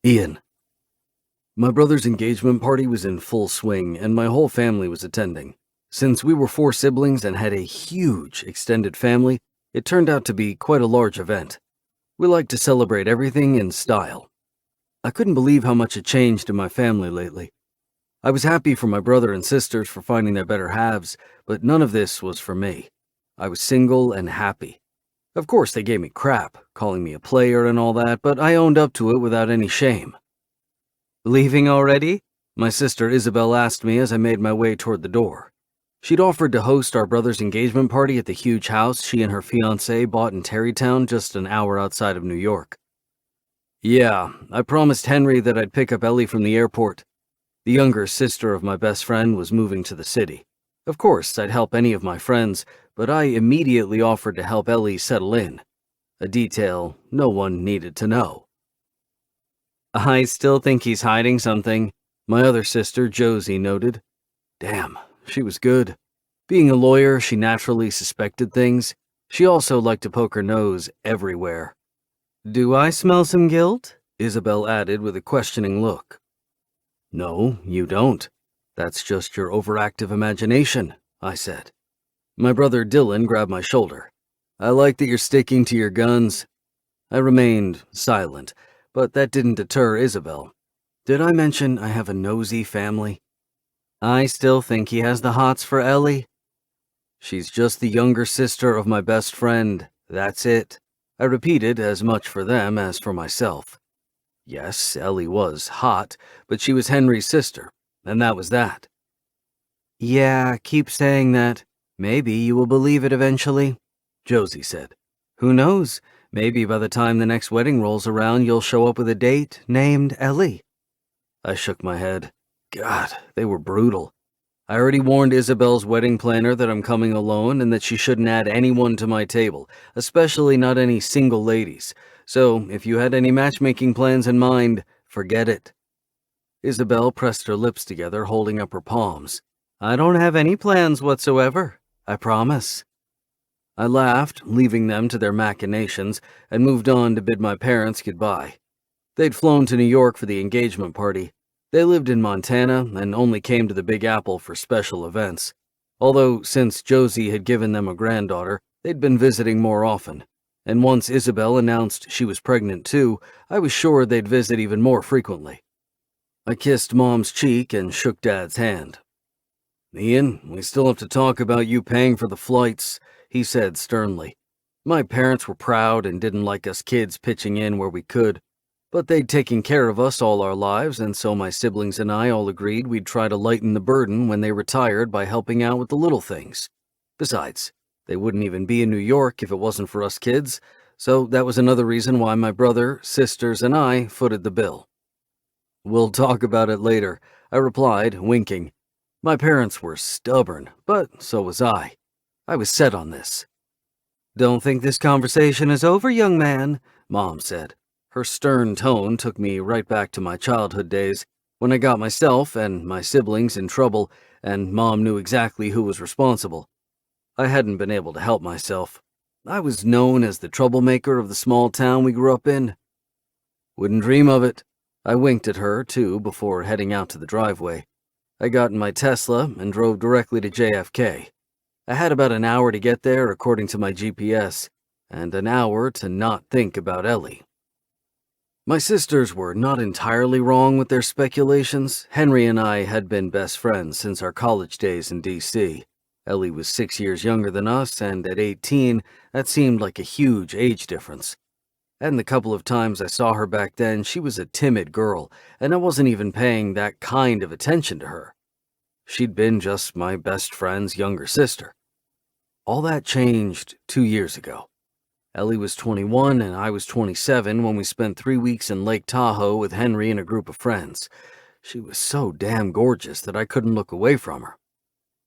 Ian. My brother's engagement party was in full swing, and my whole family was attending. Since we were 4 siblings and had a huge extended family, it turned out to be quite a large event. We like to celebrate everything in style. I couldn't believe how much had changed in my family lately. I was happy for my brother and sisters for finding their better halves, but none of this was for me. I was single and happy. Of course, they gave me crap, calling me a player and all that, but I owned up to it without any shame. "Leaving already?" my sister Isabel asked me as I made my way toward the door. She'd offered to host our brother's engagement party at the huge house she and her fiancé bought in Terrytown, just an hour outside of New York. Yeah, I promised Henry that I'd pick up Ellie from the airport. The younger sister of my best friend was moving to the city. Of course, I'd help any of my friends, but I immediately offered to help Ellie settle in, a detail no one needed to know. "I still think he's hiding something," my other sister, Josie, noted. Damn, she was good. Being a lawyer, she naturally suspected things. She also liked to poke her nose everywhere. "Do I smell some guilt?" Isabel added with a questioning look. "No, you don't. That's just your overactive imagination," I said. My brother Dylan grabbed my shoulder. "I like that you're sticking to your guns." I remained silent, but that didn't deter Isabel. Did I mention I have a nosy family? "I still think he has the hots for Ellie." "She's just the younger sister of my best friend, that's it." I repeated, as much for them as for myself. Yes, Ellie was hot, but she was Henry's sister, and that was that. "Yeah, keep saying that. Maybe you will believe it eventually," Josie said. "Who knows? Maybe by the time the next wedding rolls around, you'll show up with a date named Ellie." I shook my head. God, they were brutal. I already warned Isabel's wedding planner that I'm coming alone and that she shouldn't add anyone to my table, especially not any single ladies. So if you had any matchmaking plans in mind, forget it. Isabel pressed her lips together, holding up her palms. "I don't have any plans whatsoever, I promise." I laughed, leaving them to their machinations, and moved on to bid my parents goodbye. They'd flown to New York for the engagement party. They lived in Montana and only came to the Big Apple for special events. Although, since Josie had given them a granddaughter, they'd been visiting more often. And once Isabel announced she was pregnant too, I was sure they'd visit even more frequently. I kissed Mom's cheek and shook Dad's hand. "Ian, we still have to talk about you paying for the flights," he said sternly. My parents were proud and didn't like us kids pitching in where we could. But they'd taken care of us all our lives, and so my siblings and I all agreed we'd try to lighten the burden when they retired by helping out with the little things. Besides, they wouldn't even be in New York if it wasn't for us kids, so that was another reason why my brother, sisters, and I footed the bill. "We'll talk about it later," I replied, winking. My parents were stubborn, but so was I. I was set on this. "Don't think this conversation is over, young man," Mom said. Her stern tone took me right back to my childhood days, when I got myself and my siblings in trouble, and Mom knew exactly who was responsible. I hadn't been able to help myself. I was known as the troublemaker of the small town we grew up in. "Wouldn't dream of it." I winked at her, too, before heading out to the driveway. I got in my Tesla and drove directly to JFK. I had about an hour to get there, according to my GPS, and an hour to not think about Ellie. My sisters were not entirely wrong with their speculations. Henry and I had been best friends since our college days in D.C. Ellie was 6 years younger than us, and at 18, that seemed like a huge age difference. And the couple of times I saw her back then, she was a timid girl, and I wasn't even paying that kind of attention to her. She'd been just my best friend's younger sister. All that changed 2 years ago. Ellie was 21 and I was 27 when we spent 3 weeks in Lake Tahoe with Henry and a group of friends. She was so damn gorgeous that I couldn't look away from her.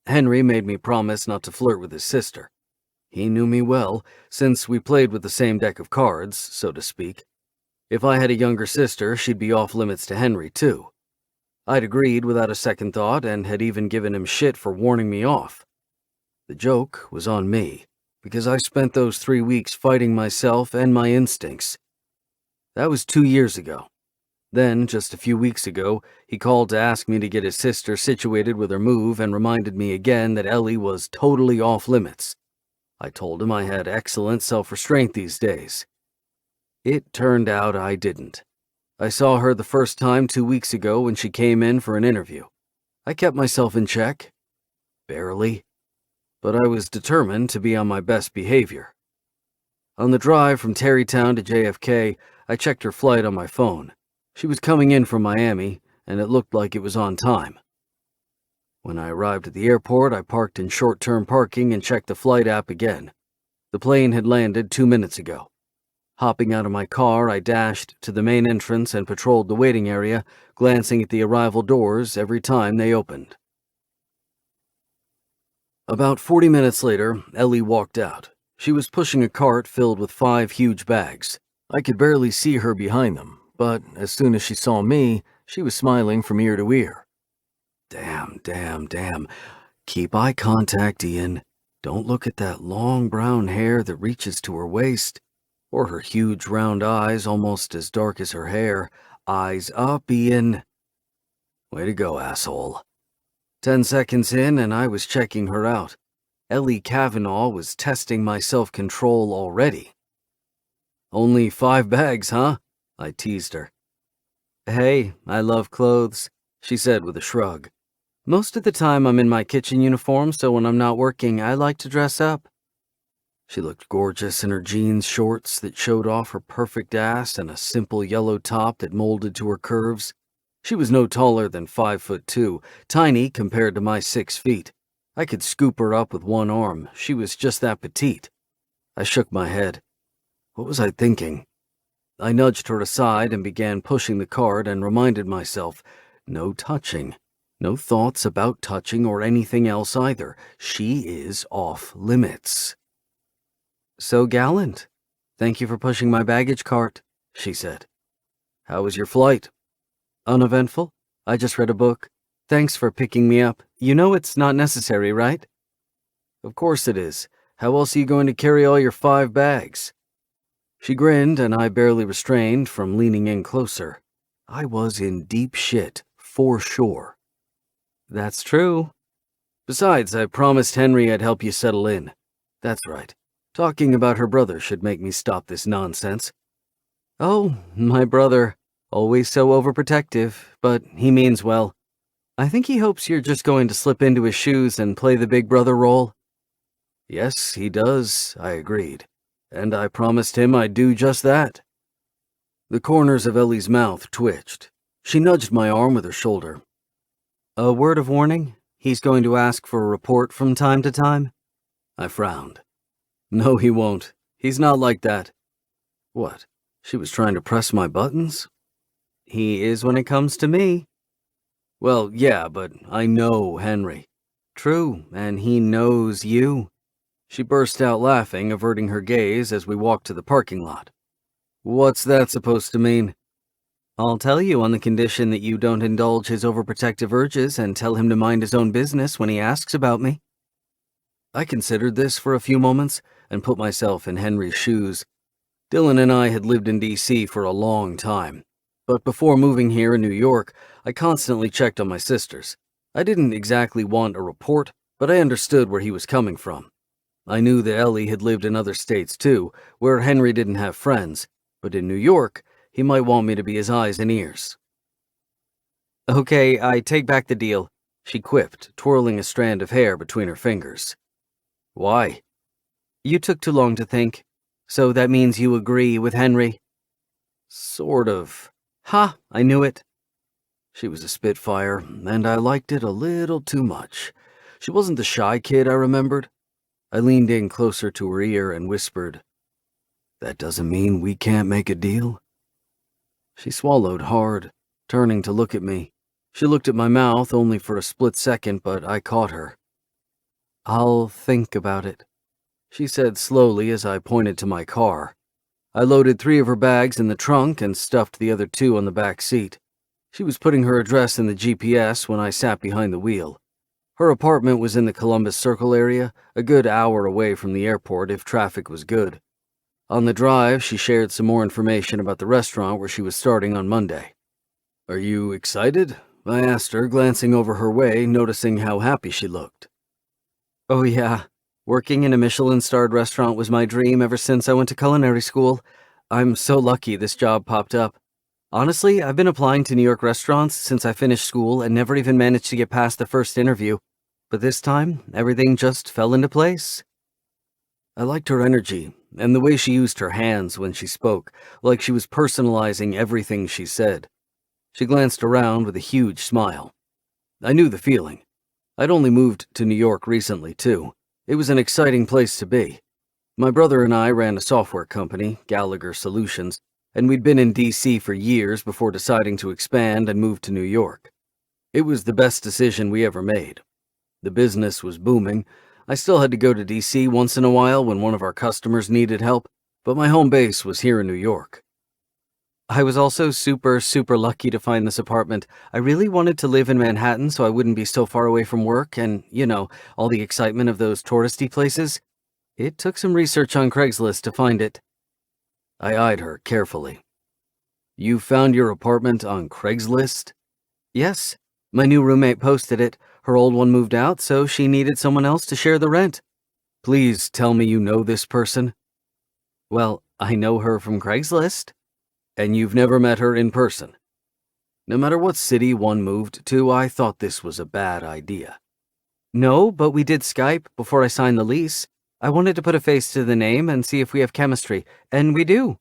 Henry made me promise not to flirt with his sister. He knew me well, since we played with the same deck of cards, so to speak. If I had a younger sister, she'd be off limits to Henry, too. I'd agreed without a second thought and had even given him shit for warning me off. The joke was on me, because I spent those 3 weeks fighting myself and my instincts. That was 2 years ago. Then, just a few weeks ago, he called to ask me to get his sister situated with her move and reminded me again that Ellie was totally off limits. I told him I had excellent self-restraint these days. It turned out I didn't. I saw her the first time 2 weeks ago when she came in for an interview. I kept myself in check. Barely. But I was determined to be on my best behavior. On the drive from Terrytown to JFK, I checked her flight on my phone. She was coming in from Miami, and it looked like it was on time. When I arrived at the airport, I parked in short-term parking and checked the flight app again. The plane had landed 2 minutes ago. Hopping out of my car, I dashed to the main entrance and patrolled the waiting area, glancing at the arrival doors every time they opened. About 40 minutes later, Ellie walked out. She was pushing a cart filled with 5 huge bags. I could barely see her behind them, but as soon as she saw me, she was smiling from ear to ear. Damn. Keep eye contact, Ian. Don't look at that long brown hair that reaches to her waist, or her huge round eyes almost as dark as her hair. Eyes up, Ian. Way to go, asshole. 10 seconds in, and I was checking her out. Ellie Kavanaugh was testing my self-control already. Only 5 bags, huh? I teased her. Hey, I love clothes, she said with a shrug. Most of the time I'm in my kitchen uniform, so when I'm not working, I like to dress up. She looked gorgeous in her jeans shorts that showed off her perfect ass and a simple yellow top that molded to her curves. She was no taller than 5'2", tiny compared to my 6 feet. I could scoop her up with one arm. She was just that petite. I shook my head. What was I thinking? I nudged her aside and began pushing the cart and reminded myself, no touching. No thoughts about touching or anything else either. She is off limits. So gallant. Thank you for pushing my baggage cart, she said. How was your flight? Uneventful. I just read a book. Thanks for picking me up. You know it's not necessary, right? Of course it is. How else are you going to carry all your 5 bags? She grinned, and I barely restrained from leaning in closer. I was in deep shit, for sure. That's true. Besides, I promised Henry I'd help you settle in. That's right. Talking about her brother should make me stop this nonsense. Oh, my brother. Always so overprotective, but he means well. I think he hopes you're just going to slip into his shoes and play the big brother role. Yes, he does, I agreed. And I promised him I'd do just that. The corners of Ellie's mouth twitched. She nudged my arm with her shoulder. A word of warning? He's going to ask for a report from time to time? I frowned. No, he won't. He's not like that. What? She was trying to press my buttons? He is when it comes to me. Well, yeah, but I know Henry. True, and he knows you. She burst out laughing, averting her gaze as we walked to the parking lot. What's that supposed to mean? I'll tell you on the condition that you don't indulge his overprotective urges and tell him to mind his own business when he asks about me. I considered this for a few moments and put myself in Henry's shoes. Dylan and I had lived in D.C. for a long time. But before moving here in New York, I constantly checked on my sisters. I didn't exactly want a report, but I understood where he was coming from. I knew that Ellie had lived in other states too, where Henry didn't have friends, but in New York, he might want me to be his eyes and ears. Okay, I take back the deal, she quipped, twirling a strand of hair between her fingers. Why? You took too long to think. So that means you agree with Henry? Sort of. Ha, I knew it. She was a spitfire, and I liked it a little too much. She wasn't the shy kid I remembered. I leaned in closer to her ear and whispered, That doesn't mean we can't make a deal? She swallowed hard, turning to look at me. She looked at my mouth only for a split second, but I caught her. I'll think about it, she said slowly as I pointed to my car. I loaded 3 of her bags in the trunk and stuffed the other 2 on the back seat. She was putting her address in the GPS when I sat behind the wheel. Her apartment was in the Columbus Circle area, a good hour away from the airport if traffic was good. On the drive, she shared some more information about the restaurant where she was starting on Monday. Are you excited? I asked her, glancing over her way, noticing how happy she looked. Oh yeah, working in a Michelin-starred restaurant was my dream ever since I went to culinary school. I'm so lucky this job popped up. Honestly, I've been applying to New York restaurants since I finished school and never even managed to get past the first interview. But this time, everything just fell into place. I liked her energy and the way she used her hands when she spoke, like she was personalizing everything she said. She glanced around with a huge smile. I knew the feeling. I'd only moved to New York recently, too. It was an exciting place to be. My brother and I ran a software company, Gallagher Solutions, and we'd been in D.C. for years before deciding to expand and move to New York. It was the best decision we ever made. The business was booming. I still had to go to D.C. once in a while when one of our customers needed help, but my home base was here in New York. I was also super lucky to find this apartment. I really wanted to live in Manhattan so I wouldn't be so far away from work and, all the excitement of those touristy places. It took some research on Craigslist to find it. I eyed her carefully. You found your apartment on Craigslist? Yes. My new roommate posted it. Her old one moved out, so she needed someone else to share the rent. Please tell me you know this person. Well, I know her from Craigslist. And you've never met her in person. No matter what city one moved to, I thought this was a bad idea. No, but we did Skype before I signed the lease. I wanted to put a face to the name and see if we have chemistry, and we do.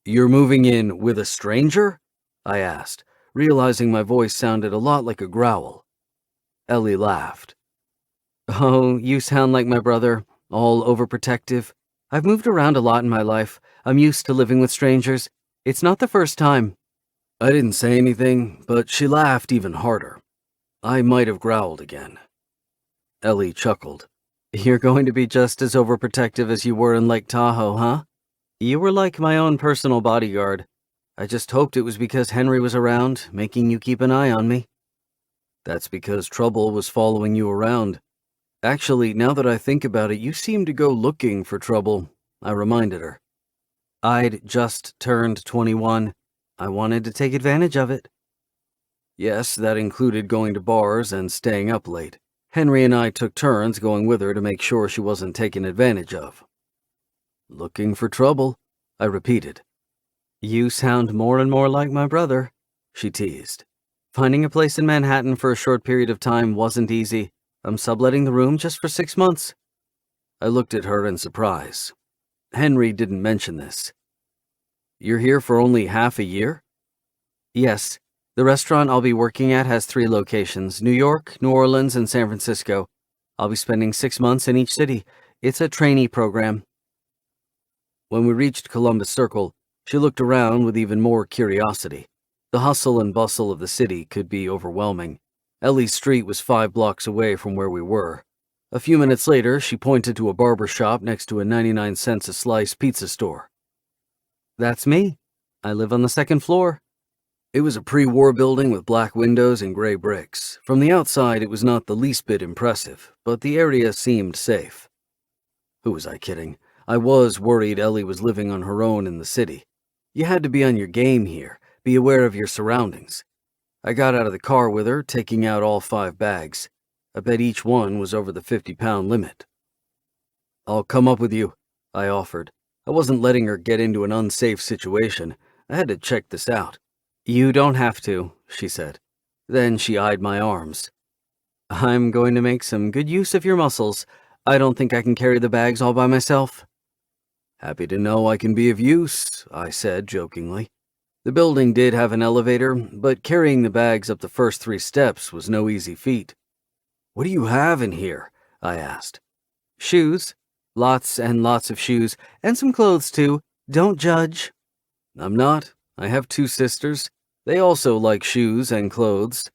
You're moving in with a stranger? I asked, realizing my voice sounded a lot like a growl. Ellie laughed. Oh, you sound like my brother, all overprotective. I've moved around a lot in my life. I'm used to living with strangers. It's not the first time. I didn't say anything, but she laughed even harder. I might have growled again. Ellie chuckled. You're going to be just as overprotective as you were in Lake Tahoe, huh? You were like my own personal bodyguard. I just hoped it was because Henry was around, making you keep an eye on me. That's because trouble was following you around. Actually, now that I think about it, you seem to go looking for trouble, I reminded her. I'd just turned 21. I wanted to take advantage of it. Yes, that included going to bars and staying up late. Henry and I took turns going with her to make sure she wasn't taken advantage of. Looking for trouble, I repeated. You sound more and more like my brother, she teased. Finding a place in Manhattan for a short period of time wasn't easy. I'm subletting the room just for 6 months. I looked at her in surprise. Henry didn't mention this. You're here for only half a year? Yes. The restaurant I'll be working at has 3 locations, New York, New Orleans, and San Francisco. I'll be spending 6 months in each city. It's a trainee program. When we reached Columbus Circle, she looked around with even more curiosity. The hustle and bustle of the city could be overwhelming. Ellie's street was 5 blocks away from where we were. A few minutes later, she pointed to a barber shop next to a 99 cents a slice pizza store. That's me. I live on the 2nd floor. It was a pre-war building with black windows and gray bricks. From the outside, it was not the least bit impressive, but the area seemed safe. Who was I kidding? I was worried Ellie was living on her own in the city. You had to be on your game here, be aware of your surroundings. I got out of the car with her, taking out all 5 bags. I bet each one was over the 50-pound limit. I'll come up with you, I offered. I wasn't letting her get into an unsafe situation. I had to check this out. You don't have to, she said. Then she eyed my arms. I'm going to make some good use of your muscles. I don't think I can carry the bags all by myself. Happy to know I can be of use, I said jokingly. The building did have an elevator, but carrying the bags up the first 3 steps was no easy feat. What do you have in here? I asked. Shoes. Lots and lots of shoes, and some clothes too. Don't judge. I'm not. I have 2 sisters. They also like shoes and clothes.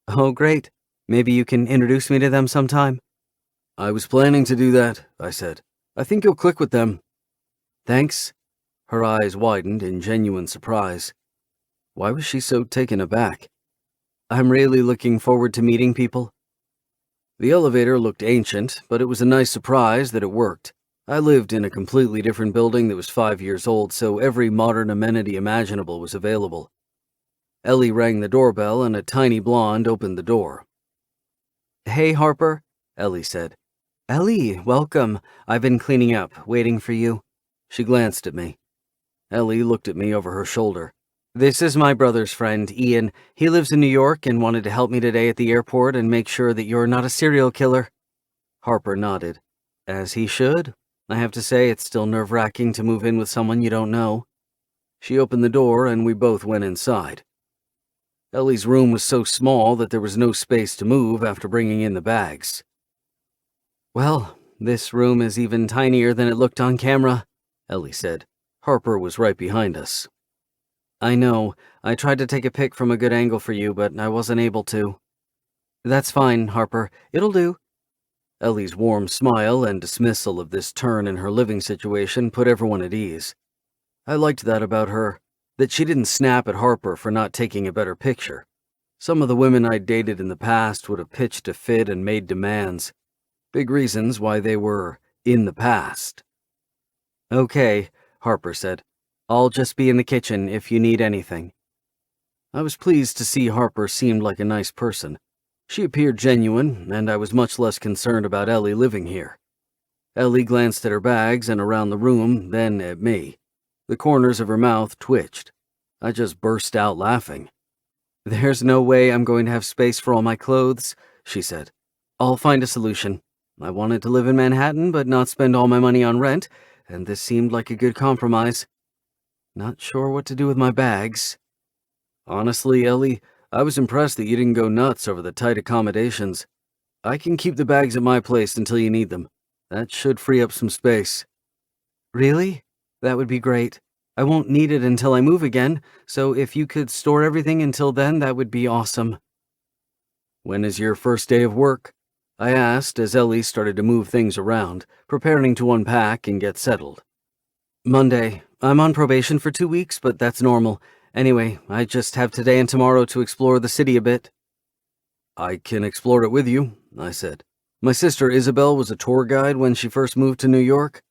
Oh, great. Maybe you can introduce me to them sometime. I was planning to do that, I said. I think you'll click with them. Thanks. Her eyes widened in genuine surprise. Why was she so taken aback? I'm really looking forward to meeting people. The elevator looked ancient, but it was a nice surprise that it worked. I lived in a completely different building that was 5 years old, so every modern amenity imaginable was available. Ellie rang the doorbell and a tiny blonde opened the door. "Hey, Harper," Ellie said. "Ellie, welcome. I've been cleaning up, waiting for you." She glanced at me. Ellie looked at me over her shoulder. "This is my brother's friend, Ian. He lives in New York and wanted to help me today at the airport and make sure that you're not a serial killer." Harper nodded. As he should. I have to say, it's still nerve-wracking to move in with someone you don't know. She opened the door and we both went inside. Ellie's room was so small that there was no space to move after bringing in the bags. "Well, this room is even tinier than it looked on camera," Ellie said. Harper was right behind us. "I know. I tried to take a pic from a good angle for you, but I wasn't able to." "That's fine, Harper. It'll do." Ellie's warm smile and dismissal of this turn in her living situation put everyone at ease. I liked that about her, that she didn't snap at Harper for not taking a better picture. Some of the women I'd dated in the past would have pitched a fit and made demands. Big reasons why they were in the past. "Okay," Harper said. "I'll just be in the kitchen if you need anything." I was pleased to see Harper seemed like a nice person. She appeared genuine, and I was much less concerned about Ellie living here. Ellie glanced at her bags and around the room, then at me. The corners of her mouth twitched. I just burst out laughing. "There's no way I'm going to have space for all my clothes," she said. "I'll find a solution. I wanted to live in Manhattan but not spend all my money on rent, and this seemed like a good compromise. Not sure what to do with my bags." "Honestly, Ellie, I was impressed that you didn't go nuts over the tight accommodations. I can keep the bags at my place until you need them. That should free up some space." "Really? That would be great. I won't need it until I move again, so if you could store everything until then, that would be awesome." "When is your first day of work?" I asked as Ellie started to move things around, preparing to unpack and get settled. "Monday. I'm on probation for 2 weeks, but that's normal. Anyway, I just have today and tomorrow to explore the city a bit." "I can explore it with you," I said. My sister Isabel was a tour guide when she first moved to New York.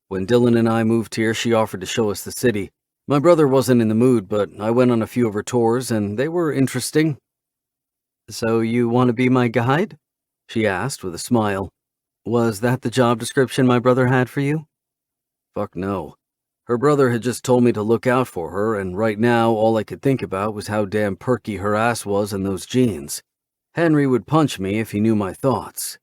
When Dylan and I moved here, she offered to show us the city. My brother wasn't in the mood, but I went on a few of her tours, and they were interesting. "So you want to be my guide?" she asked with a smile. "Was that the job description my brother had for you?" Fuck no. Her brother had just told me to look out for her, and right now all I could think about was how damn perky her ass was in those jeans. Henry would punch me if he knew my thoughts.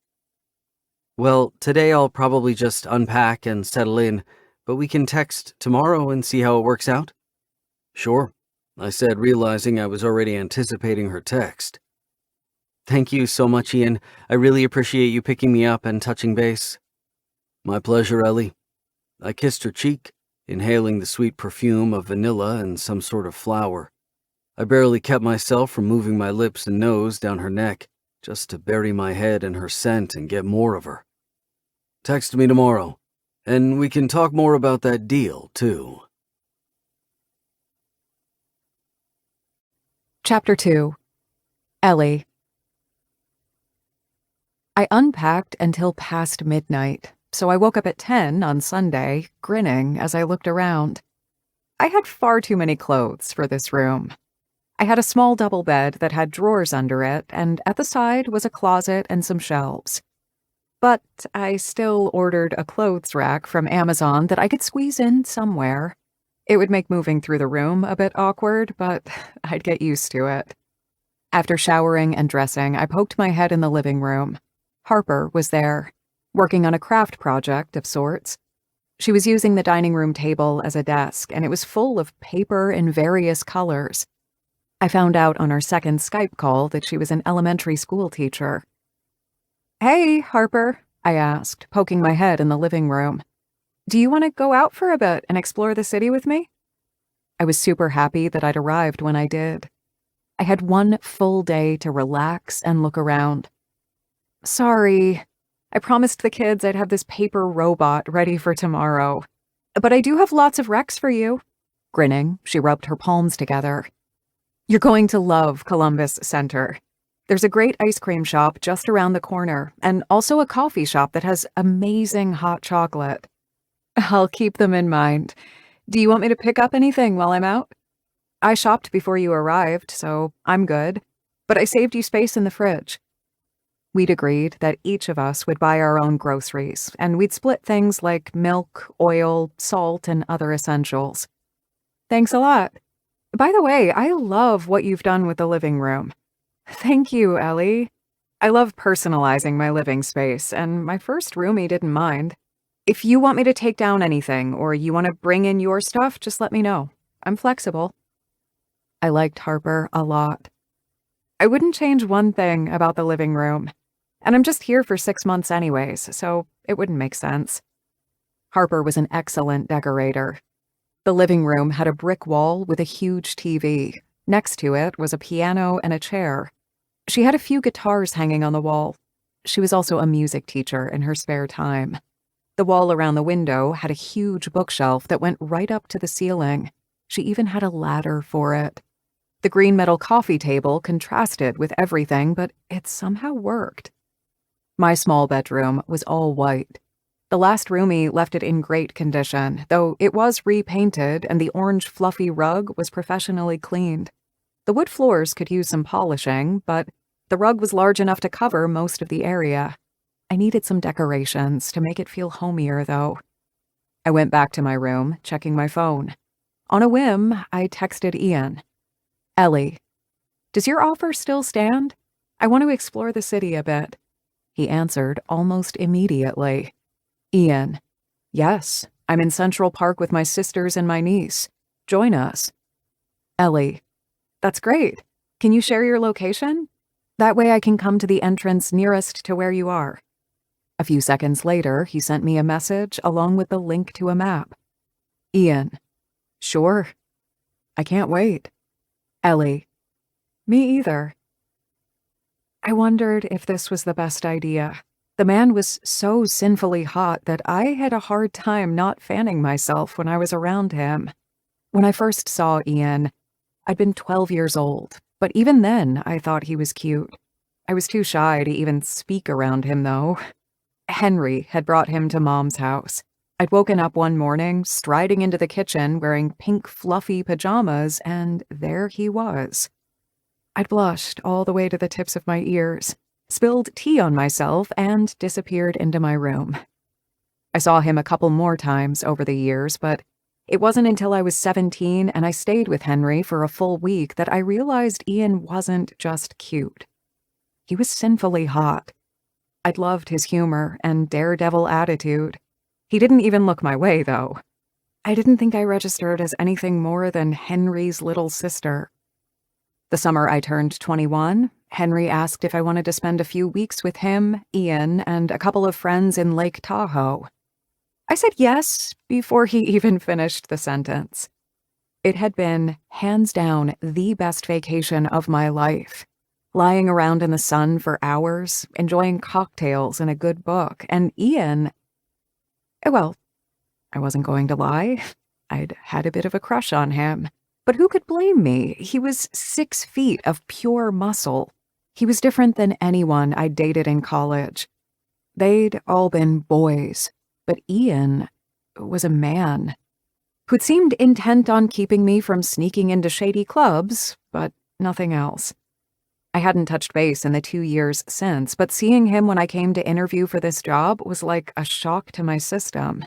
"Well, today I'll probably just unpack and settle in, but we can text tomorrow and see how it works out." "Sure," I said, realizing I was already anticipating her text. "Thank you so much, Ian. I really appreciate you picking me up and touching base." "My pleasure, Ellie." I kissed her cheek, inhaling the sweet perfume of vanilla and some sort of flower. I barely kept myself from moving my lips and nose down her neck, just to bury my head in her scent and get more of her. "Text me tomorrow, and we can talk more about that deal, too." Chapter 2. Ellie. I unpacked until past midnight, so I woke up at 10 on Sunday, grinning as I looked around. I had far too many clothes for this room. I had a small double bed that had drawers under it, and at the side was a closet and some shelves. But I still ordered a clothes rack from Amazon that I could squeeze in somewhere. It would make moving through the room a bit awkward, but I'd get used to it. After showering and dressing, I poked my head in the living room. Harper was there, working on a craft project of sorts. She was using the dining room table as a desk, and it was full of paper in various colors. I found out on our second Skype call that she was an elementary school teacher. "Hey, Harper," I asked, poking my head in the living room. "Do you want to go out for a bit and explore the city with me?" I was super happy that I'd arrived when I did. I had one full day to relax and look around. "Sorry. I promised the kids I'd have this paper robot ready for tomorrow. But I do have lots of recs for you." Grinning, she rubbed her palms together. "You're going to love Columbus Center. There's a great ice cream shop just around the corner, and also a coffee shop that has amazing hot chocolate. I'll keep them in mind. Do you want me to pick up anything while I'm out?" I shopped before you arrived, so I'm good, but I saved you space in the fridge. We'd agreed that each of us would buy our own groceries, and we'd split things like milk, oil, salt, and other essentials. Thanks a lot. By the way, I love what you've done with the living room. Thank you, Ellie. I love personalizing my living space, and my first roomie didn't mind. If you want me to take down anything or you want to bring in your stuff, just let me know. I'm flexible. I liked Harper a lot. I wouldn't change one thing about the living room. And I'm just here for 6 months anyways, so it wouldn't make sense. Harper was an excellent decorator. The living room had a brick wall with a huge TV. Next to it was a piano and a chair. She had a few guitars hanging on the wall. She was also a music teacher in her spare time. The wall around the window had a huge bookshelf that went right up to the ceiling. She even had a ladder for it. The green metal coffee table contrasted with everything, but it somehow worked. My small bedroom was all white. The last roomie left it in great condition, though it was repainted and the orange fluffy rug was professionally cleaned. The wood floors could use some polishing, but the rug was large enough to cover most of the area. I needed some decorations to make it feel homier, though. I went back to my room, checking my phone. On a whim, I texted Ian. Ellie, does your offer still stand? I want to explore the city a bit. He answered almost immediately. Ian, yes, I'm in Central Park with my sisters and my niece. Join us. Ellie, that's great. Can you share your location? That way I can come to the entrance nearest to where you are. A few seconds later, he sent me a message along with the link to a map. Ian, sure. I can't wait. Ellie, me either. I wondered if this was the best idea. The man was so sinfully hot that I had a hard time not fanning myself when I was around him. When I first saw Ian, I'd been 12 years old, but even then I thought he was cute. I was too shy to even speak around him, though. Henry had brought him to Mom's house. I'd woken up one morning, striding into the kitchen wearing pink fluffy pajamas, and there he was. I'd blushed all the way to the tips of my ears, spilled tea on myself, and disappeared into my room. I saw him a couple more times over the years, but it wasn't until I was 17 and I stayed with Henry for a full week that I realized Ian wasn't just cute. He was sinfully hot. I'd loved his humor and daredevil attitude. He didn't even look my way, though. I didn't think I registered as anything more than Henry's little sister. The summer I turned 21, Henry asked if I wanted to spend a few weeks with him, Ian, and a couple of friends in Lake Tahoe. I said yes before he even finished the sentence. It had been, hands down, the best vacation of my life. Lying around in the sun for hours, enjoying cocktails and a good book, and Ian... Well, I wasn't going to lie. I'd had a bit of a crush on him. But who could blame me? He was 6 feet of pure muscle. He was different than anyone I'd dated in college. They'd all been boys, but Ian was a man who'd seemed intent on keeping me from sneaking into shady clubs, but nothing else. I hadn't touched base in the 2 years since, but seeing him when I came to interview for this job was like a shock to my system.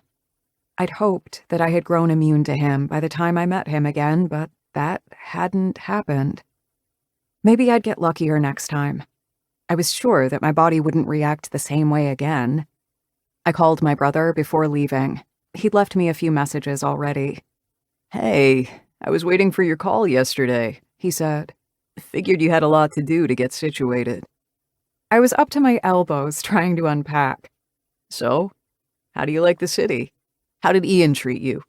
I'd hoped that I had grown immune to him by the time I met him again, but that hadn't happened. Maybe I'd get luckier next time. I was sure that my body wouldn't react the same way again. I called my brother before leaving. He'd left me a few messages already. Hey, I was waiting for your call yesterday, he said. Figured you had a lot to do to get situated. I was up to my elbows trying to unpack. So, how do you like the city? How did Ian treat you?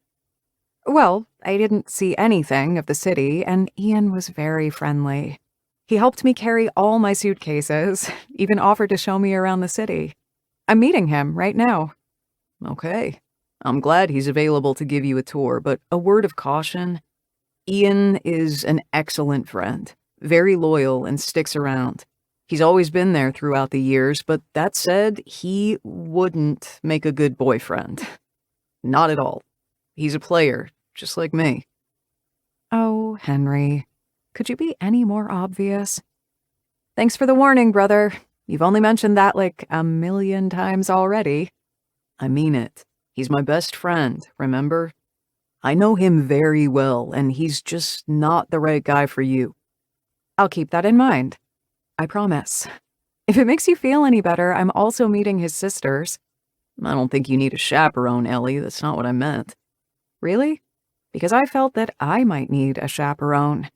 Well, I didn't see anything of the city, and Ian was very friendly. He helped me carry all my suitcases, even offered to show me around the city. I'm meeting him right now. Okay. I'm glad he's available to give you a tour, but a word of caution. Ian is an excellent friend, very loyal and sticks around. He's always been there throughout the years, but that said, he wouldn't make a good boyfriend. Not at all. He's a player, just like me. Oh, Henry, could you be any more obvious? Thanks for the warning, brother. You've only mentioned that like a million times already. I mean it. He's my best friend, remember? I know him very well, and he's just not the right guy for you. I'll keep that in mind. I promise. If it makes you feel any better, I'm also meeting his sisters. I don't think you need a chaperone, Ellie. That's not what I meant. Really? Because I felt that I might need a chaperone.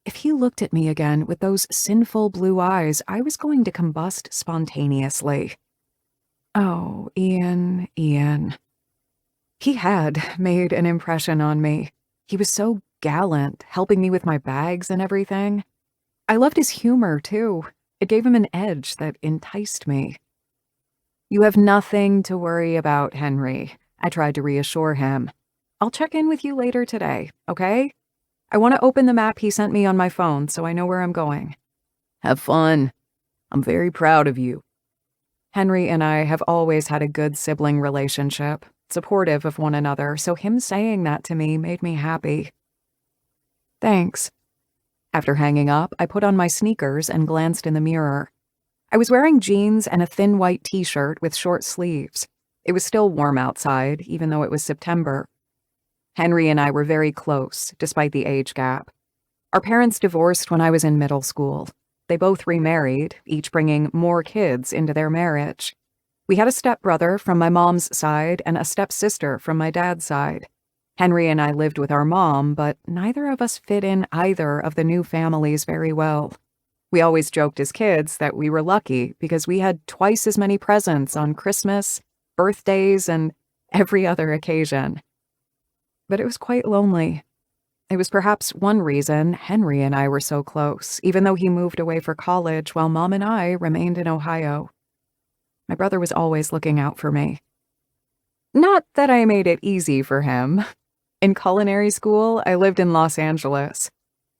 If he looked at me again with those sinful blue eyes, I was going to combust spontaneously. Oh, Ian. He had made an impression on me. He was so gallant, helping me with my bags and everything. I loved his humor, too. It gave him an edge that enticed me. You have nothing to worry about, Henry. I tried to reassure him. I'll check in with you later today, okay? I want to open the map he sent me on my phone so I know where I'm going. Have fun. I'm very proud of you. Henry and I have always had a good sibling relationship, supportive of one another, so him saying that to me made me happy. Thanks. After hanging up, I put on my sneakers and glanced in the mirror. I was wearing jeans and a thin white t-shirt with short sleeves. It was still warm outside, even though it was September. Henry and I were very close, despite the age gap. Our parents divorced when I was in middle school. They both remarried, each bringing more kids into their marriage. We had a stepbrother from my mom's side and a stepsister from my dad's side. Henry and I lived with our mom, but neither of us fit in either of the new families very well. We always joked as kids that we were lucky because we had twice as many presents on Christmas, birthdays, and every other occasion. But it was quite lonely. It was perhaps one reason Henry and I were so close, even though he moved away for college while Mom and I remained in Ohio. My brother was always looking out for me. Not that I made it easy for him. In culinary school, I lived in Los Angeles.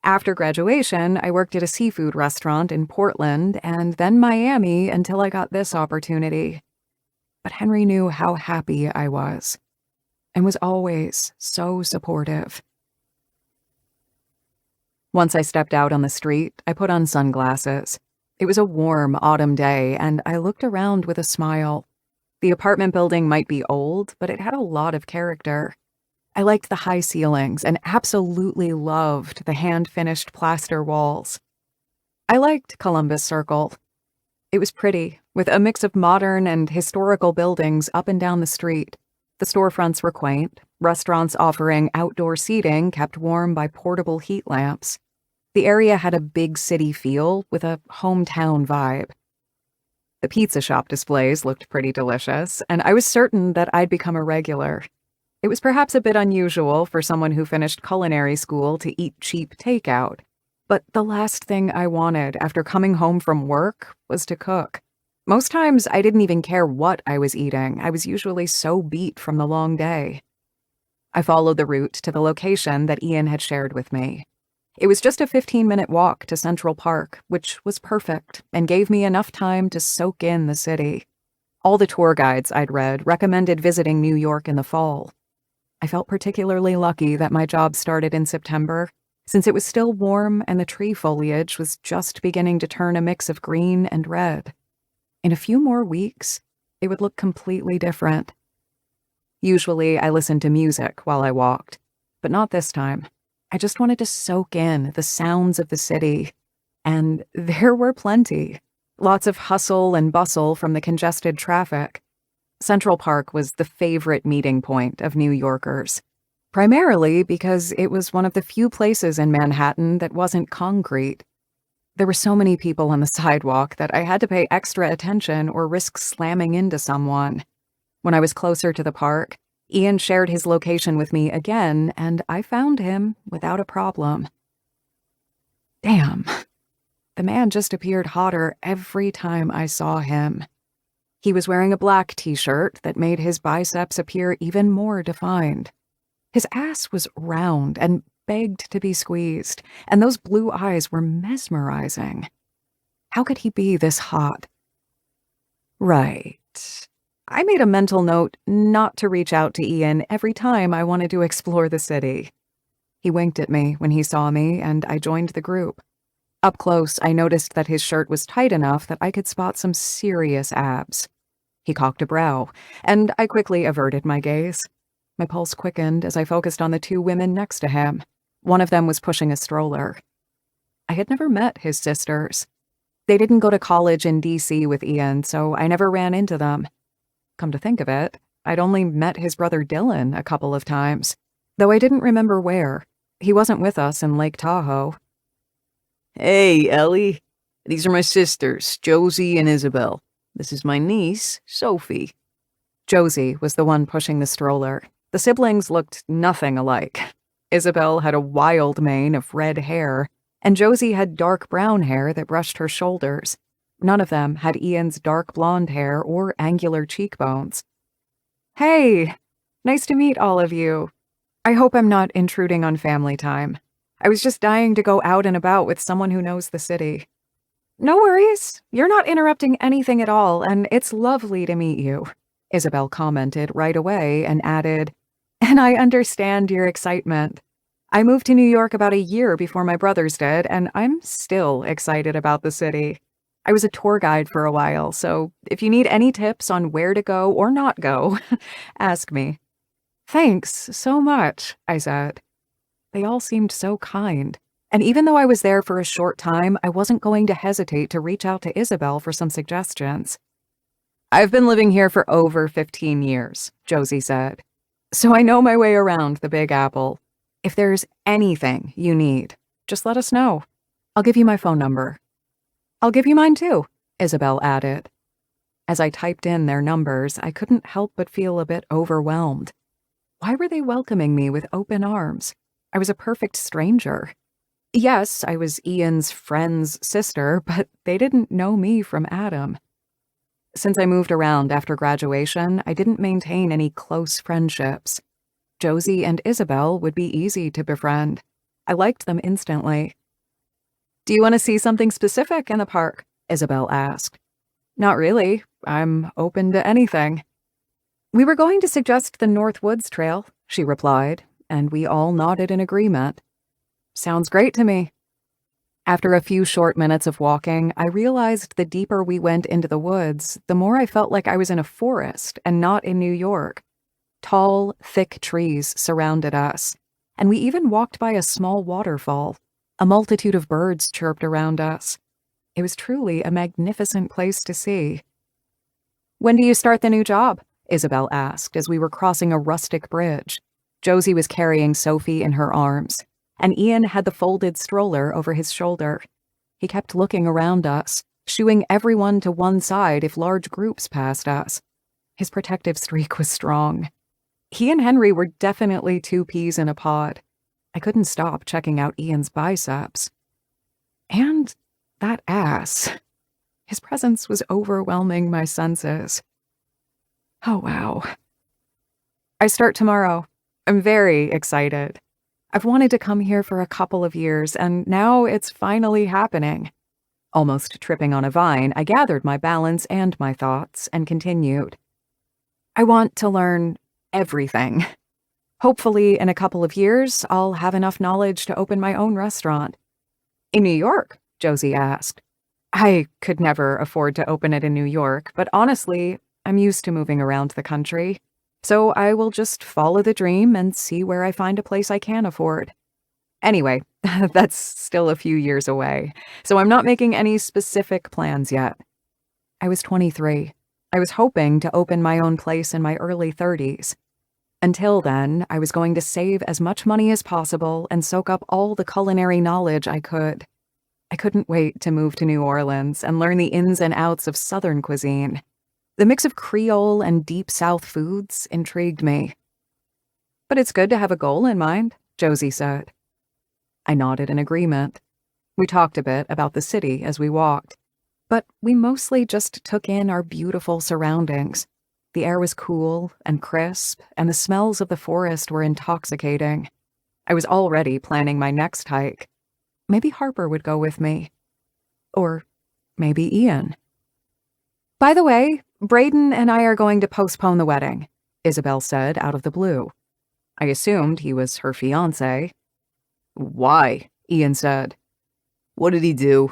After graduation, I worked at a seafood restaurant in Portland and then Miami until I got this opportunity. But Henry knew how happy I was and was always so supportive. Once I stepped out on the street, I put on sunglasses. It was a warm autumn day, and I looked around with a smile. The apartment building might be old, but it had a lot of character. I liked the high ceilings and absolutely loved the hand-finished plaster walls. I liked Columbus Circle. It was pretty, with a mix of modern and historical buildings up and down the street. The storefronts were quaint, restaurants offering outdoor seating kept warm by portable heat lamps. The area had a big city feel with a hometown vibe. The pizza shop displays looked pretty delicious, and I was certain that I'd become a regular. It was perhaps a bit unusual for someone who finished culinary school to eat cheap takeout, but the last thing I wanted after coming home from work was to cook. Most times, I didn't even care what I was eating. I was usually so beat from the long day. I followed the route to the location that Ian had shared with me. It was just a 15-minute walk to Central Park, which was perfect and gave me enough time to soak in the city. All the tour guides I'd read recommended visiting New York in the fall. I felt particularly lucky that my job started in September, since it was still warm and the tree foliage was just beginning to turn a mix of green and red. In a few more weeks, it would look completely different. Usually, I listened to music while I walked, but not this time. I just wanted to soak in the sounds of the city, and there were plenty. Lots of hustle and bustle from the congested traffic. Central Park was the favorite meeting point of New Yorkers, primarily because it was one of the few places in Manhattan that wasn't concrete. There were so many people on the sidewalk that I had to pay extra attention or risk slamming into someone. When I was closer to the park, Ian shared his location with me again, and I found him without a problem. Damn, the man just appeared hotter every time I saw him. He was wearing a black t-shirt that made his biceps appear even more defined. His ass was round and begged to be squeezed, and those blue eyes were mesmerizing. How could he be this hot? Right. I made a mental note not to reach out to Ian every time I wanted to explore the city. He winked at me when he saw me, and I joined the group. Up close, I noticed that his shirt was tight enough that I could spot some serious abs. He cocked a brow, and I quickly averted my gaze. My pulse quickened as I focused on the two women next to him. One of them was pushing a stroller. I had never met his sisters. They didn't go to college in D.C. with Ian, so I never ran into them. Come to think of it, I'd only met his brother Dylan a couple of times, though I didn't remember where. He wasn't with us in Lake Tahoe. Hey, Ellie. These are my sisters, Josie and Isabel. This is my niece, Sophie. Josie was the one pushing the stroller. The siblings looked nothing alike. Isabel had a wild mane of red hair, and Josie had dark brown hair that brushed her shoulders. None of them had Ian's dark blonde hair or angular cheekbones. Hey, nice to meet all of you. I hope I'm not intruding on family time. I was just dying to go out and about with someone who knows the city. No worries. You're not interrupting anything at all, and it's lovely to meet you, Isabel commented right away and added, and I understand your excitement. I moved to New York about a year before my brothers did, and I'm still excited about the city. I was a tour guide for a while, so if you need any tips on where to go or not go, ask me. Thanks so much, I said. They all seemed so kind, and even though I was there for a short time, I wasn't going to hesitate to reach out to Isabel for some suggestions. I've been living here for over 15 years, Josie said, so I know my way around the Big Apple. If there's anything you need, just let us know. I'll give you my phone number. I'll give you mine too, Isabel added. As I typed in their numbers, I couldn't help but feel a bit overwhelmed. Why were they welcoming me with open arms? I was a perfect stranger. Yes, I was Ian's friend's sister, but they didn't know me from Adam. Since I moved around after graduation, I didn't maintain any close friendships. Josie and Isabel would be easy to befriend. I liked them instantly. Do you want to see something specific in the park? Isabel asked. Not really. I'm open to anything. We were going to suggest the North Woods Trail, she replied, and we all nodded in agreement. Sounds great to me. After a few short minutes of walking, I realized the deeper we went into the woods, the more I felt like I was in a forest and not in New York. Tall, thick trees surrounded us, and we even walked by a small waterfall. A multitude of birds chirped around us. It was truly a magnificent place to see. When do you start the new job? Isabel asked as we were crossing a rustic bridge. Josie was carrying Sophie in her arms, and Ian had the folded stroller over his shoulder. He kept looking around us, shooing everyone to one side if large groups passed us. His protective streak was strong. He and Henry were definitely two peas in a pod. I couldn't stop checking out Ian's biceps. And that ass. His presence was overwhelming my senses. Oh, wow. I start tomorrow. I'm very excited. I've wanted to come here for a couple of years, and now it's finally happening. Almost tripping on a vine, I gathered my balance and my thoughts and continued. I want to learn everything. Hopefully, in a couple of years, I'll have enough knowledge to open my own restaurant. In New York? Josie asked. I could never afford to open it in New York, but honestly, I'm used to moving around the country. So I will just follow the dream and see where I find a place I can afford. Anyway, that's still a few years away, so I'm not making any specific plans yet. I was 23. I was hoping to open my own place in my early 30s. Until then, I was going to save as much money as possible and soak up all the culinary knowledge I could. I couldn't wait to move to New Orleans and learn the ins and outs of Southern cuisine. The mix of Creole and Deep South foods intrigued me. But it's good to have a goal in mind, Josie said. I nodded in agreement. We talked a bit about the city as we walked, but we mostly just took in our beautiful surroundings. The air was cool and crisp, and the smells of the forest were intoxicating. I was already planning my next hike. Maybe Harper would go with me. Or maybe Ian. By the way, Braden and I are going to postpone the wedding, Isabel said out of the blue. I assumed he was her fiancé. Why? Ian said. What did he do?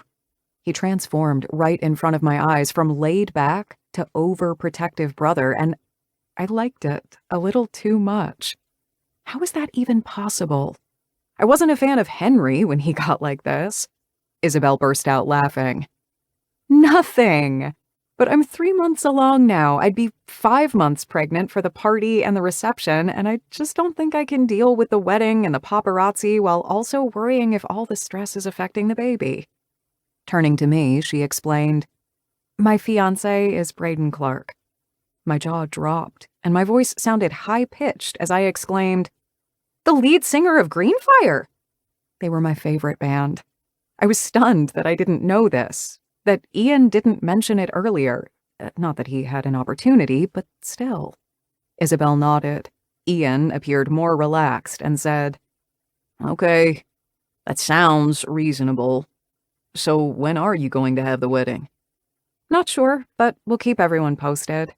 He transformed right in front of my eyes from laid back to overprotective brother, and I liked it a little too much. How is that even possible? I wasn't a fan of Henry when he got like this. Isabel burst out laughing. Nothing! But I'm 3 months along now. I'd be 5 months pregnant for the party and the reception, and I just don't think I can deal with the wedding and the paparazzi while also worrying if all the stress is affecting the baby. Turning to me, she explained, My fiancé is Braden Clark. My jaw dropped, and my voice sounded high-pitched as I exclaimed, The lead singer of Greenfire! They were my favorite band. I was stunned that I didn't know this, that Ian didn't mention it earlier. Not that he had an opportunity, but still. Isabel nodded. Ian appeared more relaxed and said, Okay, that sounds reasonable. So when are you going to have the wedding? Not sure, but we'll keep everyone posted.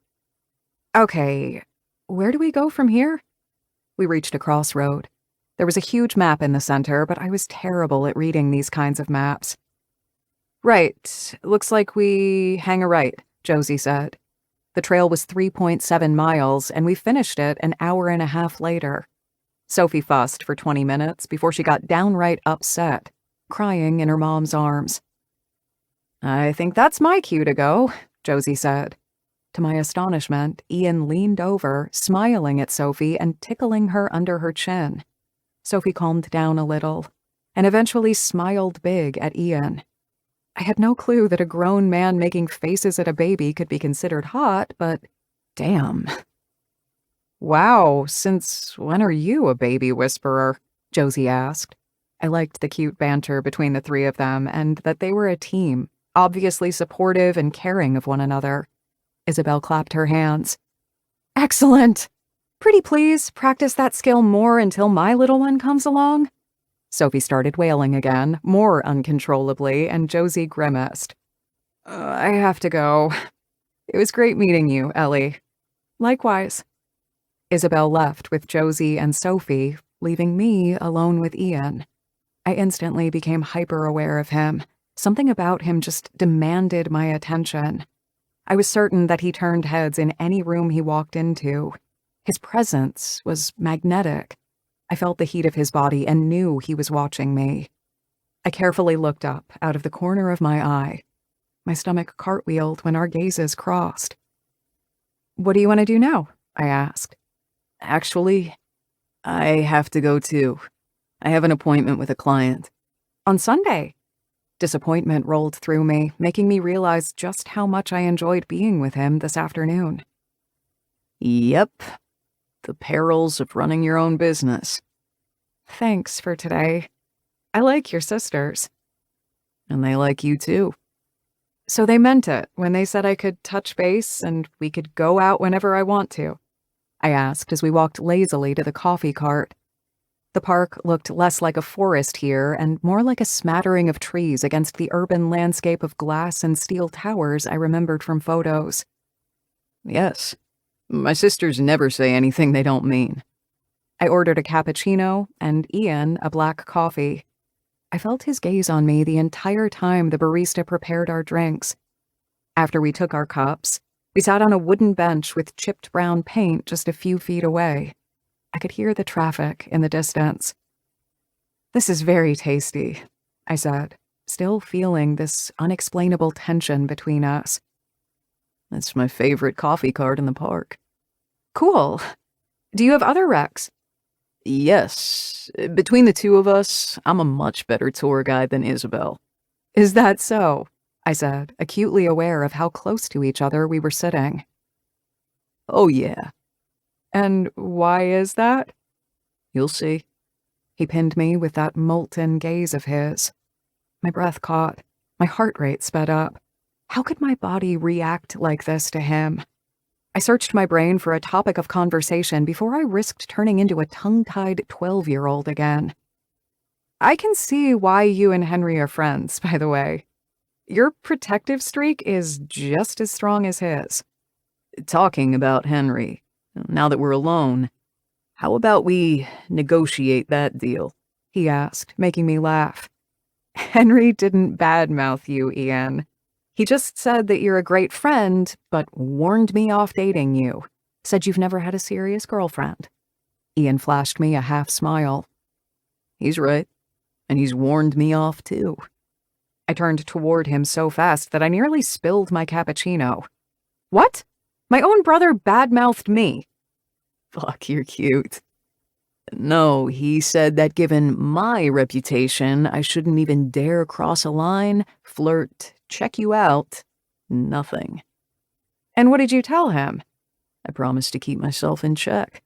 Okay, where do we go from here? We reached a crossroad. There was a huge map in the center, but I was terrible at reading these kinds of maps. Right, looks like we hang a right, Josie said. The trail was 3.7 miles, and we finished it an hour and a half later. Sophie fussed for 20 minutes before she got downright upset, crying in her mom's arms. I think that's my cue to go, Josie said. To my astonishment, Ian leaned over, smiling at Sophie and tickling her under her chin. Sophie calmed down a little, and eventually smiled big at Ian. I had no clue that a grown man making faces at a baby could be considered hot, but damn. Wow, since when are you a baby whisperer? Josie asked. I liked the cute banter between the three of them and that they were a team, obviously supportive and caring of one another. Isabel clapped her hands. Excellent! Pretty please practice that skill more until my little one comes along? Sophie started wailing again, more uncontrollably, and Josie grimaced. I have to go. It was great meeting you, Ellie. Likewise. Isabel left with Josie and Sophie, leaving me alone with Ian. I instantly became hyper-aware of him. Something about him just demanded my attention. I was certain that he turned heads in any room he walked into. His presence was magnetic. I felt the heat of his body and knew he was watching me. I carefully looked up out of the corner of my eye. My stomach cartwheeled when our gazes crossed. What do you want to do now? I asked. Actually, I have to go too. I have an appointment with a client. On Sunday? Disappointment rolled through me, making me realize just how much I enjoyed being with him this afternoon. Yep. The perils of running your own business. Thanks for today. I like your sisters. And they like you too. So they meant it when they said I could touch base and we could go out whenever I want to? I asked as we walked lazily to the coffee cart. The park looked less like a forest here and more like a smattering of trees against the urban landscape of glass and steel towers I remembered from photos. Yes. My sisters never say anything they don't mean. I ordered a cappuccino and Ian a black coffee. I felt his gaze on me the entire time the barista prepared our drinks. After we took our cups, we sat on a wooden bench with chipped brown paint just a few feet away. I could hear the traffic in the distance. This is very tasty, I said, still feeling this unexplainable tension between us. That's my favorite coffee cart in the park. Cool. Do you have other recs? Yes. Between the two of us, I'm a much better tour guide than Isabel. Is that so? I said, acutely aware of how close to each other we were sitting. Oh, yeah. And why is that? You'll see. He pinned me with that molten gaze of his. My breath caught. My heart rate sped up. How could my body react like this to him? I searched my brain for a topic of conversation before I risked turning into a tongue-tied 12-year-old again. I can see why you and Henry are friends, by the way. Your protective streak is just as strong as his. Talking about Henry, now that we're alone, how about we negotiate that deal? he asked, making me laugh. Henry didn't badmouth you, Ian. He just said that you're a great friend, but warned me off dating you. Said you've never had a serious girlfriend. Ian flashed me a half smile. He's right, and he's warned me off too. I turned toward him so fast that I nearly spilled my cappuccino. What? My own brother badmouthed me. Fuck, you're cute. No, he said that given my reputation, I shouldn't even dare cross a line, flirt, check you out. Nothing. And what did you tell him? I promised to keep myself in check.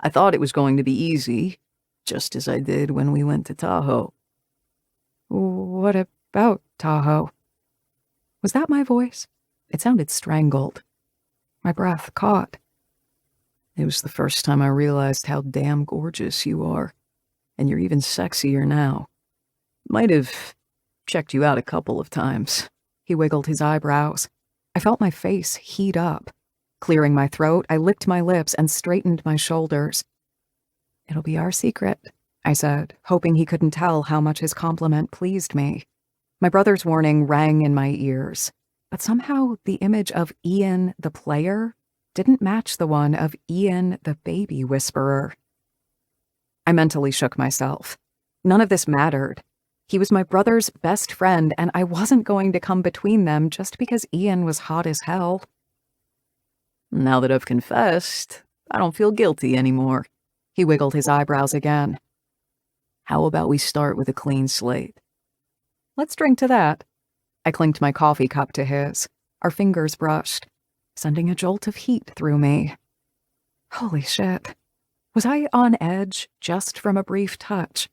I thought it was going to be easy, just as I did when we went to Tahoe. What about Tahoe? Was that my voice? It sounded strangled. My breath caught. It was the first time I realized how damn gorgeous you are, and you're even sexier now. Might have checked you out a couple of times. He wiggled his eyebrows. I felt my face heat up. Clearing my throat, I licked my lips and straightened my shoulders. It'll be our secret, I said, hoping he couldn't tell how much his compliment pleased me. My brother's warning rang in my ears, but somehow the image of Ian the player didn't match the one of Ian the baby whisperer. I mentally shook myself. None of this mattered. He was my brother's best friend, and I wasn't going to come between them just because Ian was hot as hell. Now that I've confessed, I don't feel guilty anymore. He wiggled his eyebrows again. How about we start with a clean slate? Let's drink to that. I clinked my coffee cup to his. Our fingers brushed, sending a jolt of heat through me. Holy shit. Was I on edge just from a brief touch?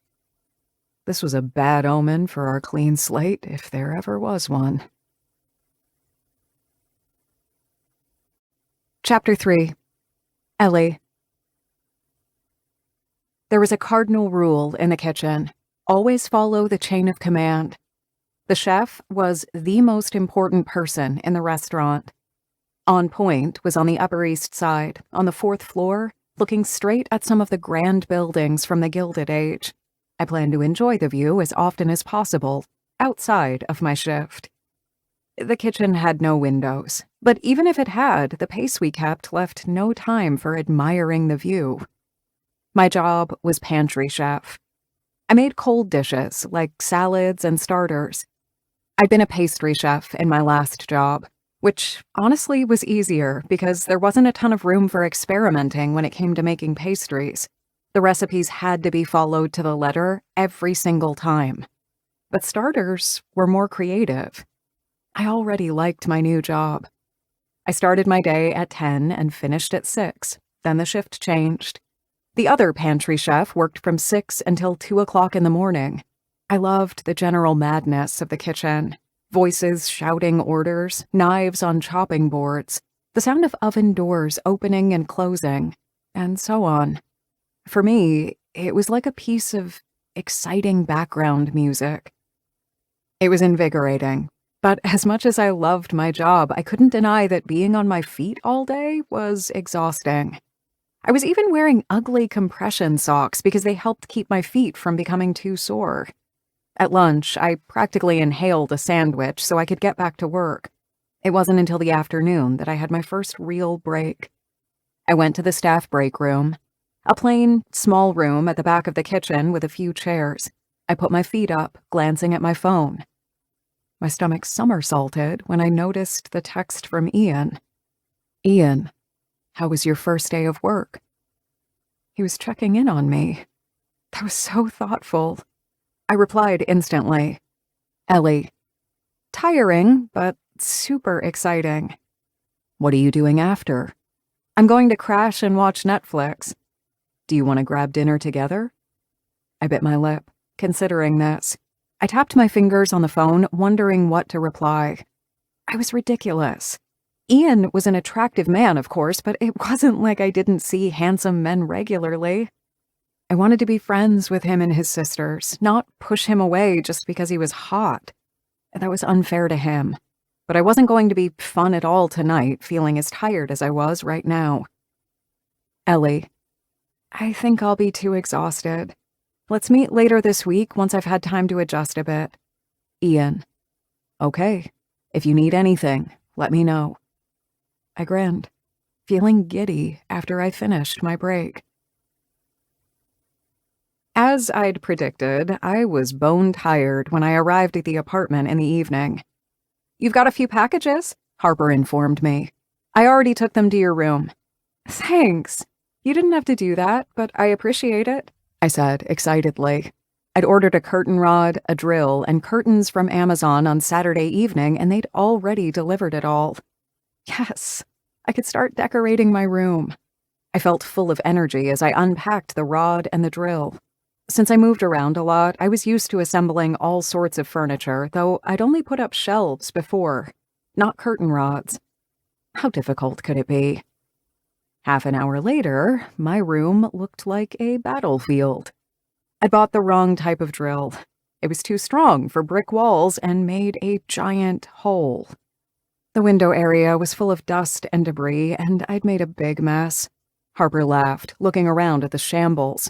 This was a bad omen for our clean slate, if there ever was one. Chapter 3. Ellie. There was a cardinal rule in the kitchen. Always follow the chain of command. The chef was the most important person in the restaurant. On Point was on the Upper East Side, on the 4th floor, looking straight at some of the grand buildings from the Gilded Age. I planned to enjoy the view as often as possible, outside of my shift. The kitchen had no windows, but even if it had, the pace we kept left no time for admiring the view. My job was pantry chef. I made cold dishes, like salads and starters. I'd been a pastry chef in my last job, which honestly was easier because there wasn't a ton of room for experimenting when it came to making pastries. The recipes had to be followed to the letter every single time. But starters were more creative. I already liked my new job. I started my day at 10 and finished at 6. Then the shift changed. The other pantry chef worked from 6 until 2 o'clock in the morning. I loved the general madness of the kitchen. Voices shouting orders, knives on chopping boards, the sound of oven doors opening and closing, and so on. For me, it was like a piece of exciting background music. It was invigorating, but as much as I loved my job, I couldn't deny that being on my feet all day was exhausting. I was even wearing ugly compression socks because they helped keep my feet from becoming too sore. At lunch, I practically inhaled a sandwich so I could get back to work. It wasn't until the afternoon that I had my first real break. I went to the staff break room, a plain, small room at the back of the kitchen with a few chairs. I put my feet up, glancing at my phone. My stomach somersaulted when I noticed the text from Ian. Ian, how was your first day of work? He was checking in on me. That was so thoughtful. I replied instantly. Ellie. Tiring, but super exciting. What are you doing after? I'm going to crash and watch Netflix. Do you want to grab dinner together? I bit my lip, considering this. I tapped my fingers on the phone, wondering what to reply. I was ridiculous. Ian was an attractive man, of course, but it wasn't like I didn't see handsome men regularly. I wanted to be friends with him and his sisters, not push him away just because he was hot. That was unfair to him. But I wasn't going to be fun at all tonight, feeling as tired as I was right now. Ellie. I think I'll be too exhausted. Let's meet later this week once I've had time to adjust a bit. Ian. Okay. If you need anything, let me know. I grinned, feeling giddy after I finished my break. As I'd predicted, I was bone tired when I arrived at the apartment in the evening. You've got a few packages, Harper informed me. I already took them to your room. Thanks. You didn't have to do that, but I appreciate it, I said excitedly. I'd ordered a curtain rod, a drill, and curtains from Amazon on Saturday evening, and they'd already delivered it all. Yes, I could start decorating my room. I felt full of energy as I unpacked the rod and the drill. Since I moved around a lot, I was used to assembling all sorts of furniture, though I'd only put up shelves before, not curtain rods. How difficult could it be? Half an hour later, my room looked like a battlefield. I bought the wrong type of drill. It was too strong for brick walls and made a giant hole. The window area was full of dust and debris, and I'd made a big mess. Harper laughed, looking around at the shambles.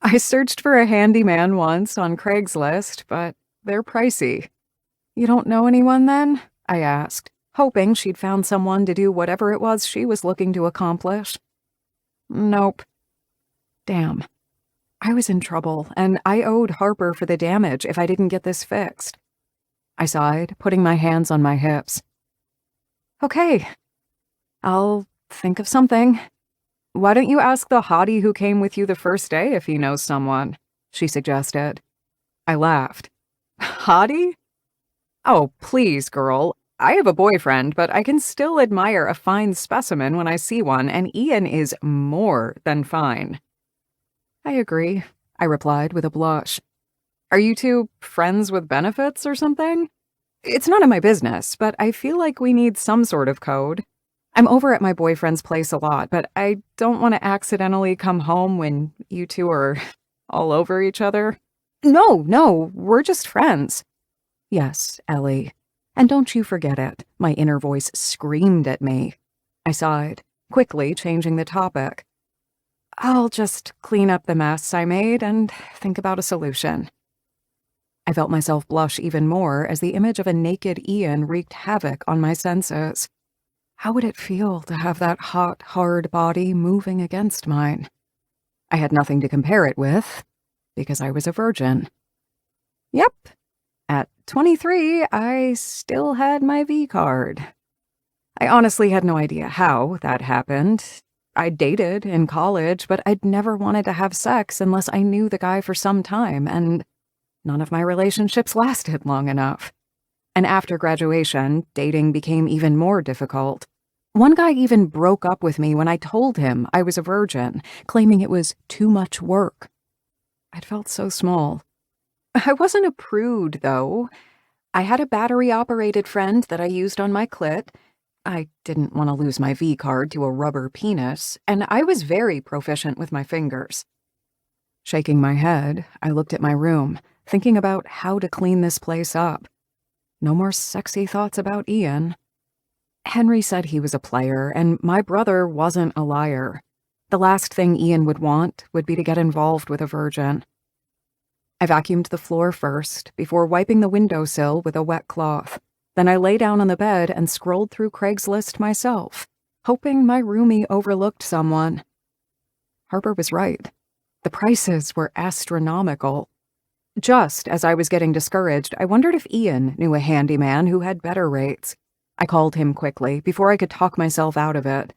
I searched for a handyman once on Craigslist, but they're pricey. You don't know anyone then? I asked, hoping she'd found someone to do whatever it was she was looking to accomplish. Nope. Damn. I was in trouble, and I owed Harper for the damage if I didn't get this fixed. I sighed, putting my hands on my hips. Okay. I'll think of something. Why don't you ask the hottie who came with you the first day if he knows someone? She suggested. I laughed. Hottie? Oh, please, girl. I have a boyfriend, but I can still admire a fine specimen when I see one, and Ian is more than fine. I agree, I replied with a blush. Are you two friends with benefits or something? It's none of my business, but I feel like we need some sort of code. I'm over at my boyfriend's place a lot, but I don't want to accidentally come home when you two are all over each other. No, we're just friends. Yes, Ellie. And don't you forget it, my inner voice screamed at me. I sighed, quickly changing the topic. I'll just clean up the mess I made and think about a solution. I felt myself blush even more as the image of a naked Ian wreaked havoc on my senses. How would it feel to have that hot, hard body moving against mine? I had nothing to compare it with, because I was a virgin. Yep. At 23, I still had my V card. I honestly had no idea how that happened. I dated in college, but I'd never wanted to have sex unless I knew the guy for some time, and none of my relationships lasted long enough. And after graduation, dating became even more difficult. One guy even broke up with me when I told him I was a virgin, claiming it was too much work. I'd felt so small. I wasn't a prude, though. I had a battery-operated friend that I used on my clit. I didn't want to lose my V card to a rubber penis, and I was very proficient with my fingers. Shaking my head, I looked at my room, thinking about how to clean this place up. No more sexy thoughts about Ian. Henry said he was a player, and my brother wasn't a liar. The last thing Ian would want would be to get involved with a virgin. I vacuumed the floor first, before wiping the windowsill with a wet cloth. Then I lay down on the bed and scrolled through Craigslist myself, hoping my roomie overlooked someone. Harper was right. The prices were astronomical. Just as I was getting discouraged, I wondered if Ian knew a handyman who had better rates. I called him quickly, before I could talk myself out of it.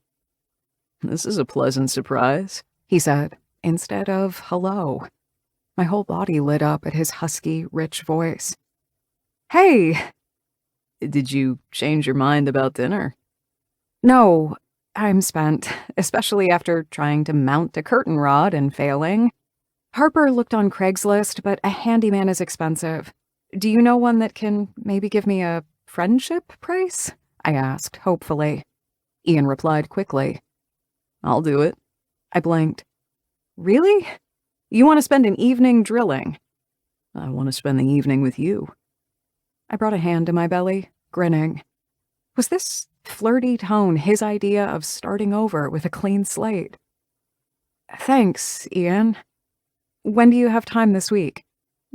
This is a pleasant surprise, he said, instead of hello. My whole body lit up at his husky, rich voice. Hey! Did you change your mind about dinner? No, I'm spent, especially after trying to mount a curtain rod and failing. Harper looked on Craigslist, but a handyman is expensive. Do you know one that can maybe give me a friendship price? I asked, hopefully. Ian replied quickly. I'll do it. I blinked. Really? You want to spend an evening drilling? I want to spend the evening with you. I brought a hand to my belly, grinning. Was this flirty tone his idea of starting over with a clean slate? Thanks, Ian. When do you have time this week?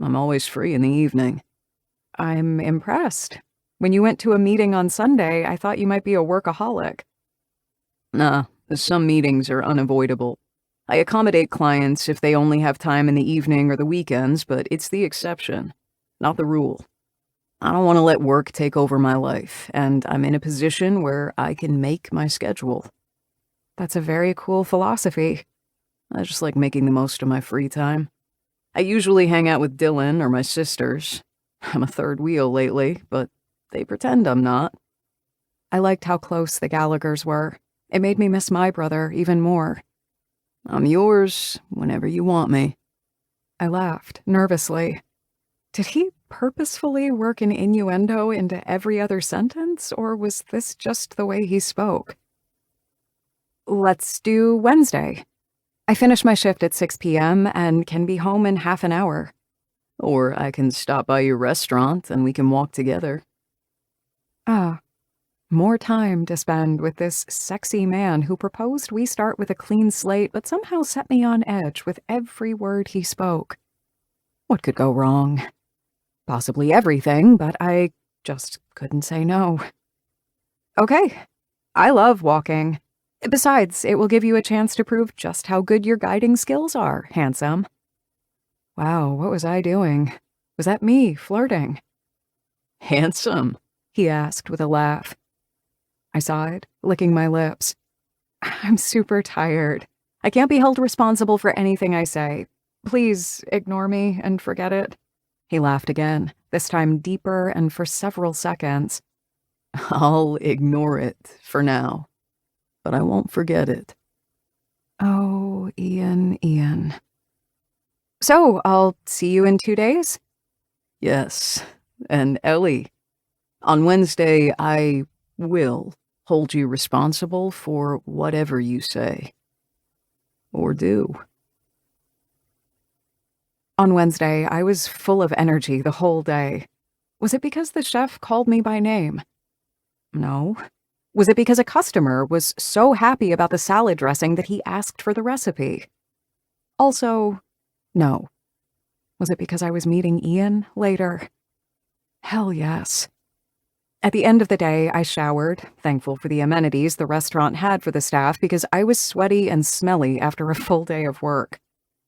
I'm always free in the evening. I'm impressed. When you went to a meeting on Sunday, I thought you might be a workaholic. Nah, some meetings are unavoidable. I accommodate clients if they only have time in the evening or the weekends, but it's the exception, not the rule. I don't want to let work take over my life, and I'm in a position where I can make my schedule. That's a very cool philosophy. I just like making the most of my free time. I usually hang out with Dylan or my sisters. I'm a third wheel lately, but they pretend I'm not. I liked how close the Gallaghers were. It made me miss my brother even more. I'm yours whenever you want me. I laughed, nervously. Did he purposefully work an innuendo into every other sentence, or was this just the way he spoke? Let's do Wednesday. I finish my shift at 6 p.m. and can be home in half an hour. Or I can stop by your restaurant and we can walk together. Ah, more time to spend with this sexy man who proposed we start with a clean slate but somehow set me on edge with every word he spoke. What could go wrong? Possibly everything, but I just couldn't say no. Okay, I love walking. Besides, it will give you a chance to prove just how good your guiding skills are, handsome. Wow, what was I doing? Was that me flirting? Handsome? He asked with a laugh. I sighed, licking my lips. I'm super tired. I can't be held responsible for anything I say. Please ignore me and forget it. He laughed again, this time deeper and for several seconds. I'll ignore it for now, but I won't forget it. Oh, Ian. So, I'll see you in 2 days? Yes, and Ellie, on Wednesday I will hold you responsible for whatever you say. Or do. On Wednesday, I was full of energy the whole day. Was it because the chef called me by name? No. Was it because a customer was so happy about the salad dressing that he asked for the recipe? Also, no. Was it because I was meeting Ian later? Hell yes. At the end of the day, I showered, thankful for the amenities the restaurant had for the staff because I was sweaty and smelly after a full day of work.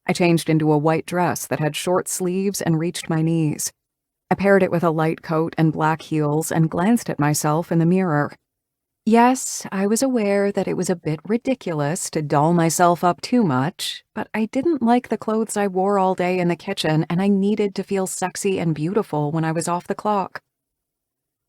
I changed into a white dress that had short sleeves and reached my knees. I paired it with a light coat and black heels and glanced at myself in the mirror. Yes, I was aware that it was a bit ridiculous to doll myself up too much, but I didn't like the clothes I wore all day in the kitchen, and I needed to feel sexy and beautiful when I was off the clock.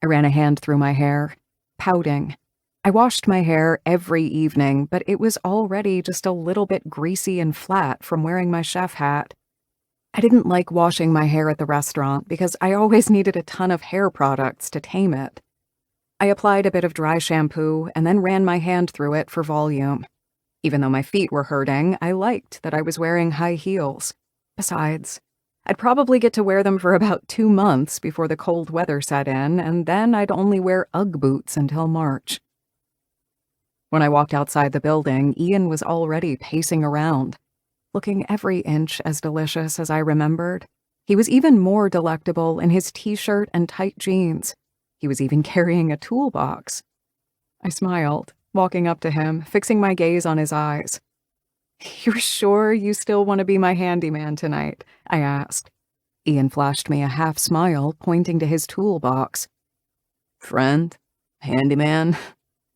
I ran a hand through my hair, pouting. I washed my hair every evening, but it was already just a little bit greasy and flat from wearing my chef hat. I didn't like washing my hair at the restaurant because I always needed a ton of hair products to tame it. I applied a bit of dry shampoo and then ran my hand through it for volume. Even though my feet were hurting, I liked that I was wearing high heels. Besides, I'd probably get to wear them for about 2 months before the cold weather set in, and then I'd only wear Ugg boots until March. When I walked outside the building, Ian was already pacing around, looking every inch as delicious as I remembered. He was even more delectable in his t-shirt and tight jeans. He was even carrying a toolbox. I smiled, walking up to him, fixing my gaze on his eyes. "You're sure you still want to be my handyman tonight?" I asked. Ian flashed me a half smile, pointing to his toolbox. Friend? Handyman?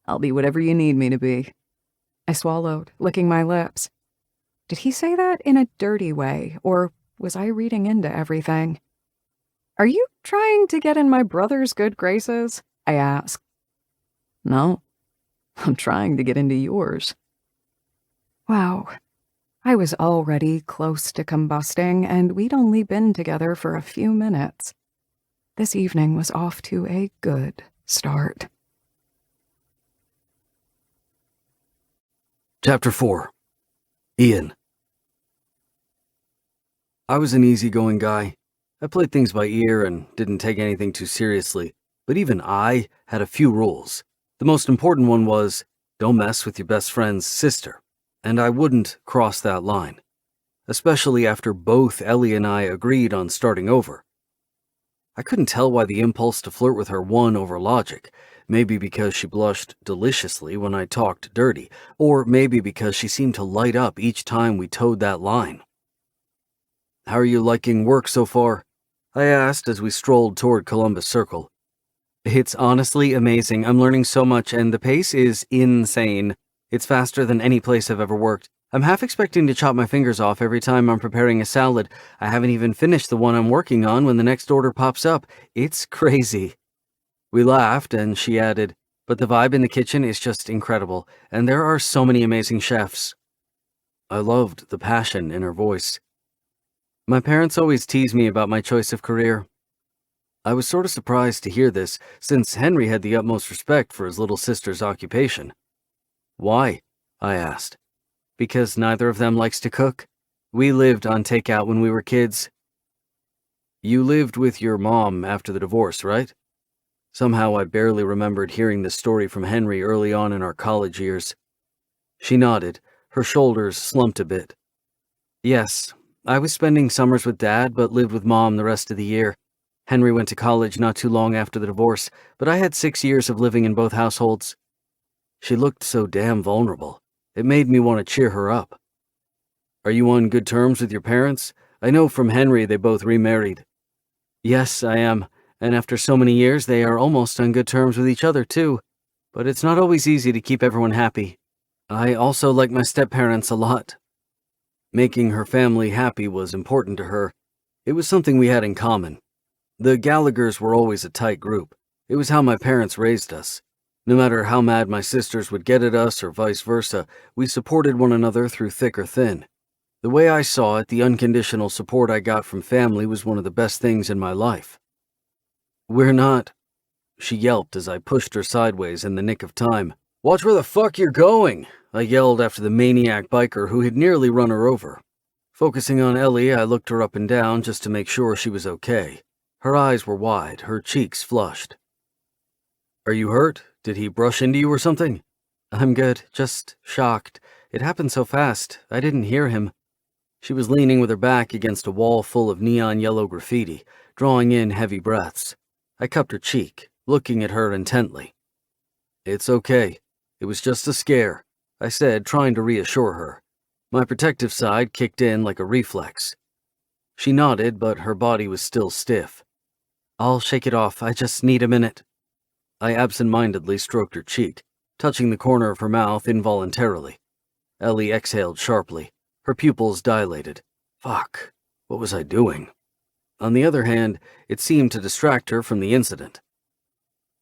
I'll be whatever you need me to be. I swallowed, licking my lips. Did he say that in a dirty way, or was I reading into everything? "Are you trying to get in my brother's good graces?" I asked. No, I'm trying to get into yours. Wow. I was already close to combusting, and we'd only been together for a few minutes. This evening was off to a good start. Chapter 4. Ian. I was an easygoing guy. I played things by ear and didn't take anything too seriously, but even I had a few rules. The most important one was, don't mess with your best friend's sister, and I wouldn't cross that line. especially after both Ellie and I agreed on starting over. I couldn't tell why the impulse to flirt with her won over logic. Maybe because she blushed deliciously when I talked dirty, or maybe because she seemed to light up each time we towed that line. "How are you liking work so far?" I asked as we strolled toward Columbus Circle. "It's honestly amazing. I'm learning so much, and the pace is insane. It's faster than any place I've ever worked. I'm half expecting to chop my fingers off every time I'm preparing a salad. I haven't even finished the one I'm working on when the next order pops up. It's crazy." We laughed, and she added, "But the vibe in the kitchen is just incredible, and there are so many amazing chefs." I loved the passion in her voice. My parents always tease me about my choice of career. I was sort of surprised to hear this, since Henry had the utmost respect for his little sister's occupation. "Why?" I asked. "Because neither of them likes to cook. We lived on takeout when we were kids." "You lived with your mom after the divorce, right?" Somehow I barely remembered hearing this story from Henry early on in our college years. She nodded, her shoulders slumped a bit. "Yes, I was spending summers with Dad, but lived with Mom the rest of the year. Henry went to college not too long after the divorce, but I had 6 years of living in both households." She looked so damn vulnerable. It made me want to cheer her up. "Are you on good terms with your parents? I know from Henry they both remarried." "Yes, I am, and after so many years they are almost on good terms with each other too. But it's not always easy to keep everyone happy. I also like my step-parents a lot." Making her family happy was important to her. It was something we had in common. The Gallaghers were always a tight group. It was how my parents raised us. No matter how mad my sisters would get at us or vice versa, we supported one another through thick or thin. The way I saw it, the unconditional support I got from family was one of the best things in my life. "We're not," she yelped as I pushed her sideways in the nick of time. "Watch where the fuck you're going," I yelled after the maniac biker who had nearly run her over. Focusing on Ellie, I looked her up and down just to make sure she was okay. Her eyes were wide, her cheeks flushed. "Are you hurt? Did he brush into you or something?" "I'm good, just shocked. It happened so fast, I didn't hear him." She was leaning with her back against a wall full of neon yellow graffiti, drawing in heavy breaths. I cupped her cheek, looking at her intently. "It's okay. It was just a scare," I said, trying to reassure her. My protective side kicked in like a reflex. She nodded, but her body was still stiff. "I'll shake it off. I just need a minute." I absent-mindedly stroked her cheek, touching the corner of her mouth involuntarily. Ellie exhaled sharply. Her pupils dilated. Fuck, what was I doing? On the other hand, it seemed to distract her from the incident.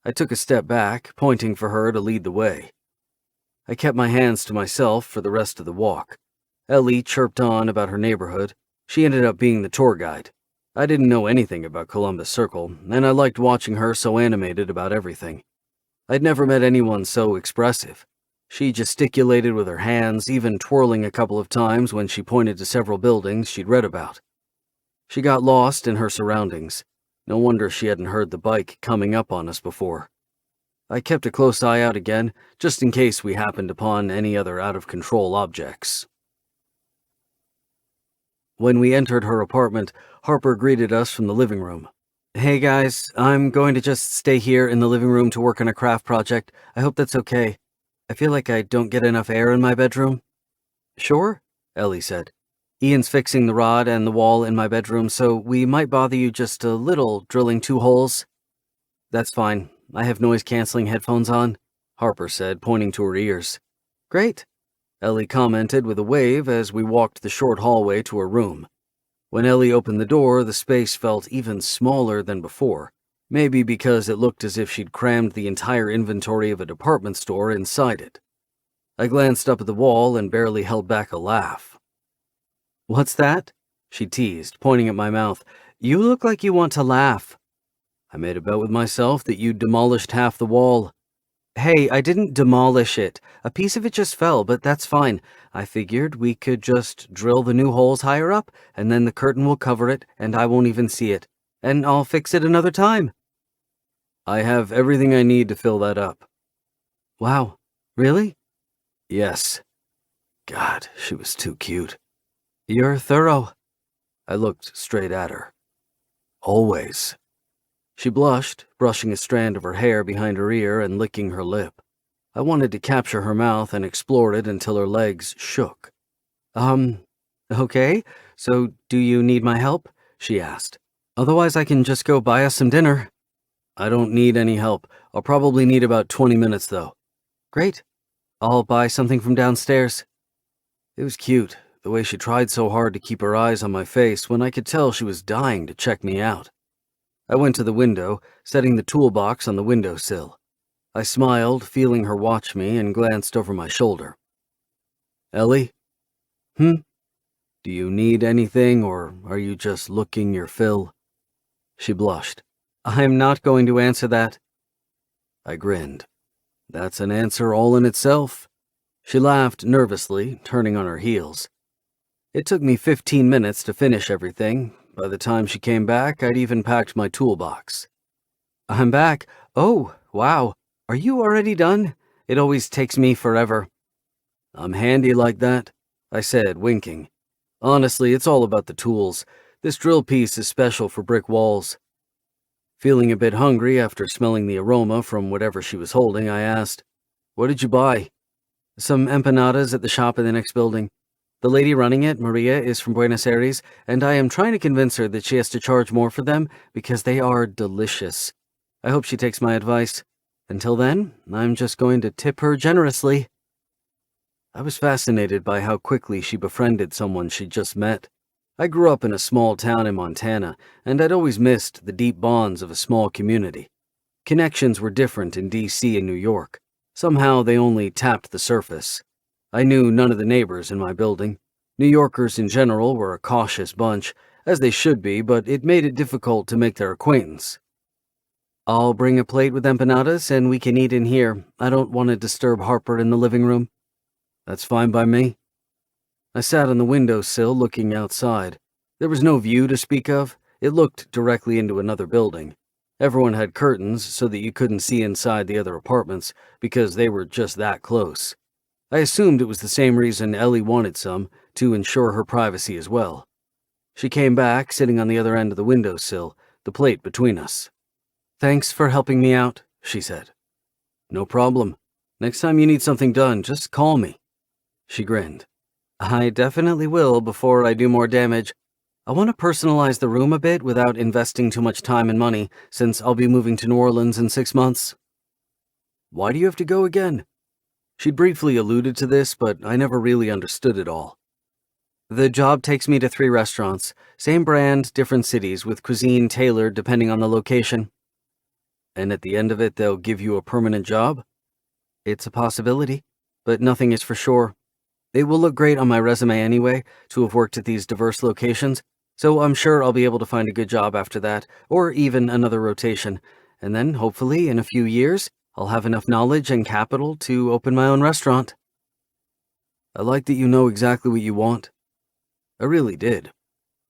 I took a step back, pointing for her to lead the way. I kept my hands to myself for the rest of the walk. Ellie chirped on about her neighborhood. She ended up being the tour guide. I didn't know anything about Columbus Circle, and I liked watching her so animated about everything. I'd never met anyone so expressive. She gesticulated with her hands, even twirling a couple of times when she pointed to several buildings she'd read about. She got lost in her surroundings. No wonder she hadn't heard the bike coming up on us before. I kept a close eye out again, just in case we happened upon any other out-of-control objects. When we entered her apartment, Harper greeted us from the living room. "Hey guys, I'm going to just stay here in the living room to work on a craft project. I hope that's okay. I feel like I don't get enough air in my bedroom." "Sure," Ellie said. "Ian's fixing the rod and the wall in my bedroom, so we might bother you just a little drilling 2 holes. "That's fine. I have noise-canceling headphones on," Harper said, pointing to her ears. "Great," Ellie commented with a wave as we walked the short hallway to her room. When Ellie opened the door, the space felt even smaller than before, maybe because it looked as if she'd crammed the entire inventory of a department store inside it. I glanced up at the wall and barely held back a laugh. "What's that?" she teased, pointing at my mouth. "You look like you want to laugh." "I made a bet with myself that you'd demolished half the wall." "Hey, I didn't demolish it. A piece of it just fell, but that's fine. I figured we could just drill the new holes higher up, and then the curtain will cover it, and I won't even see it. And I'll fix it another time." "I have everything I need to fill that up." "Wow, really?" "Yes." God, she was too cute. You're thorough. I looked straight at her. Always. She blushed, brushing a strand of her hair behind her ear and licking her lip. I wanted to capture her mouth and explore it until her legs shook. Okay, so do you need my help? She asked. Otherwise I can just go buy us some dinner. I don't need any help. I'll probably need about 20 minutes though. Great. I'll buy something from downstairs. It was cute, the way she tried so hard to keep her eyes on my face when I could tell she was dying to check me out. I went to the window, setting the toolbox on the windowsill. I smiled, feeling her watch me, and glanced over my shoulder. Ellie? Do you need anything, or are you just looking your fill? She blushed. I'm not going to answer that. I grinned. That's an answer all in itself. She laughed nervously, turning on her heels. It took me 15 minutes to finish everything. By the time she came back, I'd even packed my toolbox. I'm back. Oh, wow. Are you already done? It always takes me forever. I'm handy like that, I said, winking. Honestly, it's all about the tools. This drill piece is special for brick walls. Feeling a bit hungry after smelling the aroma from whatever she was holding, I asked, What did you buy? Some empanadas at the shop in the next building. The lady running it, Maria, is from Buenos Aires, and I am trying to convince her that she has to charge more for them because they are delicious. I hope she takes my advice. Until then, I'm just going to tip her generously. I was fascinated by how quickly she befriended someone she'd just met. I grew up in a small town in Montana, and I'd always missed the deep bonds of a small community. Connections were different in D.C. and New York. Somehow they only tapped the surface. I knew none of the neighbors in my building. New Yorkers in general were a cautious bunch, as they should be, but it made it difficult to make their acquaintance. I'll bring a plate with empanadas and we can eat in here. I don't want to disturb Harper in the living room. That's fine by me. I sat on the windowsill looking outside. There was no view to speak of. It looked directly into another building. Everyone had curtains so that you couldn't see inside the other apartments because they were just that close. I assumed it was the same reason Ellie wanted some, to ensure her privacy as well. She came back, sitting on the other end of the windowsill, the plate between us. Thanks for helping me out, she said. No problem. Next time you need something done, just call me. She grinned. I definitely will before I do more damage. I want to personalize the room a bit without investing too much time and money, since I'll be moving to New Orleans in 6 months. Why do you have to go again? She'd briefly alluded to this, but I never really understood it all. The job takes me to 3 restaurants, same brand, different cities, with cuisine tailored depending on the location. And at the end of it, they'll give you a permanent job? It's a possibility, but nothing is for sure. It will look great on my resume anyway, to have worked at these diverse locations, so I'm sure I'll be able to find a good job after that, or even another rotation, and then, hopefully, in a few years, I'll have enough knowledge and capital to open my own restaurant. I like that you know exactly what you want. I really did.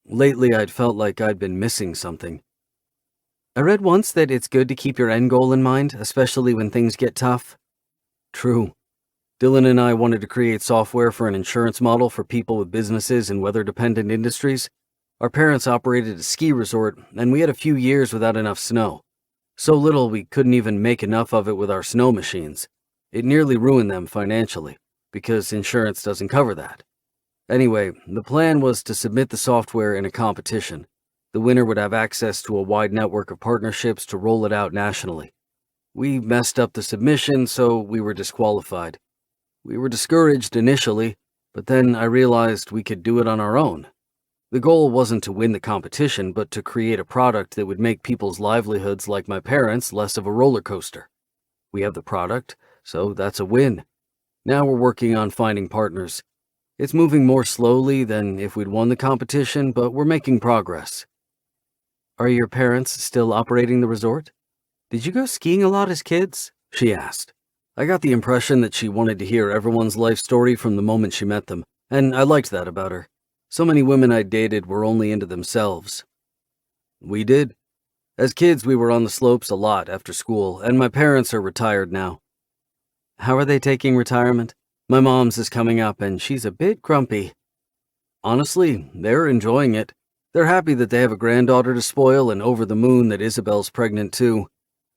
Lately, I'd felt like I'd been missing something. I read once that it's good to keep your end goal in mind, especially when things get tough. True. Dylan and I wanted to create software for an insurance model for people with businesses in weather-dependent industries. Our parents operated a ski resort, and we had a few years without enough snow. So little we couldn't even make enough of it with our snow machines. It nearly ruined them financially, because insurance doesn't cover that. Anyway, the plan was to submit the software in a competition. The winner would have access to a wide network of partnerships to roll it out nationally. We messed up the submission, so we were disqualified. We were discouraged initially, but then I realized we could do it on our own. The goal wasn't to win the competition, but to create a product that would make people's livelihoods like my parents less of a roller coaster. We have the product, so that's a win. Now we're working on finding partners. It's moving more slowly than if we'd won the competition, but we're making progress. Are your parents still operating the resort? Did you go skiing a lot as kids? She asked. I got the impression that she wanted to hear everyone's life story from the moment she met them, and I liked that about her. So many women I dated were only into themselves. We did. As kids, we were on the slopes a lot after school, and my parents are retired now. How are they taking retirement? My mom's is coming up, and she's a bit grumpy. Honestly, they're enjoying it. They're happy that they have a granddaughter to spoil and over the moon that Isabel's pregnant too.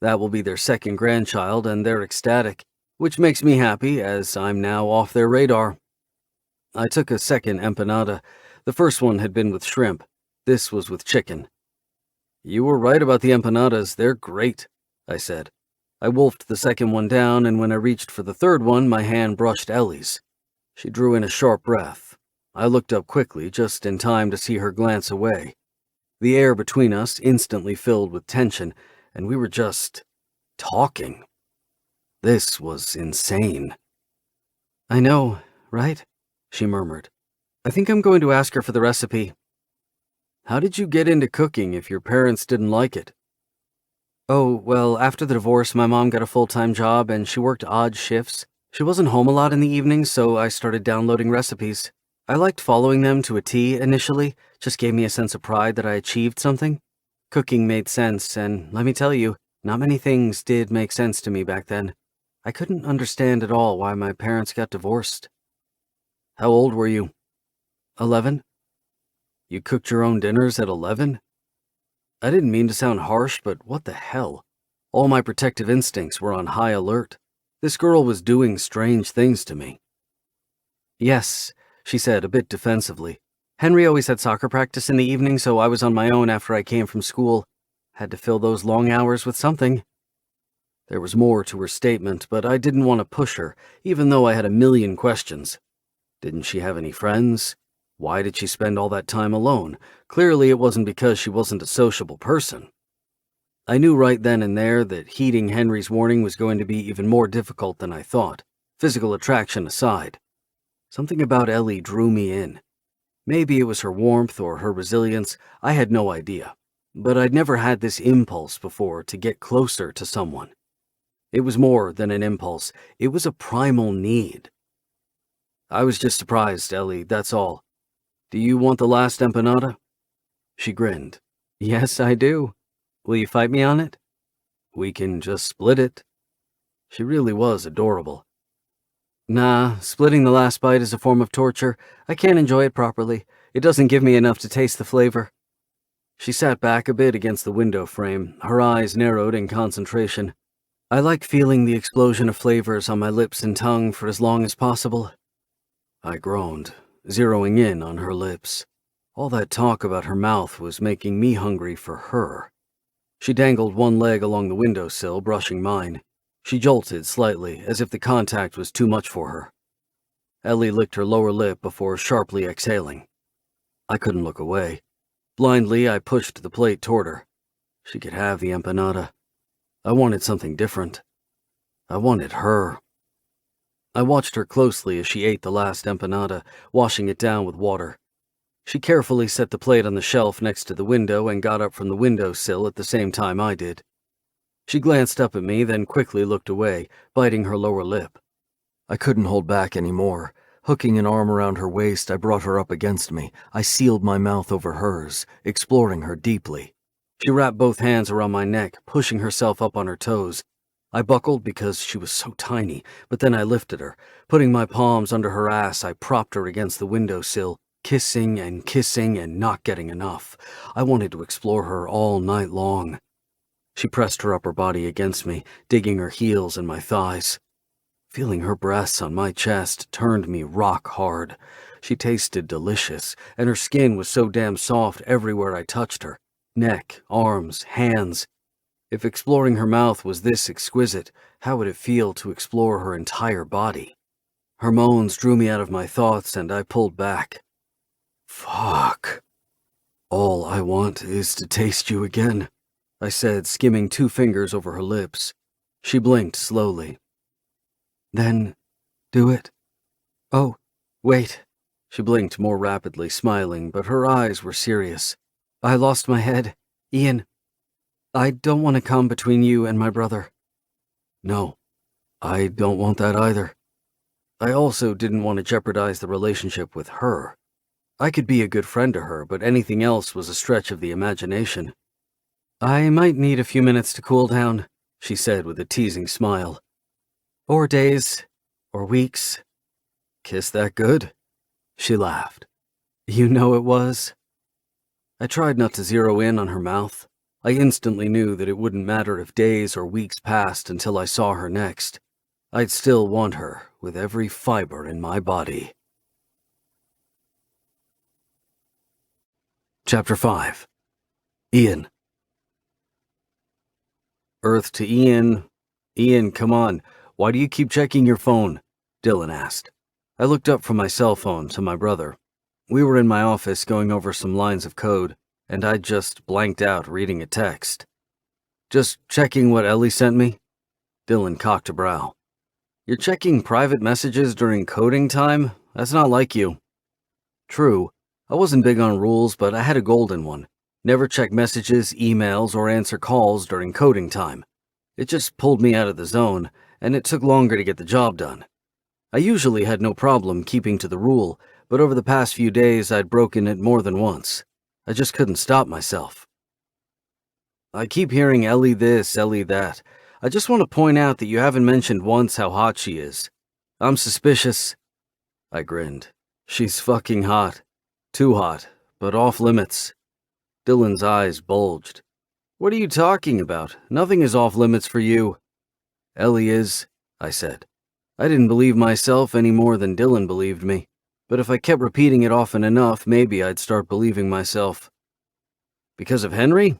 That will be their second grandchild and they're ecstatic, which makes me happy as I'm now off their radar. I took a second empanada. The first one had been with shrimp. This was with chicken. You were right about the empanadas. They're great, I said. I wolfed the second one down, and when I reached for the third one, my hand brushed Ellie's. She drew in a sharp breath. I looked up quickly, just in time to see her glance away. The air between us instantly filled with tension, and we were just talking. This was insane. I know, right? She murmured. I think I'm going to ask her for the recipe. How did you get into cooking if your parents didn't like it? Oh, well, after the divorce, my mom got a full-time job and she worked odd shifts. She wasn't home a lot in the evenings, so I started downloading recipes. I liked following them to a T initially, just gave me a sense of pride that I achieved something. Cooking made sense, and let me tell you, not many things did make sense to me back then. I couldn't understand at all why my parents got divorced. How old were you? 11? You cooked your own dinners at 11? I didn't mean to sound harsh, but what the hell? All my protective instincts were on high alert. This girl was doing strange things to me. Yes, she said a bit defensively. Henry always had soccer practice in the evening, so I was on my own after I came from school. Had to fill those long hours with something. There was more to her statement, but I didn't want to push her, even though I had a million questions. Didn't she have any friends? Why did she spend all that time alone? Clearly it wasn't because she wasn't a sociable person. I knew right then and there that heeding Henry's warning was going to be even more difficult than I thought, physical attraction aside. Something about Ellie drew me in. Maybe it was her warmth or her resilience, I had no idea. But I'd never had this impulse before to get closer to someone. It was more than an impulse, it was a primal need. I was just surprised, Ellie, that's all. Do you want the last empanada? She grinned. Yes, I do. Will you fight me on it? We can just split it. She really was adorable. Nah, splitting the last bite is a form of torture. I can't enjoy it properly. It doesn't give me enough to taste the flavor. She sat back a bit against the window frame, her eyes narrowed in concentration. I like feeling the explosion of flavors on my lips and tongue for as long as possible. I groaned, zeroing in on her lips. All that talk about her mouth was making me hungry for her. She dangled one leg along the windowsill, brushing mine. She jolted slightly, as if the contact was too much for her. Ellie licked her lower lip before sharply exhaling. I couldn't look away. Blindly, I pushed the plate toward her. She could have the empanada. I wanted something different. I wanted her. I watched her closely as she ate the last empanada, washing it down with water. She carefully set the plate on the shelf next to the window and got up from the windowsill at the same time I did. She glanced up at me, then quickly looked away, biting her lower lip. I couldn't hold back anymore. Hooking an arm around her waist, I brought her up against me. I sealed my mouth over hers, exploring her deeply. She wrapped both hands around my neck, pushing herself up on her toes. I buckled because she was so tiny, but then I lifted her. Putting my palms under her ass, I propped her against the windowsill, kissing and not getting enough. I wanted to explore her all night long. She pressed her upper body against me, digging her heels in my thighs. Feeling her breasts on my chest turned me rock hard. She tasted delicious, and her skin was so damn soft everywhere I touched her. Neck, arms, hands. If exploring her mouth was this exquisite, how would it feel to explore her entire body? Her moans drew me out of my thoughts, and I pulled back. Fuck. All I want is to taste you again, I said, skimming 2 fingers over her lips. She blinked slowly. Then, do it. Oh, wait. She blinked more rapidly, smiling, but her eyes were serious. I lost my head. Ian, I don't want to come between you and my brother. No, I don't want that either. I also didn't want to jeopardize the relationship with her. I could be a good friend to her, but anything else was a stretch of the imagination. I might need a few minutes to cool down, she said with a teasing smile. Or days, or weeks. Kiss that good? She laughed. You know it was? I tried not to zero in on her mouth. I instantly knew that it wouldn't matter if days or weeks passed until I saw her next. I'd still want her with every fiber in my body. Chapter 5. Ian. Earth to Ian. Ian, come on. Why do you keep checking your phone? Dylan asked. I looked up from my cell phone to my brother. We were in my office going over some lines of code, and I'd just blanked out reading a text. Just checking what Ellie sent me? Dylan cocked a brow. You're checking private messages during coding time? That's not like you. True. I wasn't big on rules, but I had a golden one. Never check messages, emails, or answer calls during coding time. It just pulled me out of the zone, and it took longer to get the job done. I usually had no problem keeping to the rule, but over the past few days I'd broken it more than once. I just couldn't stop myself. I keep hearing Ellie this, Ellie that. I just want to point out that you haven't mentioned once how hot she is. I'm suspicious. I grinned. She's fucking hot. Too hot, but off limits. Dylan's eyes bulged. What are you talking about? Nothing is off limits for you. Ellie is, I said. I didn't believe myself any more than Dylan believed me, but if I kept repeating it often enough, maybe I'd start believing myself. Because of Henry?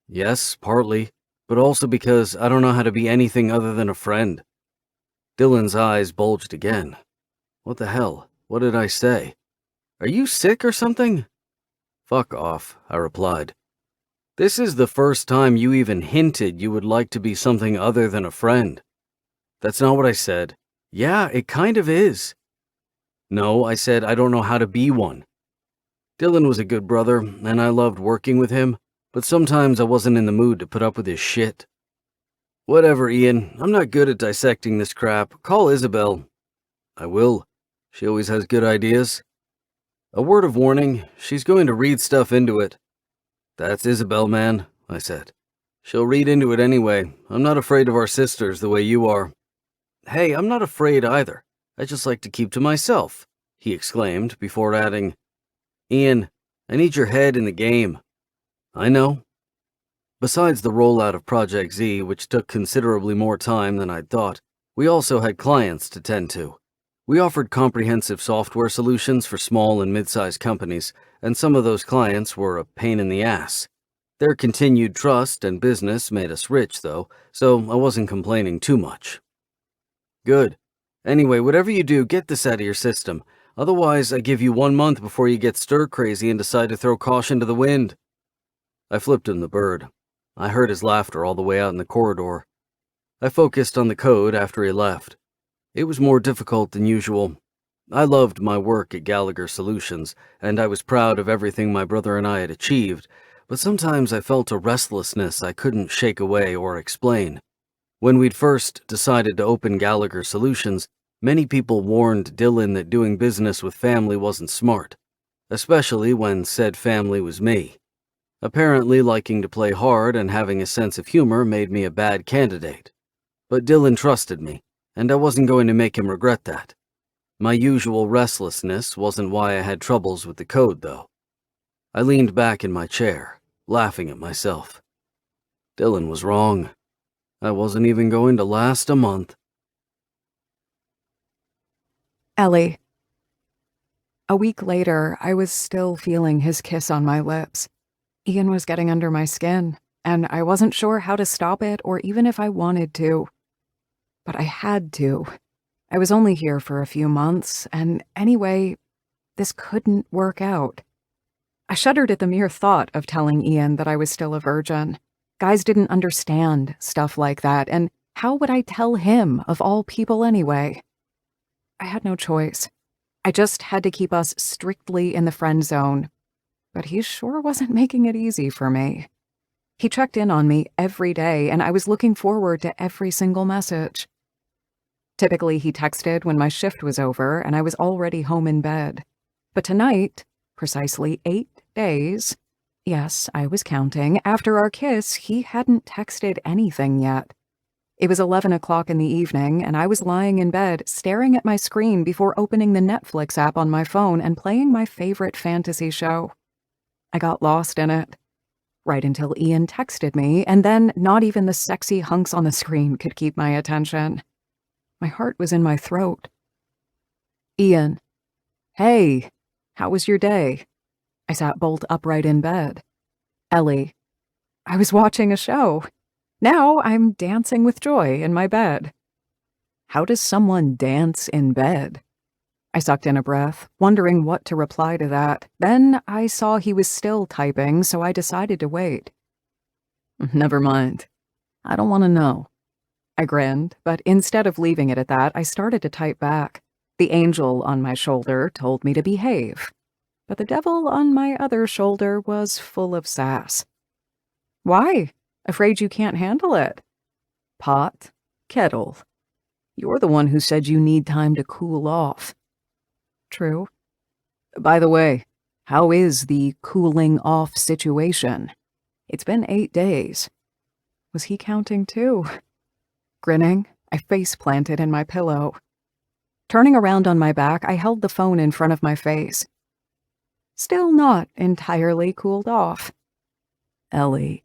Yes, partly, but also because I don't know how to be anything other than a friend. Dylan's eyes bulged again. What the hell? What did I say? Are you sick or something? Fuck off, I replied. This is the first time you even hinted you would like to be something other than a friend. That's not what I said. Yeah, it kind of is. No, I said I don't know how to be one. Dylan was a good brother, and I loved working with him, but sometimes I wasn't in the mood to put up with his shit. Whatever, Ian. I'm not good at dissecting this crap. Call Isabel. I will. She always has good ideas. A word of warning, she's going to read stuff into it. That's Isabel, man, I said. She'll read into it anyway. I'm not afraid of our sisters the way you are. Hey, I'm not afraid either. I just like to keep to myself, he exclaimed before adding, Ian, I need your head in the game. I know. Besides the rollout of Project Z, which took considerably more time than I'd thought, we also had clients to tend to. We offered comprehensive software solutions for small and mid-sized companies, and some of those clients were a pain in the ass. Their continued trust and business made us rich, though, so I wasn't complaining too much. Good. Anyway, whatever you do, get this out of your system. Otherwise, I give you 1 month before you get stir-crazy and decide to throw caution to the wind. I flipped him the bird. I heard his laughter all the way out in the corridor. I focused on the code after he left. It was more difficult than usual. I loved my work at Gallagher Solutions, and I was proud of everything my brother and I had achieved, but sometimes I felt a restlessness I couldn't shake away or explain. When we'd first decided to open Gallagher Solutions, many people warned Dylan that doing business with family wasn't smart, especially when said family was me. Apparently, liking to play hard and having a sense of humor made me a bad candidate. But Dylan trusted me, and I wasn't going to make him regret that. My usual restlessness wasn't why I had troubles with the code, though. I leaned back in my chair, laughing at myself. Dylan was wrong. I wasn't even going to last a month. Ellie. A week later, I was still feeling his kiss on my lips. Ian was getting under my skin, and I wasn't sure how to stop it or even if I wanted to. But I had to. I was only here for a few months, and anyway, this couldn't work out. I shuddered at the mere thought of telling Ian that I was still a virgin. Guys didn't understand stuff like that, and how would I tell him, of all people anyway? I had no choice. I just had to keep us strictly in the friend zone. But he sure wasn't making it easy for me. He checked in on me every day, and I was looking forward to every single message. Typically, he texted when my shift was over and I was already home in bed. But tonight, precisely 8 days, yes, I was counting, after our kiss, he hadn't texted anything yet. It was 11 o'clock in the evening, and I was lying in bed, staring at my screen before opening the Netflix app on my phone and playing my favorite fantasy show. I got lost in it. Right until Ian texted me, and then not even the sexy hunks on the screen could keep my attention. My heart was in my throat. Ian. Hey, how was your day? I sat bolt upright in bed. Ellie. I was watching a show. Now I'm dancing with joy in my bed. How does someone dance in bed? I sucked in a breath, wondering what to reply to that. Then I saw he was still typing, so I decided to wait. Never mind. I don't want to know. I grinned, but instead of leaving it at that, I started to type back. The angel on my shoulder told me to behave, but the devil on my other shoulder was full of sass. Why? Afraid you can't handle it? Pot, kettle. You're the one who said you need time to cool off. True. By the way, how is the cooling off situation? It's been 8 days. Was he counting too? Grinning, I face-planted in my pillow. Turning around on my back, I held the phone in front of my face. Still not entirely cooled off. Ellie.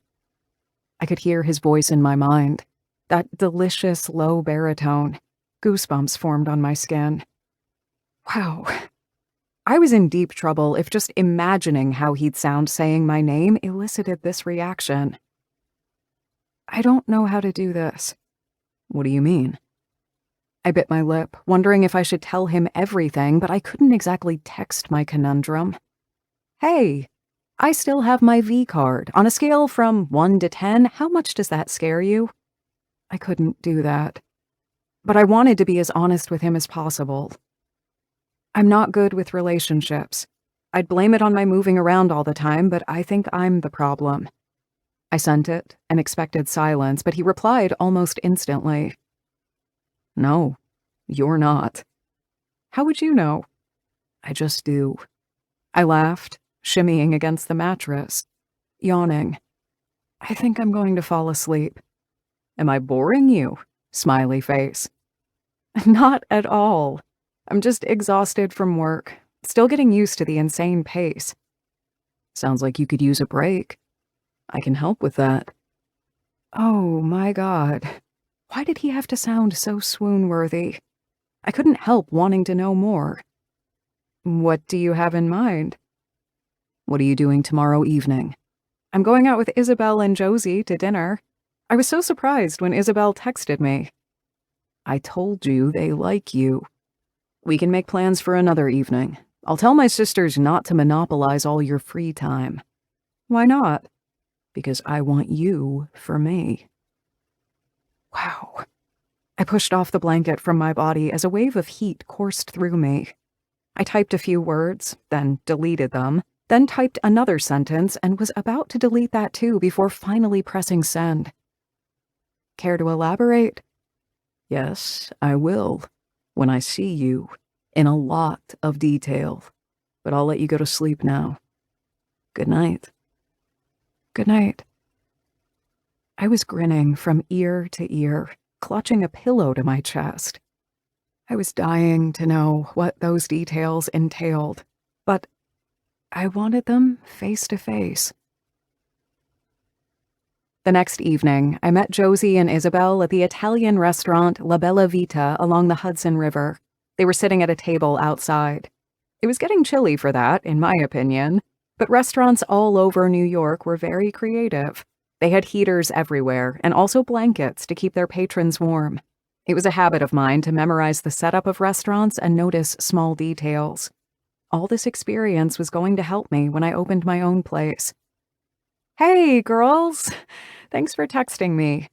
I could hear his voice in my mind. That delicious low baritone. Goosebumps formed on my skin. Wow. I was in deep trouble if just imagining how he'd sound saying my name elicited this reaction. I don't know how to do this. What do you mean? I bit my lip, wondering if I should tell him everything, but I couldn't exactly text my conundrum. Hey, I still have my V card. On a scale from 1 to 10, how much does that scare you? I couldn't do that. But I wanted to be as honest with him as possible. I'm not good with relationships. I'd blame it on my moving around all the time, but I think I'm the problem. I sent it and expected silence, but he replied almost instantly. No, you're not. How would you know? I just do. I laughed, shimmying against the mattress, yawning. I think I'm going to fall asleep. Am I boring you? Smiley face. Not at all. I'm just exhausted from work, still getting used to the insane pace. Sounds like you could use a break. I can help with that. Oh my God. Why did he have to sound so swoon-worthy? I couldn't help wanting to know more. What do you have in mind? What are you doing tomorrow evening? I'm going out with Isabel and Josie to dinner. I was so surprised when Isabel texted me. I told you they like you. We can make plans for another evening. I'll tell my sisters not to monopolize all your free time. Why not? Because I want you for me. Wow. I pushed off the blanket from my body as a wave of heat coursed through me. I typed a few words, then deleted them, then typed another sentence and was about to delete that too before finally pressing send. Care to elaborate? Yes, I will. When I see you, in a lot of detail. But I'll let you go to sleep now. Good night. Good night. I was grinning from ear to ear, clutching a pillow to my chest. I was dying to know what those details entailed, but I wanted them face to face. The next evening, I met Josie and Isabel at the Italian restaurant La Bella Vita along the Hudson River. They were sitting at a table outside. It was getting chilly for that, in my opinion, but restaurants all over New York were very creative. They had heaters everywhere, and also blankets to keep their patrons warm. It was a habit of mine to memorize the setup of restaurants and notice small details. All this experience was going to help me when I opened my own place. Hey, girls! Thanks for texting me.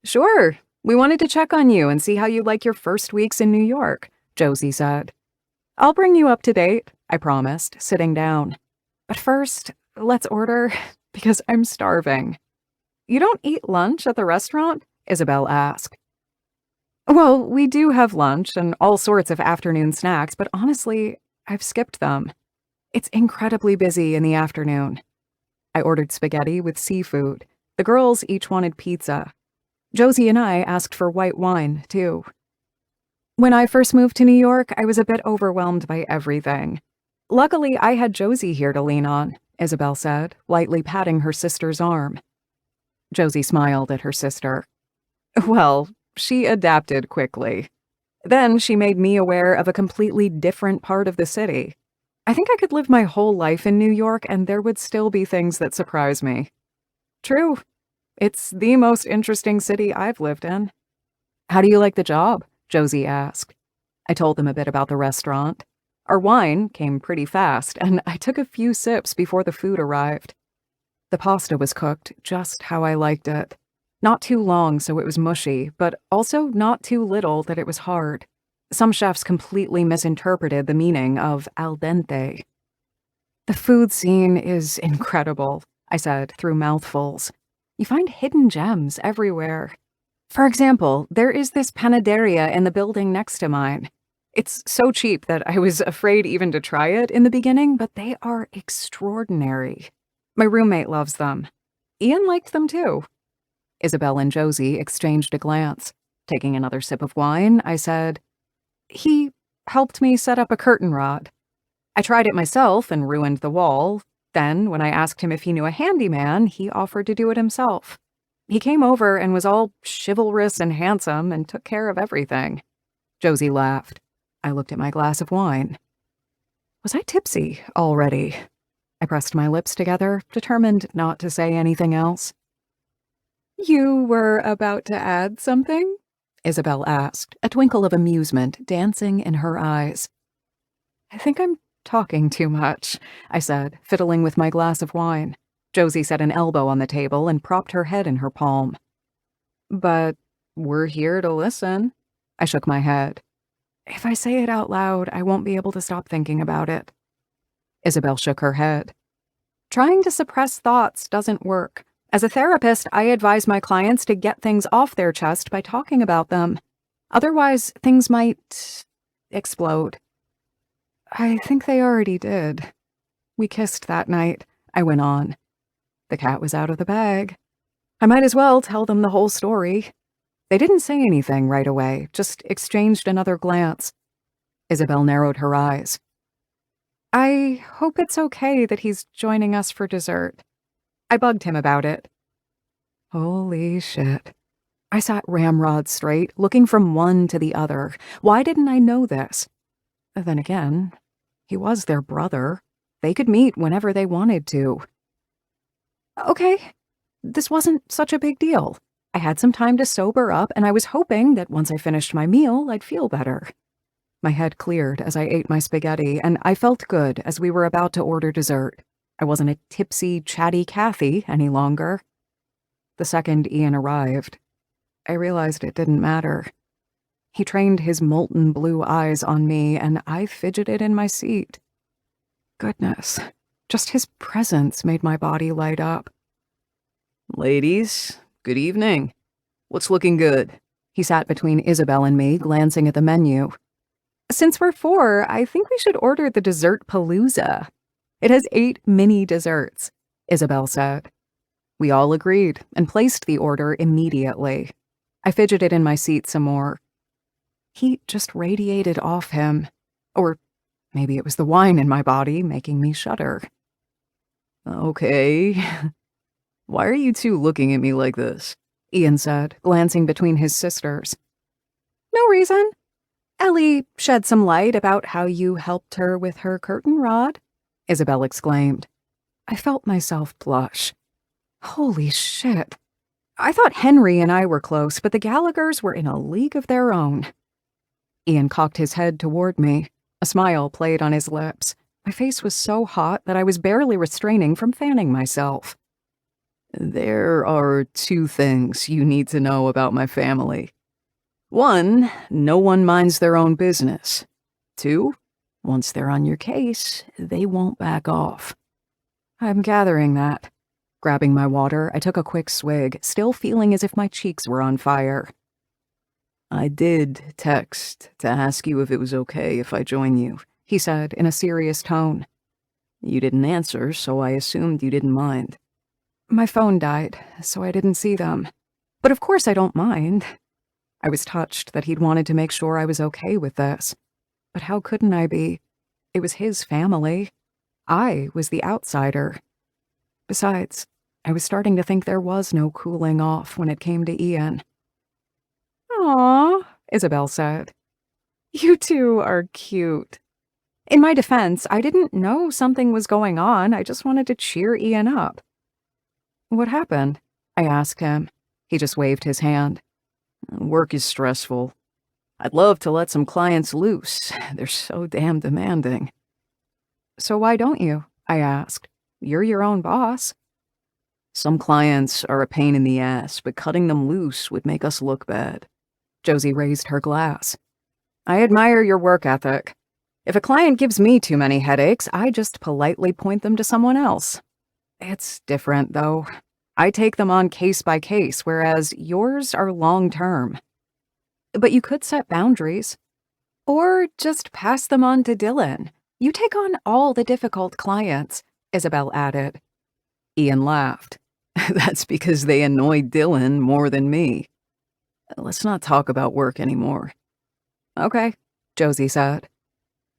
Sure, we wanted to check on you and see how you like your first weeks in New York, Josie said. I'll bring you up to date, I promised, sitting down. But first, let's order, because I'm starving. You don't eat lunch at the restaurant? Isabel asked. Well, we do have lunch and all sorts of afternoon snacks, but honestly, I've skipped them. It's incredibly busy in the afternoon. I ordered spaghetti with seafood. The girls each wanted pizza. Josie and I asked for white wine, too. When I first moved to New York, I was a bit overwhelmed by everything. Luckily, I had Josie here to lean on, Isabel said, lightly patting her sister's arm. Josie smiled at her sister. Well, she adapted quickly. Then she made me aware of a completely different part of the city. I think I could live my whole life in New York and there would still be things that surprise me. True. It's the most interesting city I've lived in. How do you like the job? Josie asked. I told them a bit about the restaurant. Our wine came pretty fast, and I took a few sips before the food arrived. The pasta was cooked just how I liked it. Not too long so it was mushy, but also not too little that it was hard. Some chefs completely misinterpreted the meaning of al dente. The food scene is incredible, I said through mouthfuls. You find hidden gems everywhere. For example, there is this panaderia in the building next to mine. It's so cheap that I was afraid even to try it in the beginning, but they are extraordinary. My roommate loves them. Ian liked them too. Isabel and Josie exchanged a glance. Taking another sip of wine, I said, He helped me set up a curtain rod. I tried it myself and ruined the wall. Then, when I asked him if he knew a handyman, he offered to do it himself. He came over and was all chivalrous and handsome and took care of everything. Josie laughed. I looked at my glass of wine. Was I tipsy already? I pressed my lips together, determined not to say anything else. You were about to add something? Isabel asked, a twinkle of amusement dancing in her eyes. I think I'm talking too much, I said, fiddling with my glass of wine. Josie set an elbow on the table and propped her head in her palm. But we're here to listen. I shook my head. If I say it out loud, I won't be able to stop thinking about it. Isabel shook her head. Trying to suppress thoughts doesn't work. As a therapist, I advise my clients to get things off their chest by talking about them. Otherwise, things might explode. I think they already did. We kissed that night, I went on. The cat was out of the bag. I might as well tell them the whole story. They didn't say anything right away, just exchanged another glance. Isabel narrowed her eyes. I hope it's okay that he's joining us for dessert. I bugged him about it. Holy shit. I sat ramrod straight, looking from one to the other. Why didn't I know this? Then again, he was their brother. They could meet whenever they wanted to. Okay, this wasn't such a big deal. I had some time to sober up, and I was hoping that once I finished my meal, I'd feel better. My head cleared as I ate my spaghetti, and I felt good as we were about to order dessert. I wasn't a tipsy, chatty Kathy any longer. The second Ian arrived, I realized it didn't matter. He trained his molten blue eyes on me, and I fidgeted in my seat. Goodness, just his presence made my body light up. Ladies, good evening. What's looking good? He sat between Isabel and me, glancing at the menu. Since we're 4, I think we should order the dessert palooza. It has 8 mini desserts, Isabel said. We all agreed and placed the order immediately. I fidgeted in my seat some more. Heat just radiated off him. Or maybe it was the wine in my body making me shudder. Okay. Why are you two looking at me like this? Ian said, glancing between his sisters. No reason. Ellie shed some light about how you helped her with her curtain rod, Isabel exclaimed. I felt myself blush. Holy shit. I thought Henry and I were close, but the Gallaghers were in a league of their own. Ian cocked his head toward me. A smile played on his lips. My face was so hot that I was barely restraining from fanning myself. There are 2 things you need to know about my family. 1, no one minds their own business. 2, once they're on your case, they won't back off. I'm gathering that. Grabbing my water, I took a quick swig, still feeling as if my cheeks were on fire. I did text to ask you if it was okay if I join you, he said in a serious tone. You didn't answer, so I assumed you didn't mind. My phone died, so I didn't see them. But of course I don't mind. I was touched that he'd wanted to make sure I was okay with this. But how couldn't I be? It was his family. I was the outsider. Besides, I was starting to think there was no cooling off when it came to Ian. "Aw," Isabel said. "You two are cute." In my defense, I didn't know something was going on. I just wanted to cheer Ian up. "What happened?" I asked him. He just waved his hand. Work is stressful. I'd love to let some clients loose. They're so damn demanding. "So why don't you?" I asked. "You're your own boss." Some clients are a pain in the ass, but cutting them loose would make us look bad. Josie raised her glass. "I admire your work ethic. If a client gives me too many headaches, I just politely point them to someone else. It's different, though. I take them on case by case, whereas yours are long-term. But you could set boundaries. Or just pass them on to Dylan. You take on all the difficult clients," Isabel added. Ian laughed. That's because they annoy Dylan more than me. Let's not talk about work anymore. "Okay," Josie said.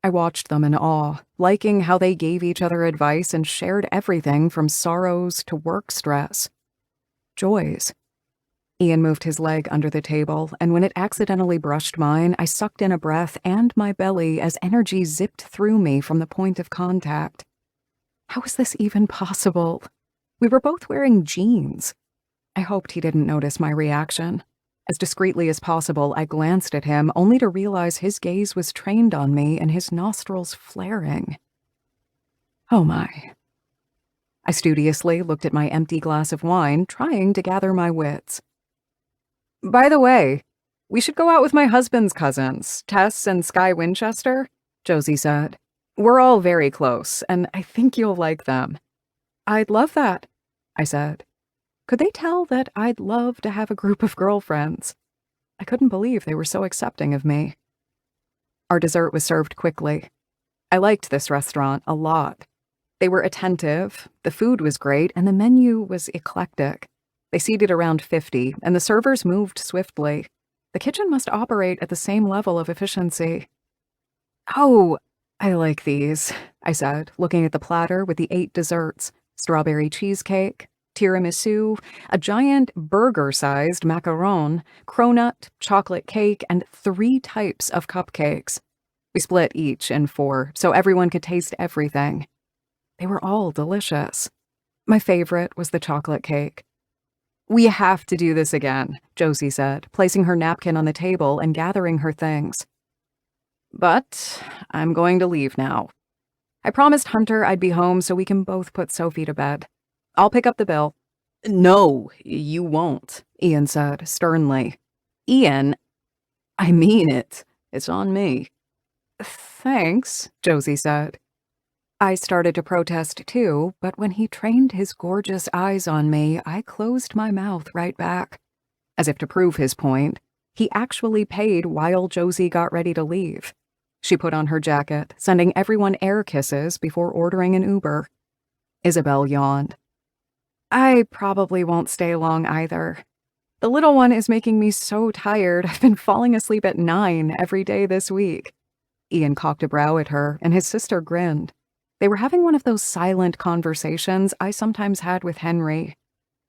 I watched them in awe, liking how they gave each other advice and shared everything from sorrows to work stress. Joys. Ian moved his leg under the table, and when it accidentally brushed mine, I sucked in a breath and my belly as energy zipped through me from the point of contact. How was this even possible? We were both wearing jeans. I hoped he didn't notice my reaction. As discreetly as possible, I glanced at him, only to realize his gaze was trained on me and his nostrils flaring. Oh my. I studiously looked at my empty glass of wine, trying to gather my wits. "By the way, we should go out with my husband's cousins, Tess and Sky Winchester," Josie said. "We're all very close, and I think you'll like them." "I'd love that," I said. Could they tell that I'd love to have a group of girlfriends? I couldn't believe they were so accepting of me. Our dessert was served quickly. I liked this restaurant a lot. They were attentive, the food was great, and the menu was eclectic. They seated around 50, and the servers moved swiftly. The kitchen must operate at the same level of efficiency. "Oh, I like these," I said, looking at the platter with the 8 desserts: strawberry cheesecake, tiramisu, a giant burger-sized macaron, cronut, chocolate cake, and 3 types of cupcakes. We split each in 4, so everyone could taste everything. They were all delicious. My favorite was the chocolate cake. "We have to do this again," Josie said, placing her napkin on the table and gathering her things. "But I'm going to leave now. I promised Hunter I'd be home so we can both put Sophie to bed. I'll pick up the bill." "No, you won't," Ian said sternly. "Ian, I mean it. It's on me." "Thanks," Josie said. I started to protest too, but when he trained his gorgeous eyes on me, I closed my mouth right back. As if to prove his point, he actually paid while Josie got ready to leave. She put on her jacket, sending everyone air kisses before ordering an Uber. Isabel yawned. "I probably won't stay long either. The little one is making me so tired. I've been falling asleep at 9 every day this week." Ian cocked a brow at her, and his sister grinned. They were having one of those silent conversations I sometimes had with Henry.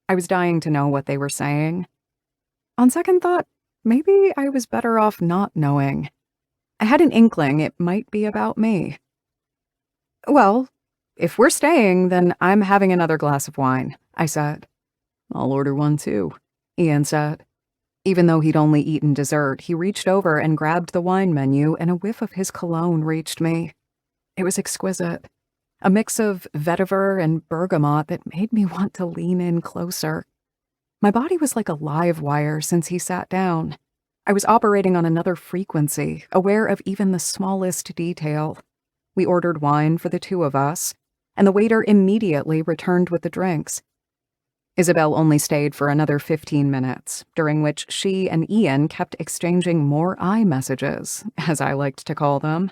I was dying to know what they were saying. On second thought, maybe I was better off not knowing. I had an inkling it might be about me. "Well, if we're staying, then I'm having another glass of wine," I said. "I'll order one too," Ian said. Even though he'd only eaten dessert, he reached over and grabbed the wine menu, and a whiff of his cologne reached me. It was exquisite. A mix of vetiver and bergamot that made me want to lean in closer. My body was like a live wire since he sat down. I was operating on another frequency, aware of even the smallest detail. We ordered wine for the 2 of us, and the waiter immediately returned with the drinks. Isabel only stayed for another 15 minutes, during which she and Ian kept exchanging more iMessages, as I liked to call them.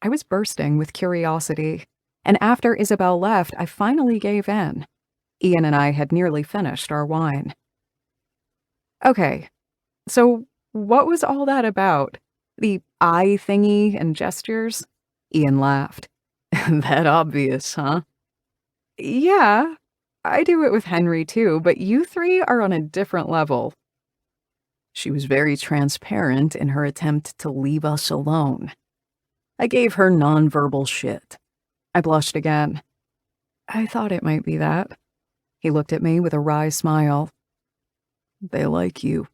I was bursting with curiosity, and after Isabel left, I finally gave in. Ian and I had nearly finished our wine. Okay, so what was all that about? The eye thingy and gestures? Ian laughed. That obvious, huh? Yeah, I do it with Henry too, but you three are on a different level. She was very transparent in her attempt to leave us alone. I gave her nonverbal shit. I blushed again. I thought it might be that. He looked at me with a wry smile. They like you.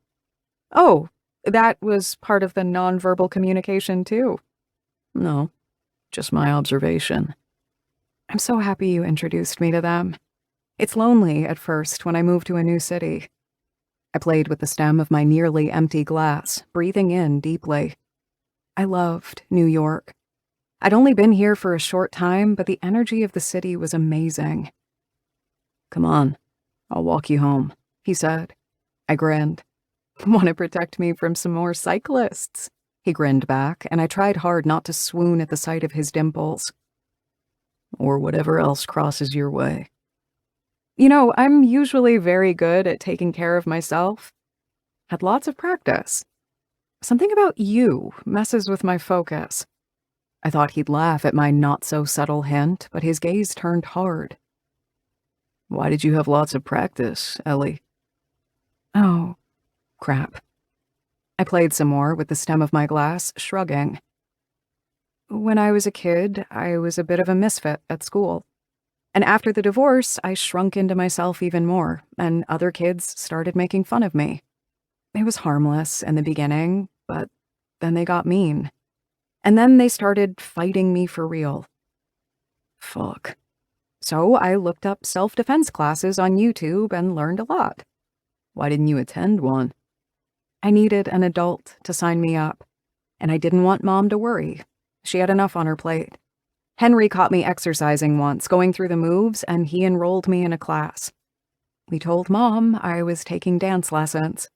Oh, that was part of the nonverbal communication too. No, just my observation. I'm so happy you introduced me to them. It's lonely at first when I move to a new city. I played with the stem of my nearly empty glass, breathing in deeply. I loved New York. I'd only been here for a short time, but the energy of the city was amazing. Come on, I'll walk you home, he said. I grinned. Want to protect me from some more cyclists? He grinned back, and I tried hard not to swoon at the sight of his dimples. Or whatever else crosses your way. You know, I'm usually very good at taking care of myself. Had lots of practice. Something about you messes with my focus. I thought he'd laugh at my not-so-subtle hint, but his gaze turned hard. Why did you have lots of practice, Ellie? Oh, crap. I played some more with the stem of my glass, shrugging. When I was a kid, I was a bit of a misfit at school. And after the divorce, I shrunk into myself even more, and other kids started making fun of me. It was harmless in the beginning, but then they got mean. And then they started fighting me for real. Fuck. So I looked up self-defense classes on YouTube and learned a lot. Why didn't you attend one? I needed an adult to sign me up, and I didn't want Mom to worry. She had enough on her plate. Henry caught me exercising once, going through the moves, and he enrolled me in a class. We told Mom I was taking dance lessons.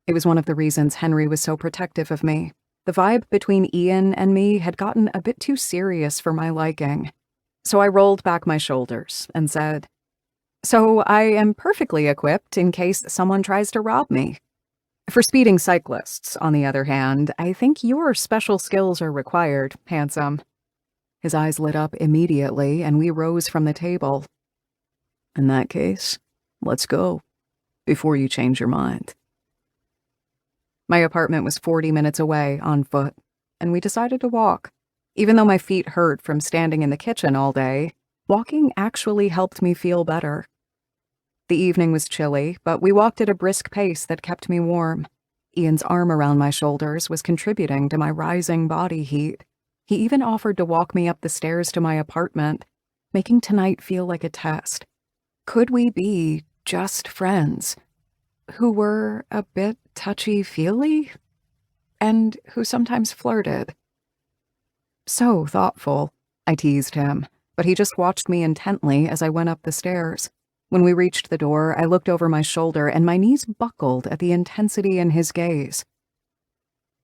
It was one of the reasons Henry was so protective of me. The vibe between Ian and me had gotten a bit too serious for my liking. So I rolled back my shoulders and said, "So I am perfectly equipped in case someone tries to rob me. For speeding cyclists, on the other hand, I think your special skills are required, handsome." His eyes lit up immediately, and we rose from the table. In that case, let's go, before you change your mind. My apartment was 40 minutes away on foot, and we decided to walk. Even though my feet hurt from standing in the kitchen all day, walking actually helped me feel better. The evening was chilly, but we walked at a brisk pace that kept me warm. Ian's arm around my shoulders was contributing to my rising body heat. He even offered to walk me up the stairs to my apartment, making tonight feel like a test. Could we be just friends, who were a bit touchy-feely, and who sometimes flirted? So thoughtful, I teased him, but he just watched me intently as I went up the stairs. When we reached the door, I looked over my shoulder and my knees buckled at the intensity in his gaze.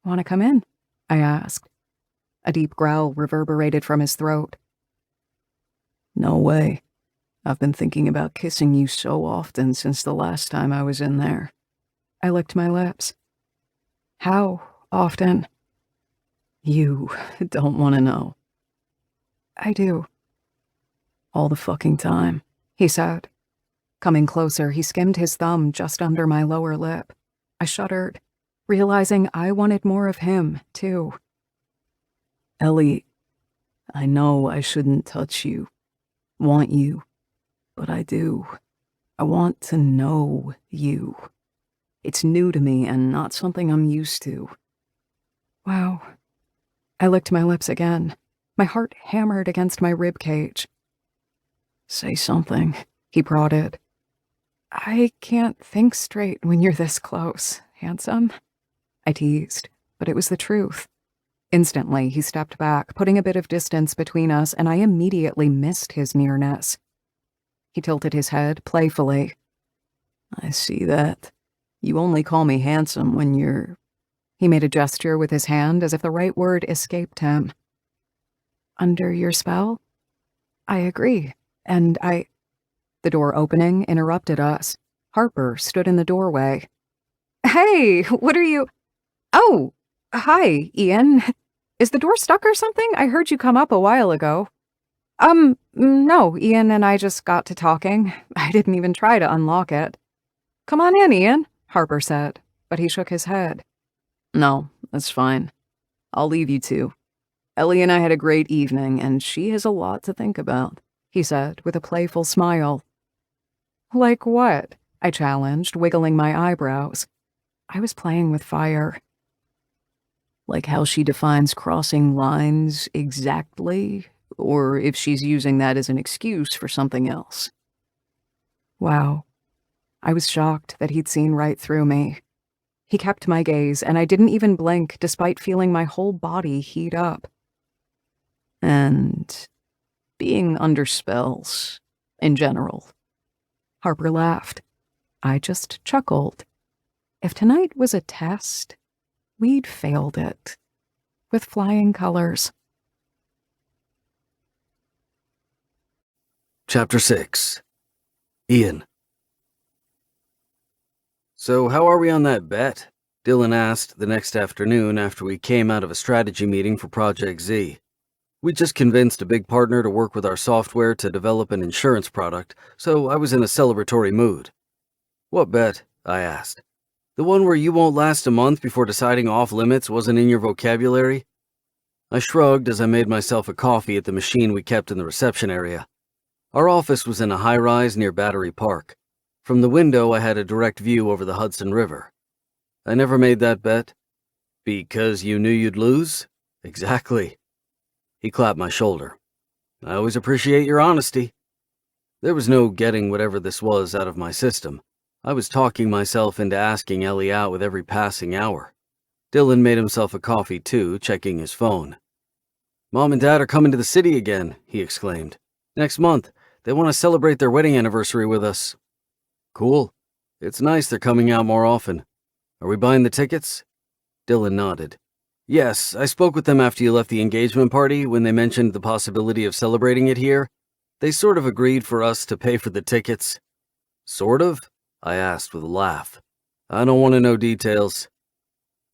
"Want to come in?" I asked. A deep growl reverberated from his throat. No way. I've been thinking about kissing you so often since the last time I was in there. I licked my lips. How often? You don't want to know. I do. All the fucking time, he said. Coming closer, he skimmed his thumb just under my lower lip. I shuddered, realizing I wanted more of him, too. Ellie, I know I shouldn't touch you, want you, but I do. I want to know you. It's new to me and not something I'm used to. Wow. I licked my lips again. My heart hammered against my rib cage. Say something, he prodded. I can't think straight when you're this close, handsome. I teased, but it was the truth. Instantly, he stepped back, putting a bit of distance between us, and I immediately missed his nearness. He tilted his head playfully. I see that. You only call me handsome when you're... He made a gesture with his hand as if the right word escaped him. Under your spell? I agree, and I... The door opening interrupted us. Harper stood in the doorway. Hey, what are you... Oh, hi, Ian. Is the door stuck or something? I heard you come up a while ago. No, Ian and I just got to talking. I didn't even try to unlock it. Come on in, Ian, Harper said, but he shook his head. No, that's fine. I'll leave you two. Ellie and I had a great evening, and she has a lot to think about, he said with a playful smile. Like what? I challenged, wiggling my eyebrows. I was playing with fire. Like how she defines crossing lines exactly, or if she's using that as an excuse for something else. Wow. I was shocked that he'd seen right through me. He kept my gaze, and I didn't even blink despite feeling my whole body heat up. And being under spells, in general. Harper laughed. I just chuckled. If tonight was a test, we'd failed it. With flying colors. Chapter 6. Ian. So how are we on that bet? Dylan asked the next afternoon after we came out of a strategy meeting for Project Z. We just convinced a big partner to work with our software to develop an insurance product, so I was in a celebratory mood. What bet? I asked. The one where you won't last a month before deciding off limits wasn't in your vocabulary? I shrugged as I made myself a coffee at the machine we kept in the reception area. Our office was in a high-rise near Battery Park. From the window, I had a direct view over the Hudson River. I never made that bet. Because you knew you'd lose? Exactly. He clapped my shoulder. I always appreciate your honesty. There was no getting whatever this was out of my system. I was talking myself into asking Ellie out with every passing hour. Dylan made himself a coffee too, checking his phone. Mom and Dad are coming to the city again, he exclaimed. Next month. They want to celebrate their wedding anniversary with us. Cool. It's nice they're coming out more often. Are we buying the tickets? Dylan nodded. Yes, I spoke with them after you left the engagement party when they mentioned the possibility of celebrating it here. They sort of agreed for us to pay for the tickets. Sort of? I asked with a laugh. I don't want to know details.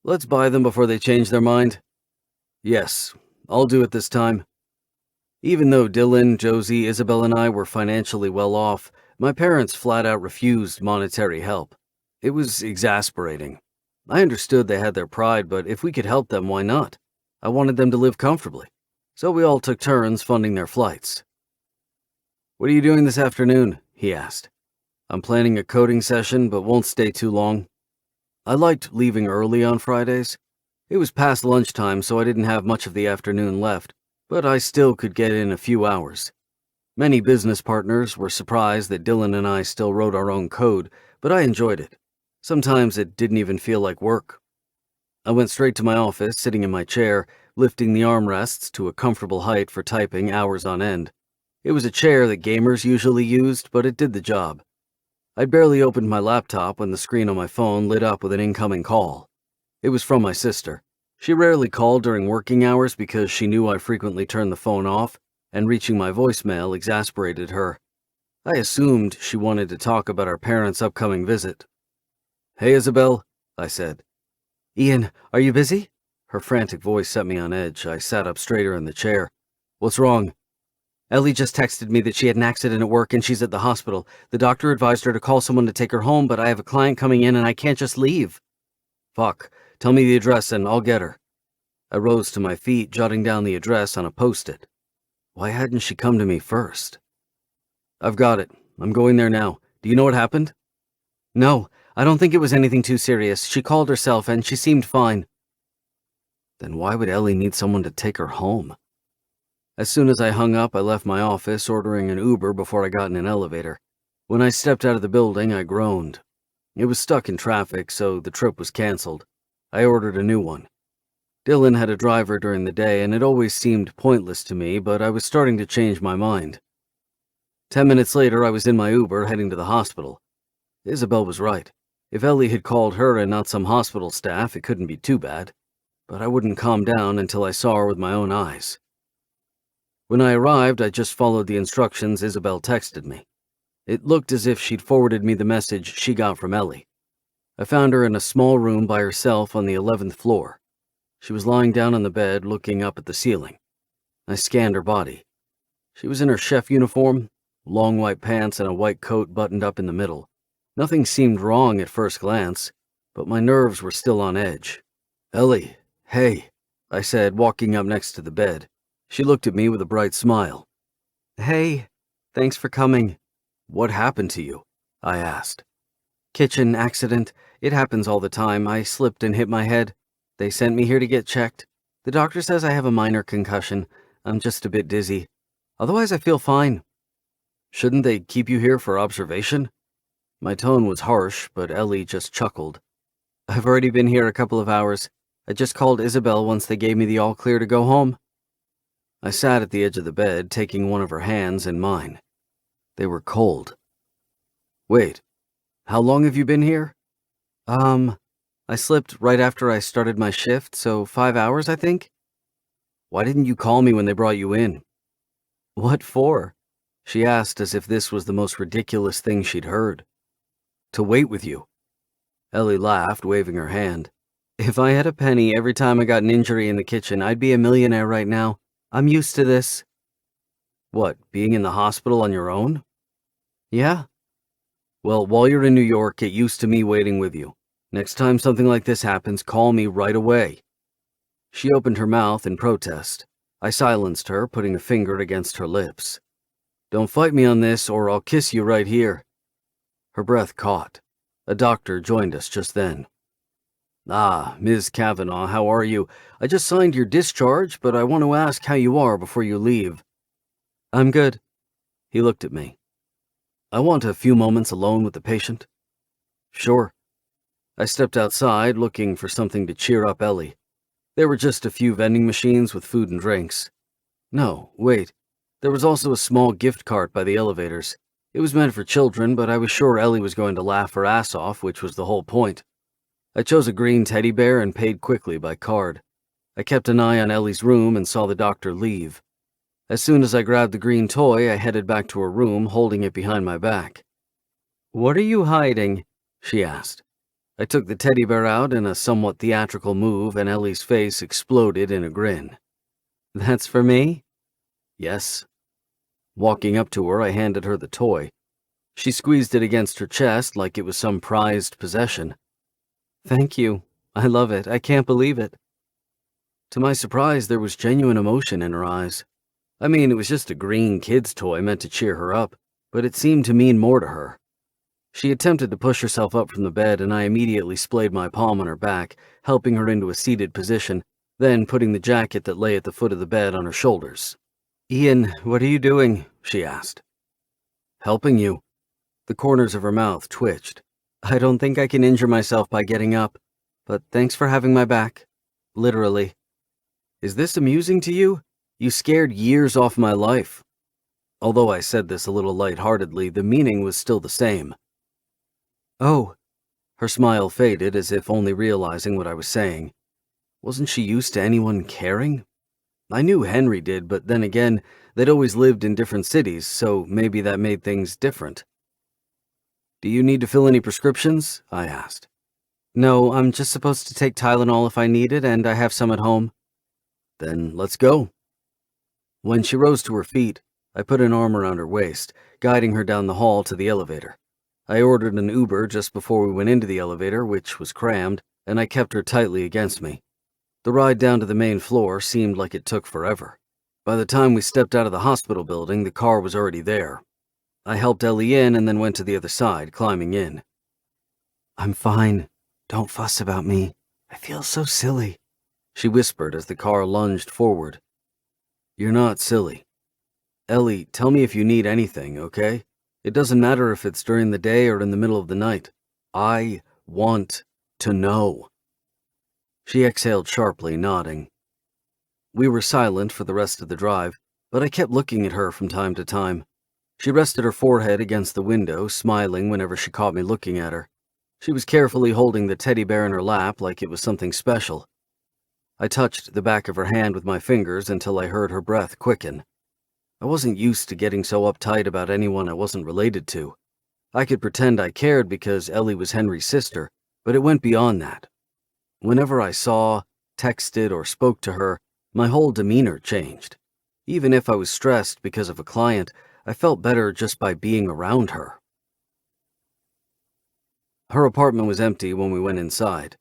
Let's buy them before they change their mind. Yes, I'll do it this time. Even though Dylan, Josie, Isabel, and I were financially well off, my parents flat out refused monetary help. It was exasperating. I understood they had their pride, but if we could help them, why not? I wanted them to live comfortably. So we all took turns funding their flights. What are you doing this afternoon? He asked. I'm planning a coding session, but won't stay too long. I liked leaving early on Fridays. It was past lunchtime, so I didn't have much of the afternoon left, but I still could get in a few hours. Many business partners were surprised that Dylan and I still wrote our own code, but I enjoyed it. Sometimes it didn't even feel like work. I went straight to my office, sitting in my chair, lifting the armrests to a comfortable height for typing hours on end. It was a chair that gamers usually used, but it did the job. I'd barely opened my laptop when the screen on my phone lit up with an incoming call. It was from my sister. She rarely called during working hours because she knew I frequently turned the phone off, and reaching my voicemail exasperated her. I assumed she wanted to talk about our parents' upcoming visit. Hey, Isabel, I said. Ian, are you busy? Her frantic voice set me on edge. I sat up straighter in the chair. What's wrong? Ellie just texted me that she had an accident at work and she's at the hospital. The doctor advised her to call someone to take her home, but I have a client coming in and I can't just leave. Fuck. Tell me the address and I'll get her. I rose to my feet, jotting down the address on a post-it. Why hadn't she come to me first? I've got it. I'm going there now. Do you know what happened? No, I don't think it was anything too serious. She called herself and she seemed fine. Then why would Ellie need someone to take her home? As soon as I hung up, I left my office, ordering an Uber before I got in an elevator. When I stepped out of the building, I groaned. It was stuck in traffic, so the trip was canceled. I ordered a new one. Dylan had a driver during the day, and it always seemed pointless to me, but I was starting to change my mind. 10 minutes later, I was in my Uber heading to the hospital. Isabel was right. If Ellie had called her and not some hospital staff, it couldn't be too bad. But I wouldn't calm down until I saw her with my own eyes. When I arrived, I just followed the instructions Isabel texted me. It looked as if she'd forwarded me the message she got from Ellie. I found her in a small room by herself on the 11th floor. She was lying down on the bed, looking up at the ceiling. I scanned her body. She was in her chef uniform, long white pants and a white coat buttoned up in the middle. Nothing seemed wrong at first glance, but my nerves were still on edge. "Ellie, hey," I said, walking up next to the bed. She looked at me with a bright smile. "Hey, thanks for coming." "What happened to you?" I asked. "Kitchen accident. It happens all the time. I slipped and hit my head. They sent me here to get checked. The doctor says I have a minor concussion. I'm just a bit dizzy. Otherwise, I feel fine." "Shouldn't they keep you here for observation?" My tone was harsh, but Ellie just chuckled. "I've already been here a couple of hours. I just called Isabel once they gave me the all clear to go home." I sat at the edge of the bed, taking one of her hands in mine. They were cold. "Wait, how long have you been here?" I slipped right after I started my shift, so 5 hours, I think." "Why didn't you call me when they brought you in?" "What for?" she asked as if this was the most ridiculous thing she'd heard. "To wait with you." Ellie laughed, waving her hand. "If I had a penny every time I got an injury in the kitchen, I'd be a millionaire right now. I'm used to this." "What, being in the hospital on your own?" "Yeah." "Well, while you're in New York, get used to me waiting with you. Next time something like this happens, call me right away." She opened her mouth in protest. I silenced her, putting a finger against her lips. "Don't fight me on this, or I'll kiss you right here." Her breath caught. A doctor joined us just then. "Ah, Ms. Kavanaugh, how are you? I just signed your discharge, but I want to ask how you are before you leave." "I'm good." He looked at me. "I want a few moments alone with the patient." "Sure." I stepped outside, looking for something to cheer up Ellie. There were just a few vending machines with food and drinks. No, wait. There was also a small gift cart by the elevators. It was meant for children, but I was sure Ellie was going to laugh her ass off, which was the whole point. I chose a green teddy bear and paid quickly by card. I kept an eye on Ellie's room and saw the doctor leave. As soon as I grabbed the green toy, I headed back to her room, holding it behind my back. "What are you hiding?" she asked. I took the teddy bear out in a somewhat theatrical move, and Ellie's face exploded in a grin. "That's for me?" "Yes." Walking up to her, I handed her the toy. She squeezed it against her chest like it was some prized possession. "Thank you. I love it. I can't believe it." To my surprise, there was genuine emotion in her eyes. I mean, it was just a green kid's toy meant to cheer her up, but it seemed to mean more to her. She attempted to push herself up from the bed, and I immediately splayed my palm on her back, helping her into a seated position, then putting the jacket that lay at the foot of the bed on her shoulders. "Ian, what are you doing?" she asked. "Helping you." The corners of her mouth twitched. "I don't think I can injure myself by getting up, but thanks for having my back. Literally." "Is this amusing to you? You scared years off my life." Although I said this a little lightheartedly, the meaning was still the same. "Oh." Her smile faded as if only realizing what I was saying. Wasn't she used to anyone caring? I knew Henry did, but then again, they'd always lived in different cities, so maybe that made things different. "Do you need to fill any prescriptions?" I asked. "No, I'm just supposed to take Tylenol if I need it, and I have some at home." "Then let's go." When she rose to her feet, I put an arm around her waist, guiding her down the hall to the elevator. I ordered an Uber just before we went into the elevator, which was crammed, and I kept her tightly against me. The ride down to the main floor seemed like it took forever. By the time we stepped out of the hospital building, the car was already there. I helped Ellie in and then went to the other side, climbing in. "I'm fine. Don't fuss about me. I feel so silly," she whispered as the car lunged forward. "You're not silly. Ellie, tell me if you need anything, okay? It doesn't matter if it's during the day or in the middle of the night. I want to know." She exhaled sharply, nodding. We were silent for the rest of the drive, but I kept looking at her from time to time. She rested her forehead against the window, smiling whenever she caught me looking at her. She was carefully holding the teddy bear in her lap like it was something special. I touched the back of her hand with my fingers until I heard her breath quicken. I wasn't used to getting so uptight about anyone I wasn't related to. I could pretend I cared because Ellie was Henry's sister, But it went beyond that. Whenever I saw, texted, or spoke to her, my whole demeanor changed. Even if I was stressed because of a client, I felt better just by being around her. Her apartment was empty when we went inside.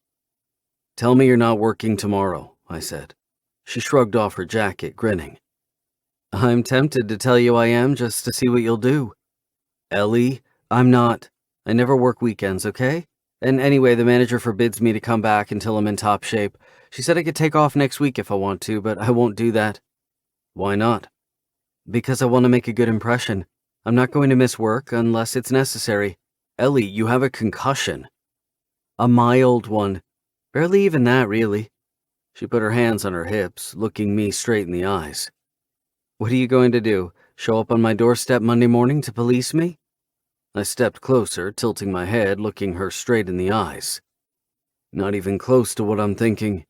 "Tell me you're not working tomorrow," I said. She shrugged off her jacket, grinning. "I'm tempted to tell you I am just to see what you'll do." "Ellie, I'm not. I never work weekends, okay? And anyway, the manager forbids me to come back until I'm in top shape. She said I could take off next week if I want to, but I won't do that." "Why not?" "Because I want to make a good impression. I'm not going to miss work unless it's necessary." "Ellie, you have a concussion." "A mild one. Barely even that, really." She put her hands on her hips, looking me straight in the eyes. "What are you going to do? Show up on my doorstep Monday morning to police me?" I stepped closer, tilting my head, looking her straight in the eyes. "Not even close to what I'm thinking.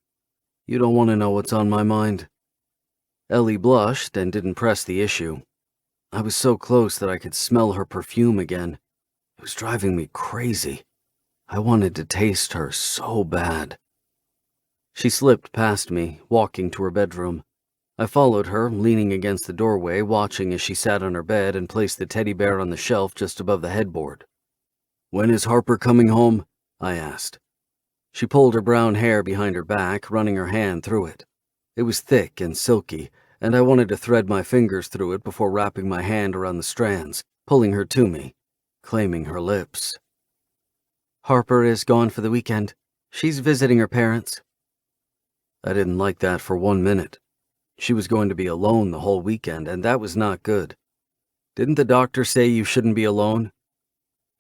You don't want to know what's on my mind." Ellie blushed and didn't press the issue. I was so close that I could smell her perfume again. It was driving me crazy. I wanted to taste her so bad. She slipped past me, walking to her bedroom. I followed her, leaning against the doorway, watching as she sat on her bed and placed the teddy bear on the shelf just above the headboard. "When is Harper coming home?" I asked. She pulled her brown hair behind her back, running her hand through it. It was thick and silky, and I wanted to thread my fingers through it before wrapping my hand around the strands, pulling her to me, claiming her lips. "Harper is gone for the weekend. She's visiting her parents." I didn't like that for 1 minute. She was going to be alone the whole weekend, and that was not good. "Didn't the doctor say you shouldn't be alone?"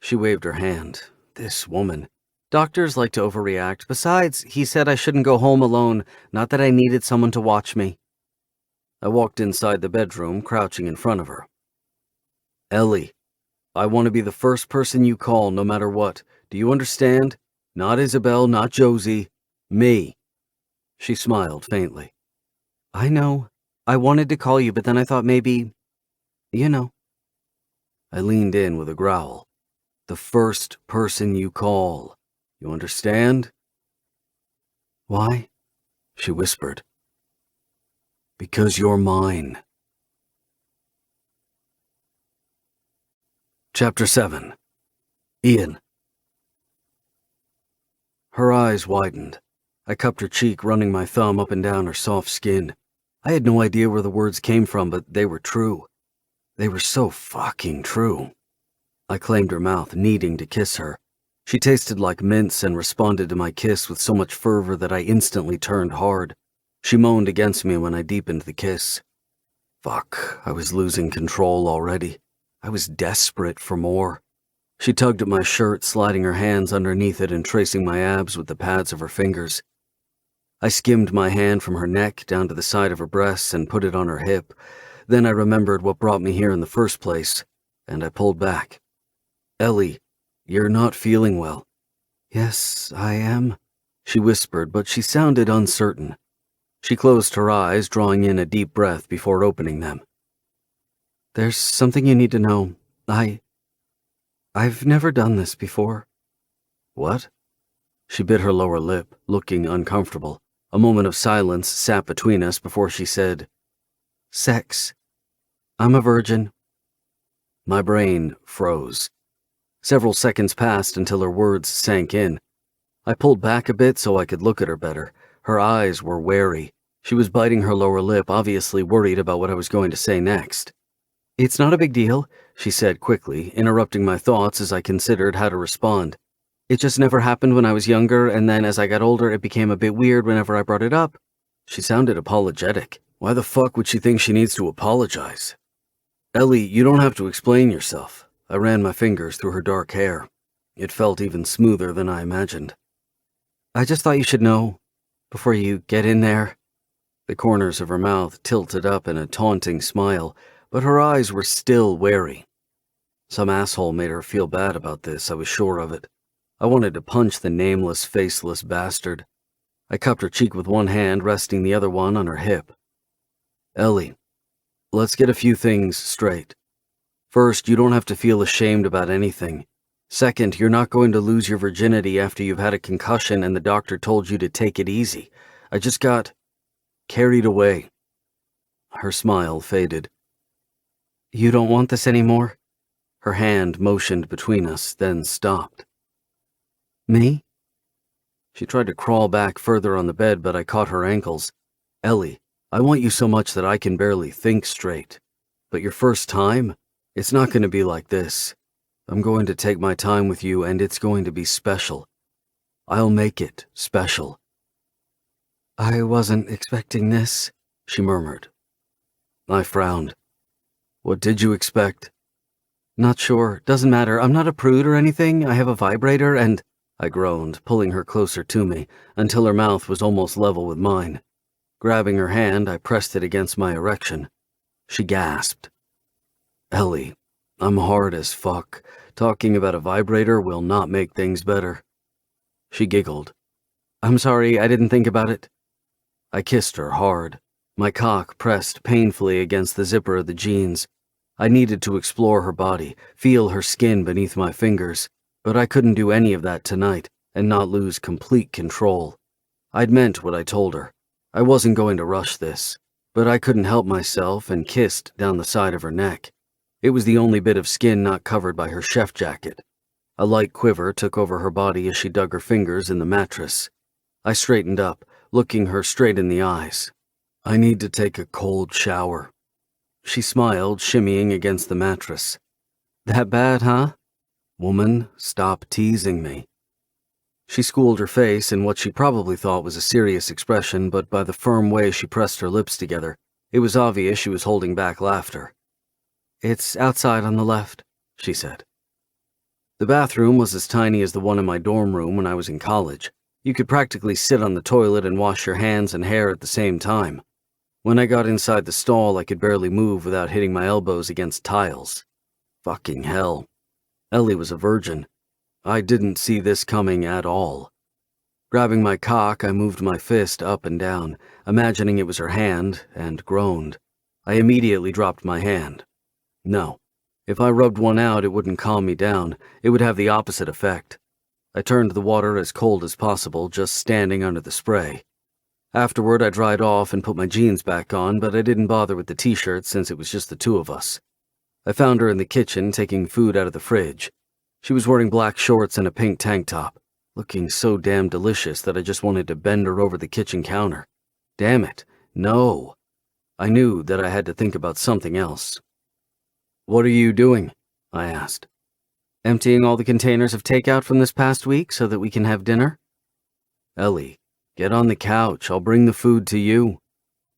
She waved her hand. This woman. "Doctors like to overreact. Besides, he said I shouldn't go home alone, not that I needed someone to watch me." I walked inside the bedroom, crouching in front of her. "Ellie, I want to be the first person you call no matter what. Do you understand? Not Isabel, not Josie. Me." She smiled faintly. "I know. I wanted to call you, but then I thought maybe, you know." I leaned in with a growl. "The first person you call. You understand?" "Why?" she whispered. "Because you're mine." Chapter 7. Ian. Her eyes widened. I cupped her cheek, running my thumb up and down her soft skin. I had no idea where the words came from, but they were true. They were so fucking true. I claimed her mouth, needing to kiss her. She tasted like mints and responded to my kiss with so much fervor that I instantly turned hard. She moaned against me when I deepened the kiss. Fuck, I was losing control already. I was desperate for more. She tugged at my shirt, sliding her hands underneath it and tracing my abs with the pads of her fingers. I skimmed my hand from her neck down to the side of her breasts and put it on her hip. Then I remembered what brought me here in the first place, and I pulled back. "Ellie, you're not feeling well." "Yes, I am," she whispered, but she sounded uncertain. She closed her eyes, drawing in a deep breath before opening them. "There's something you need to know. I've never done this before." "What?" She bit her lower lip, looking uncomfortable. A moment of silence sat between us before she said, "Sex. I'm a virgin." My brain froze. Several seconds passed until her words sank in. I pulled back a bit so I could look at her better. Her eyes were wary. She was biting her lower lip, obviously worried about what I was going to say next. "It's not a big deal," she said quickly, interrupting my thoughts as I considered how to respond. "It just never happened when I was younger, and then as I got older it became a bit weird whenever I brought it up." She sounded apologetic. Why the fuck would she think she needs to apologize? "Ellie, you don't have to explain yourself." I ran my fingers through her dark hair. It felt even smoother than I imagined. "I just thought you should know, before you get in there." The corners of her mouth tilted up in a taunting smile, but her eyes were still wary. Some asshole made her feel bad about this, I was sure of it. I wanted to punch the nameless, faceless bastard. I cupped her cheek with one hand, resting the other one on her hip. "Ellie, let's get a few things straight. First, you don't have to feel ashamed about anything. Second, you're not going to lose your virginity after you've had a concussion and the doctor told you to take it easy. I just got carried away. Her smile faded. You don't want this anymore? Her hand motioned between us, then stopped. Me? She tried to crawl back further on the bed, but I caught her ankles. Ellie, I want you so much that I can barely think straight. But your first time? It's not going to be like this. I'm going to take my time with you, and it's going to be special. I'll make it special. I wasn't expecting this, she murmured. I frowned. What did you expect? Not sure. Doesn't matter. I'm not a prude or anything. I have a vibrator and... I groaned, pulling her closer to me, until her mouth was almost level with mine. Grabbing her hand, I pressed it against my erection. She gasped. Ellie, I'm hard as fuck. Talking about a vibrator will not make things better. She giggled. I'm sorry, I didn't think about it. I kissed her hard. My cock pressed painfully against the zipper of the jeans. I needed to explore her body, feel her skin beneath my fingers, but I couldn't do any of that tonight and not lose complete control. I'd meant what I told her. I wasn't going to rush this, but I couldn't help myself and kissed down the side of her neck. It was the only bit of skin not covered by her chef jacket. A light quiver took over her body as she dug her fingers in the mattress. I straightened up, looking her straight in the eyes. I need to take a cold shower. She smiled, shimmying against the mattress. That bad, huh? Woman, stop teasing me. She schooled her face in what she probably thought was a serious expression, but by the firm way she pressed her lips together, it was obvious she was holding back laughter. It's outside on the left, she said. The bathroom was as tiny as the one in my dorm room when I was in college. You could practically sit on the toilet and wash your hands and hair at the same time. When I got inside the stall, I could barely move without hitting my elbows against tiles. Fucking hell. Ellie was a virgin. I didn't see this coming at all. Grabbing my cock, I moved my fist up and down, imagining it was her hand, and groaned. I immediately dropped my hand. No. If I rubbed one out, it wouldn't calm me down. It would have the opposite effect. I turned the water as cold as possible, just standing under the spray. Afterward, I dried off and put my jeans back on, but I didn't bother with the t-shirt since it was just the two of us. I found her in the kitchen, taking food out of the fridge. She was wearing black shorts and a pink tank top, looking so damn delicious that I just wanted to bend her over the kitchen counter. Damn it, no. I knew that I had to think about something else. What are you doing? I asked. Emptying all the containers of takeout from this past week so that we can have dinner? Ellie, get on the couch. I'll bring the food to you.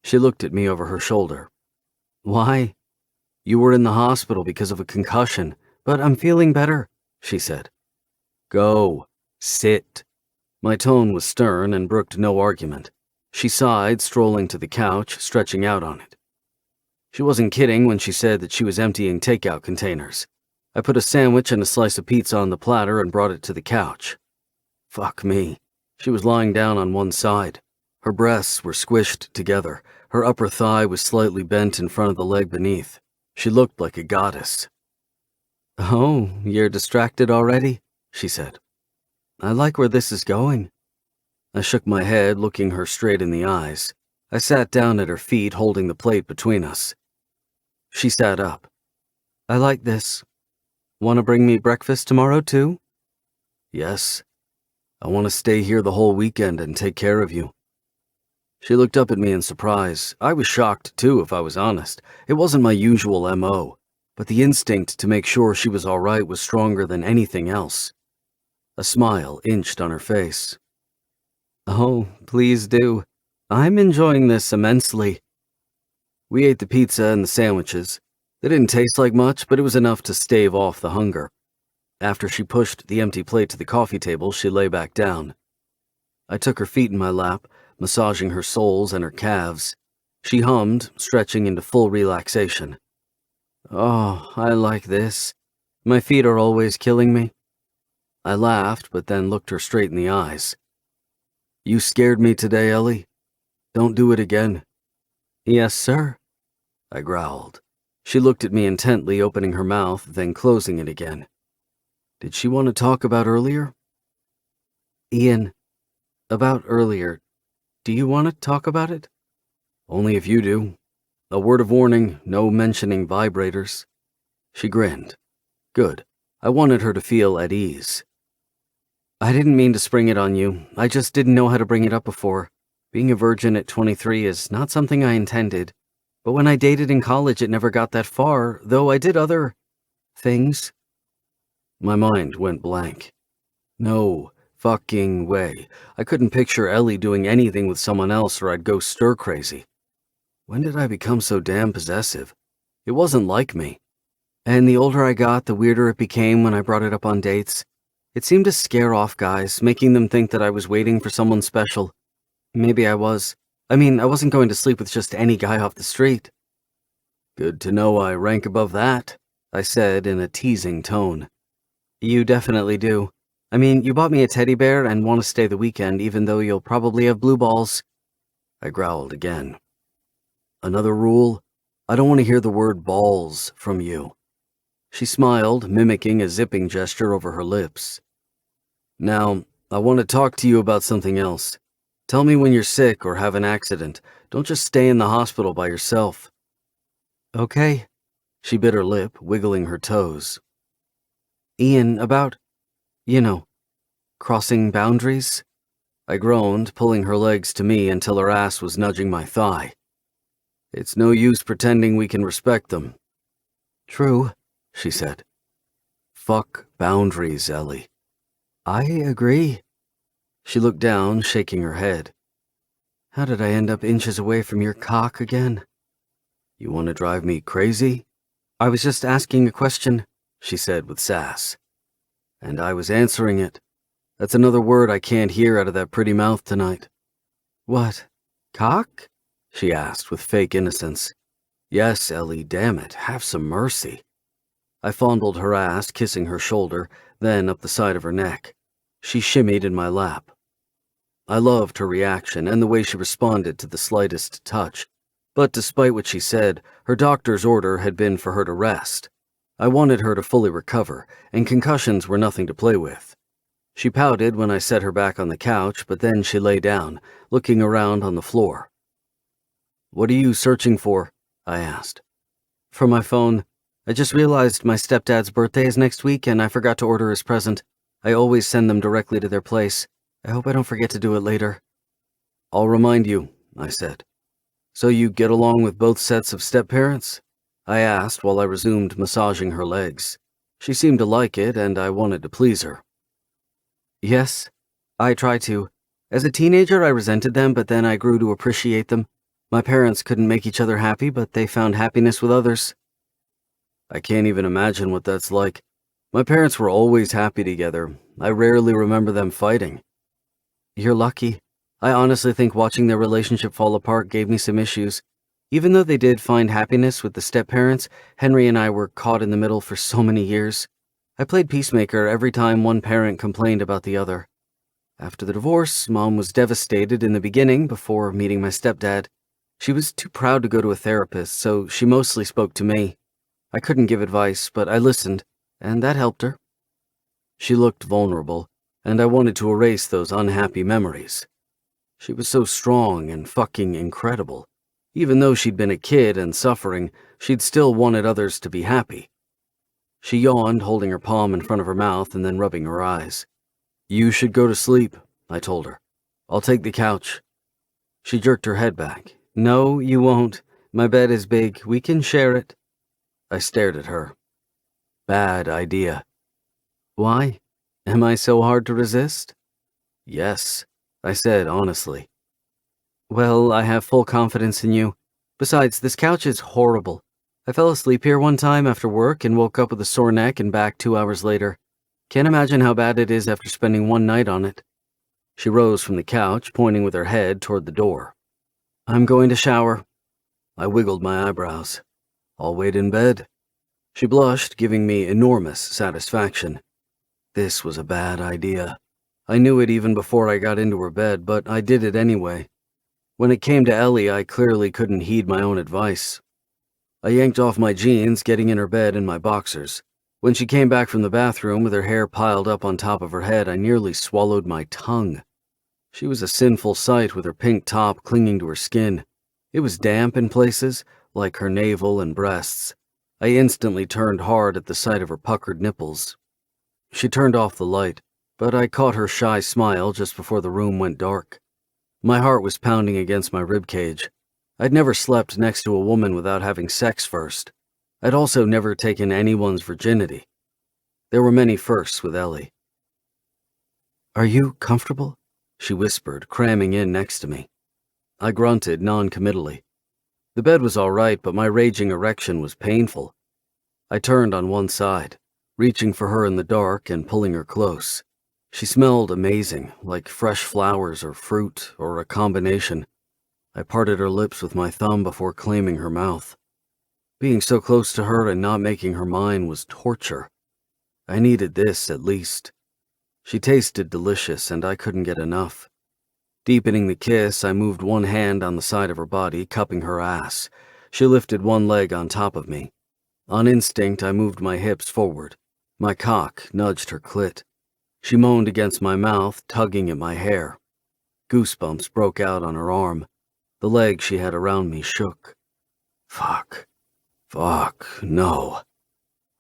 She looked at me over her shoulder. Why? You were in the hospital because of a concussion, but I'm feeling better, she said. Go. Sit. My tone was stern and brooked no argument. She sighed, strolling to the couch, stretching out on it. She wasn't kidding when she said that she was emptying takeout containers. I put a sandwich and a slice of pizza on the platter and brought it to the couch. Fuck me. She was lying down on one side. Her breasts were squished together. Her upper thigh was slightly bent in front of the leg beneath. She looked like a goddess. Oh, you're distracted already? She said. I like where this is going. I shook my head, looking her straight in the eyes. I sat down at her feet, holding the plate between us. She sat up. I like this. Want to bring me breakfast tomorrow, too? Yes. I want to stay here the whole weekend and take care of you. She looked up at me in surprise. I was shocked, too, if I was honest. It wasn't my usual M.O., but the instinct to make sure she was all right was stronger than anything else. A smile inched on her face. Oh, please do. I'm enjoying this immensely. We ate the pizza and the sandwiches. They didn't taste like much, but it was enough to stave off the hunger. After she pushed the empty plate to the coffee table, she lay back down. I took her feet in my lap, massaging her soles and her calves. She hummed, stretching into full relaxation. Oh, I like this. My feet are always killing me. I laughed, but then looked her straight in the eyes. You scared me today, Ellie. Don't do it again. Yes, sir, I growled. She looked at me intently, opening her mouth, then closing it again. Did she want to talk about earlier? Ian, about earlier. Do you want to talk about it? Only if you do. A word of warning, no mentioning vibrators. She grinned. Good. I wanted her to feel at ease. I didn't mean to spring it on you. I just didn't know how to bring it up before. Being a virgin at 23 is not something I intended. But when I dated in college, it never got that far, though I did other things. My mind went blank. No fucking way. I couldn't picture Ellie doing anything with someone else or I'd go stir crazy. When did I become so damn possessive? It wasn't like me. And the older I got, the weirder it became when I brought it up on dates. It seemed to scare off guys, making them think that I was waiting for someone special. Maybe I was. I mean, I wasn't going to sleep with just any guy off the street. Good to know I rank above that, I said in a teasing tone. You definitely do. I mean, you bought me a teddy bear and want to stay the weekend even though you'll probably have blue balls. I growled again. Another rule? I don't want to hear the word balls from you. She smiled, mimicking a zipping gesture over her lips. Now, I want to talk to you about something else. Tell me when you're sick or have an accident. Don't just stay in the hospital by yourself. Okay. She bit her lip, wiggling her toes. Ian, about, crossing boundaries? I groaned, pulling her legs to me until her ass was nudging my thigh. It's no use pretending we can respect them. True, she said. Fuck boundaries, Ellie. I agree. She looked down, shaking her head. How did I end up inches away from your cock again? You want to drive me crazy? I was just asking a question, she said with sass. And I was answering it. That's another word I can't hear out of that pretty mouth tonight. What? Cock? She asked with fake innocence. Yes, Ellie, damn it, have some mercy. I fondled her ass, kissing her shoulder, then up the side of her neck. She shimmied in my lap. I loved her reaction and the way she responded to the slightest touch. But despite what she said, her doctor's order had been for her to rest. I wanted her to fully recover, and concussions were nothing to play with. She pouted when I set her back on the couch, but then she lay down, looking around on the floor. What are you searching for? I asked. For my phone. I just realized my stepdad's birthday is next week and I forgot to order his present. I always send them directly to their place. I hope I don't forget to do it later. I'll remind you, I said. So you get along with both sets of step-parents? I asked while I resumed massaging her legs. She seemed to like it and I wanted to please her. Yes, I try to. As a teenager, I resented them, but then I grew to appreciate them. My parents couldn't make each other happy, but they found happiness with others. I can't even imagine what that's like. My parents were always happy together. I rarely remember them fighting. You're lucky. I honestly think watching their relationship fall apart gave me some issues. Even though they did find happiness with the step-parents, Henry and I were caught in the middle for so many years. I played peacemaker every time one parent complained about the other. After the divorce, Mom was devastated in the beginning before meeting my stepdad. She was too proud to go to a therapist, so she mostly spoke to me. I couldn't give advice, but I listened, and that helped her. She looked vulnerable, and I wanted to erase those unhappy memories. She was so strong and fucking incredible. Even though she'd been a kid and suffering, she'd still wanted others to be happy. She yawned, holding her palm in front of her mouth and then rubbing her eyes. You should go to sleep, I told her. I'll take the couch. She jerked her head back. No, you won't. My bed is big. We can share it. I stared at her. Bad idea. Why? Am I so hard to resist? Yes, I said honestly. Well, I have full confidence in you. Besides, this couch is horrible. I fell asleep here one time after work and woke up with a sore neck and back 2 hours later. Can't imagine how bad it is after spending one night on it. She rose from the couch, pointing with her head toward the door. I'm going to shower. I wiggled my eyebrows. I'll wait in bed. She blushed, giving me enormous satisfaction. This was a bad idea. I knew it even before I got into her bed, but I did it anyway. When it came to Ellie, I clearly couldn't heed my own advice. I yanked off my jeans, getting in her bed in my boxers. When she came back from the bathroom with her hair piled up on top of her head, I nearly swallowed my tongue. She was a sinful sight with her pink top clinging to her skin. It was damp in places, like her navel and breasts. I instantly turned hard at the sight of her puckered nipples. She turned off the light, but I caught her shy smile just before the room went dark. My heart was pounding against my ribcage. I'd never slept next to a woman without having sex first. I'd also never taken anyone's virginity. There were many firsts with Ellie. "Are you comfortable?" she whispered, cramming in next to me. I grunted non-committally. The bed was all right, but my raging erection was painful. I turned on one side, reaching for her in the dark and pulling her close. She smelled amazing, like fresh flowers or fruit or a combination. I parted her lips with my thumb before claiming her mouth. Being so close to her and not making her mine was torture. I needed this, at least. She tasted delicious, and I couldn't get enough. Deepening the kiss, I moved one hand on the side of her body, cupping her ass. She lifted one leg on top of me. On instinct, I moved my hips forward. My cock nudged her clit. She moaned against my mouth, tugging at my hair. Goosebumps broke out on her arm. The leg she had around me shook. Fuck, no.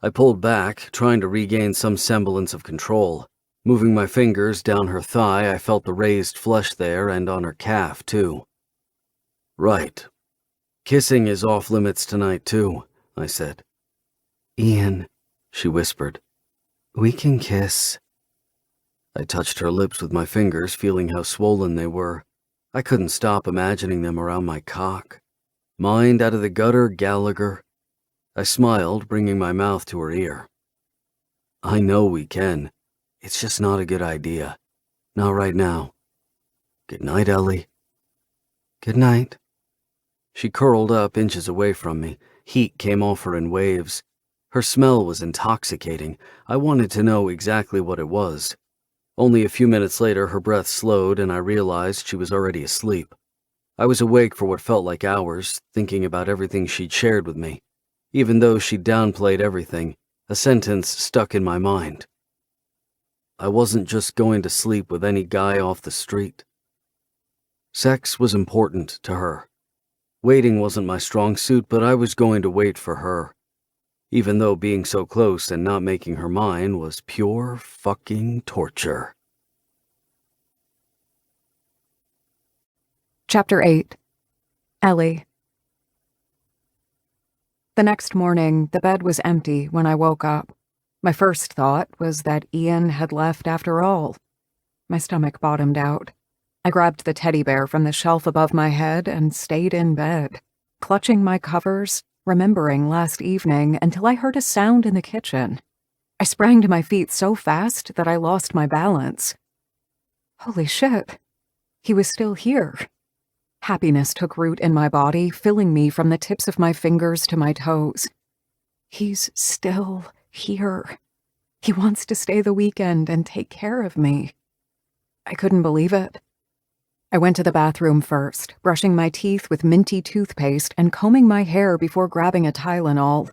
I pulled back, trying to regain some semblance of control. Moving my fingers down her thigh, I felt the raised flesh there and on her calf, too. "Right. Kissing is off limits tonight, too," I said. "Ian," she whispered, "we can kiss." I touched her lips with my fingers, feeling how swollen they were. I couldn't stop imagining them around my cock. Mind out of the gutter, Gallagher. I smiled, bringing my mouth to her ear. "I know we can. It's just not a good idea. Not right now. Good night, Ellie." "Good night." She curled up inches away from me. Heat came off her in waves. Her smell was intoxicating. I wanted to know exactly what it was. Only a few minutes later, her breath slowed and I realized she was already asleep. I was awake for what felt like hours, thinking about everything she'd shared with me. Even though she downplayed everything, a sentence stuck in my mind. I wasn't just going to sleep with any guy off the street. Sex was important to her. Waiting wasn't my strong suit, but I was going to wait for her. Even though being so close and not making her mine was pure fucking torture. Chapter 8. Ellie. The next morning, the bed was empty when I woke up. My first thought was that Ian had left after all. My stomach bottomed out. I grabbed the teddy bear from the shelf above my head and stayed in bed, clutching my covers, remembering last evening until I heard a sound in the kitchen. I sprang to my feet so fast that I lost my balance. Holy shit. He was still here. Happiness took root in my body, filling me from the tips of my fingers to my toes. He's still here. He wants to stay the weekend and take care of me. I couldn't believe it. I went to the bathroom first, brushing my teeth with minty toothpaste and combing my hair before grabbing a Tylenol.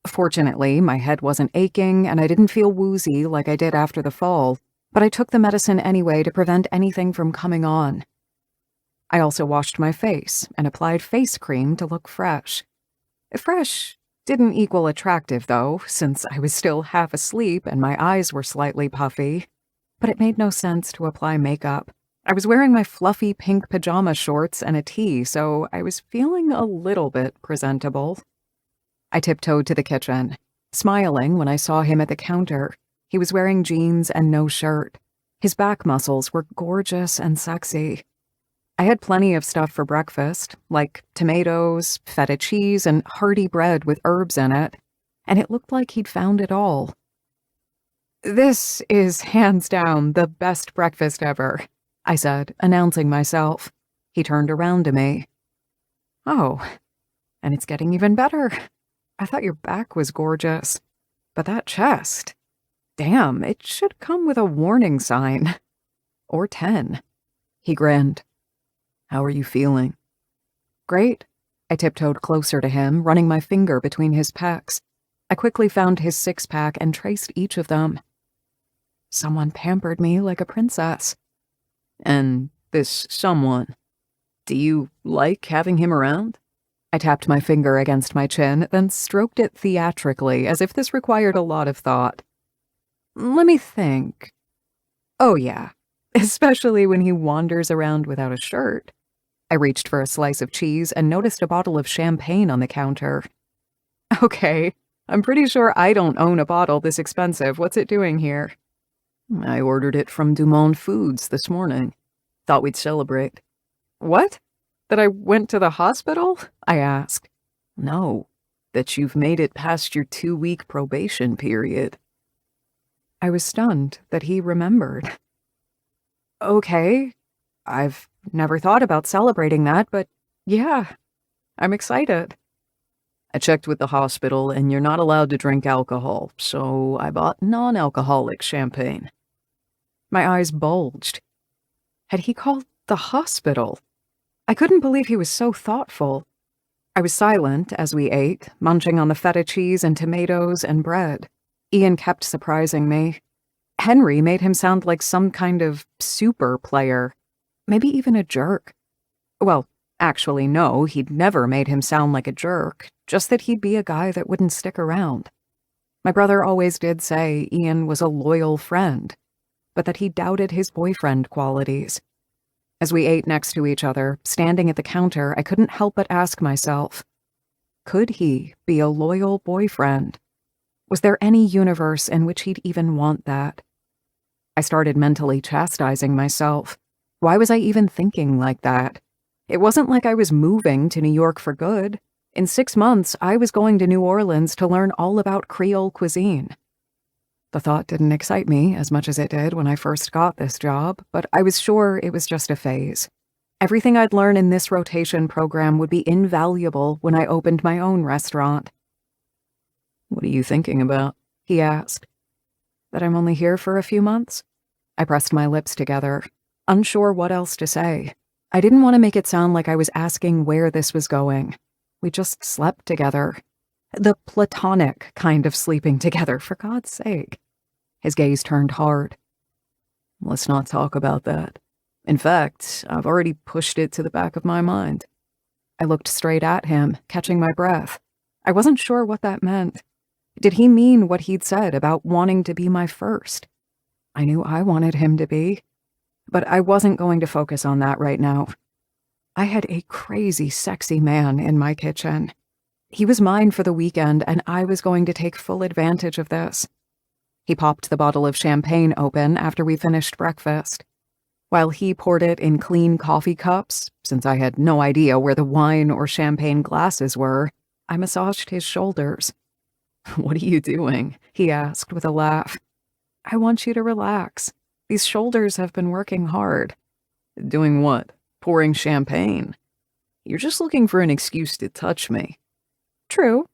Fortunately, my head wasn't aching and I didn't feel woozy like I did after the fall, but I took the medicine anyway to prevent anything from coming on. I also washed my face and applied face cream to look fresh. Fresh didn't equal attractive, though, since I was still half asleep and my eyes were slightly puffy. But it made no sense to apply makeup. I was wearing my fluffy pink pajama shorts and a tee, so I was feeling a little bit presentable. I tiptoed to the kitchen, smiling when I saw him at the counter. He was wearing jeans and no shirt. His back muscles were gorgeous and sexy. I had plenty of stuff for breakfast, like tomatoes, feta cheese, and hearty bread with herbs in it, and it looked like he'd found it all. "This is hands down the best breakfast ever," I said, announcing myself. He turned around to me. "Oh, and it's getting even better. I thought your back was gorgeous, but that chest, damn, it should come with a warning sign. Or 10. He grinned. "How are you feeling?" "Great." I tiptoed closer to him, running my finger between his pecs. I quickly found his six-pack and traced each of them. Someone pampered me like a princess. And this someone, do you like having him around? I tapped my finger against my chin, then stroked it theatrically, as if this required a lot of thought. Let me think. Oh yeah, especially when he wanders around without a shirt. I reached for a slice of cheese and noticed a bottle of champagne on the counter. Okay, I'm pretty sure I don't own a bottle this expensive. What's it doing here? I ordered it from Dumont Foods this morning. Thought we'd celebrate. What? That I went to the hospital? I asked. No, that you've made it past your 2-week probation period. I was stunned that he remembered. Okay, I've never thought about celebrating that, but yeah, I'm excited. I checked with the hospital and you're not allowed to drink alcohol, so I bought non-alcoholic champagne. My eyes bulged. Had he called the hospital? I couldn't believe he was so thoughtful. I was silent as we ate, munching on the feta cheese and tomatoes and bread. Ian kept surprising me. Henry made him sound like some kind of super player. Maybe even a jerk. Well, actually, no, he'd never made him sound like a jerk, just that he'd be a guy that wouldn't stick around. My brother always did say Ian was a loyal friend, but that he doubted his boyfriend qualities. As we ate next to each other, standing at the counter, I couldn't help but ask myself, could he be a loyal boyfriend? Was there any universe in which he'd even want that? I started mentally chastising myself. Why was I even thinking like that? It wasn't like I was moving to New York for good. In 6 months, I was going to New Orleans to learn all about Creole cuisine. The thought didn't excite me as much as it did when I first got this job, but I was sure it was just a phase. Everything I'd learn in this rotation program would be invaluable when I opened my own restaurant. What are you thinking about? He asked. That I'm only here for a few months? I pressed my lips together, unsure what else to say. I didn't want to make it sound like I was asking where this was going. We just slept together. The platonic kind of sleeping together, for God's sake. His gaze turned hard. Let's not talk about that. In fact, I've already pushed it to the back of my mind. I looked straight at him, catching my breath. I wasn't sure what that meant. Did he mean what he'd said about wanting to be my first? I knew I wanted him to be, but I wasn't going to focus on that right now. I had a crazy, sexy man in my kitchen. He was mine for the weekend, and I was going to take full advantage of this. He popped the bottle of champagne open after we finished breakfast. While he poured it in clean coffee cups, since I had no idea where the wine or champagne glasses were, I massaged his shoulders. What are you doing? He asked with a laugh. I want you to relax. These shoulders have been working hard. Doing what? Pouring champagne? You're just looking for an excuse to touch me. True.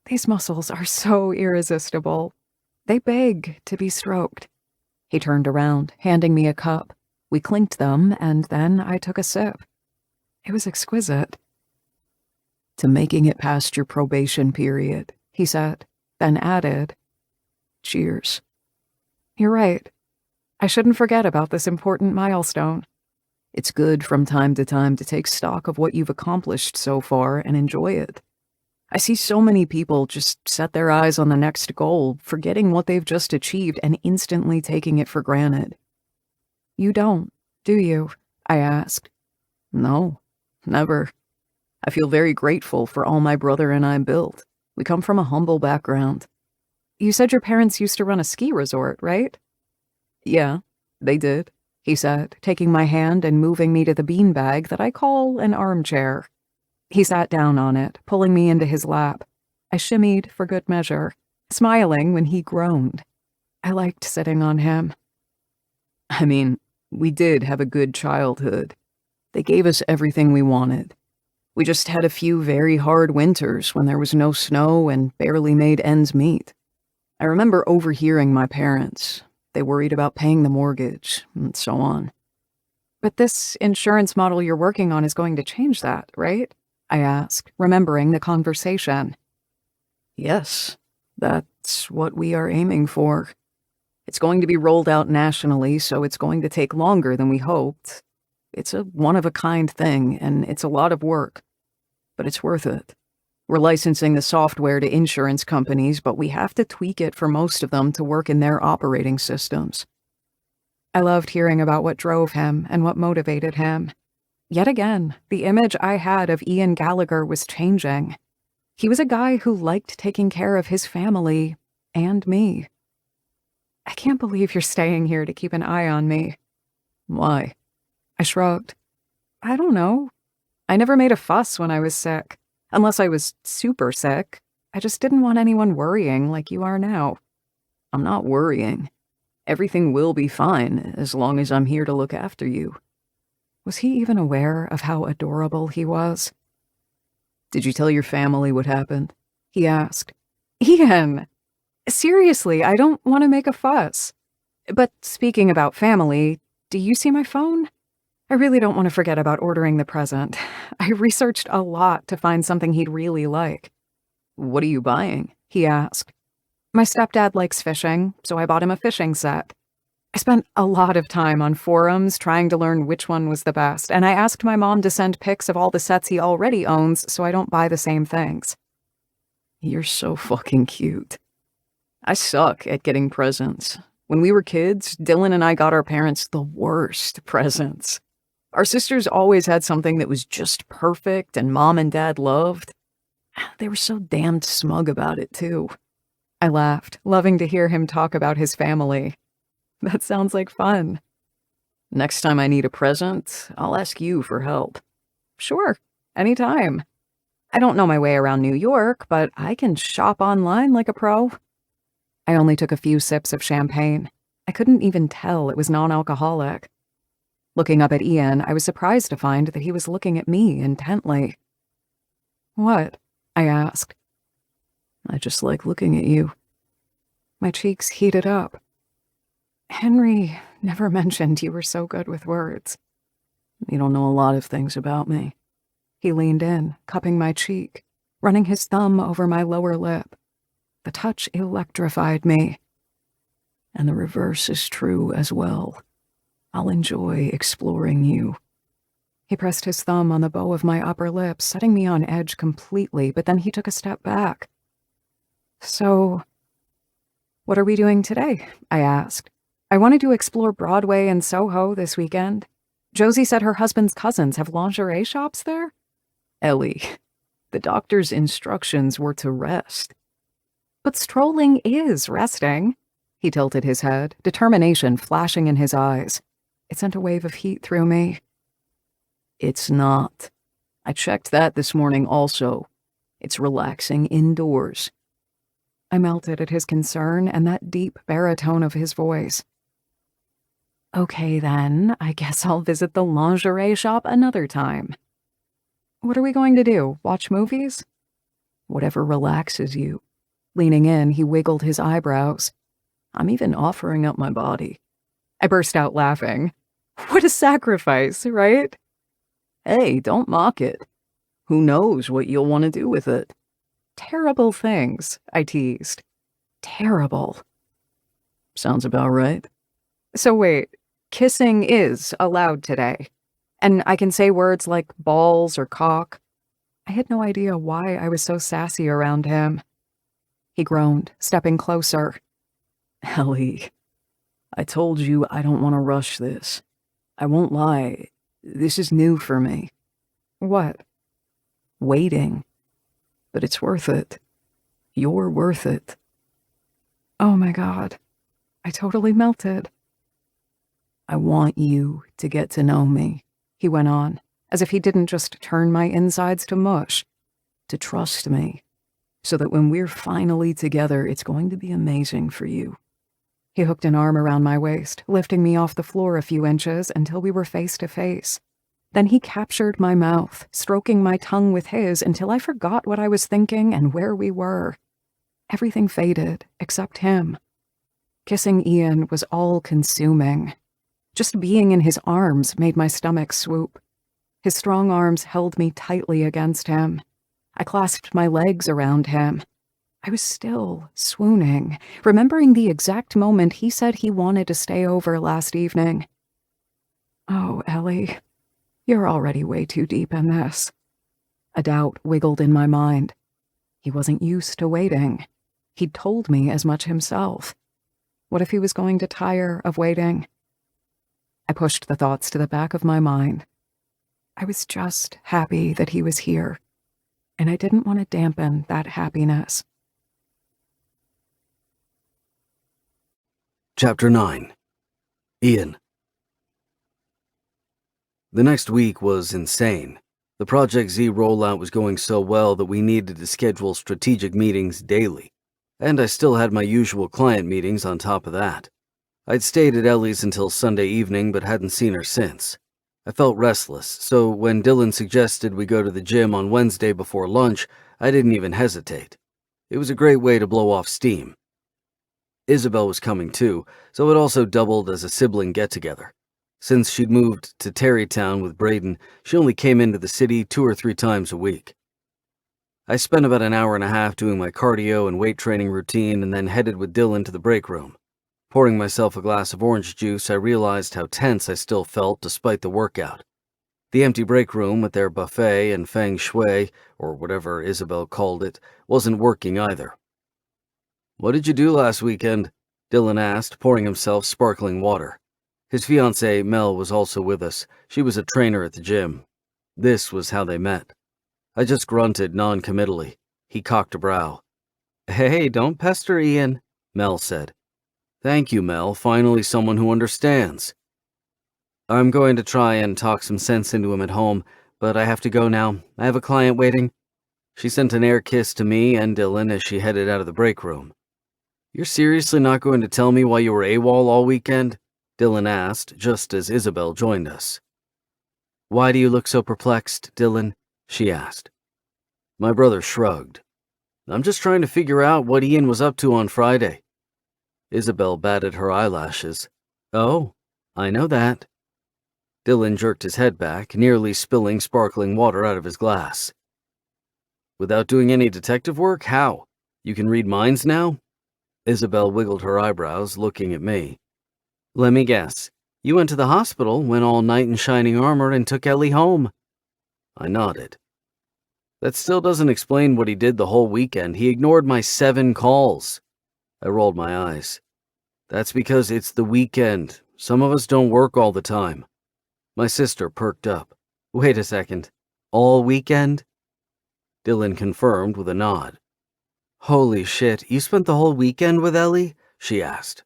These muscles are so irresistible. They beg to be stroked. He turned around, handing me a cup. We clinked them, and then I took a sip. It was exquisite. To making it past your probation period, he said, then added, cheers. You're right. I shouldn't forget about this important milestone. It's good from time to take stock of what you've accomplished so far and enjoy it. I see so many people just set their eyes on the next goal, forgetting what they've just achieved and instantly taking it for granted. You don't, do you? I asked. No, never. I feel very grateful for all my brother and I built. We come from a humble background. You said your parents used to run a ski resort, right? Yeah, they did, he said, taking my hand and moving me to the beanbag that I call an armchair. He sat down on it, pulling me into his lap. I shimmied for good measure, smiling when he groaned. I liked sitting on him. I mean, we did have a good childhood. They gave us everything we wanted. We just had a few very hard winters when there was no snow and barely made ends meet. I remember overhearing my parents. They worried about paying the mortgage, and so on. But this insurance model you're working on is going to change that, right? I asked, remembering the conversation. Yes, That's what we are aiming for. It's going to be rolled out nationally, so it's going to take longer than we hoped. It's a one-of-a-kind thing, and it's a lot of work. But it's worth it. We're licensing the software to insurance companies, but we have to tweak it for most of them to work in their operating systems. I loved hearing about what drove him and what motivated him. Yet again, the image I had of Ian Gallagher was changing. He was a guy who liked taking care of his family and me. I can't believe you're staying here to keep an eye on me. Why? I shrugged. I don't know. I never made a fuss when I was sick. Unless I was super sick. I just didn't want anyone worrying like you are now. I'm not worrying. Everything will be fine as long as I'm here to look after you. Was he even aware of how adorable he was? Did you tell your family what happened? He asked. Ian! Seriously, I don't want to make a fuss. But speaking about family, do you see my phone? I really don't want to forget about ordering the present. I researched a lot to find something he'd really like. What are you buying? He asked. My stepdad likes fishing, so I bought him a fishing set. I spent a lot of time on forums trying to learn which one was the best, and I asked my mom to send pics of all the sets he already owns so I don't buy the same things. You're so fucking cute. I suck at getting presents. When we were kids, Dylan and I got our parents the worst presents. Our sisters always had something that was just perfect and Mom and Dad loved. They were so damned smug about it, too. I laughed, loving to hear him talk about his family. That sounds like fun. Next time I need a present, I'll ask you for help. Sure, anytime. I don't know my way around New York, but I can shop online like a pro. I only took a few sips of champagne. I couldn't even tell it was non-alcoholic. Looking up at Ian, I was surprised to find that he was looking at me intently. What? I asked. I just like looking at you. My cheeks heated up. Henry never mentioned you were so good with words. You don't know a lot of things about me. He leaned in, cupping my cheek, running his thumb over my lower lip. The touch electrified me. And the reverse is true as well. I'll enjoy exploring you. He pressed his thumb on the bow of my upper lip, setting me on edge completely, but then he took a step back. So, what are we doing today? I asked. I wanted to explore Broadway and Soho this weekend. Josie said her husband's cousins have lingerie shops there. Ellie, the doctor's instructions were to rest. But strolling is resting. He tilted his head, determination flashing in his eyes. It sent a wave of heat through me. It's not. I checked that this morning also. It's relaxing indoors. I melted at his concern and that deep baritone of his voice. Okay then, I guess I'll visit the lingerie shop another time. What are we going to do, watch movies? Whatever relaxes you. Leaning in, he wiggled his eyebrows. I'm even offering up my body. I burst out laughing. What a sacrifice, right? Hey, don't mock it. Who knows what you'll want to do with it? Terrible things, I teased. Terrible. Sounds about right. So wait, kissing is allowed today. And I can say words like balls or cock. I had no idea why I was so sassy around him. He groaned, stepping closer. Ellie, I told you I don't want to rush this. I won't lie. This is new for me. What? Waiting. But it's worth it. You're worth it. Oh my God. I totally melted. I want you to get to know me, he went on, as if he didn't just turn my insides to mush. To trust me, so that when we're finally together, it's going to be amazing for you. He hooked an arm around my waist, lifting me off the floor a few inches until we were face to face. Then he captured my mouth, stroking my tongue with his until I forgot what I was thinking and where we were. Everything faded, except him. Kissing Ian was all-consuming. Just being in his arms made my stomach swoop. His strong arms held me tightly against him. I clasped my legs around him. I was still swooning, remembering the exact moment he said he wanted to stay over last evening. Oh, Ellie, you're already way too deep in this. A doubt wiggled in my mind. He wasn't used to waiting. He'd told me as much himself. What if he was going to tire of waiting? I pushed the thoughts to the back of my mind. I was just happy that he was here, and I didn't want to dampen that happiness. Chapter 9. Ian. The next week was insane. The Project Z rollout was going so well that we needed to schedule strategic meetings daily, and I still had my usual client meetings on top of that. I'd stayed at Ellie's until Sunday evening but hadn't seen her since. I felt restless, so when Dylan suggested we go to the gym on Wednesday before lunch, I didn't even hesitate. It was a great way to blow off steam. Isabel was coming too, so it also doubled as a sibling get-together. Since she'd moved to Terrytown with Braden, she only came into the city 2 or 3 times a week. I spent about an hour and a half doing my cardio and weight training routine and then headed with Dylan to the break room. Pouring myself a glass of orange juice, I realized how tense I still felt despite the workout. The empty break room with their buffet and feng shui, or whatever Isabel called it, wasn't working either. "What did you do last weekend?" Dylan asked, pouring himself sparkling water. His fiancée, Mel, was also with us. She was a trainer at the gym. This was how they met. I just grunted non-committally. He cocked a brow. "Hey, don't pester Ian," Mel said. "Thank you, Mel. Finally someone who understands." "I'm going to try and talk some sense into him at home, but I have to go now. I have a client waiting." She sent an air kiss to me and Dylan as she headed out of the break room. "You're seriously not going to tell me why you were AWOL all weekend?" Dylan asked, just as Isabel joined us. "Why do you look so perplexed, Dylan?" she asked. My brother shrugged. "I'm just trying to figure out what Ian was up to on Friday." Isabel batted her eyelashes. "Oh, I know that." Dylan jerked his head back, nearly spilling sparkling water out of his glass. "Without doing any detective work? How? You can read minds now?" Isabel wiggled her eyebrows, looking at me. "Let me guess. You went to the hospital, went all knight in shining armor, and took Ellie home." I nodded. "That still doesn't explain what he did the whole weekend. He ignored my 7 calls. I rolled my eyes. "That's because it's the weekend. Some of us don't work all the time." My sister perked up. "Wait a second. All weekend?" Dylan confirmed with a nod. "Holy shit, you spent the whole weekend with Ellie?" she asked.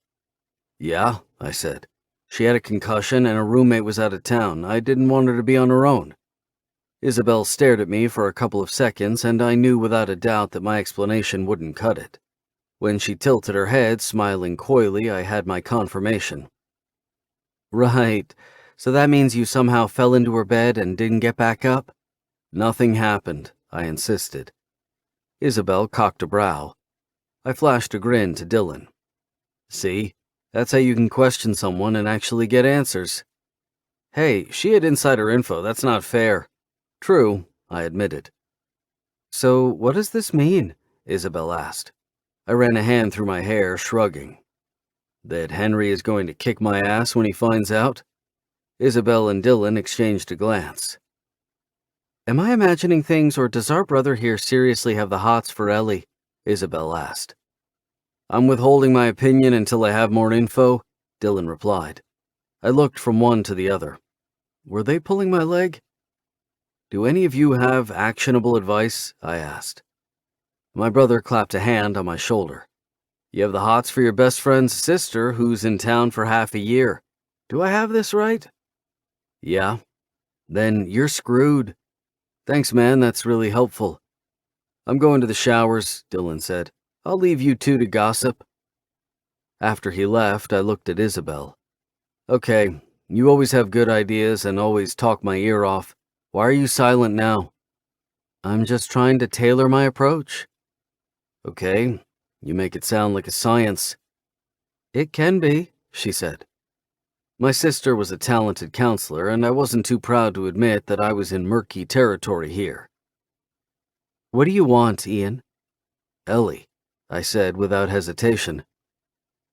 "Yeah," I said. "She had a concussion and her roommate was out of town. I didn't want her to be on her own." Isabel stared at me for a couple of seconds, and I knew without a doubt that my explanation wouldn't cut it. When she tilted her head, smiling coyly, I had my confirmation. "Right. So that means you somehow fell into her bed and didn't get back up?" "Nothing happened," I insisted. Isabel cocked a brow. I flashed a grin to Dylan. "See? That's how you can question someone and actually get answers." "Hey, she had insider info. That's not fair." "True," I admitted. "So what does this mean?" Isabel asked. I ran a hand through my hair, shrugging. "That Henry is going to kick my ass when he finds out?" Isabel and Dylan exchanged a glance. "Am I imagining things, or does our brother here seriously have the hots for Ellie?" Isabel asked. "I'm withholding my opinion until I have more info," Dylan replied. I looked from one to the other. Were they pulling my leg? "Do any of you have actionable advice?" I asked. My brother clapped a hand on my shoulder. "You have the hots for your best friend's sister who's in town for half a year. Do I have this right?" "Yeah." "Then you're screwed." "Thanks, man, that's really helpful." "I'm going to the showers," Dylan said. "I'll leave you two to gossip." After he left, I looked at Isabel. "Okay, you always have good ideas and always talk my ear off. Why are you silent now?" "I'm just trying to tailor my approach." "Okay, you make it sound like a science." "It can be," she said. My sister was a talented counselor, and I wasn't too proud to admit that I was in murky territory here. "What do you want, Ian?" "Ellie." I said without hesitation.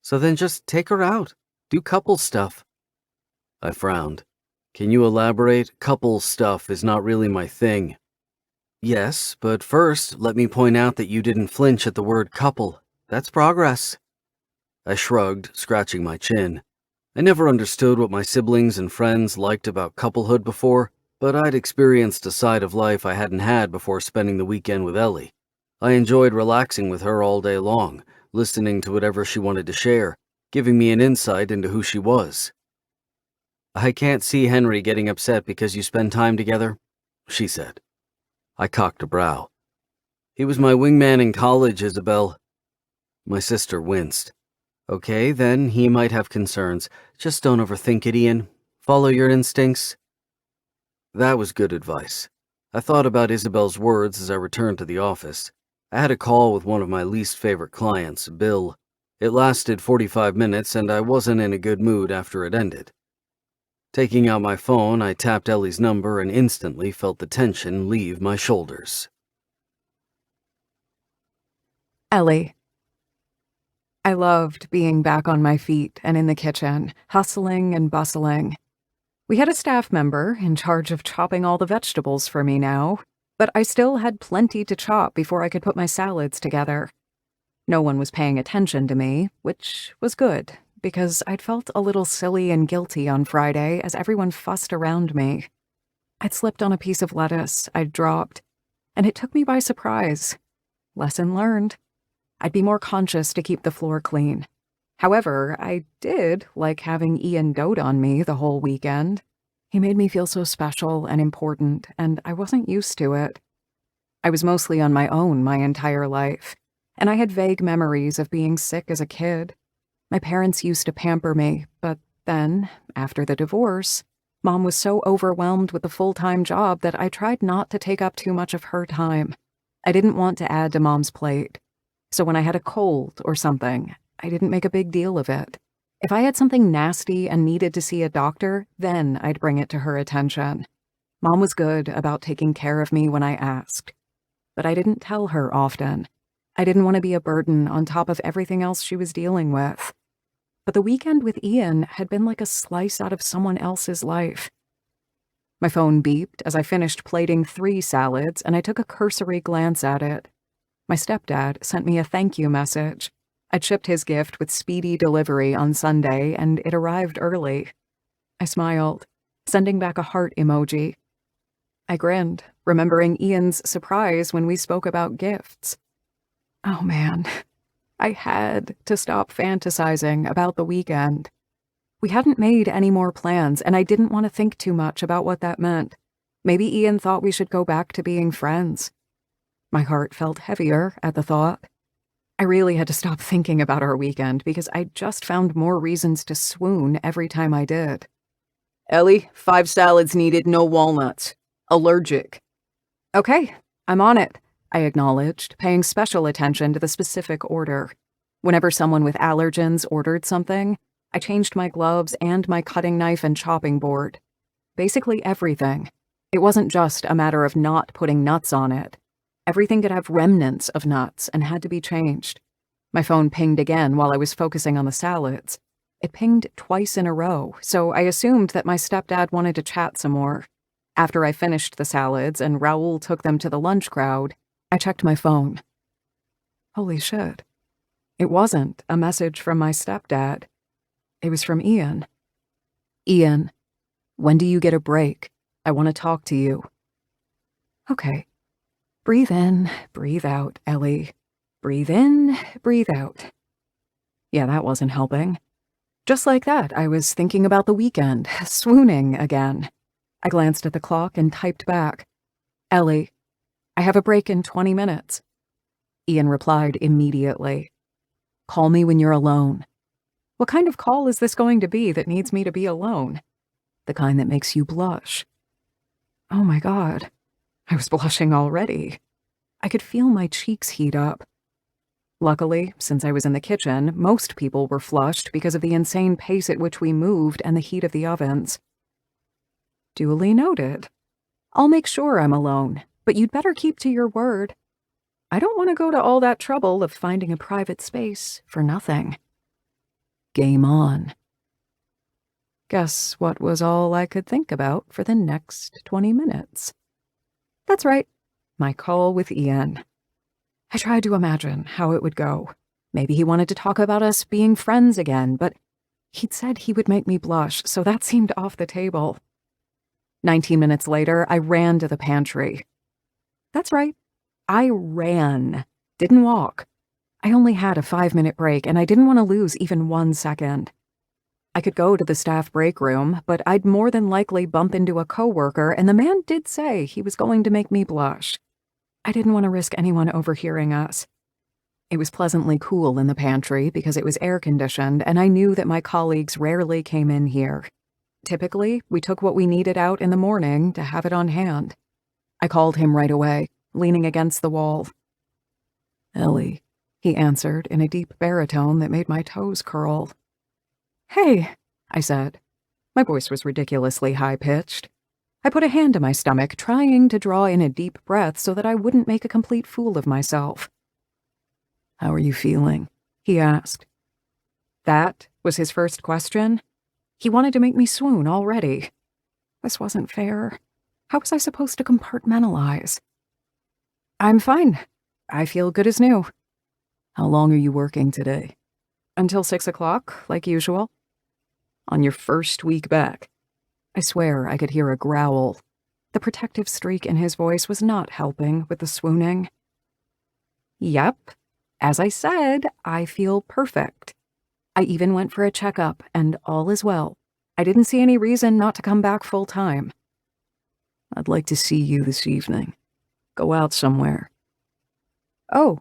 So then just take her out. Do couple stuff. I frowned. Can you elaborate? Couple stuff is not really my thing. Yes, but first, let me point out that you didn't flinch at the word couple. That's progress. I shrugged, scratching my chin. I never understood what my siblings and friends liked about couplehood before, but I'd experienced a side of life I hadn't had before spending the weekend with Ellie. I enjoyed relaxing with her all day long, listening to whatever she wanted to share, giving me an insight into who she was. I can't see Henry getting upset because you spend time together, she said. I cocked a brow. He was my wingman in college, Isabel. My sister winced. Okay, then he might have concerns. Just don't overthink it, Ian. Follow your instincts. That was good advice. I thought about Isabel's words as I returned to the office. I had a call with one of my least favorite clients, Bill. It lasted 45 minutes, and I wasn't in a good mood after it ended. Taking out my phone, I tapped Ellie's number and instantly felt the tension leave my shoulders. Ellie. I loved being back on my feet and in the kitchen, hustling and bustling. We had a staff member in charge of chopping all the vegetables for me now, but I still had plenty to chop before I could put my salads together. No one was paying attention to me, which was good, because I'd felt a little silly and guilty on Friday as everyone fussed around me. I'd slipped on a piece of lettuce I'd dropped, and it took me by surprise. Lesson learned. I'd be more conscious to keep the floor clean. However, I did like having Ian dote on me the whole weekend. He made me feel so special and important, and I wasn't used to it. I was mostly on my own my entire life, and I had vague memories of being sick as a kid. My parents used to pamper me, but then, after the divorce, Mom was so overwhelmed with the full-time job that I tried not to take up too much of her time. I didn't want to add to Mom's plate. So when I had a cold or something, I didn't make a big deal of it. If I had something nasty and needed to see a doctor, then I'd bring it to her attention. Mom was good about taking care of me when I asked. But I didn't tell her often. I didn't want to be a burden on top of everything else she was dealing with. But the weekend with Ian had been like a slice out of someone else's life. My phone beeped as I finished plating 3 salads, and I took a cursory glance at it. My stepdad sent me a thank you message. I'd shipped his gift with speedy delivery on Sunday, and it arrived early. I smiled, sending back a heart emoji. I grinned, remembering Ian's surprise when we spoke about gifts. Oh man, I had to stop fantasizing about the weekend. We hadn't made any more plans, and I didn't want to think too much about what that meant. Maybe Ian thought we should go back to being friends. My heart felt heavier at the thought. I really had to stop thinking about our weekend because I just found more reasons to swoon every time I did. Ellie, 5 salads needed, no walnuts. Allergic. Okay, I'm on it, I acknowledged, paying special attention to the specific order. Whenever someone with allergens ordered something, I changed my gloves and my cutting knife and chopping board. Basically everything. It wasn't just a matter of not putting nuts on it. Everything could have remnants of nuts and had to be changed. My phone pinged again while I was focusing on the salads. It pinged twice in a row, so I assumed that my stepdad wanted to chat some more. After I finished the salads and Raoul took them to the lunch crowd, I checked my phone. Holy shit. It wasn't a message from my stepdad. It was from Ian. Ian, when do you get a break? I want to talk to you. Okay. Breathe in, breathe out, Ellie. Breathe in, breathe out. Yeah, that wasn't helping. Just like that, I was thinking about the weekend, swooning again. I glanced at the clock and typed back. Ellie, I have a break in 20 minutes. Ian replied immediately. Call me when you're alone. What kind of call is this going to be that needs me to be alone? The kind that makes you blush. Oh my God. I was blushing already. I could feel my cheeks heat up. Luckily, since I was in the kitchen, most people were flushed because of the insane pace at which we moved and the heat of the ovens. Duly noted. I'll make sure I'm alone, but you'd better keep to your word. I don't want to go to all that trouble of finding a private space for nothing. Game on. Guess what was all I could think about for the next 20 minutes? That's right, my call with Ian. I tried to imagine how it would go. Maybe he wanted to talk about us being friends again, but he'd said he would make me blush, so that seemed off the table. 19 minutes later, I ran to the pantry. That's right, I ran, didn't walk. I only had a 5-minute break, and I didn't want to lose even 1 second. I could go to the staff break room, but I'd more than likely bump into a coworker, and the man did say he was going to make me blush. I didn't want to risk anyone overhearing us. It was pleasantly cool in the pantry because it was air-conditioned, and I knew that my colleagues rarely came in here. Typically, we took what we needed out in the morning to have it on hand. I called him right away, leaning against the wall. "Ellie," he answered in a deep baritone that made my toes curl. "Hey," I said. My voice was ridiculously high-pitched. I put a hand to my stomach, trying to draw in a deep breath so that I wouldn't make a complete fool of myself. "How are you feeling?" he asked. That was his first question. He wanted to make me swoon already. This wasn't fair. How was I supposed to compartmentalize? "I'm fine. I feel good as new." "How long are you working today?" "Until 6 o'clock, like usual." "On your first week back?" I swear I could hear a growl. The protective streak in his voice was not helping with the swooning. "Yep. As I said, I feel perfect. I even went for a checkup, and all is well. I didn't see any reason not to come back full-time." "I'd like to see you this evening. Go out somewhere." "Oh."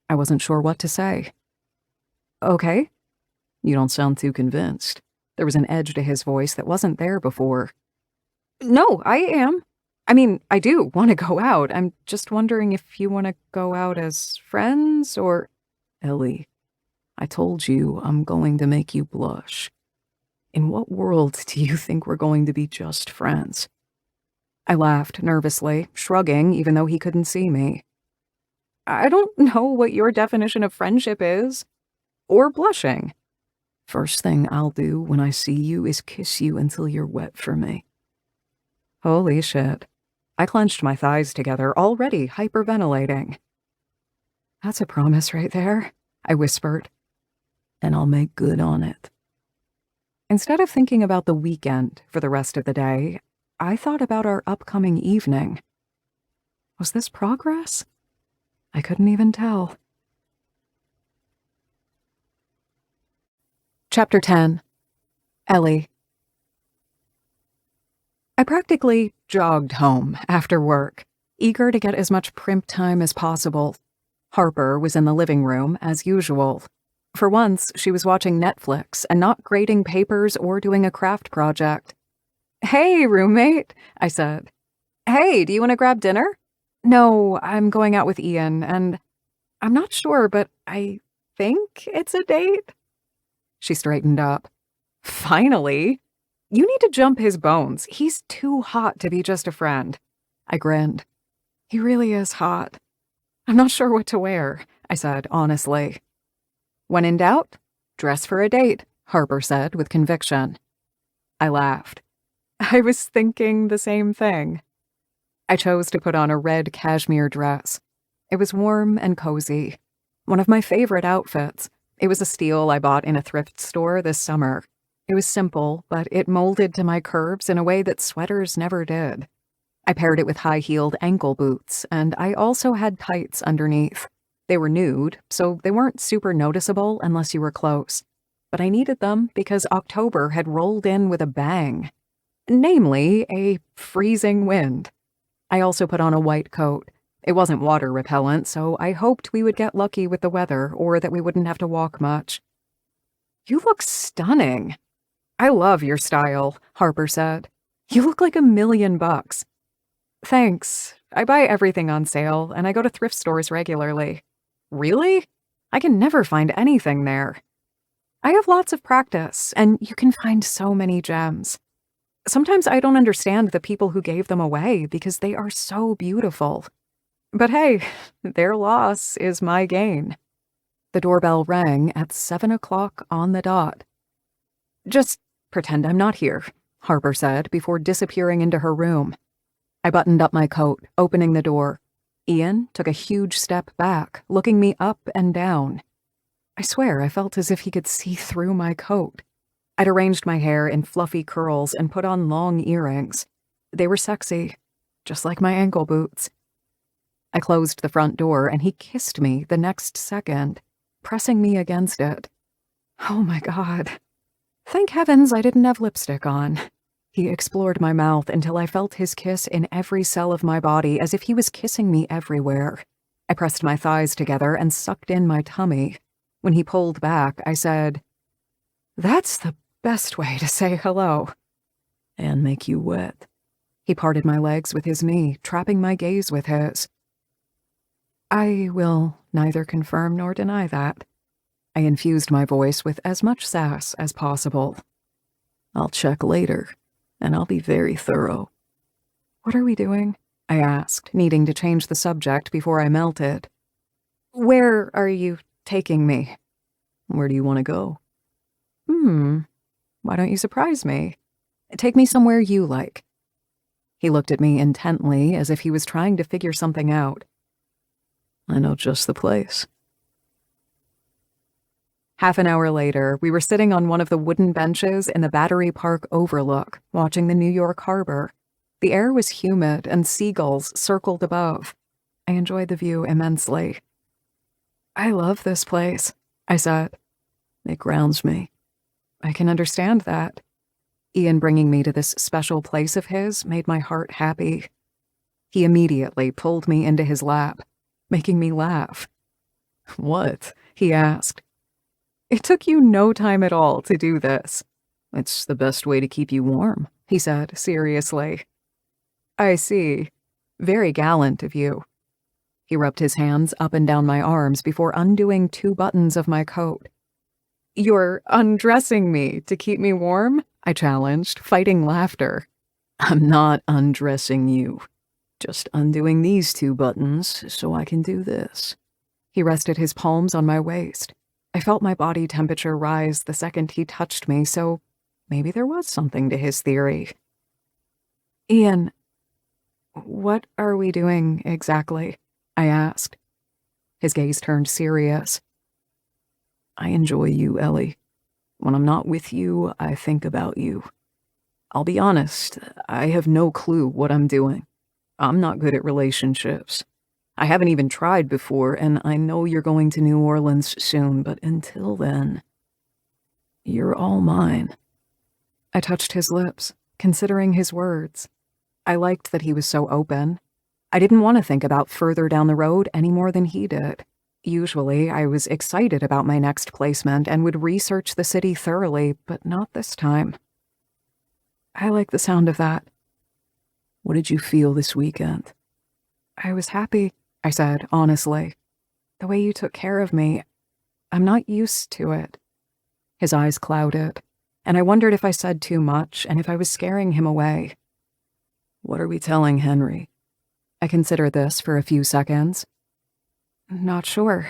I wasn't sure what to say. "Okay." "You don't sound too convinced." There was an edge to his voice that wasn't there before. "No, I am. I mean, I do want to go out. I'm just wondering if you want to go out as friends or—" "Ellie, I told you I'm going to make you blush. In what world do you think we're going to be just friends?" I laughed nervously, shrugging even though he couldn't see me. "I don't know what your definition of friendship is. Or blushing." "First thing I'll do when I see you is kiss you until you're wet for me." Holy shit. I clenched my thighs together, already hyperventilating. "That's a promise right there," I whispered. "And I'll make good on it." Instead of thinking about the weekend for the rest of the day, I thought about our upcoming evening. Was this progress? I couldn't even tell. Chapter 10. Ellie. I practically jogged home after work, eager to get as much primp time as possible. Harper was in the living room, as usual. For once, she was watching Netflix and not grading papers or doing a craft project. "Hey, roommate," I said. "Hey, do you want to grab dinner?" "No, I'm going out with Ian, and I'm not sure, but I think it's a date." She straightened up. "Finally. You need to jump his bones. He's too hot to be just a friend." I grinned. "He really is hot. I'm not sure what to wear," I said honestly. "When in doubt, dress for a date," Harper said with conviction. I laughed. I was thinking the same thing. I chose to put on a red cashmere dress. It was warm and cozy. One of my favorite outfits. It was a steal I bought in a thrift store this summer. It was simple, but it molded to my curves in a way that sweaters never did. I paired it with high-heeled ankle boots, and I also had tights underneath. They were nude, so they weren't super noticeable unless you were close. But I needed them because October had rolled in with a bang. Namely, a freezing wind. I also put on a white coat. It wasn't water repellent, so I hoped we would get lucky with the weather or that we wouldn't have to walk much. "You look stunning." "I love your style," Harper said. "You look like $1,000,000. "Thanks. I buy everything on sale, and I go to thrift stores regularly." "Really? I can never find anything there." "I have lots of practice, and you can find so many gems. Sometimes I don't understand the people who gave them away because they are so beautiful." But hey, their loss is my gain. The doorbell rang at 7 o'clock on the dot. Just pretend I'm not here, Harper said before disappearing into her room. I buttoned up my coat, opening the door. Ian took a huge step back, looking me up and down. I swear I felt as if he could see through my coat. I'd arranged my hair in fluffy curls and put on long earrings. They were sexy, just like my ankle boots. I closed the front door and he kissed me the next second, pressing me against it. Oh my God. Thank heavens I didn't have lipstick on. He explored my mouth until I felt his kiss in every cell of my body, as if he was kissing me everywhere. I pressed my thighs together and sucked in my tummy. When he pulled back, I said, "That's the best way to say hello." And make you wet. He parted my legs with his knee, trapping my gaze with his. I will neither confirm nor deny that. I infused my voice with as much sass as possible. I'll check later, and I'll be very thorough. What are we doing? I asked, needing to change the subject before I melted. Where are you taking me? Where do you want to go? Why don't you surprise me? Take me somewhere you like. He looked at me intently, as if he was trying to figure something out. I know just the place. Half an hour later, we were sitting on one of the wooden benches in the Battery Park overlook, watching the New York harbor. The air was humid and seagulls circled above. I enjoyed the view immensely. I love this place, I said. It grounds me. I can understand that. Ian bringing me to this special place of his made my heart happy. He immediately pulled me into his lap, making me laugh. What? He asked. It took you no time at all to do this. It's the best way to keep you warm, he said seriously. I see. Very gallant of you. He rubbed his hands up and down my arms before undoing 2 buttons of my coat. You're undressing me to keep me warm? I challenged, fighting laughter. I'm not undressing you. Just undoing these 2 buttons so I can do this. He rested his palms on my waist. I felt my body temperature rise the second he touched me, so maybe there was something to his theory. Ian, what are we doing exactly? I asked. His gaze turned serious. I enjoy you, Ellie. When I'm not with you, I think about you. I'll be honest, I have no clue what I'm doing. I'm not good at relationships. I haven't even tried before, and I know you're going to New Orleans soon, but until then, you're all mine. I touched his lips, considering his words. I liked that he was so open. I didn't want to think about further down the road any more than he did. Usually, I was excited about my next placement and would research the city thoroughly, but not this time. I like the sound of that. What did you feel this weekend? I was happy, I said, honestly. The way you took care of me, I'm not used to it. His eyes clouded, and I wondered if I said too much and if I was scaring him away. What are we telling Henry? I considered this for a few seconds. Not sure.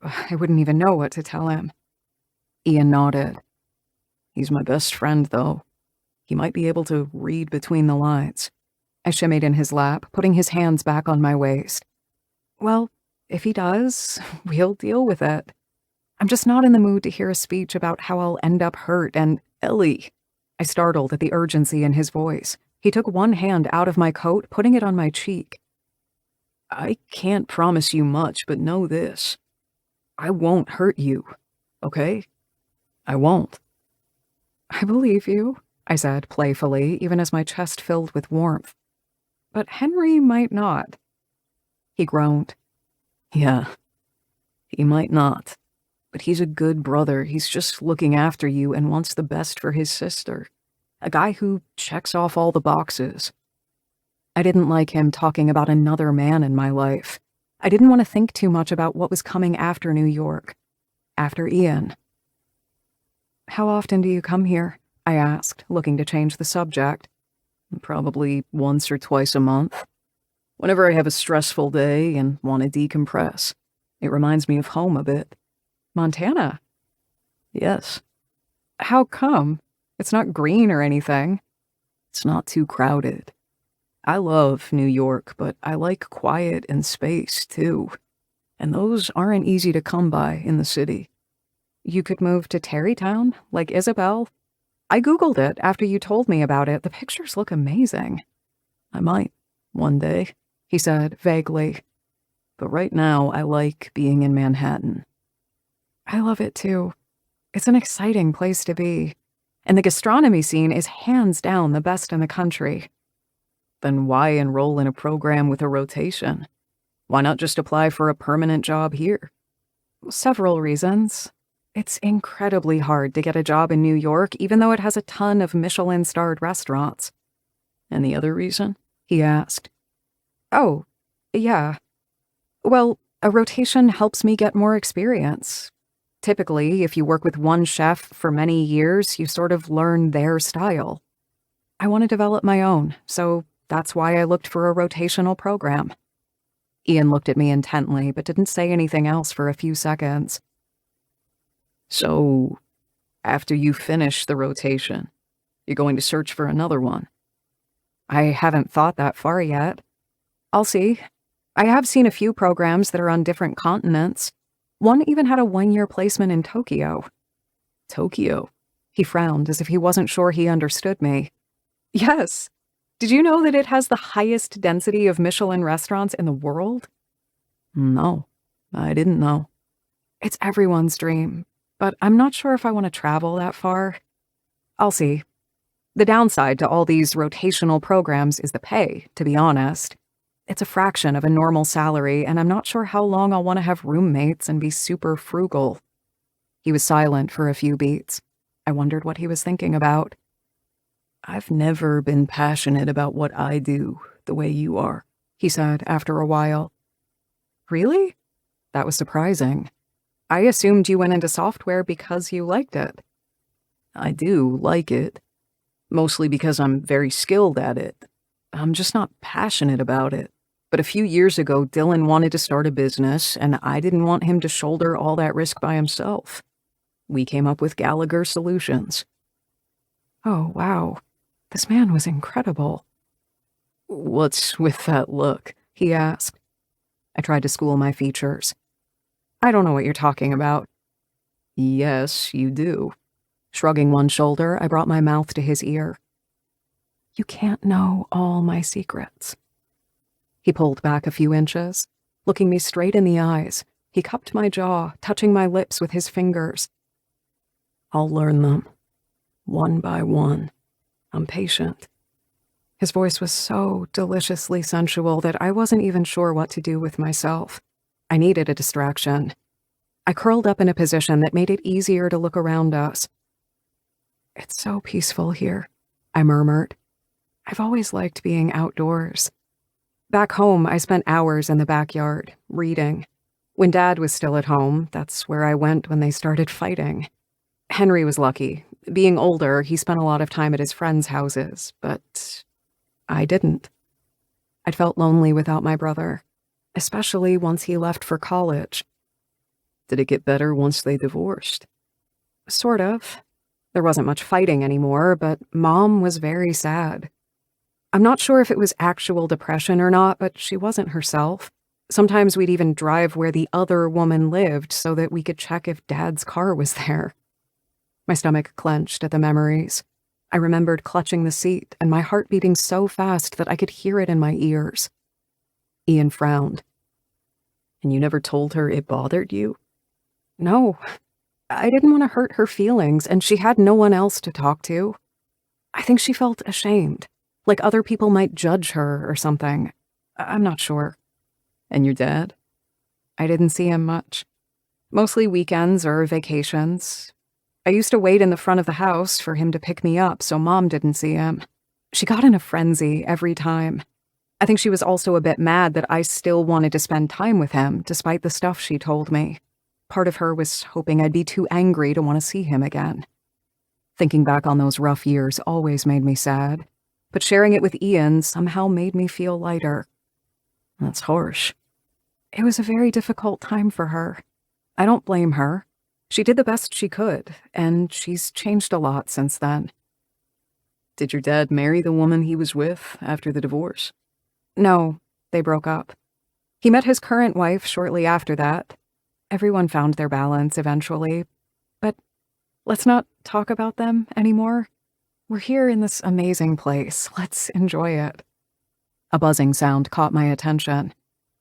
I wouldn't even know what to tell him. Ian nodded. He's my best friend, though. He might be able to read between the lines. I shimmied in his lap, putting his hands back on my waist. Well, if he does, we'll deal with it. I'm just not in the mood to hear a speech about how I'll end up hurt and Ellie. I startled at the urgency in his voice. He took one hand out of my coat, putting it on my cheek. I can't promise you much, but know this. I won't hurt you, okay? I won't. I believe you, I said playfully, even as my chest filled with warmth. But Henry might not. He groaned. Yeah, he might not. But he's a good brother. He's just looking after you and wants the best for his sister. A guy who checks off all the boxes. I didn't like him talking about another man in my life. I didn't want to think too much about what was coming after New York. After Ian. How often do you come here? I asked, looking to change the subject. Probably once or twice a month. Whenever I have a stressful day and want to decompress, it reminds me of home a bit. Montana? Yes, How come? It's not green or anything. it's not too crowded. I love New York, but I like quiet and space, too. And those aren't easy to come by in the city. You could move to Terrytown, like Isabel. I Googled it after you told me about it. The pictures look amazing. I might, one day, He said vaguely. but right now I like being in Manhattan. I love it too. It's an exciting place to be. And the gastronomy scene is hands down the best in the country. Then why enroll in a program with a rotation? Why not just apply for a permanent job here? Several reasons. It's incredibly hard to get a job in New York, even though it has a ton of Michelin-starred restaurants. And the other reason? He asked. Oh, yeah. Well, a rotation helps me get more experience. Typically, if you work with one chef for many years, you sort of learn their style. I want to develop my own, so that's why I looked for a rotational program. Ian looked at me intently, but didn't say anything else for a few seconds. So, after you finish the rotation, you're going to search for another one? I haven't thought that far yet. I'll see. I have seen a few programs that are on different continents. One even had a 1-year placement in Tokyo. Tokyo? He frowned as if he wasn't sure he understood me. Yes. Did you know that it has the highest density of Michelin restaurants in the world? No, I didn't know. It's everyone's dream, but I'm not sure if I want to travel that far. I'll see. The downside to all these rotational programs is the pay, to be honest. It's a fraction of a normal salary, and I'm not sure how long I'll want to have roommates and be super frugal. He was silent for a few beats. I wondered what he was thinking about. I've never been passionate about what I do the way you are, He said after a while. Really? That was surprising. I assumed you went into software because you liked it. I do like it, mostly because I'm very skilled at it. I'm just not passionate about it. But a few years ago, Dylan wanted to start a business, and I didn't want him to shoulder all that risk by himself. We came up with Gallagher Solutions. Oh, wow. This man was incredible. What's with that look? He asked. I tried to school my features. I don't know what you're talking about. Yes, you do. Shrugging one shoulder, I brought my mouth to his ear. You can't know all my secrets. He pulled back a few inches. Looking me straight in the eyes, he cupped my jaw, touching my lips with his fingers. I'll learn them, one by one. I'm patient. His voice was so deliciously sensual that I wasn't even sure what to do with myself. I needed a distraction. I curled up in a position that made it easier to look around us. It's so peaceful here, I murmured. I've always liked being outdoors. Back home, I spent hours in the backyard, reading. When Dad was still at home, that's where I went when they started fighting. Henry was lucky. Being older, he spent a lot of time at his friends' houses, but I didn't. I'd felt lonely without my brother, especially once he left for college. Did it get better once they divorced? Sort of. There wasn't much fighting anymore, but Mom was very sad. I'm not sure if it was actual depression or not, but she wasn't herself. Sometimes we'd even drive where the other woman lived so that we could check if Dad's car was there. My stomach clenched at the memories. I remembered clutching the seat and my heart beating so fast that I could hear it in my ears. Ian frowned. And you never told her it bothered you? No. I didn't want to hurt her feelings, and she had no one else to talk to. I think she felt ashamed, like other people might judge her or something. I'm not sure. And your dad? I didn't see him much. Mostly weekends or vacations. I used to wait in the front of the house for him to pick me up so Mom didn't see him. She got in a frenzy every time. I think she was also a bit mad that I still wanted to spend time with him, despite the stuff she told me. Part of her was hoping I'd be too angry to want to see him again. Thinking back on those rough years always made me sad, but sharing it with Ian somehow made me feel lighter. That's harsh. It was a very difficult time for her. I don't blame her. She did the best she could, and she's changed a lot since then. Did your dad marry the woman he was with after the divorce? No, they broke up. He met his current wife shortly after that. Everyone found their balance eventually, but let's not talk about them anymore. We're here in this amazing place. Let's enjoy it. A buzzing sound caught my attention.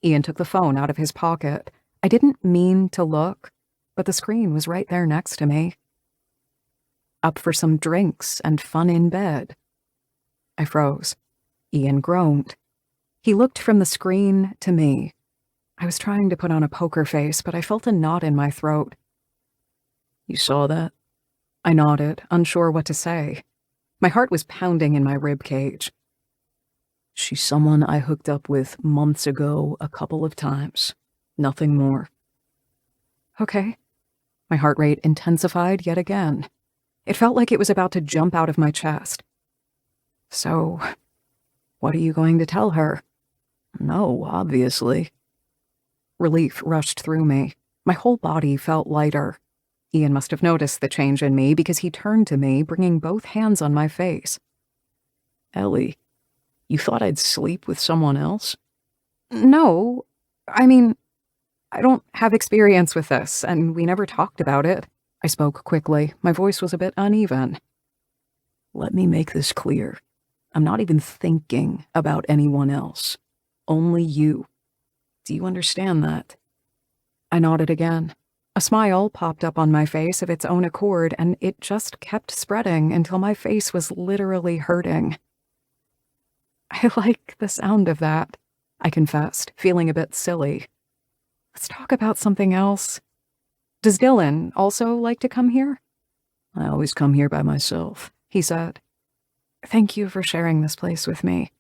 Ian took the phone out of his pocket. I didn't mean to look, but the screen was right there next to me. Up for some drinks and fun in bed. I froze. Ian groaned. He looked from the screen to me. I was trying to put on a poker face, but I felt a knot in my throat. You saw that? I nodded, unsure what to say. My heart was pounding in my rib cage. She's someone I hooked up with months ago a couple of times. Nothing more. Okay. My heart rate intensified yet again. It felt like it was about to jump out of my chest. So, what are you going to tell her? No, obviously. Relief rushed through me. My whole body felt lighter. Ian must have noticed the change in me because he turned to me, bringing both hands on my face. Ellie, you thought I'd sleep with someone else? No, I mean, I don't have experience with this, and we never talked about it. I spoke quickly. My voice was a bit uneven. Let me make this clear. I'm not even thinking about anyone else. Only you. Do you understand that? I nodded again. A smile popped up on my face of its own accord, and it just kept spreading until my face was literally hurting. I like the sound of that, I confessed, feeling a bit silly. Let's talk about something else. Does Dylan also like to come here? I always come here by myself, he said. Thank you for sharing this place with me.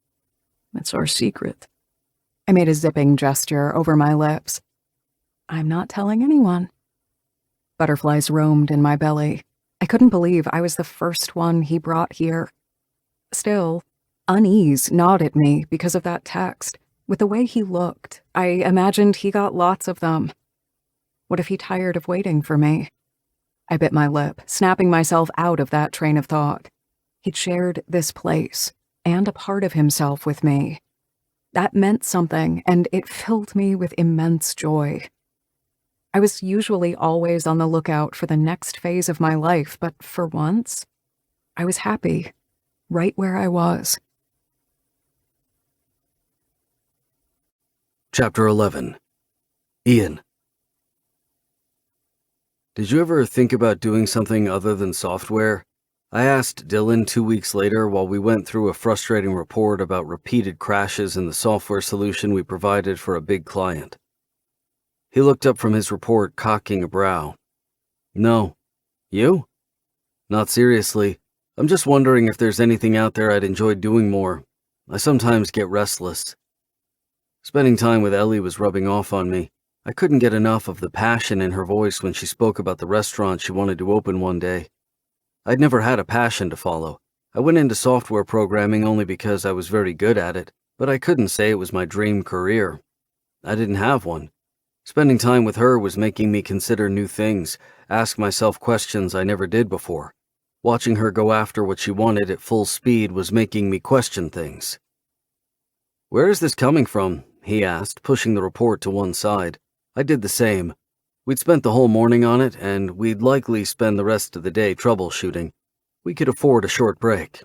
It's our secret. I made a zipping gesture over my lips. I'm not telling anyone. Butterflies roamed in my belly. I couldn't believe I was the first one he brought here. Still, unease gnawed at me because of that text. With the way he looked, I imagined he got lots of them. What if he tired of waiting for me? I bit my lip, snapping myself out of that train of thought. He'd shared this place and a part of himself with me. That meant something, and it filled me with immense joy. I was usually always on the lookout for the next phase of my life, but for once, I was happy, right where I was. Chapter 11. Ian. Did you ever think about doing something other than software? I asked Dylan 2 weeks later while we went through a frustrating report about repeated crashes in the software solution we provided for a big client. He looked up from his report, cocking a brow. No. You? Not seriously. I'm just wondering if there's anything out there I'd enjoy doing more. I sometimes get restless. Spending time with Ellie was rubbing off on me. I couldn't get enough of the passion in her voice when she spoke about the restaurant she wanted to open one day. I'd never had a passion to follow. I went into software programming only because I was very good at it, but I couldn't say it was my dream career. I didn't have one. Spending time with her was making me consider new things, ask myself questions I never did before. Watching her go after what she wanted at full speed was making me question things. "Where is this coming from?" he asked, pushing the report to one side. I did the same. We'd spent the whole morning on it, and we'd likely spend the rest of the day troubleshooting. We could afford a short break.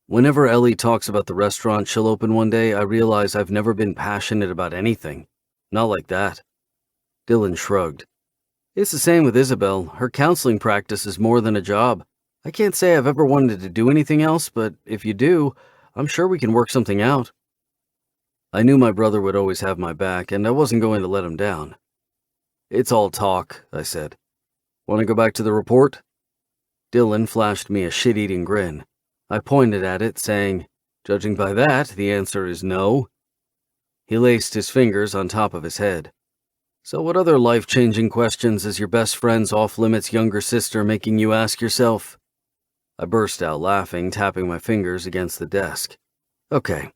Whenever Ellie talks about the restaurant she'll open one day, I realize I've never been passionate about anything. Not like that. Dylan shrugged. It's the same with Isabel. Her counseling practice is more than a job. I can't say I've ever wanted to do anything else, but if you do, I'm sure we can work something out. I knew my brother would always have my back, and I wasn't going to let him down. It's all talk, I said. Want to go back to the report? Dylan flashed me a shit-eating grin. I pointed at it, saying, judging by that, the answer is no. He laced his fingers on top of his head. So what other life-changing questions is your best friend's off-limits younger sister making you ask yourself? I burst out laughing, tapping my fingers against the desk. Okay,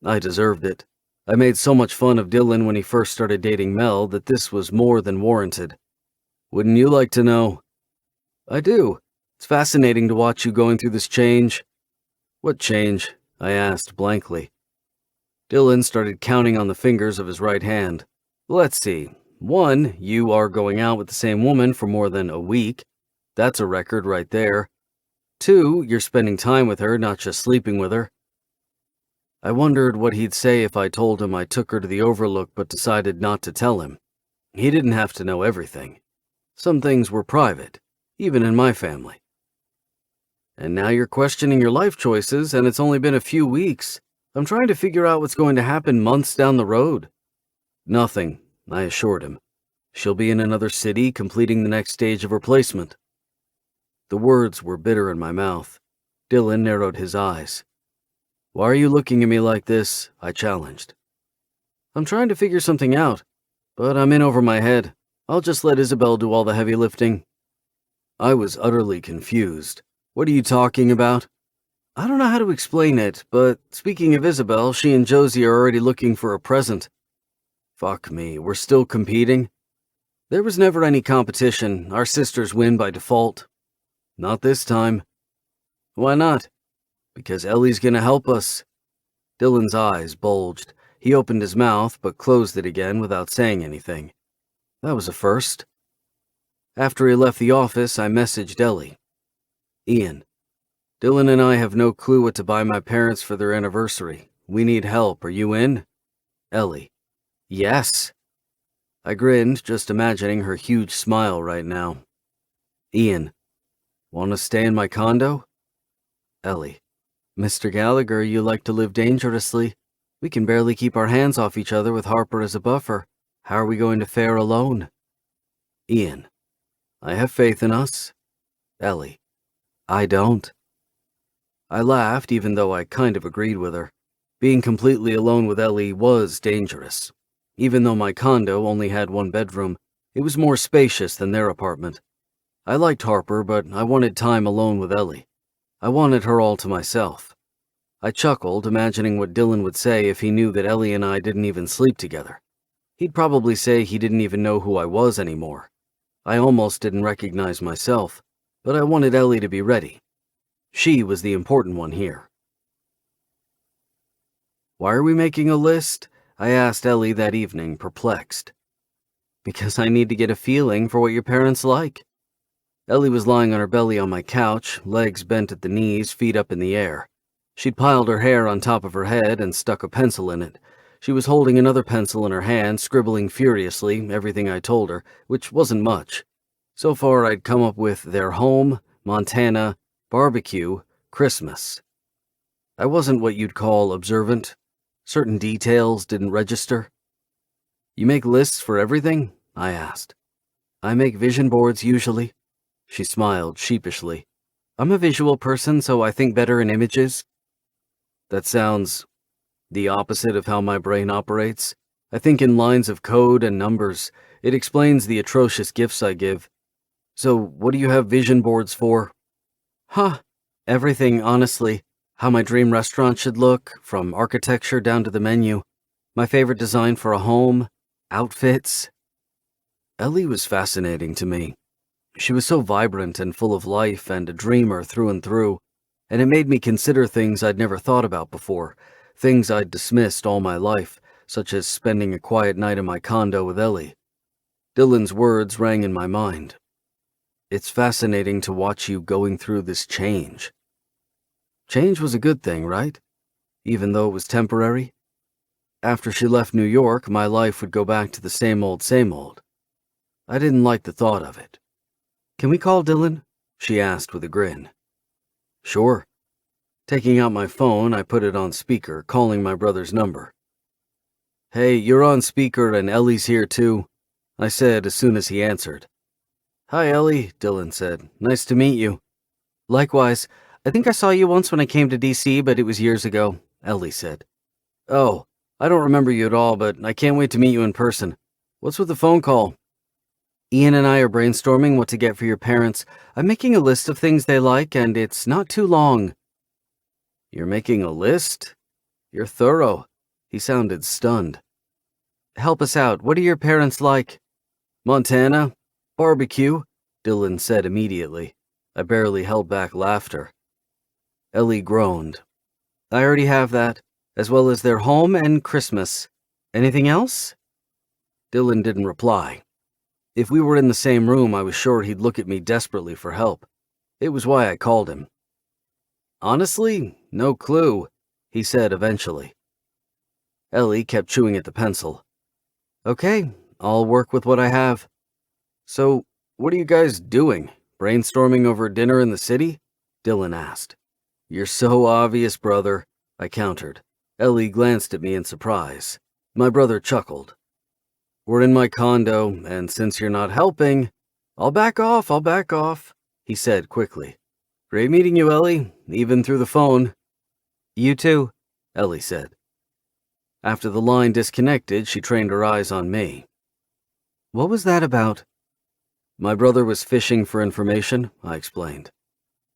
I deserved it. I made so much fun of Dylan when he first started dating Mel that this was more than warranted. Wouldn't you like to know? I do. It's fascinating to watch you going through this change. What change? I asked blankly. Dylan started counting on the fingers of his right hand. Let's see. 1, you are going out with the same woman for more than a week. That's a record right there. 2, you're spending time with her, not just sleeping with her. I wondered what he'd say if I told him I took her to the Overlook but decided not to tell him. He didn't have to know everything. Some things were private, even in my family. And now you're questioning your life choices, and it's only been a few weeks. I'm trying to figure out what's going to happen months down the road. Nothing, I assured him. She'll be in another city, completing the next stage of her placement. The words were bitter in my mouth. Dylan narrowed his eyes. Why are you looking at me like this? I challenged. I'm trying to figure something out, but I'm in over my head. I'll just let Isabel do all the heavy lifting. I was utterly confused. What are you talking about? I don't know how to explain it, but speaking of Isabel, she and Josie are already looking for a present. Fuck me, we're still competing? There was never any competition. Our sisters win by default. Not this time. Why not? Because Ellie's gonna help us. Dylan's eyes bulged. He opened his mouth, but closed it again without saying anything. That was a first. After he left the office, I messaged Ellie. Ian, Dylan and I have no clue what to buy my parents for their anniversary. We need help. Are you in? Ellie, yes. I grinned, just imagining her huge smile right now. Ian, want to stay in my condo? Ellie, Mr. Gallagher, you like to live dangerously. We can barely keep our hands off each other with Harper as a buffer. How are we going to fare alone? Ian, I have faith in us. Ellie, I don't. I laughed, even though I kind of agreed with her. Being completely alone with Ellie was dangerous. Even though my condo only had 1 bedroom, it was more spacious than their apartment. I liked Harper, but I wanted time alone with Ellie. I wanted her all to myself. I chuckled, imagining what Dylan would say if he knew that Ellie and I didn't even sleep together. He'd probably say he didn't even know who I was anymore. I almost didn't recognize myself, but I wanted Ellie to be ready. She was the important one here. Why are we making a list? I asked Ellie that evening, perplexed. Because I need to get a feeling for what your parents like. Ellie was lying on her belly on my couch, legs bent at the knees, feet up in the air. She'd piled her hair on top of her head and stuck a pencil in it. She was holding another pencil in her hand, scribbling furiously everything I told her, which wasn't much. So far I'd come up with their home, Montana, barbecue, Christmas. I wasn't what you'd call observant. Certain details didn't register. You make lists for everything? I asked. I make vision boards usually. She smiled sheepishly. I'm a visual person, so I think better in images. That sounds the opposite of how my brain operates. I think in lines of code and numbers. It explains the atrocious gifts I give. So what do you have vision boards for? Everything, honestly. How my dream restaurant should look, from architecture down to the menu. My favorite design for a home, outfits. Ellie was fascinating to me. She was so vibrant and full of life and a dreamer through and through, and it made me consider things I'd never thought about before, things I'd dismissed all my life, such as spending a quiet night in my condo with Ellie. Dylan's words rang in my mind. It's fascinating to watch you going through this change. Change was a good thing, right? Even though it was temporary? After she left New York, my life would go back to the same old, same old. I didn't like the thought of it. Can we call Dylan? She asked with a grin. Sure. Taking out my phone, I put it on speaker, calling my brother's number. Hey, you're on speaker and Ellie's here too, I said as soon as he answered. Hi, Ellie, Dylan said. Nice to meet you. Likewise. I think I saw you once when I came to D.C., but it was years ago, Ellie said. Oh, I don't remember you at all, but I can't wait to meet you in person. What's with the phone call? Ian and I are brainstorming what to get for your parents. I'm making a list of things they like, and it's not too long. You're making a list? You're thorough. He sounded stunned. Help us out. What are your parents like? Montana. Barbecue, Dylan said immediately. I barely held back laughter. Ellie groaned. I already have that, as well as their home and Christmas. Anything else? Dylan didn't reply. If we were in the same room, I was sure he'd look at me desperately for help. It was why I called him. Honestly, no clue, he said eventually. Ellie kept chewing at the pencil. Okay, I'll work with what I have. So, what are you guys doing? Brainstorming over dinner in the city? Dylan asked. You're so obvious, brother, I countered. Ellie glanced at me in surprise. My brother chuckled. We're in my condo, and since you're not helping, I'll back off, he said quickly. Great meeting you, Ellie, even through the phone. You too, Ellie said. After the line disconnected, she trained her eyes on me. What was that about? My brother was fishing for information, I explained.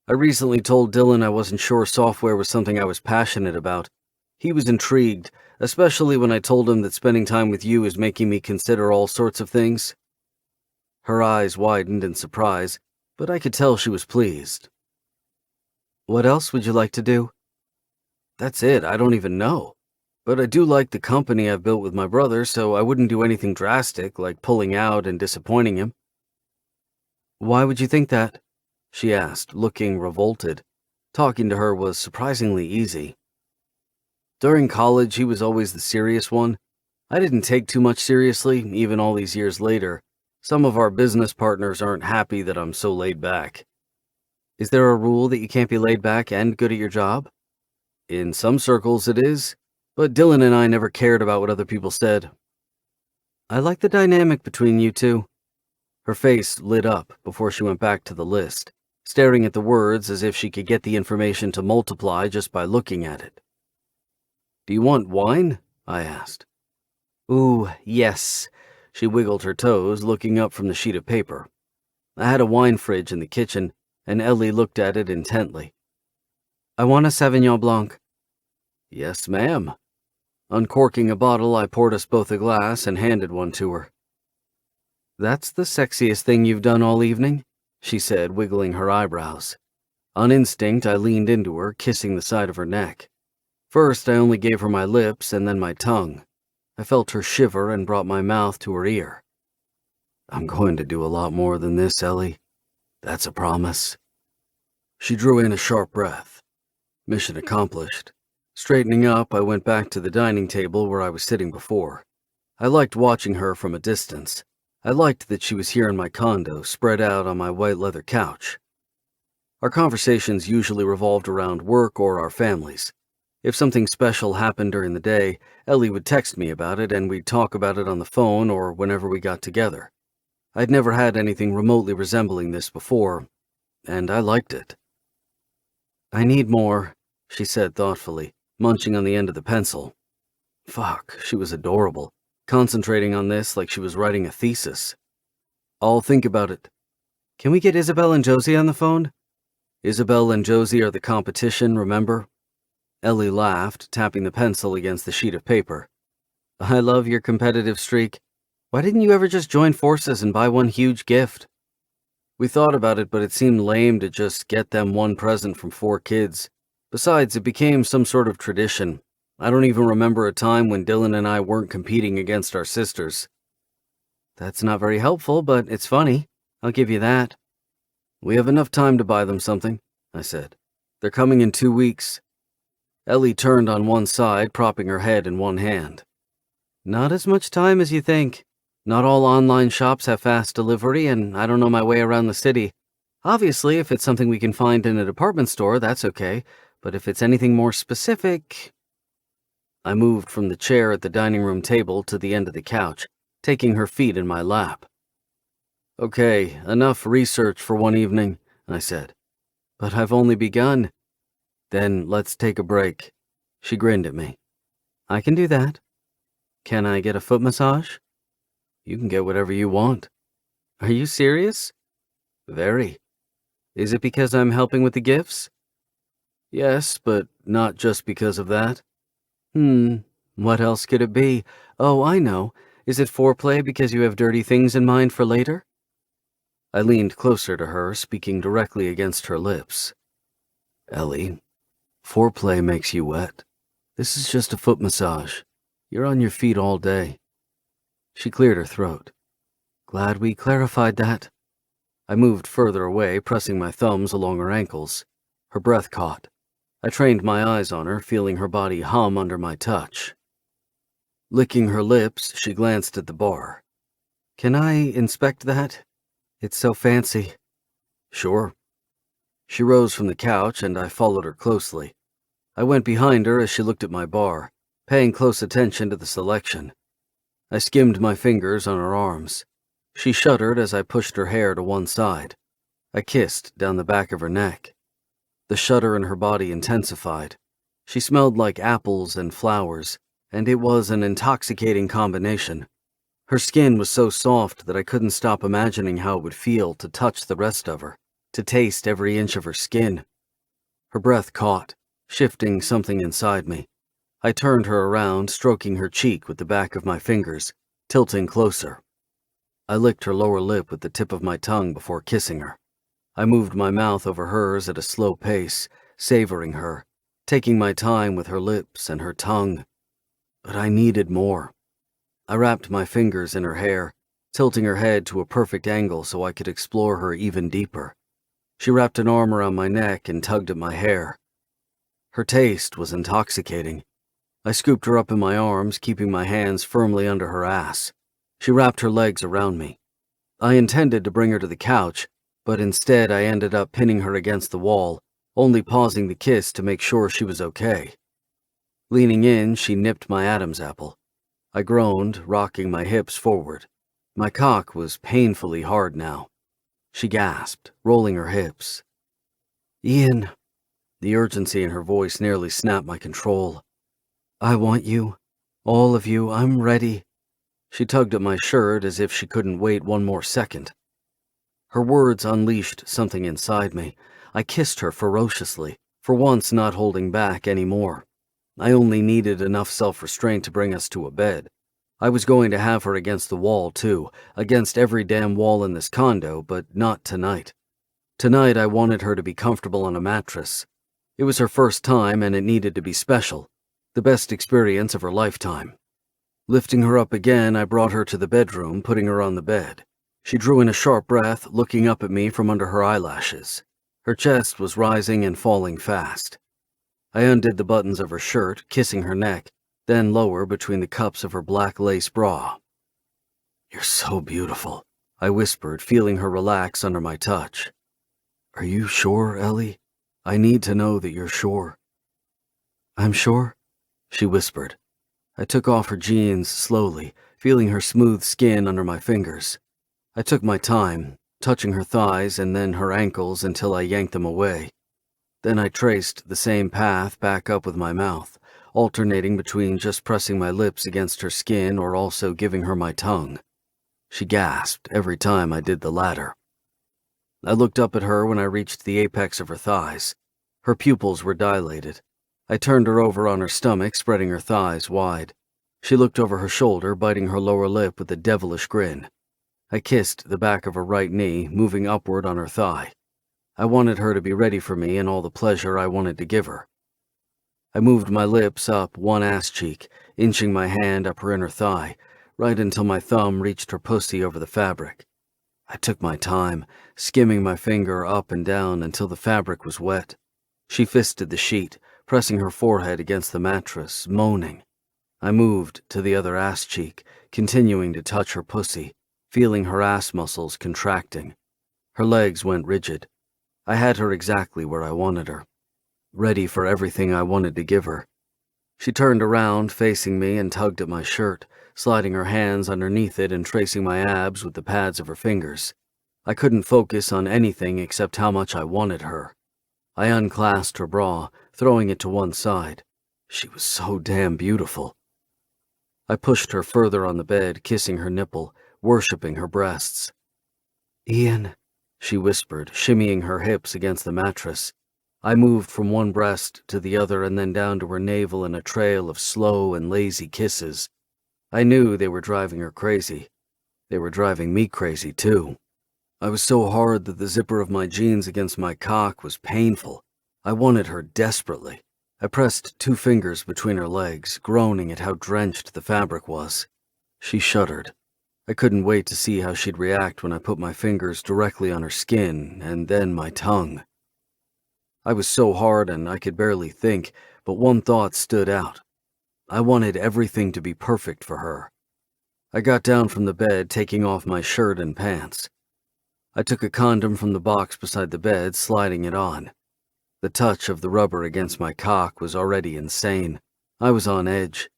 I recently told Dylan I wasn't sure software was something I was passionate about. He was intrigued, especially when I told him that spending time with you is making me consider all sorts of things. Her eyes widened in surprise, but I could tell she was pleased. What else would you like to do? That's it, I don't even know. But I do like the company I've built with my brother, so I wouldn't do anything drastic, like pulling out and disappointing him. Why would you think that? She asked, looking revolted. Talking to her was surprisingly easy. During college, he was always the serious one. I didn't take too much seriously, even all these years later. Some of our business partners aren't happy that I'm so laid back. Is there a rule that you can't be laid back and good at your job? In some circles it is, but Dylan and I never cared about what other people said. I like the dynamic between you two. Her face lit up before she went back to the list, staring at the words as if she could get the information to multiply just by looking at it. Do you want wine? I asked. Ooh, yes. She wiggled her toes, looking up from the sheet of paper. I had a wine fridge in the kitchen, and Ellie looked at it intently. I want a Sauvignon Blanc. Yes, ma'am. Uncorking a bottle, I poured us both a glass and handed one to her. That's the sexiest thing you've done all evening, she said, wiggling her eyebrows. On instinct, I leaned into her, kissing the side of her neck. First, I only gave her my lips and then my tongue. I felt her shiver and brought my mouth to her ear. I'm going to do a lot more than this, Ellie. That's a promise. She drew in a sharp breath. Mission accomplished. Straightening up, I went back to the dining table where I was sitting before. I liked watching her from a distance. I liked that she was here in my condo, spread out on my white leather couch. Our conversations usually revolved around work or our families. If something special happened during the day, Ellie would text me about it and we'd talk about it on the phone or whenever we got together. I'd never had anything remotely resembling this before, and I liked it. I need more, she said thoughtfully, munching on the end of the pencil. Fuck, she was adorable, concentrating on this like she was writing a thesis. I'll think about it. Can we get Isabel and Josie on the phone? Isabel and Josie are the competition, remember? Ellie laughed, tapping the pencil against the sheet of paper. I love your competitive streak. Why didn't you ever just join forces and buy one huge gift? We thought about it, but it seemed lame to just get them one present from 4 kids. Besides, it became some sort of tradition. I don't even remember a time when Dylan and I weren't competing against our sisters. That's not very helpful, but it's funny. I'll give you that. We have enough time to buy them something, I said. They're coming in 2 weeks. Ellie turned on one side, propping her head in one hand. Not as much time as you think. Not all online shops have fast delivery, and I don't know my way around the city. Obviously, if it's something we can find in a department store, that's okay, but if it's anything more specific... I moved from the chair at the dining room table to the end of the couch, taking her feet in my lap. Okay, enough research for one evening, I said. But I've only begun. Then let's take a break. She grinned at me. I can do that. Can I get a foot massage? You can get whatever you want. Are you serious? Very. Is it because I'm helping with the gifts? Yes, but not just because of that. What else could it be? Oh, I know. Is it foreplay because you have dirty things in mind for later? I leaned closer to her, speaking directly against her lips. Ellie, foreplay makes you wet. This is just a foot massage. You're on your feet all day. She cleared her throat. Glad we clarified that. I moved further away, pressing my thumbs along her ankles. Her breath caught. I trained my eyes on her, feeling her body hum under my touch. Licking her lips, she glanced at the bar. Can I inspect that? It's so fancy. Sure. She rose from the couch, and I followed her closely. I went behind her as she looked at my bar, paying close attention to the selection. I skimmed my fingers on her arms. She shuddered as I pushed her hair to one side. I kissed down the back of her neck. The shudder in her body intensified. She smelled like apples and flowers, and it was an intoxicating combination. Her skin was so soft that I couldn't stop imagining how it would feel to touch the rest of her, to taste every inch of her skin. Her breath caught, shifting something inside me. I turned her around, stroking her cheek with the back of my fingers, tilting closer. I licked her lower lip with the tip of my tongue before kissing her. I moved my mouth over hers at a slow pace, savoring her, taking my time with her lips and her tongue. But I needed more. I wrapped my fingers in her hair, tilting her head to a perfect angle so I could explore her even deeper. She wrapped an arm around my neck and tugged at my hair. Her taste was intoxicating. I scooped her up in my arms, keeping my hands firmly under her ass. She wrapped her legs around me. I intended to bring her to the couch, but instead I ended up pinning her against the wall, only pausing the kiss to make sure she was okay. Leaning in, she nipped my Adam's apple. I groaned, rocking my hips forward. My cock was painfully hard now. She gasped, rolling her hips. Ian. The urgency in her voice nearly snapped my control. I want you. All of you. I'm ready. She tugged at my shirt as if she couldn't wait one more second. Her words unleashed something inside me. I kissed her ferociously, for once not holding back anymore. I only needed enough self-restraint to bring us to a bed. I was going to have her against the wall, too, against every damn wall in this condo, but not tonight. Tonight I wanted her to be comfortable on a mattress. It was her first time and it needed to be special, the best experience of her lifetime. Lifting her up again, I brought her to the bedroom, putting her on the bed. She drew in a sharp breath, looking up at me from under her eyelashes. Her chest was rising and falling fast. I undid the buttons of her shirt, kissing her neck, then lower between the cups of her black lace bra. You're so beautiful, I whispered, feeling her relax under my touch. Are you sure, Ellie? I need to know that you're sure. I'm sure, she whispered. I took off her jeans slowly, feeling her smooth skin under my fingers. I took my time, touching her thighs and then her ankles until I yanked them away. Then I traced the same path back up with my mouth, alternating between just pressing my lips against her skin or also giving her my tongue. She gasped every time I did the latter. I looked up at her when I reached the apex of her thighs. Her pupils were dilated. I turned her over on her stomach, spreading her thighs wide. She looked over her shoulder, biting her lower lip with a devilish grin. I kissed the back of her right knee, moving upward on her thigh. I wanted her to be ready for me and all the pleasure I wanted to give her. I moved my lips up one ass cheek, inching my hand up her inner thigh, right until my thumb reached her pussy over the fabric. I took my time, skimming my finger up and down until the fabric was wet. She fisted the sheet, pressing her forehead against the mattress, moaning. I moved to the other ass cheek, continuing to touch her pussy, feeling her ass muscles contracting. Her legs went rigid. I had her exactly where I wanted her, ready for everything I wanted to give her. She turned around, facing me, and tugged at my shirt, sliding her hands underneath it and tracing my abs with the pads of her fingers. I couldn't focus on anything except how much I wanted her. I unclasped her bra, throwing it to one side. She was so damn beautiful. I pushed her further on the bed, kissing her nipple, worshipping her breasts. Ian, she whispered, shimmying her hips against the mattress. I moved from one breast to the other and then down to her navel in a trail of slow and lazy kisses. I knew they were driving her crazy. They were driving me crazy, too. I was so hard that the zipper of my jeans against my cock was painful. I wanted her desperately. I pressed 2 fingers between her legs, groaning at how drenched the fabric was. She shuddered. I couldn't wait to see how she'd react when I put my fingers directly on her skin, and then my tongue. I was so hard and I could barely think, but one thought stood out. I wanted everything to be perfect for her. I got down from the bed, taking off my shirt and pants. I took a condom from the box beside the bed, sliding it on. The touch of the rubber against my cock was already insane. I was on edge.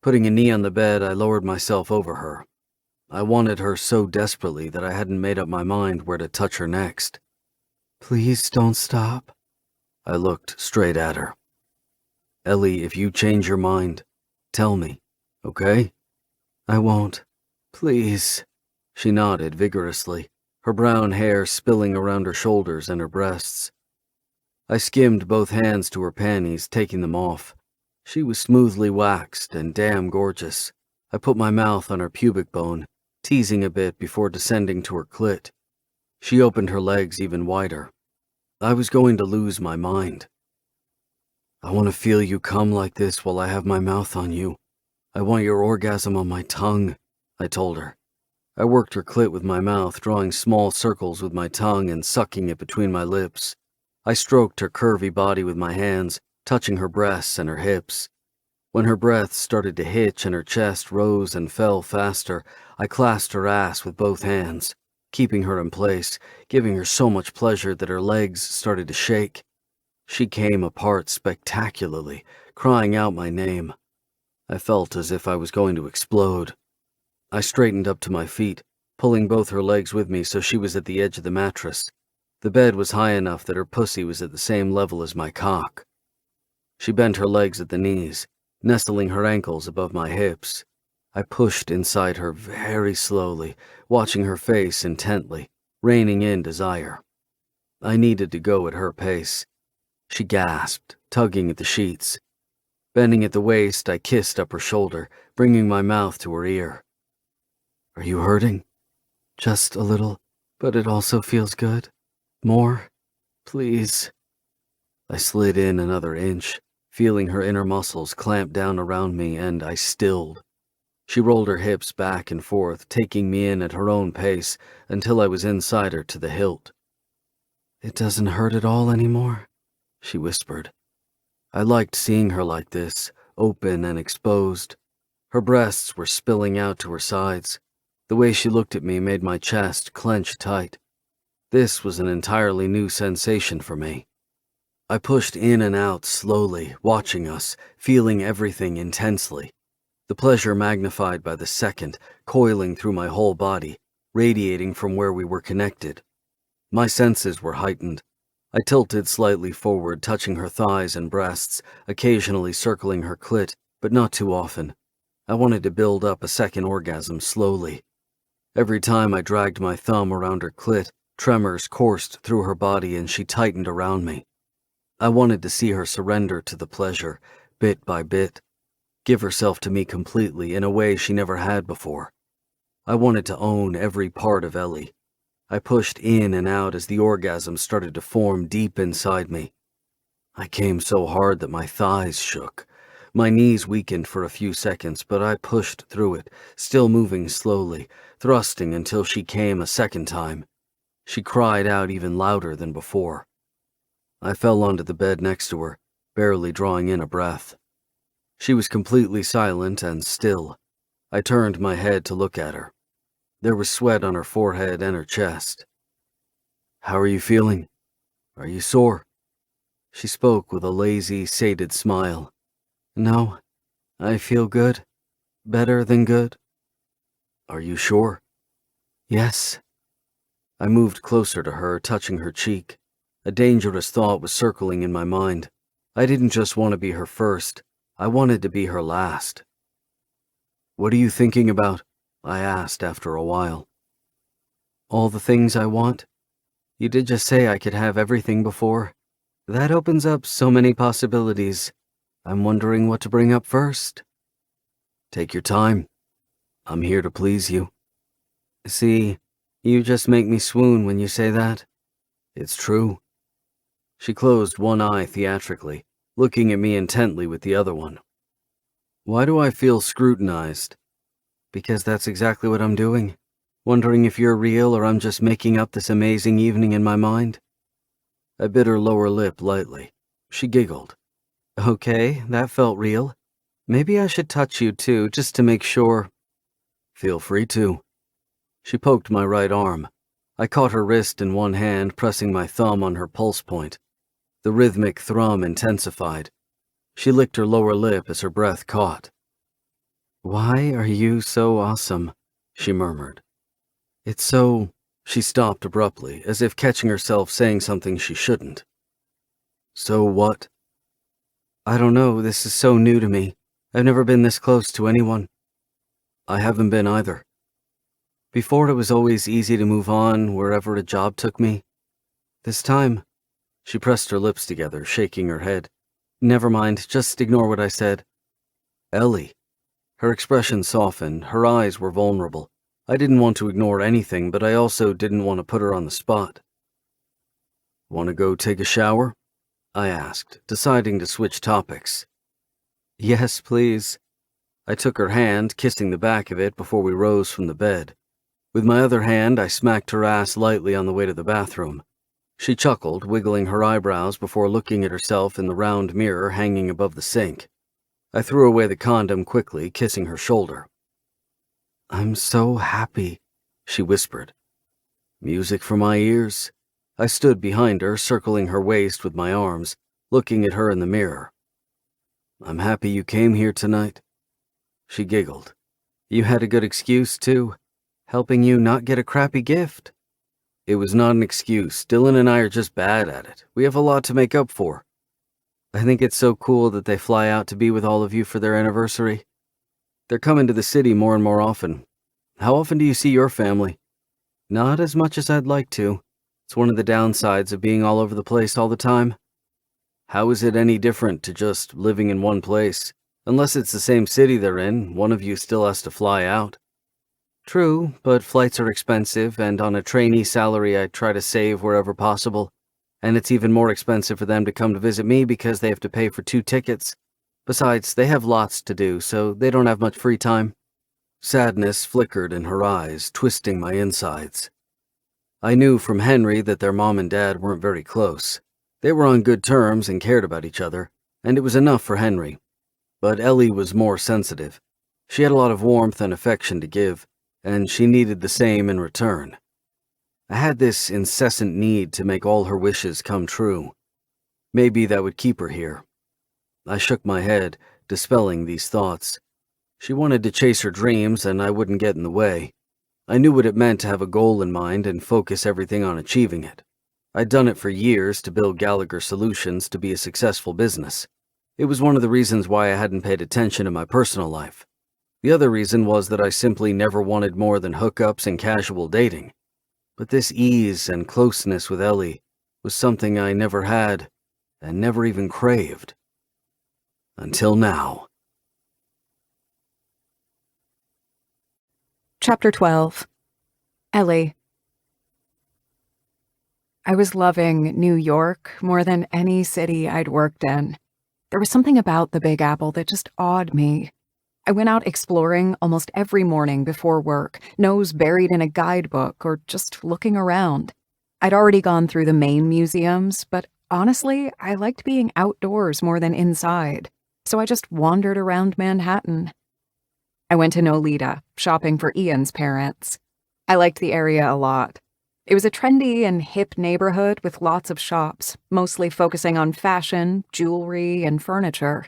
Putting a knee on the bed, I lowered myself over her. I wanted her so desperately that I hadn't made up my mind where to touch her next. "Please don't stop." I looked straight at her. "Ellie, if you change your mind, tell me, okay?" "I won't. Please." She nodded vigorously, her brown hair spilling around her shoulders and her breasts. I skimmed both hands to her panties, taking them off. She was smoothly waxed and damn gorgeous. I put my mouth on her pubic bone, teasing a bit before descending to her clit. She opened her legs even wider. I was going to lose my mind. "I want to feel you come like this while I have my mouth on you. I want your orgasm on my tongue," I told her. I worked her clit with my mouth, drawing small circles with my tongue and sucking it between my lips. I stroked her curvy body with my hands, touching her breasts and her hips. When her breath started to hitch and her chest rose and fell faster, I clasped her ass with both hands, keeping her in place, giving her so much pleasure that her legs started to shake. She came apart spectacularly, crying out my name. I felt as if I was going to explode. I straightened up to my feet, pulling both her legs with me so she was at the edge of the mattress. The bed was high enough that her pussy was at the same level as my cock. She bent her legs at the knees, nestling her ankles above my hips. I pushed inside her very slowly, watching her face intently, reining in desire. I needed to go at her pace. She gasped, tugging at the sheets. Bending at the waist, I kissed up her shoulder, bringing my mouth to her ear. "Are you hurting?" "Just a little, but it also feels good. More? Please." I slid in another inch, feeling her inner muscles clamp down around me, and I stilled. She rolled her hips back and forth, taking me in at her own pace until I was inside her to the hilt. "It doesn't hurt at all anymore," she whispered. I liked seeing her like this, open and exposed. Her breasts were spilling out to her sides. The way she looked at me made my chest clench tight. This was an entirely new sensation for me. I pushed in and out slowly, watching us, feeling everything intensely. The pleasure magnified by the second, coiling through my whole body, radiating from where we were connected. My senses were heightened. I tilted slightly forward, touching her thighs and breasts, occasionally circling her clit, but not too often. I wanted to build up a second orgasm slowly. Every time I dragged my thumb around her clit, tremors coursed through her body and she tightened around me. I wanted to see her surrender to the pleasure, bit by bit, give herself to me completely in a way she never had before. I wanted to own every part of Ellie. I pushed in and out as the orgasm started to form deep inside me. I came so hard that my thighs shook. My knees weakened for a few seconds, but I pushed through it, still moving slowly, thrusting until she came a second time. She cried out even louder than before. I fell onto the bed next to her, barely drawing in a breath. She was completely silent and still. I turned my head to look at her. There was sweat on her forehead and her chest. "How are you feeling? Are you sore?" She spoke with a lazy, sated smile. "No, I feel good. Better than good." "Are you sure?" "Yes." I moved closer to her, touching her cheek. A dangerous thought was circling in my mind. I didn't just want to be her first. I wanted to be her last. "What are you thinking about?" I asked after a while. "All the things I want. You did just say I could have everything before. That opens up so many possibilities. I'm wondering what to bring up first. Take your time. I'm here to please you. See, you just make me swoon when you say that. It's true. She closed one eye theatrically, looking at me intently with the other one. Why do I feel scrutinized? Because that's exactly what I'm doing. Wondering if you're real or I'm just making up this amazing evening in my mind. I bit her lower lip lightly. She giggled. Okay, that felt real. Maybe I should touch you too, just to make sure. Feel free to. She poked my right arm. I caught her wrist in one hand, pressing my thumb on her pulse point. The rhythmic thrum intensified. She licked her lower lip as her breath caught. Why are you so awesome? She murmured. It's so... She stopped abruptly, as if catching herself saying something she shouldn't. So what? I don't know, this is so new to me. I've never been this close to anyone. I haven't been either. Before it was always easy to move on wherever a job took me. This time, she pressed her lips together, shaking her head. Never mind, just ignore what I said. Ellie. Her expression softened, her eyes were vulnerable. I didn't want to ignore anything, but I also didn't want to put her on the spot. Want to go take a shower? I asked, deciding to switch topics. Yes, please. I took her hand, kissing the back of it before we rose from the bed. With my other hand, I smacked her ass lightly on the way to the bathroom. She chuckled, wiggling her eyebrows before looking at herself in the round mirror hanging above the sink. I threw away the condom quickly, kissing her shoulder. I'm so happy, she whispered. Music for my ears. I stood behind her, circling her waist with my arms, looking at her in the mirror. I'm happy you came here tonight. She giggled. You had a good excuse, too. Helping you not get a crappy gift. It was not an excuse. Dylan and I are just bad at it. We have a lot to make up for. I think it's so cool that they fly out to be with all of you for their anniversary. They're coming to the city more and more often. How often do you see your family? Not as much as I'd like to. It's one of the downsides of being all over the place all the time. How is it any different to just living in one place? Unless it's the same city they're in, one of you still has to fly out. True, but flights are expensive, and on a trainee salary I try to save wherever possible. And it's even more expensive for them to come to visit me because they have to pay for 2 tickets. Besides, they have lots to do, so they don't have much free time. Sadness flickered in her eyes, twisting my insides. I knew from Henry that their mom and dad weren't very close. They were on good terms and cared about each other, and it was enough for Henry. But Ellie was more sensitive. She had a lot of warmth and affection to give, and she needed the same in return. I had this incessant need to make all her wishes come true. Maybe that would keep her here. I shook my head, dispelling these thoughts. She wanted to chase her dreams, and I wouldn't get in the way. I knew what it meant to have a goal in mind and focus everything on achieving it. I'd done it for years to build Gallagher Solutions to be a successful business. It was one of the reasons why I hadn't paid attention to my personal life. The other reason was that I simply never wanted more than hookups and casual dating. But this ease and closeness with Ellie was something I never had and never even craved. Until now. Chapter 12. Ellie. I was loving New York more than any city I'd worked in. There was something about the Big Apple that just awed me. I went out exploring almost every morning before work, nose buried in a guidebook or just looking around. I'd already gone through the main museums, but honestly, I liked being outdoors more than inside, so I just wandered around Manhattan. I went to Nolita, shopping for Ian's parents. I liked the area a lot. It was a trendy and hip neighborhood with lots of shops, mostly focusing on fashion, jewelry, and furniture.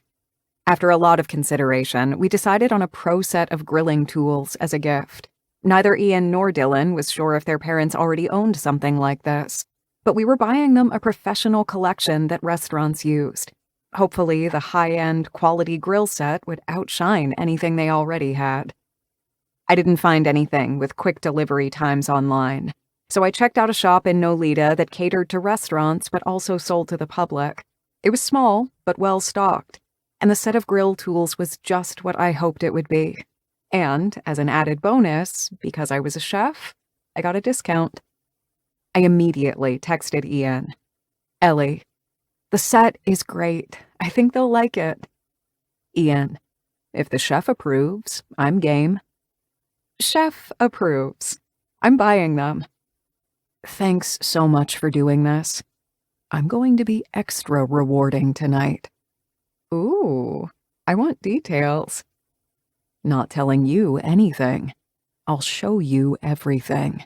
After a lot of consideration, we decided on a pro set of grilling tools as a gift. Neither Ian nor Dylan was sure if their parents already owned something like this, but we were buying them a professional collection that restaurants used. Hopefully, the high-end, quality grill set would outshine anything they already had. I didn't find anything with quick delivery times online, So I checked out a shop in Nolita that catered to restaurants but also sold to the public. It was small, but well stocked, and the set of grill tools was just what I hoped it would be. And, as an added bonus, because I was a chef, I got a discount. I immediately texted Ian. Ellie, the set is great. I think they'll like it. Ian, if the chef approves, I'm game. Chef approves. I'm buying them. Thanks so much for doing this. I'm going to be extra rewarding tonight. Ooh, I want details. Not telling you anything. I'll show you everything.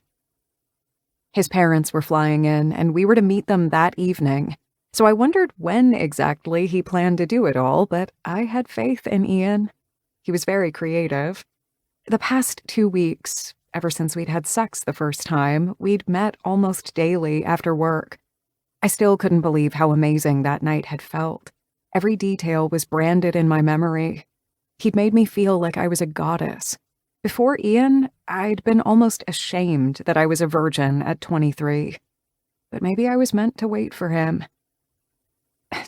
His parents were flying in, and we were to meet them that evening. So I wondered when exactly he planned to do it all, but I had faith in Ian. He was very creative. The past 2 weeks, ever since we'd had sex the first time, we'd met almost daily after work. I still couldn't believe how amazing that night had felt. Every detail was branded in my memory. He'd made me feel like I was a goddess. Before Ian, I'd been almost ashamed that I was a virgin at 23. But maybe I was meant to wait for him.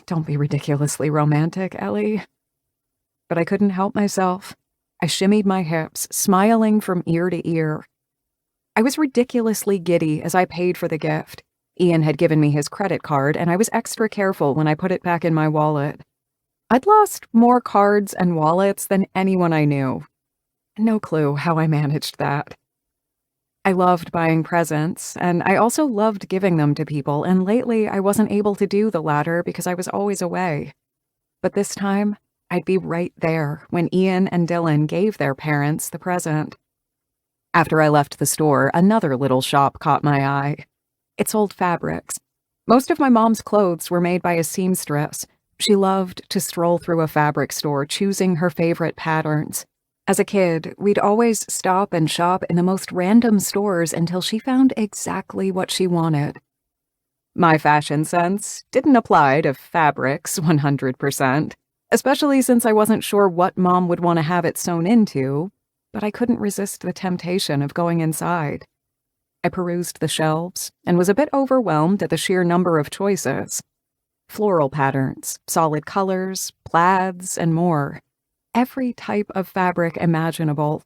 Don't be ridiculously romantic, Ellie. But I couldn't help myself. I shimmied my hips, smiling from ear to ear. I was ridiculously giddy as I paid for the gift. Ian had given me his credit card, and I was extra careful when I put it back in my wallet. I'd lost more cards and wallets than anyone I knew. No clue how I managed that. I loved buying presents, and I also loved giving them to people, and lately I wasn't able to do the latter because I was always away. But this time, I'd be right there when Ian and Dylan gave their parents the present. After I left the store, another little shop caught my eye. It sold fabrics. Most of my mom's clothes were made by a seamstress. She loved to stroll through a fabric store, choosing her favorite patterns. As a kid, we'd always stop and shop in the most random stores until she found exactly what she wanted. My fashion sense didn't apply to fabrics 100%, especially since I wasn't sure what Mom would want to have it sewn into, but I couldn't resist the temptation of going inside. I perused the shelves and was a bit overwhelmed at the sheer number of choices. Floral patterns, solid colors, plaids, and more. Every type of fabric imaginable.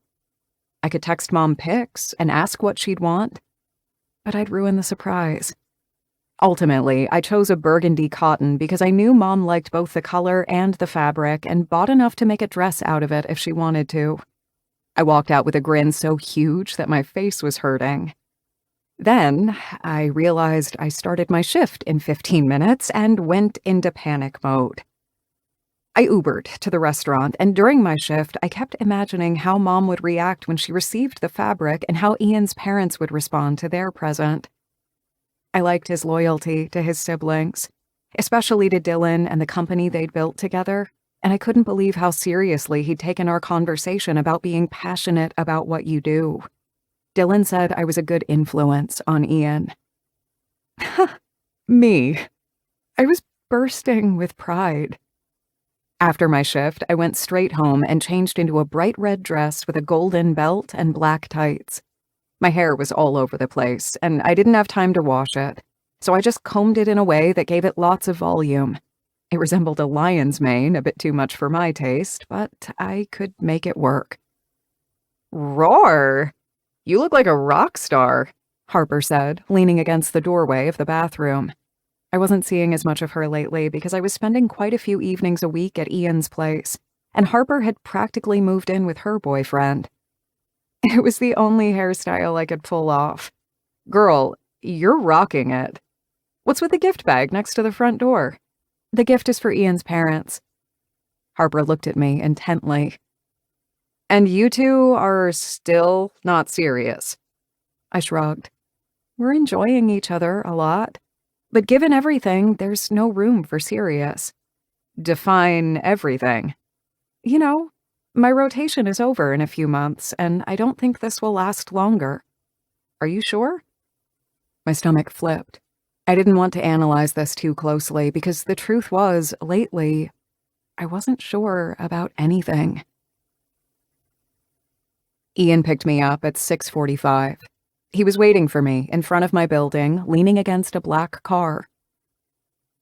I could text Mom pics and ask what she'd want, but I'd ruin the surprise. Ultimately, I chose a burgundy cotton because I knew Mom liked both the color and the fabric and bought enough to make a dress out of it if she wanted to. I walked out with a grin so huge that my face was hurting. Then, I realized I started my shift in 15 minutes and went into panic mode. I Ubered to the restaurant, and during my shift, I kept imagining how Mom would react when she received the fabric and how Ian's parents would respond to their present. I liked his loyalty to his siblings, especially to Dylan and the company they'd built together, and I couldn't believe how seriously he'd taken our conversation about being passionate about what you do. Dylan said I was a good influence on Ian. Me. I was bursting with pride. After my shift, I went straight home and changed into a bright red dress with a golden belt and black tights. My hair was all over the place, and I didn't have time to wash it, so I just combed it in a way that gave it lots of volume. It resembled a lion's mane, a bit too much for my taste, but I could make it work. Roar! You look like a rock star, Harper said, leaning against the doorway of the bathroom. I wasn't seeing as much of her lately because I was spending quite a few evenings a week at Ian's place, and Harper had practically moved in with her boyfriend. It was the only hairstyle I could pull off. Girl, you're rocking it. What's with the gift bag next to the front door? The gift is for Ian's parents. Harper looked at me intently. And you two are still not serious. I shrugged. We're enjoying each other a lot. But given everything, there's no room for serious. Define everything. You know, my rotation is over in a few months, and I don't think this will last longer. Are you sure? My stomach flipped. I didn't want to analyze this too closely because the truth was, lately, I wasn't sure about anything. Ian picked me up at 6:45. He was waiting for me in front of my building, leaning against a black car.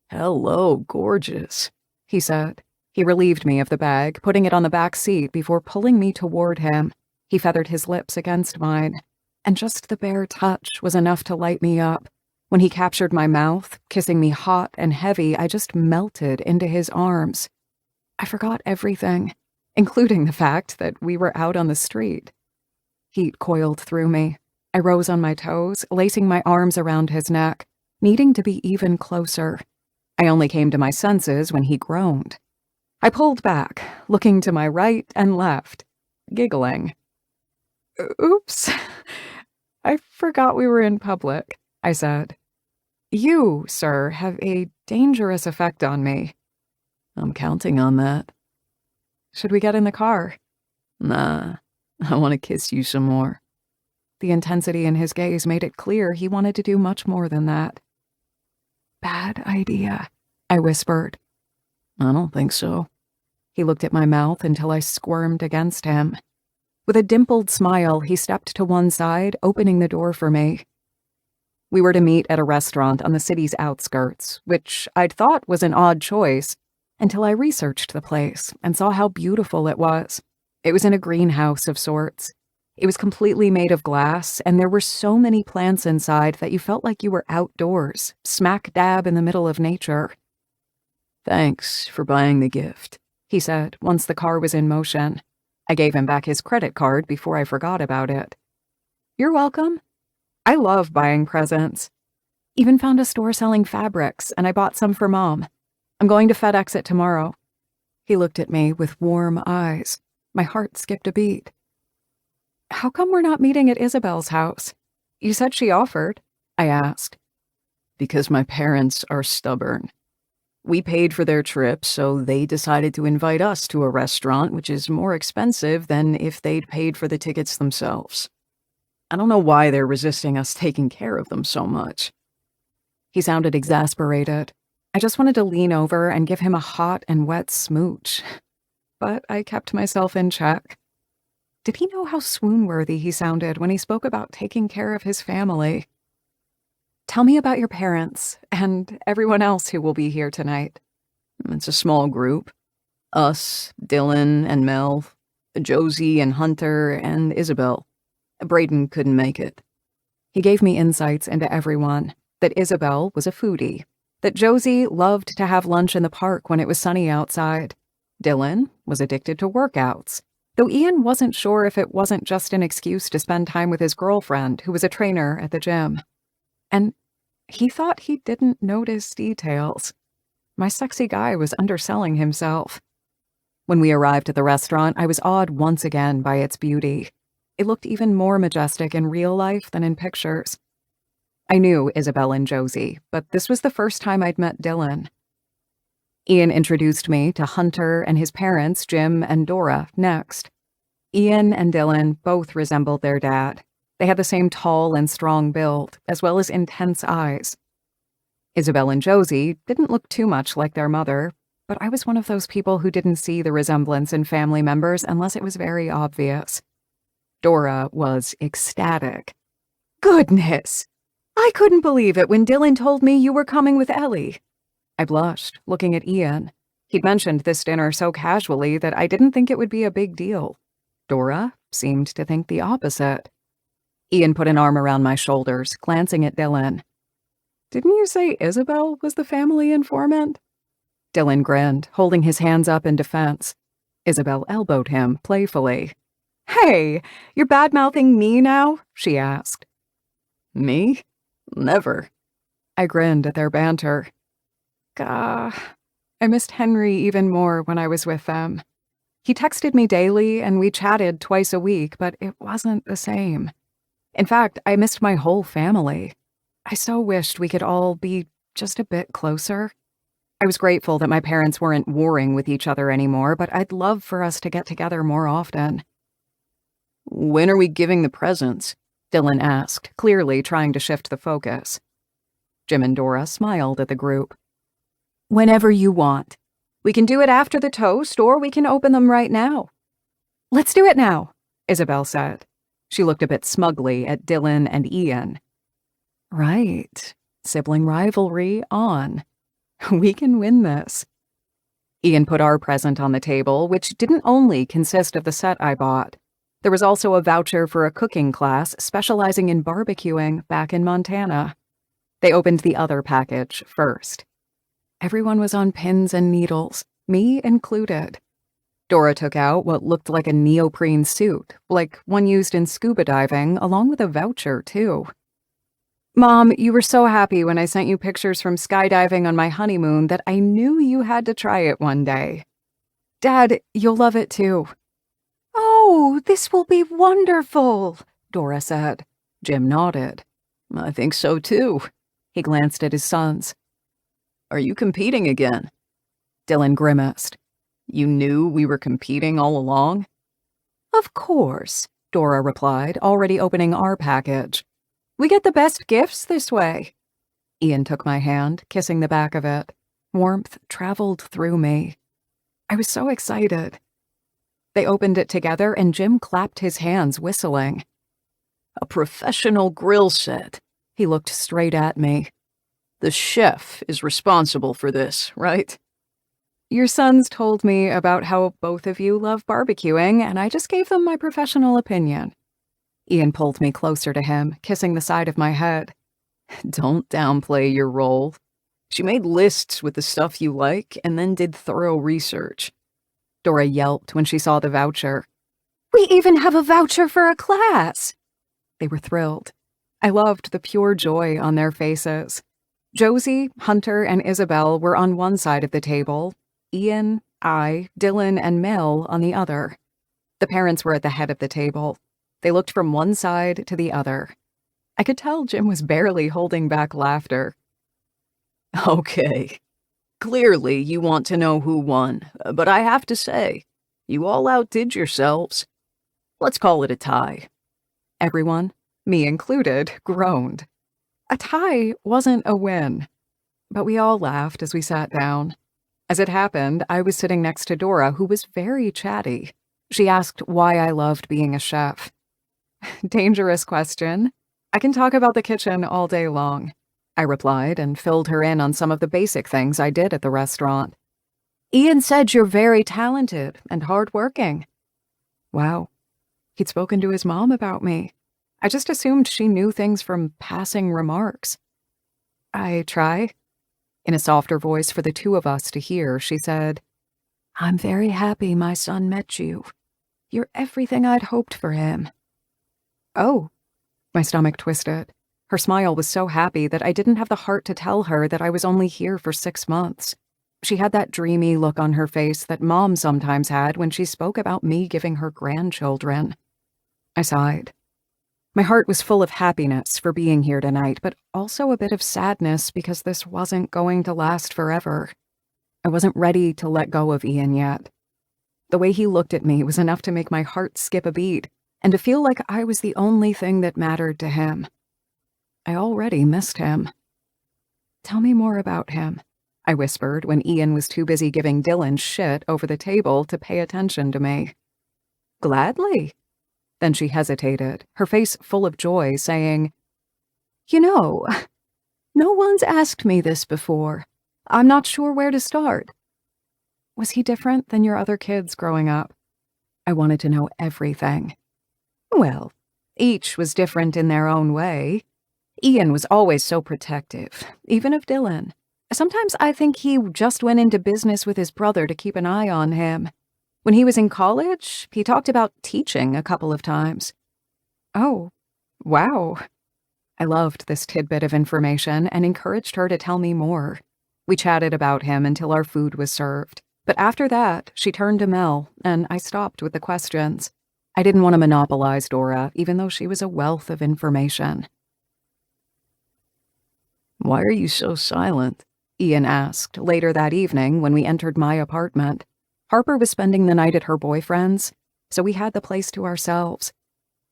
"Hello, gorgeous," he said. He relieved me of the bag, putting it on the back seat before pulling me toward him. He feathered his lips against mine, and just the bare touch was enough to light me up. When he captured my mouth, kissing me hot and heavy, I just melted into his arms. I forgot everything, including the fact that we were out on the street. Heat coiled through me. I rose on my toes, lacing my arms around his neck, needing to be even closer. I only came to my senses when he groaned. I pulled back, looking to my right and left, giggling. "Oops, I forgot we were in public," I said. "You, sir, have a dangerous effect on me." "I'm counting on that." "Should we get in the car?" "Nah, I want to kiss you some more." The intensity in his gaze made it clear he wanted to do much more than that. "Bad idea," I whispered. "I don't think so." He looked at my mouth until I squirmed against him. With a dimpled smile, he stepped to one side, opening the door for me. We were to meet at a restaurant on the city's outskirts, which I'd thought was an odd choice until I researched the place and saw how beautiful it was. It was in a greenhouse of sorts. It was completely made of glass, and there were so many plants inside that you felt like you were outdoors, smack dab in the middle of nature. "Thanks for buying the gift," he said once the car was in motion. I gave him back his credit card before I forgot about it. "You're welcome. I love buying presents. Even found a store selling fabrics, and I bought some for Mom. I'm going to FedEx it tomorrow." He looked at me with warm eyes. My heart skipped a beat. "How come we're not meeting at Isabel's house? You said she offered," I asked. "Because my parents are stubborn. We paid for their trip, so they decided to invite us to a restaurant, which is more expensive than if they'd paid for the tickets themselves. I don't know why they're resisting us taking care of them so much." He sounded exasperated. I just wanted to lean over and give him a hot and wet smooch. But I kept myself in check. Did he know how swoon-worthy he sounded when he spoke about taking care of his family? "Tell me about your parents and everyone else who will be here tonight." "It's a small group. Us, Dylan and Mel, Josie and Hunter, and Isabel. Braden couldn't make it." He gave me insights into everyone, that Isabel was a foodie, that Josie loved to have lunch in the park when it was sunny outside. Dylan was addicted to workouts, though Ian wasn't sure if it wasn't just an excuse to spend time with his girlfriend, who was a trainer at the gym. And he thought he didn't notice details. My sexy guy was underselling himself. When we arrived at the restaurant, I was awed once again by its beauty. It looked even more majestic in real life than in pictures. I knew Isabel and Josie, but this was the first time I'd met Dylan. Ian introduced me to Hunter and his parents, Jim and Dora, next. Ian and Dylan both resembled their dad. They had the same tall and strong build, as well as intense eyes. Isabel and Josie didn't look too much like their mother, but I was one of those people who didn't see the resemblance in family members unless it was very obvious. Dora was ecstatic. "Goodness! I couldn't believe it when Dylan told me you were coming with Ellie." I blushed, looking at Ian. He'd mentioned this dinner so casually that I didn't think it would be a big deal. Dora seemed to think the opposite. Ian put an arm around my shoulders, glancing at Dylan. "Didn't you say Isabel was the family informant?" Dylan grinned, holding his hands up in defense. Isabel elbowed him playfully. "Hey, you're bad-mouthing me now?" she asked. "Me? Never." I grinned at their banter. Gah, I missed Henry even more when I was with them. He texted me daily and we chatted twice a week, but it wasn't the same. In fact, I missed my whole family. I so wished we could all be just a bit closer. I was grateful that my parents weren't warring with each other anymore, but I'd love for us to get together more often. "When are we giving the presents?" Dylan asked, clearly trying to shift the focus. Jim and Dora smiled at the group. "Whenever you want. We can do it after the toast, or we can open them right now." "Let's do it now," Isabel said. She looked a bit smugly at Dylan and Ian. Right. Sibling rivalry on. We can win this. Ian put our present on the table, which didn't only consist of the set I bought. There was also a voucher for a cooking class specializing in barbecuing back in Montana. They opened the other package first. Everyone was on pins and needles, me included. Dora took out what looked like a neoprene suit, like one used in scuba diving, along with a voucher, too. Mom, you were so happy when I sent you pictures from skydiving on my honeymoon that I knew you had to try it one day. Dad, you'll love it too. Oh, this will be wonderful, Dora said. Jim nodded. I think so too. He glanced at his sons. Are you competing again? Dylan grimaced. You knew we were competing all along? Of course, Dora replied, already opening our package. We get the best gifts this way. Ian took my hand, kissing the back of it. Warmth traveled through me. I was so excited. They opened it together and Jim clapped his hands, whistling. A professional grill set. He looked straight at me. The chef is responsible for this, right? Your sons told me about how both of you love barbecuing, and I just gave them my professional opinion. Ian pulled me closer to him, kissing the side of my head. Don't downplay your role. She made lists with the stuff you like and then did thorough research. Dora yelped when she saw the voucher. We even have a voucher for a class! They were thrilled. I loved the pure joy on their faces. Josie, Hunter, and Isabel were on one side of the table. Ian, I, Dylan, and Mel on the other. The parents were at the head of the table. They looked from one side to the other. I could tell Jim was barely holding back laughter. Okay. Clearly you want to know who won, but I have to say, you all outdid yourselves. Let's call it a tie. Everyone, me included, groaned. A tie wasn't a win. But we all laughed as we sat down. As it happened, I was sitting next to Dora, who was very chatty. She asked why I loved being a chef. Dangerous question. I can talk about the kitchen all day long, I replied and filled her in on some of the basic things I did at the restaurant. Ian said you're very talented and hardworking. Wow. He'd spoken to his mom about me. I just assumed she knew things from passing remarks. I try. In a softer voice for the two of us to hear, she said, I'm very happy my son met you. You're everything I'd hoped for him. Oh. My stomach twisted. Her smile was so happy that I didn't have the heart to tell her that I was only here for 6 months. She had that dreamy look on her face that Mom sometimes had when she spoke about me giving her grandchildren. I sighed. My heart was full of happiness for being here tonight, but also a bit of sadness because this wasn't going to last forever. I wasn't ready to let go of Ian yet. The way he looked at me was enough to make my heart skip a beat, and to feel like I was the only thing that mattered to him. I already missed him. Tell me more about him, I whispered when Ian was too busy giving Dylan shit over the table to pay attention to me. Gladly. Then she hesitated, her face full of joy, saying, You know, no one's asked me this before. I'm not sure where to start. Was he different than your other kids growing up? I wanted to know everything. Well, each was different in their own way. Ian was always so protective, even of Dylan. Sometimes I think he just went into business with his brother to keep an eye on him. When he was in college, he talked about teaching a couple of times. Oh, wow. I loved this tidbit of information and encouraged her to tell me more. We chatted about him until our food was served. But after that, she turned to Mel, and I stopped with the questions. I didn't want to monopolize Dora, even though she was a wealth of information. Why are you so silent? Ian asked later that evening when we entered my apartment. Harper was spending the night at her boyfriend's, so we had the place to ourselves.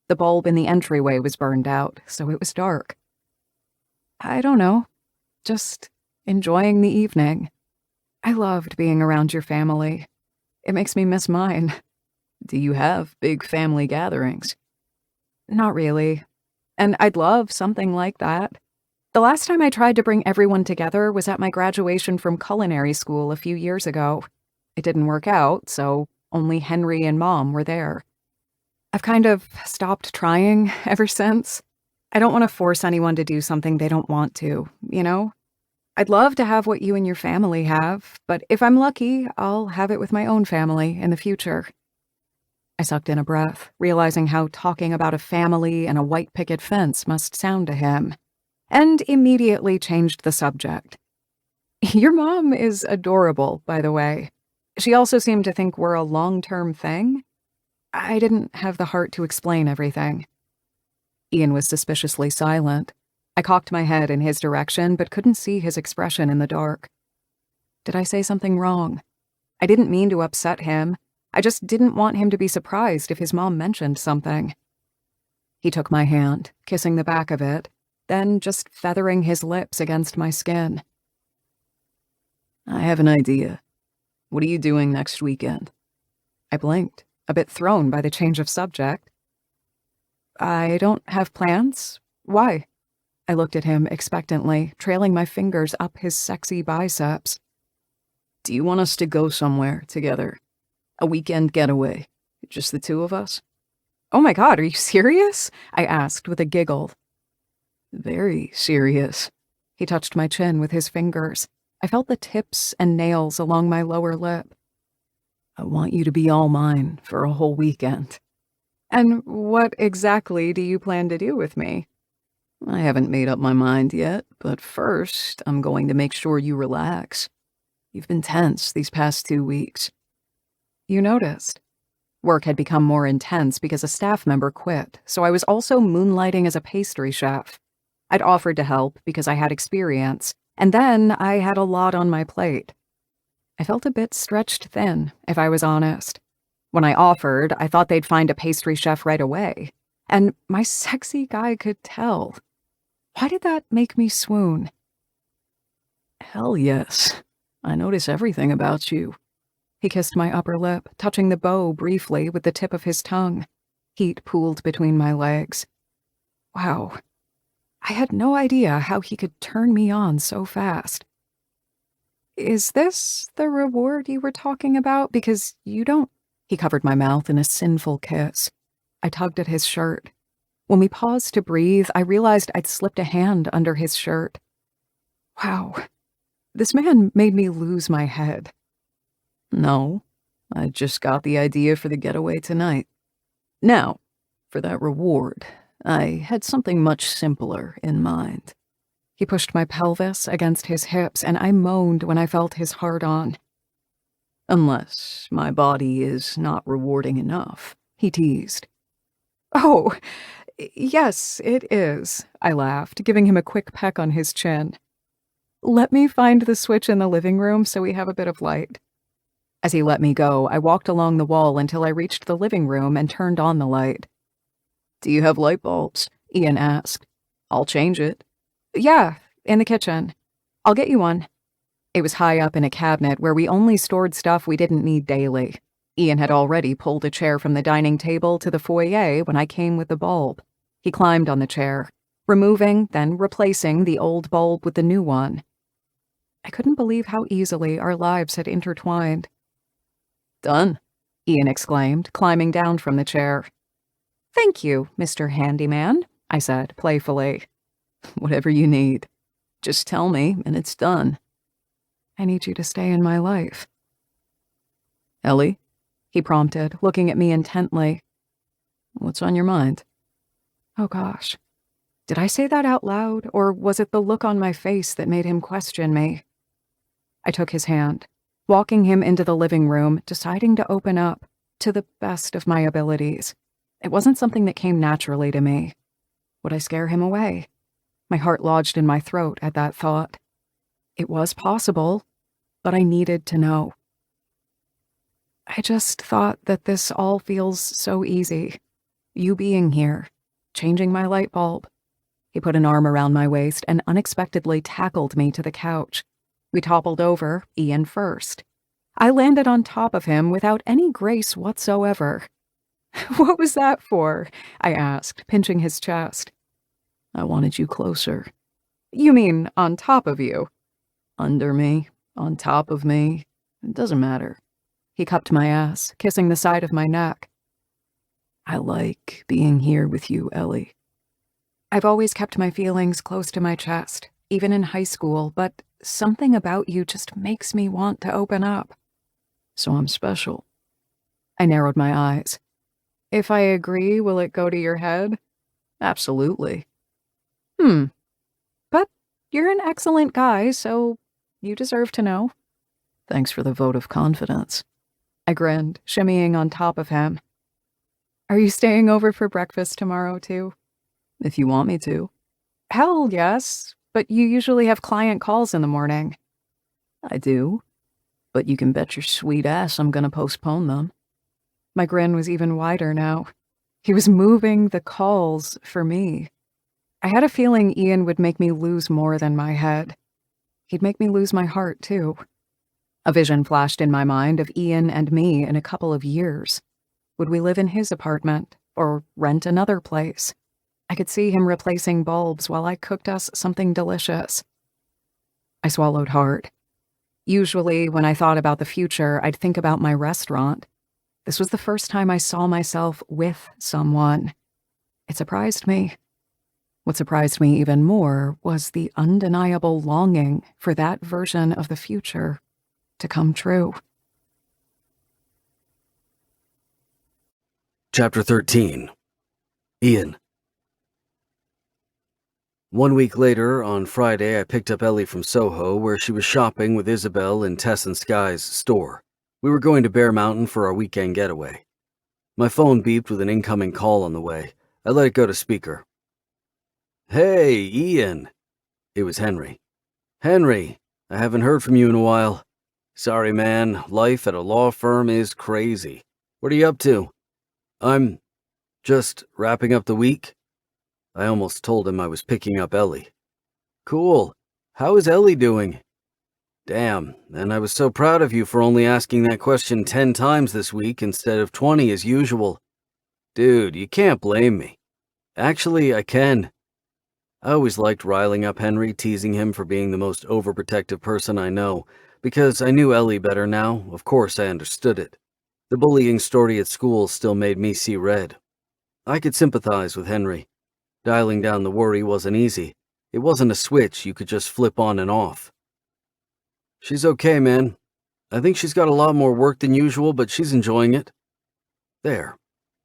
The bulb in the entryway was burned out, so it was dark. I don't know. Just enjoying the evening. I loved being around your family. It makes me miss mine. Do you have big family gatherings? Not really. And I'd love something like that. The last time I tried to bring everyone together was at my graduation from culinary school a few years ago. It didn't work out, so only Henry and Mom were there. I've kind of stopped trying ever since. I don't want to force anyone to do something they don't want to, you know? I'd love to have what you and your family have, but if I'm lucky, I'll have it with my own family in the future. I sucked in a breath, realizing how talking about a family and a white picket fence must sound to him, and immediately changed the subject. Your mom is adorable, by the way. She also seemed to think we're a long-term thing. I didn't have the heart to explain everything. Ian was suspiciously silent. I cocked my head in his direction, but couldn't see his expression in the dark. Did I say something wrong? I didn't mean to upset him. I just didn't want him to be surprised if his mom mentioned something. He took my hand, kissing the back of it, then just feathering his lips against my skin. I have an idea. What are you doing next weekend? I blinked, a bit thrown by the change of subject. I don't have plans. Why? I looked at him expectantly, trailing my fingers up his sexy biceps. Do you want us to go somewhere together? A weekend getaway? Just the two of us? Oh my God, are you serious? I asked with a giggle. Very serious. He touched my chin with his fingers. I felt the tips and nails along my lower lip. I want you to be all mine for a whole weekend. And what exactly do you plan to do with me? I haven't made up my mind yet, but first, I'm going to make sure you relax. You've been tense these past 2 weeks. You noticed. Work had become more intense because a staff member quit, so I was also moonlighting as a pastry chef. I'd offered to help because I had experience, and then I had a lot on my plate. I felt a bit stretched thin, if I was honest. When I offered, I thought they'd find a pastry chef right away, and my sexy guy could tell. Why did that make me swoon? Hell yes. I notice everything about you. He kissed my upper lip, touching the bow briefly with the tip of his tongue. Heat pooled between my legs. Wow. I had no idea how he could turn me on so fast. Is this the reward you were talking about? Because you don't... He covered my mouth in a sinful kiss. I tugged at his shirt. When we paused to breathe, I realized I'd slipped a hand under his shirt. Wow. This man made me lose my head. No, I just got the idea for the getaway tonight. Now, for that reward, I had something much simpler in mind. He pushed my pelvis against his hips, and I moaned when I felt his hard-on. Unless my body is not rewarding enough, he teased. Oh, yes, it is, I laughed, giving him a quick peck on his chin. Let me find the switch in the living room so we have a bit of light. As he let me go, I walked along the wall until I reached the living room and turned on the light. Do you have light bulbs? Ian asked. I'll change it. Yeah, in the kitchen. I'll get you one. It was high up in a cabinet where we only stored stuff we didn't need daily. Ian had already pulled a chair from the dining table to the foyer when I came with the bulb. He climbed on the chair, removing, then replacing the old bulb with the new one. I couldn't believe how easily our lives had intertwined. Done, Ian exclaimed, climbing down from the chair. Thank you, Mr. Handyman, I said playfully. Whatever you need. Just tell me, and it's done. I need you to stay in my life. Ellie? He prompted, looking at me intently. What's on your mind? Oh gosh. Did I say that out loud, or was it the look on my face that made him question me? I took his hand, walking him into the living room, deciding to open up, to the best of my abilities. It wasn't something that came naturally to me. Would I scare him away? My heart lodged in my throat at that thought. It was possible, but I needed to know. I just thought that this all feels so easy. You being here, changing my light bulb. He put an arm around my waist and unexpectedly tackled me to the couch. We toppled over, Ian first. I landed on top of him without any grace whatsoever. What was that for? I asked, pinching his chest. I wanted you closer. You mean on top of you? Under me, on top of me. It doesn't matter. He cupped my ass, kissing the side of my neck. I like being here with you, Ellie. I've always kept my feelings close to my chest, even in high school, but something about you just makes me want to open up. So I'm special. I narrowed my eyes. If I agree, will it go to your head? Absolutely. But you're an excellent guy, so you deserve to know. Thanks for the vote of confidence. I grinned, shimmying on top of him. Are you staying over for breakfast tomorrow, too? If you want me to. Hell yes, but you usually have client calls in the morning. I do. But you can bet your sweet ass I'm gonna postpone them. My grin was even wider now. He was moving the calls for me. I had a feeling Ian would make me lose more than my head. He'd make me lose my heart, too. A vision flashed in my mind of Ian and me in a couple of years. Would we live in his apartment or rent another place? I could see him replacing bulbs while I cooked us something delicious. I swallowed hard. Usually, when I thought about the future, I'd think about my restaurant. This was the first time I saw myself with someone. It surprised me. What surprised me even more was the undeniable longing for that version of the future to come true. Chapter 13. Ian. 1 week later, on Friday, I picked up Ellie from Soho, where she was shopping with Isabel in Tess and Sky's store. We were going to Bear Mountain for our weekend getaway. My phone beeped with an incoming call on the way. I let it go to speaker. Hey, Ian. It was Henry. Henry, I haven't heard from you in a while. Sorry, man, life at a law firm is crazy. What are you up to? I'm just wrapping up the week. I almost told him I was picking up Ellie. Cool. How is Ellie doing? Damn, and I was so proud of you for only asking that question 10 times this week instead of 20 as usual. Dude, you can't blame me. Actually, I can. I always liked riling up Henry, teasing him for being the most overprotective person I know. Because I knew Ellie better now, of course I understood it. The bullying story at school still made me see red. I could sympathize with Henry. Dialing down the worry wasn't easy. It wasn't a switch you could just flip on and off. She's okay, man. I think she's got a lot more work than usual, but she's enjoying it. There.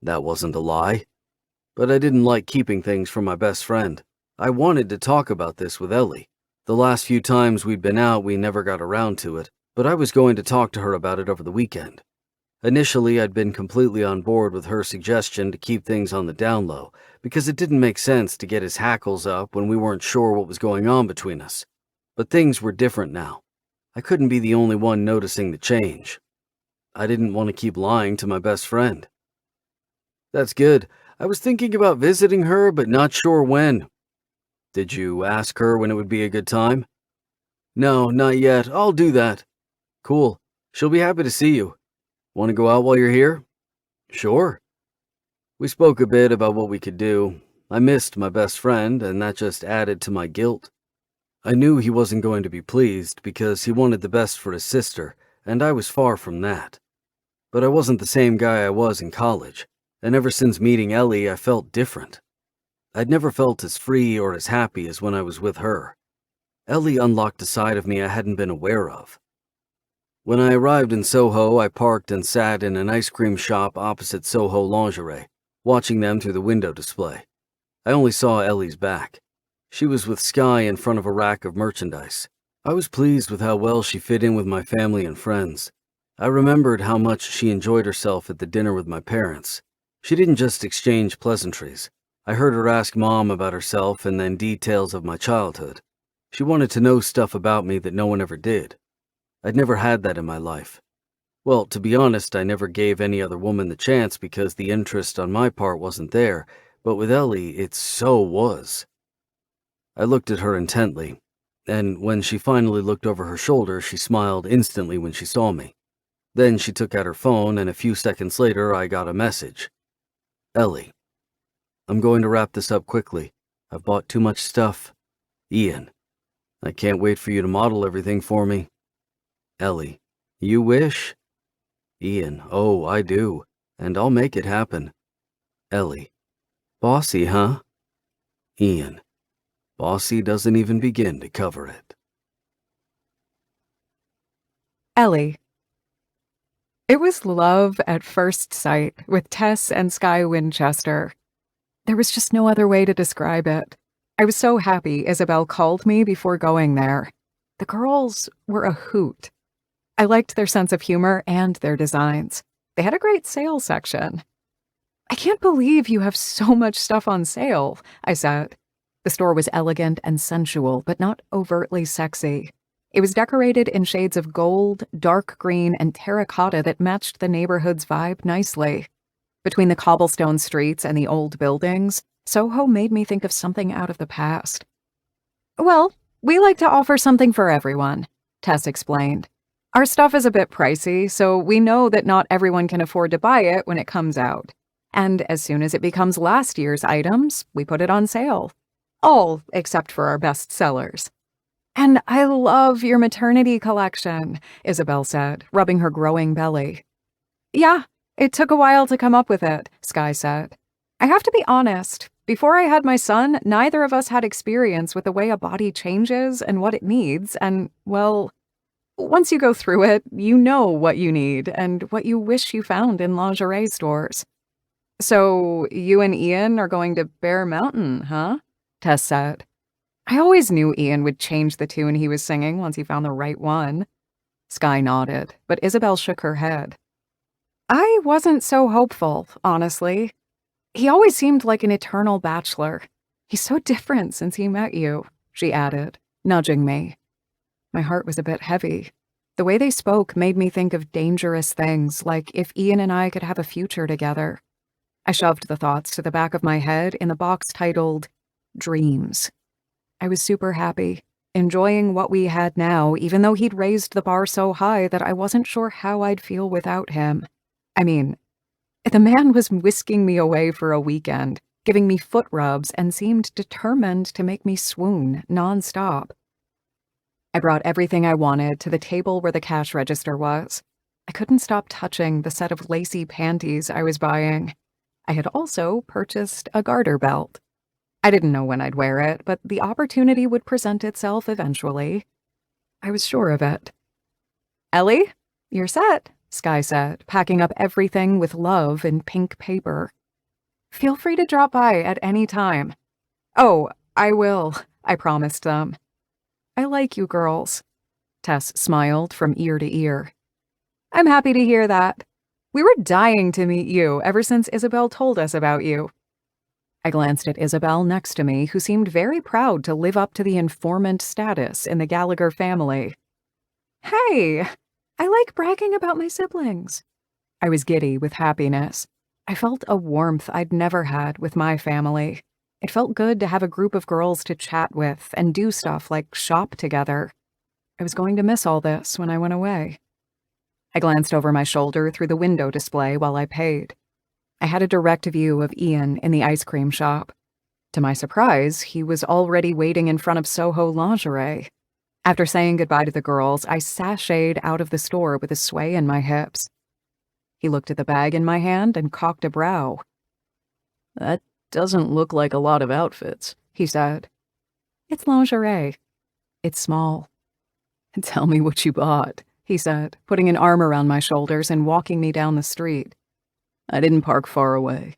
That wasn't a lie. But I didn't like keeping things from my best friend. I wanted to talk about this with Ellie. The last few times we'd been out, we never got around to it, but I was going to talk to her about it over the weekend. Initially, I'd been completely on board with her suggestion to keep things on the down low, because it didn't make sense to get his hackles up when we weren't sure what was going on between us. But things were different now. I couldn't be the only one noticing the change. I didn't want to keep lying to my best friend. That's good. I was thinking about visiting her, but not sure when. Did you ask her when it would be a good time? No, not yet. I'll do that. Cool. She'll be happy to see you. Want to go out while you're here? Sure. We spoke a bit about what we could do. I missed my best friend, and that just added to my guilt. I knew he wasn't going to be pleased because he wanted the best for his sister, and I was far from that. But I wasn't the same guy I was in college, and ever since meeting Ellie, I felt different. I'd never felt as free or as happy as when I was with her. Ellie unlocked a side of me I hadn't been aware of. When I arrived in Soho, I parked and sat in an ice cream shop opposite Soho Lingerie, watching them through the window display. I only saw Ellie's back. She was with Sky in front of a rack of merchandise. I was pleased with how well she fit in with my family and friends. I remembered how much she enjoyed herself at the dinner with my parents. She didn't just exchange pleasantries. I heard her ask Mom about herself and then details of my childhood. She wanted to know stuff about me that no one ever did. I'd never had that in my life. Well, to be honest, I never gave any other woman the chance because the interest on my part wasn't there, but with Ellie, it so was. I looked at her intently, and when she finally looked over her shoulder, she smiled instantly when she saw me. Then she took out her phone, and a few seconds later, I got a message. Ellie. I'm going to wrap this up quickly. I've bought too much stuff. Ian. I can't wait for you to model everything for me. Ellie. You wish? Ian. Oh, I do. And I'll make it happen. Ellie. Bossy, huh? Ian. Bossy doesn't even begin to cover it. Ellie. It was love at first sight with Tess and Sky Winchester. There was just no other way to describe it. I was so happy Isabel called me before going there. The girls were a hoot. I liked their sense of humor and their designs. They had a great sale section. I can't believe you have so much stuff on sale, I said. The store was elegant and sensual, but not overtly sexy. It was decorated in shades of gold, dark green, and terracotta that matched the neighborhood's vibe nicely. Between the cobblestone streets and the old buildings, Soho made me think of something out of the past. Well, we like to offer something for everyone, Tess explained. Our stuff is a bit pricey, so we know that not everyone can afford to buy it when it comes out. And as soon as it becomes last year's items, we put it on sale. All except for our best sellers. And I love your maternity collection, Isabel said, rubbing her growing belly. Yeah, it took a while to come up with it, Sky said. I have to be honest. Before I had my son, neither of us had experience with the way a body changes and what it needs, and, well, once you go through it, you know what you need and what you wish you found in lingerie stores. So, you and Ian are going to Bear Mountain, huh? Tess said. I always knew Ian would change the tune he was singing once he found the right one. Sky nodded, but Isabel shook her head. I wasn't so hopeful, honestly. He always seemed like an eternal bachelor. He's so different since he met you, she added, nudging me. My heart was a bit heavy. The way they spoke made me think of dangerous things, like if Ian and I could have a future together. I shoved the thoughts to the back of my head in the box titled Dreams. I was super happy, enjoying what we had now, even though he'd raised the bar so high that I wasn't sure how I'd feel without him. I mean, the man was whisking me away for a weekend, giving me foot rubs, and seemed determined to make me swoon nonstop. I brought everything I wanted to the table where the cash register was. I couldn't stop touching the set of lacy panties I was buying. I had also purchased a garter belt. I didn't know when I'd wear it, but the opportunity would present itself eventually. I was sure of it. Ellie, you're set, Sky said, packing up everything with love in pink paper. Feel free to drop by at any time. Oh, I will, I promised them. I like you girls. Tess smiled from ear to ear. I'm happy to hear that. We were dying to meet you ever since Isabel told us about you. I glanced at Isabel next to me, who seemed very proud to live up to the informant status in the Gallagher family. Hey, I like bragging about my siblings. I was giddy with happiness. I felt a warmth I'd never had with my family. It felt good to have a group of girls to chat with and do stuff like shop together. I was going to miss all this when I went away. I glanced over my shoulder through the window display while I paid. I had a direct view of Ian in the ice cream shop. To my surprise, he was already waiting in front of Soho Lingerie. After saying goodbye to the girls, I sashayed out of the store with a sway in my hips. He looked at the bag in my hand and cocked a brow. That doesn't look like a lot of outfits, he said. It's lingerie. It's small. Tell me what you bought, he said, putting an arm around my shoulders and walking me down the street. I didn't park far away.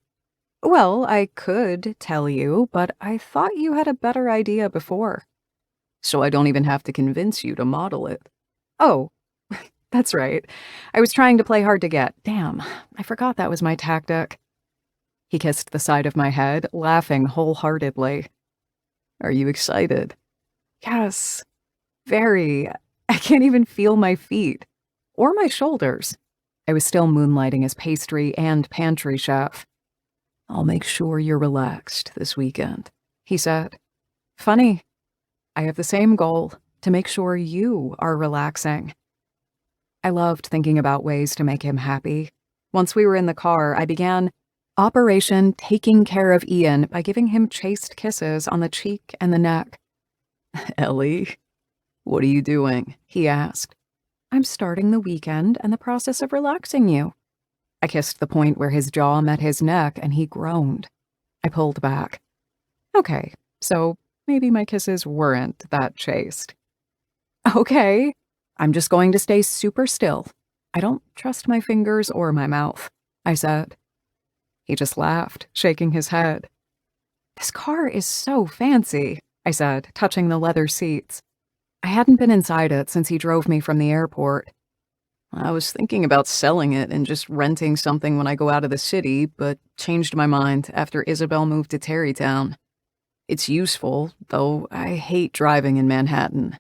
Well, I could tell you, but I thought you had a better idea before. So I don't even have to convince you to model it. Oh, that's right. I was trying to play hard to get. Damn, I forgot that was my tactic. He kissed the side of my head, laughing wholeheartedly. Are you excited? Yes, very. I can't even feel my feet. Or my shoulders. I was still moonlighting as pastry and pantry chef. I'll make sure you're relaxed this weekend, he said. Funny. I have the same goal, to make sure you are relaxing. I loved thinking about ways to make him happy. Once we were in the car, I began Operation Taking Care of Ian by giving him chaste kisses on the cheek and the neck. Ellie, what are you doing? He asked. I'm starting the weekend and the process of relaxing you. I kissed the point where his jaw met his neck and he groaned. I pulled back. Okay, so maybe my kisses weren't that chaste. Okay, I'm just going to stay super still. I don't trust my fingers or my mouth, I said. He just laughed, shaking his head. This car is so fancy, I said, touching the leather seats. I hadn't been inside it since he drove me from the airport. I was thinking about selling it and just renting something when I go out of the city, but changed my mind after Isabel moved to Tarrytown. It's useful, though I hate driving in Manhattan.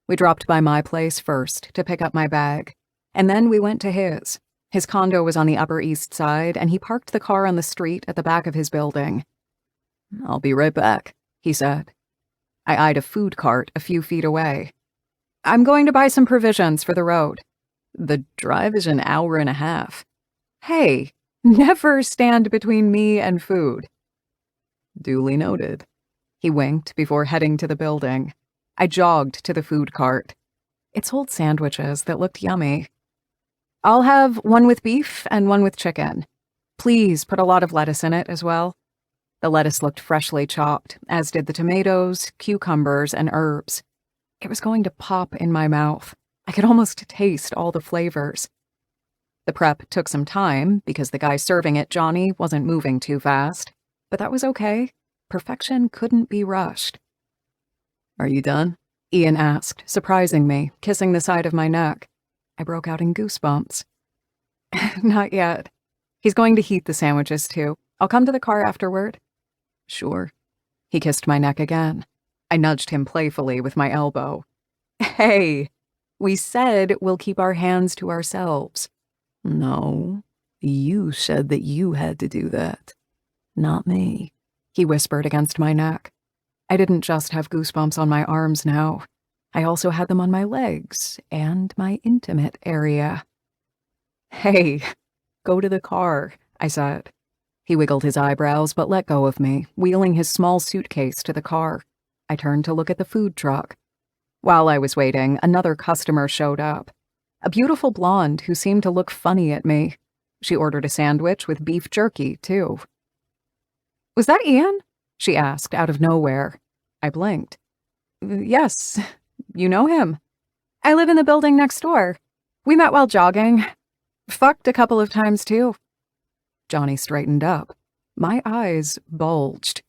We dropped by my place first to pick up my bag, and then we went to his. His condo was on the Upper East Side, and he parked the car on the street at the back of his building. I'll be right back, he said. I eyed a food cart a few feet away. I'm going to buy some provisions for the road. The drive is an hour and a half. Hey, never stand between me and food. Duly noted. He winked before heading to the building. I jogged to the food cart. It sold sandwiches that looked yummy. I'll have one with beef and one with chicken. Please put a lot of lettuce in it as well. The lettuce looked freshly chopped, as did the tomatoes, cucumbers, and herbs. It was going to pop in my mouth. I could almost taste all the flavors. The prep took some time because the guy serving it, Johnny, wasn't moving too fast. But that was okay. Perfection couldn't be rushed. Are you done? Ian asked, surprising me, kissing the side of my neck. I broke out in goosebumps. Not yet. He's going to heat the sandwiches too. I'll come to the car afterward. Sure. He kissed my neck again. I nudged him playfully with my elbow. Hey, we said we'll keep our hands to ourselves. No, you said that you had to do that. Not me, he whispered against my neck. I didn't just have goosebumps on my arms now. I also had them on my legs and my intimate area. Hey, go to the car, I said. He wiggled his eyebrows but let go of me, wheeling his small suitcase to the car. I turned to look at the food truck. While I was waiting, another customer showed up. A beautiful blonde who seemed to look funny at me. She ordered a sandwich with beef jerky, too. Was that Ian? She asked out of nowhere. I blinked. Yes, you know him. I live in the building next door. We met while jogging. Fucked a couple of times, too. Johnny straightened up. My eyes bulged.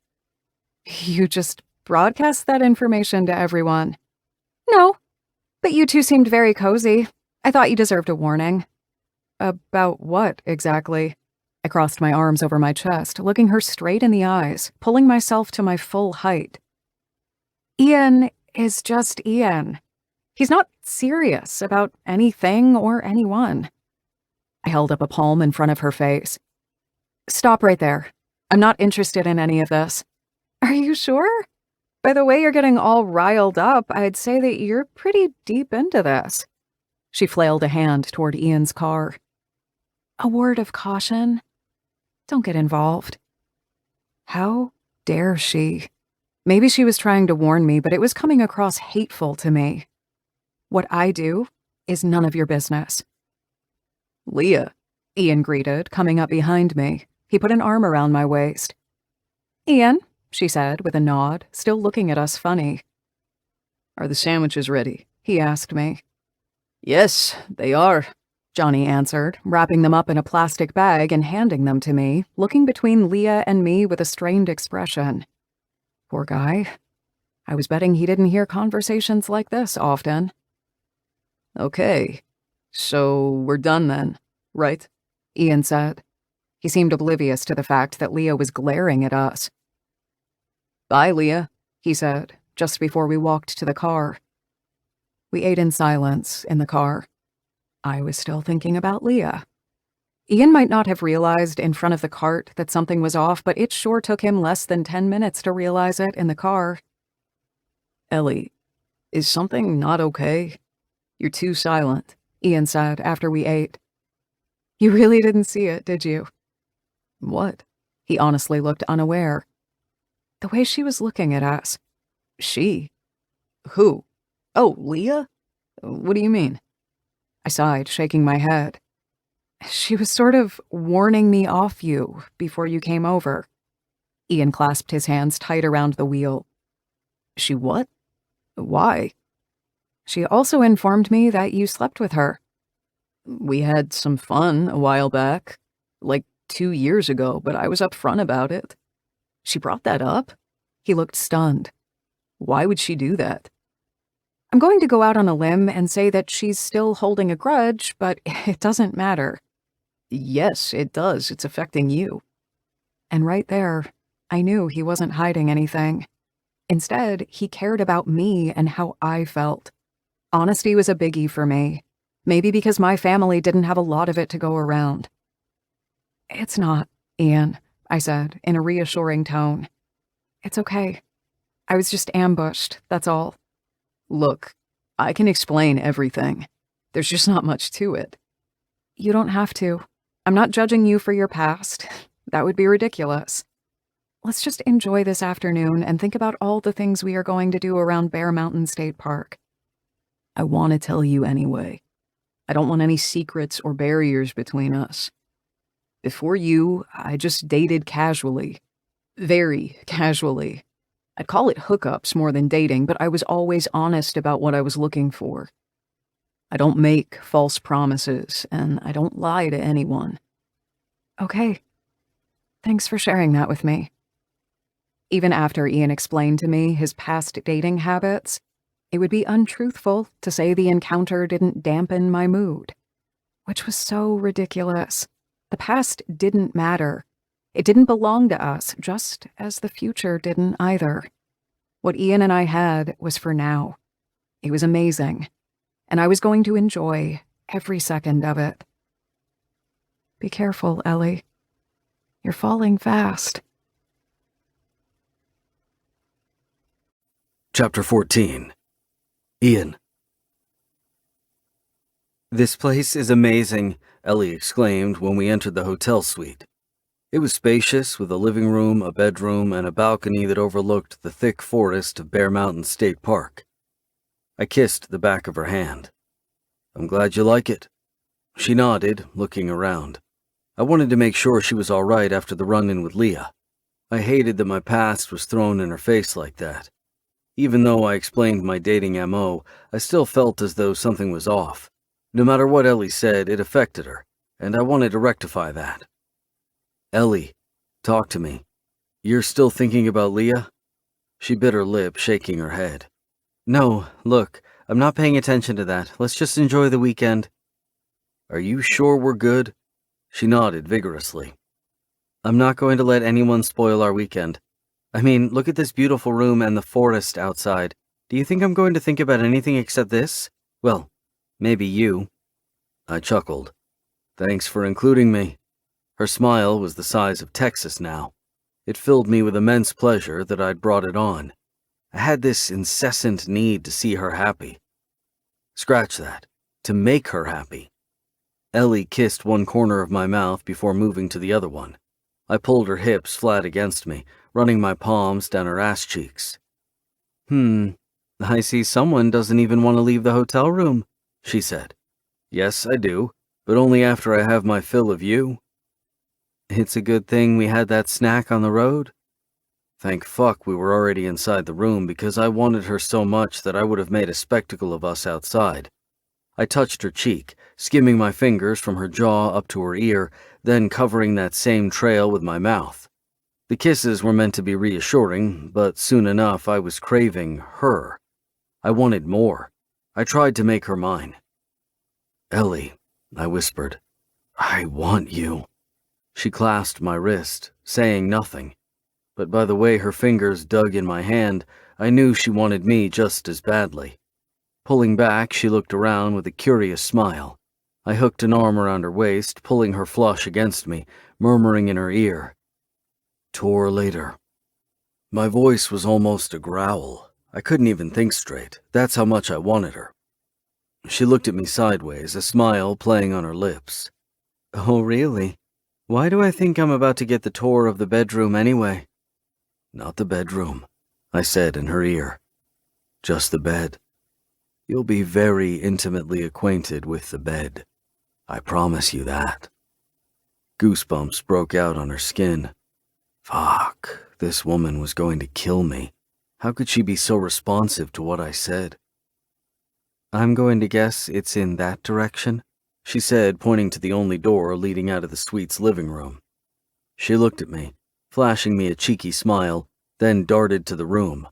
You just broadcast that information to everyone. No, but you two seemed very cozy. I thought you deserved a warning. About what, exactly? I crossed my arms over my chest, looking her straight in the eyes, pulling myself to my full height. Ian is just Ian. He's not serious about anything or anyone. I held up a palm in front of her face. Stop right there. I'm not interested in any of this. Are you sure? By the way you're getting all riled up, I'd say that you're pretty deep into this. She flailed a hand toward Ian's car. A word of caution. Don't get involved. How dare she? Maybe she was trying to warn me, but it was coming across hateful to me. What I do is none of your business. Leah, Ian greeted, coming up behind me. He put an arm around my waist. Ian, she said with a nod, still looking at us funny. Are the sandwiches ready? He asked me. Yes, they are, Johnny answered, wrapping them up in a plastic bag and handing them to me, looking between Leah and me with a strained expression. Poor guy. I was betting he didn't hear conversations like this often. Okay, so we're done then, right? Ian said. He seemed oblivious to the fact that Leah was glaring at us. Bye, Leah, he said, just before we walked to the car. We ate in silence in the car. I was still thinking about Leah. Ian might not have realized in front of the cart that something was off, but it sure took him less than 10 minutes to realize it in the car. Ellie, is something not okay? You're too silent, Ian said after we ate. You really didn't see it, did you? What? He honestly looked unaware. The way she was looking at us. She? Who? Oh, Leah? What do you mean? I sighed, shaking my head. She was sort of warning me off you before you came over. Ian clasped his hands tight around the wheel. She what? Why? She also informed me that you slept with her. We had some fun a while back, like 2 years ago, but I was upfront about it. She brought that up? He looked stunned. Why would she do that? I'm going to go out on a limb and say that she's still holding a grudge, but it doesn't matter. Yes, it does. It's affecting you. And right there, I knew he wasn't hiding anything. Instead, he cared about me and how I felt. Honesty was a biggie for me. Maybe because my family didn't have a lot of it to go around. It's not, Ian, I said in a reassuring tone. It's okay. I was just ambushed, that's all. Look, I can explain everything. There's just not much to it. You don't have to. I'm not judging you for your past. That would be ridiculous. Let's just enjoy this afternoon and think about all the things we are going to do around Bear Mountain State Park. I want to tell you anyway. I don't want any secrets or barriers between us. Before you, I just dated casually. Very casually. I'd call it hookups more than dating, but I was always honest about what I was looking for. I don't make false promises, and I don't lie to anyone. Okay. Thanks for sharing that with me. Even after Ian explained to me his past dating habits, it would be untruthful to say the encounter didn't dampen my mood. Which was so ridiculous. The past didn't matter. It didn't belong to us, just as the future didn't either. What Ian and I had was for now. It was amazing, and I was going to enjoy every second of it. Be careful, Ellie. You're falling fast. Chapter 14. Ian. "This place is amazing," Ellie exclaimed when we entered the hotel suite. It was spacious, with a living room, a bedroom, and a balcony that overlooked the thick forest of Bear Mountain State Park. I kissed the back of her hand. "I'm glad you like it." She nodded, looking around. I wanted to make sure she was all right after the run-in with Leah. I hated that my past was thrown in her face like that. Even though I explained my dating MO, I still felt as though something was off. No matter what Ellie said, it affected her, and I wanted to rectify that. "Ellie, talk to me. You're still thinking about Leah?" She bit her lip, shaking her head. "No, look, I'm not paying attention to that. Let's just enjoy the weekend." "Are you sure we're good?" She nodded vigorously. "I'm not going to let anyone spoil our weekend. I mean, look at this beautiful room and the forest outside. Do you think I'm going to think about anything except this? Well, maybe you." I chuckled. "Thanks for including me." Her smile was the size of Texas now. It filled me with immense pleasure that I'd brought it on. I had this incessant need to see her happy. Scratch that. To make her happy. Ellie kissed one corner of my mouth before moving to the other one. I pulled her hips flat against me, running my palms down her ass cheeks. I see someone doesn't even want to leave the hotel room," she said. "Yes, I do, but only after I have my fill of you." "It's a good thing we had that snack on the road." Thank fuck we were already inside the room, because I wanted her so much that I would have made a spectacle of us outside. I touched her cheek, skimming my fingers from her jaw up to her ear, then covering that same trail with my mouth. The kisses were meant to be reassuring, but soon enough I was craving her. I wanted more. I tried to make her mine. "Ellie," I whispered, "I want you." She clasped my wrist, saying nothing. But by the way her fingers dug in my hand, I knew she wanted me just as badly. Pulling back, she looked around with a curious smile. I hooked an arm around her waist, pulling her flush against me, murmuring in her ear, "Tour later." My voice was almost a growl. I couldn't even think straight. That's how much I wanted her. She looked at me sideways, a smile playing on her lips. "Oh, really? Why do I think I'm about to get the tour of the bedroom anyway? Not the bedroom, I said in her ear. Just the bed. You'll be very intimately acquainted with the bed. I promise you that. Goosebumps broke out on her skin. Fuck, this woman was going to kill me. How could she be so responsive to what I said? I'm going to guess it's in that direction, she said, pointing to the only door leading out of the suite's living room. She looked at me, flashing me a cheeky smile, then darted to the room.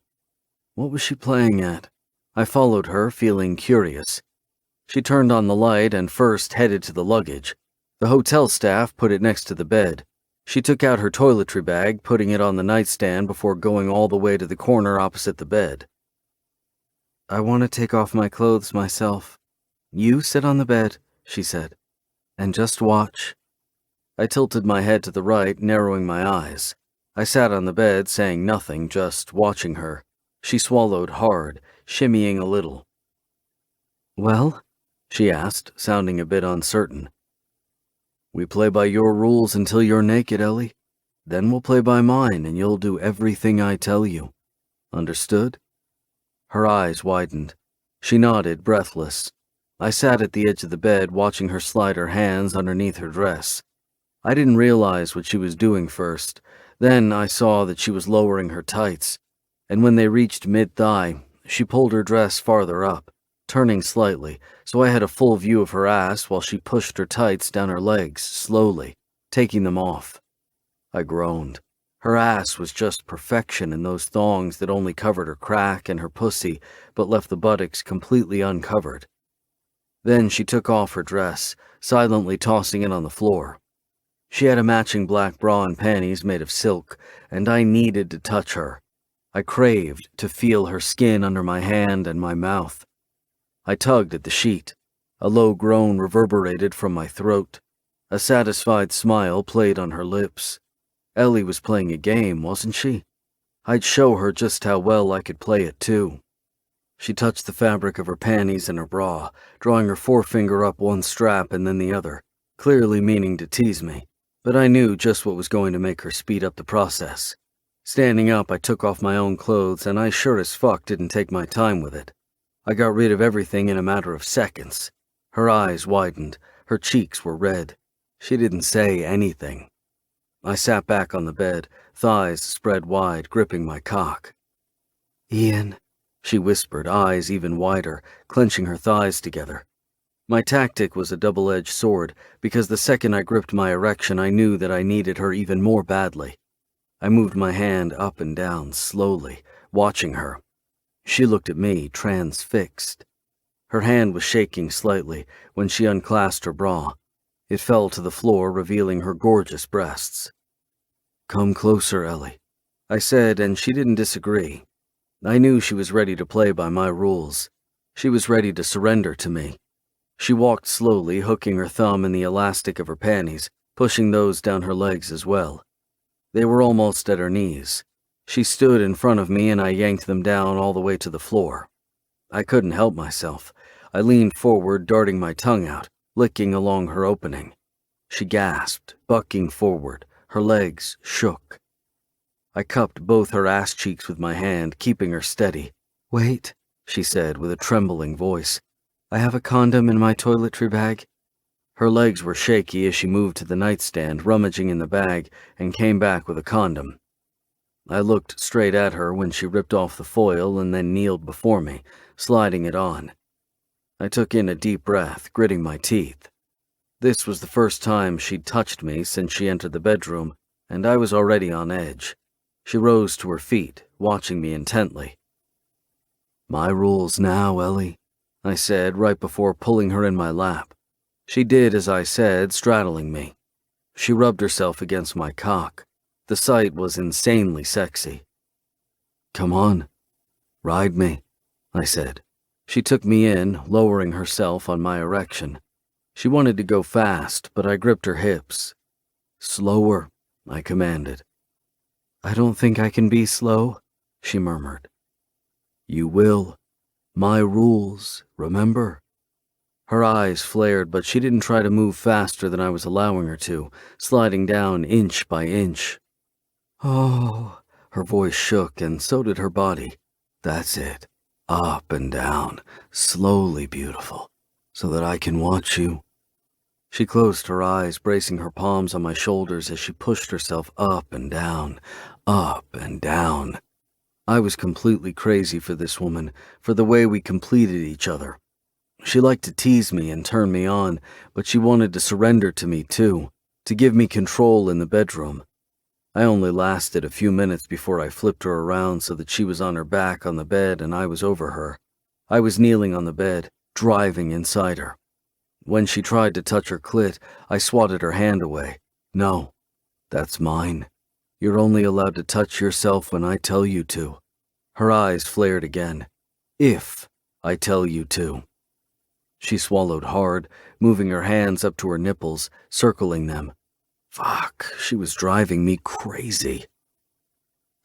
What was she playing at? I followed her, feeling curious. She turned on the light and first headed to the luggage. The hotel staff put it next to the bed. She took out her toiletry bag, putting it on the nightstand before going all the way to the corner opposite the bed. I want to take off my clothes myself. You sit on the bed, she said, and just watch. I tilted my head to the right, narrowing my eyes. I sat on the bed, saying nothing, just watching her. She swallowed hard, shimmying a little. Well? She asked, sounding a bit uncertain. We play by your rules until you're naked, Ellie. Then we'll play by mine, and you'll do everything I tell you. Understood? Her eyes widened. She nodded, breathless. I sat at the edge of the bed, watching her slide her hands underneath her dress. I didn't realize what she was doing first. Then I saw that she was lowering her tights, and when they reached mid-thigh, she pulled her dress farther up, turning slightly, so I had a full view of her ass while she pushed her tights down her legs, slowly, taking them off. I groaned. Her ass was just perfection in those thongs that only covered her crack and her pussy, but left the buttocks completely uncovered. Then she took off her dress, silently tossing it on the floor. She had a matching black bra and panties made of silk, and I needed to touch her. I craved to feel her skin under my hand and my mouth. I tugged at the sheet. A low groan reverberated from my throat. A satisfied smile played on her lips. Ellie was playing a game, wasn't she? I'd show her just how well I could play it, too. She touched the fabric of her panties and her bra, drawing her forefinger up one strap and then the other, clearly meaning to tease me, but I knew just what was going to make her speed up the process. Standing up, I took off my own clothes, and I sure as fuck didn't take my time with it. I got rid of everything in a matter of seconds. Her eyes widened. Her cheeks were red. She didn't say anything. I sat back on the bed, thighs spread wide, gripping my cock. Ian, she whispered, eyes even wider, clenching her thighs together. My tactic was a double-edged sword, because the second I gripped my erection, I knew that I needed her even more badly. I moved my hand up and down, slowly, watching her. She looked at me, transfixed. Her hand was shaking slightly when she unclasped her bra. It fell to the floor, revealing her gorgeous breasts. Come closer, Ellie, I said, and she didn't disagree. I knew she was ready to play by my rules. She was ready to surrender to me. She walked slowly, hooking her thumb in the elastic of her panties, pushing those down her legs as well. They were almost at her knees. She stood in front of me and I yanked them down all the way to the floor. I couldn't help myself. I leaned forward, darting my tongue out, licking along her opening. She gasped, bucking forward. Her legs shook. I cupped both her ass cheeks with my hand, keeping her steady. Wait, she said with a trembling voice. I have a condom in my toiletry bag. Her legs were shaky as she moved to the nightstand, rummaging in the bag, and came back with a condom. I looked straight at her when she ripped off the foil and then kneeled before me, sliding it on. I took in a deep breath, gritting my teeth. This was the first time she'd touched me since she entered the bedroom, and I was already on edge. She rose to her feet, watching me intently. My rules now, Ellie, I said right before pulling her in my lap. She did as I said, straddling me. She rubbed herself against my cock. The sight was insanely sexy. Come on, ride me, I said. She took me in, lowering herself on my erection. She wanted to go fast, but I gripped her hips. Slower, I commanded. I don't think I can be slow, she murmured. You will. My rules, remember? Her eyes flared, but she didn't try to move faster than I was allowing her to, sliding down inch by inch. Oh, her voice shook, and so did her body. That's it. Up and down, slowly beautiful, so that I can watch you. She closed her eyes, bracing her palms on my shoulders as she pushed herself up and down, up and down. I was completely crazy for this woman, for the way we completed each other. She liked to tease me and turn me on, but she wanted to surrender to me too, to give me control in the bedroom. I only lasted a few minutes before I flipped her around so that she was on her back on the bed and I was over her. I was kneeling on the bed, driving inside her. When she tried to touch her clit, I swatted her hand away. No, that's mine. You're only allowed to touch yourself when I tell you to. Her eyes flared again. If I tell you to. She swallowed hard, moving her hands up to her nipples, circling them. Fuck, she was driving me crazy.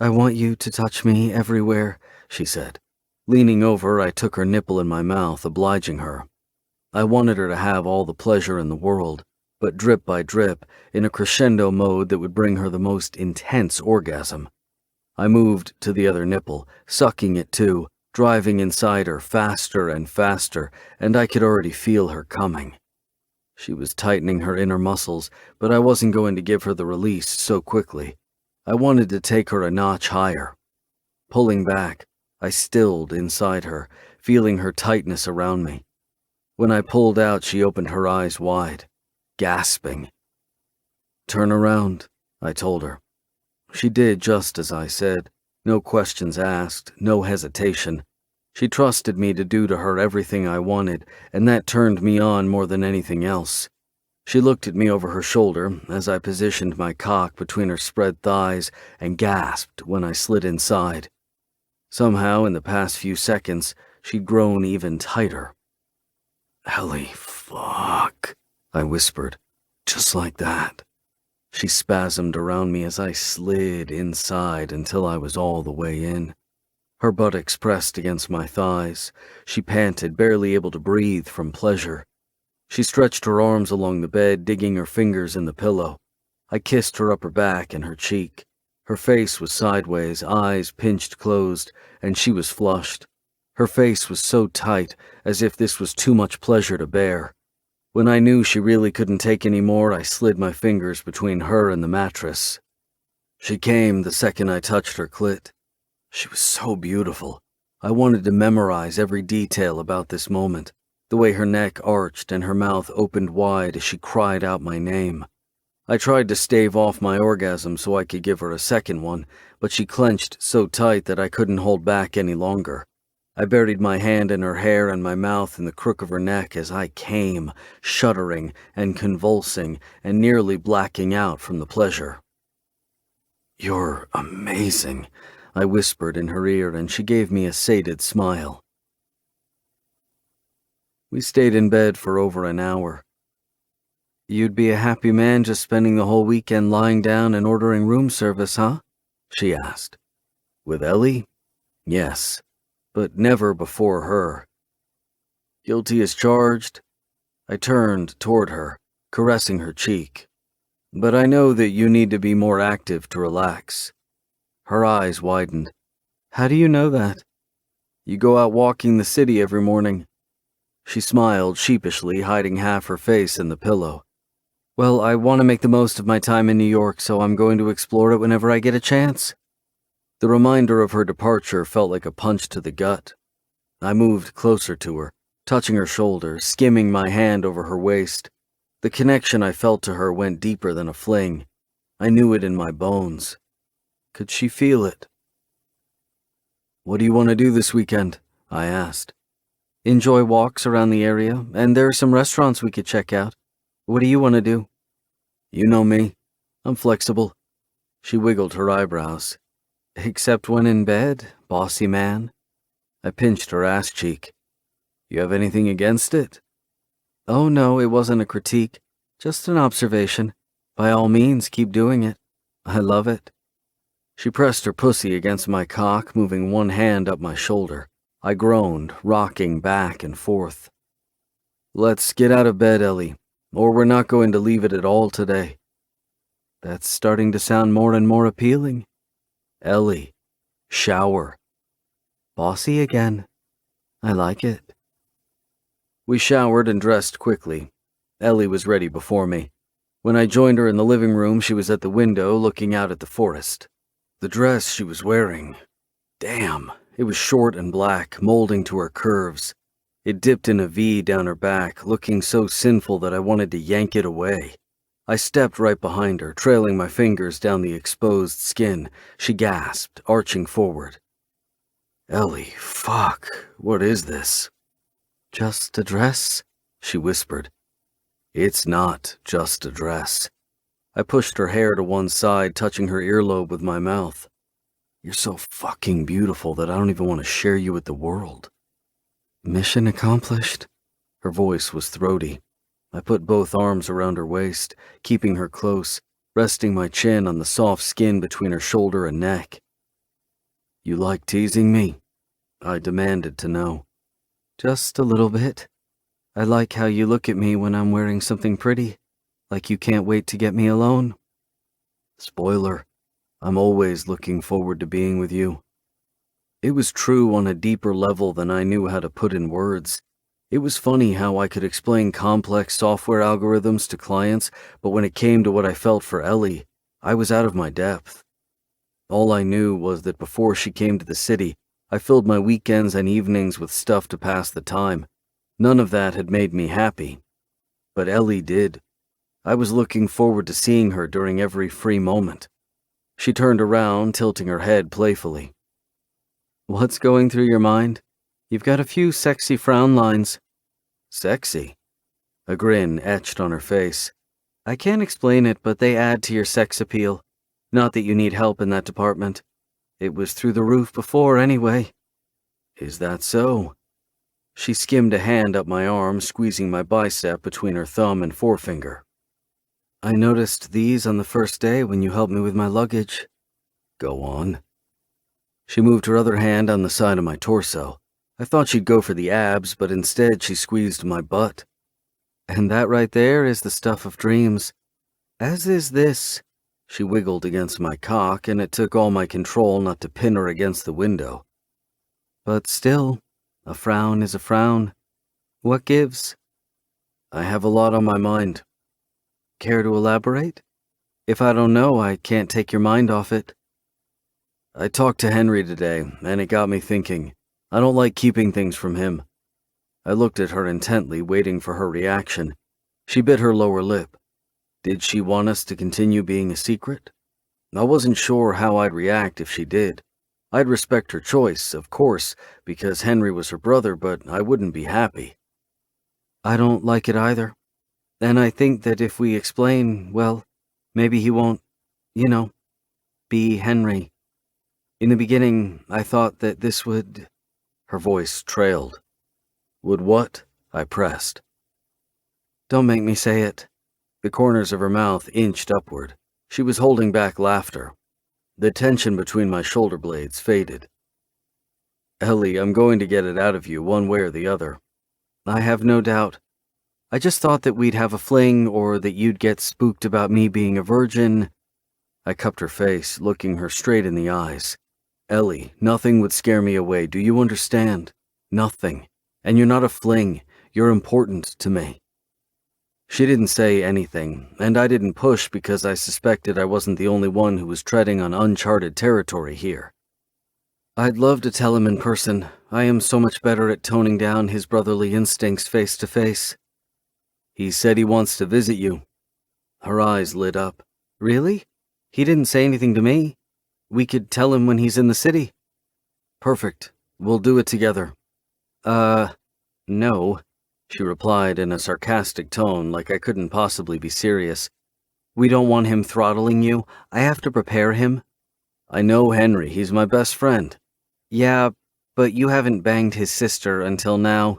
I want you to touch me everywhere, she said. Leaning over, I took her nipple in my mouth, obliging her. I wanted her to have all the pleasure in the world, but drip by drip, in a crescendo mode that would bring her the most intense orgasm. I moved to the other nipple, sucking it too, driving inside her faster and faster, and I could already feel her coming. She was tightening her inner muscles, but I wasn't going to give her the release so quickly. I wanted to take her a notch higher. Pulling back, I stilled inside her, feeling her tightness around me. When I pulled out, she opened her eyes wide, gasping. Turn around, I told her. She did just as I said, no questions asked, no hesitation. She trusted me to do to her everything I wanted, and that turned me on more than anything else. She looked at me over her shoulder as I positioned my cock between her spread thighs and gasped when I slid inside. Somehow, in the past few seconds, she'd grown even tighter. Ellie, fuck, I whispered, just like that. She spasmed around me as I slid inside until I was all the way in. Her buttocks pressed against my thighs. She panted, barely able to breathe from pleasure. She stretched her arms along the bed, digging her fingers in the pillow. I kissed her upper back and her cheek. Her face was sideways, eyes pinched closed, and she was flushed. Her face was so tight, as if this was too much pleasure to bear. When I knew she really couldn't take any more, I slid my fingers between her and the mattress. She came the second I touched her clit. She was so beautiful. I wanted to memorize every detail about this moment, the way her neck arched and her mouth opened wide as she cried out my name. I tried to stave off my orgasm so I could give her a second one, but she clenched so tight that I couldn't hold back any longer. I buried my hand in her hair and my mouth in the crook of her neck as I came, shuddering and convulsing and nearly blacking out from the pleasure. You're amazing, I whispered in her ear, and she gave me a sated smile. We stayed in bed for over an hour. You'd be a happy man just spending the whole weekend lying down and ordering room service, huh? She asked. With Ellie? Yes. But never before her. Guilty as charged? I turned toward her, caressing her cheek. But I know that you need to be more active to relax. Her eyes widened. How do you know that? You go out walking the city every morning. She smiled sheepishly, hiding half her face in the pillow. Well, I want to make the most of my time in New York, so I'm going to explore it whenever I get a chance. The reminder of her departure felt like a punch to the gut. I moved closer to her, touching her shoulder, skimming my hand over her waist. The connection I felt to her went deeper than a fling. I knew it in my bones. Could she feel it? What do you want to do this weekend? I asked. Enjoy walks around the area, and there are some restaurants we could check out. What do you want to do? You know me. I'm flexible. She wiggled her eyebrows. Except when in bed, bossy man. I pinched her ass cheek. You have anything against it? Oh no, it wasn't a critique. Just an observation. By all means, keep doing it. I love it. She pressed her pussy against my cock, moving one hand up my shoulder. I groaned, rocking back and forth. Let's get out of bed, Ellie, or we're not going to leave it at all today. That's starting to sound more and more appealing. Ellie, shower. Bossy again. I like it. We showered and dressed quickly. Ellie was ready before me. When I joined her in the living room, she was at the window looking out at the forest. The dress she was wearing, damn, it was short and black, molding to her curves. It dipped in a V down her back, looking so sinful that I wanted to yank it away. I stepped right behind her, trailing my fingers down the exposed skin. She gasped, arching forward. Ellie, fuck, what is this? Just a dress? She whispered. It's not just a dress. I pushed her hair to one side, touching her earlobe with my mouth. You're so fucking beautiful that I don't even want to share you with the world. Mission accomplished? Her voice was throaty. I put both arms around her waist, keeping her close, resting my chin on the soft skin between her shoulder and neck. You like teasing me? I demanded to know. Just a little bit. I like how you look at me when I'm wearing something pretty, like you can't wait to get me alone. Spoiler, I'm always looking forward to being with you. It was true on a deeper level than I knew how to put in words. It was funny how I could explain complex software algorithms to clients, but when it came to what I felt for Ellie, I was out of my depth. All I knew was that before she came to the city, I filled my weekends and evenings with stuff to pass the time. None of that had made me happy. But Ellie did. I was looking forward to seeing her during every free moment. She turned around, tilting her head playfully. What's going through your mind? You've got a few sexy frown lines. Sexy? A grin etched on her face. I can't explain it, but they add to your sex appeal. Not that you need help in that department. It was through the roof before, anyway. Is that so? She skimmed a hand up my arm, squeezing my bicep between her thumb and forefinger. I noticed these on the first day when you helped me with my luggage. Go on. She moved her other hand on the side of my torso. I thought she'd go for the abs, but instead she squeezed my butt. And that right there is the stuff of dreams. As is this. She wiggled against my cock, and it took all my control not to pin her against the window. But still, a frown is a frown. What gives? I have a lot on my mind. Care to elaborate? If I don't know, I can't take your mind off it. I talked to Henry today, and it got me thinking. I don't like keeping things from him. I looked at her intently, waiting for her reaction. She bit her lower lip. Did she want us to continue being a secret? I wasn't sure how I'd react if she did. I'd respect her choice, of course, because Henry was her brother, but I wouldn't be happy. I don't like it either. And I think that if we explain, well, maybe he won't, be Henry. In the beginning, I thought that this would... Her voice trailed. Would what? I pressed. Don't make me say it. The corners of her mouth inched upward. She was holding back laughter. The tension between my shoulder blades faded. Ellie, I'm going to get it out of you one way or the other. I have no doubt. I just thought that we'd have a fling or that you'd get spooked about me being a virgin. I cupped her face, looking her straight in the eyes. Ellie, nothing would scare me away, do you understand? Nothing. And you're not a fling. You're important to me. She didn't say anything, and I didn't push because I suspected I wasn't the only one who was treading on uncharted territory here. I'd love to tell him in person. I am so much better at toning down his brotherly instincts face to face. He said he wants to visit you. Her eyes lit up. Really? He didn't say anything to me. We could tell him when he's in the city. Perfect. We'll do it together. No, she replied in a sarcastic tone like I couldn't possibly be serious. We don't want him throttling you. I have to prepare him. I know Henry. He's my best friend. Yeah, but you haven't banged his sister until now.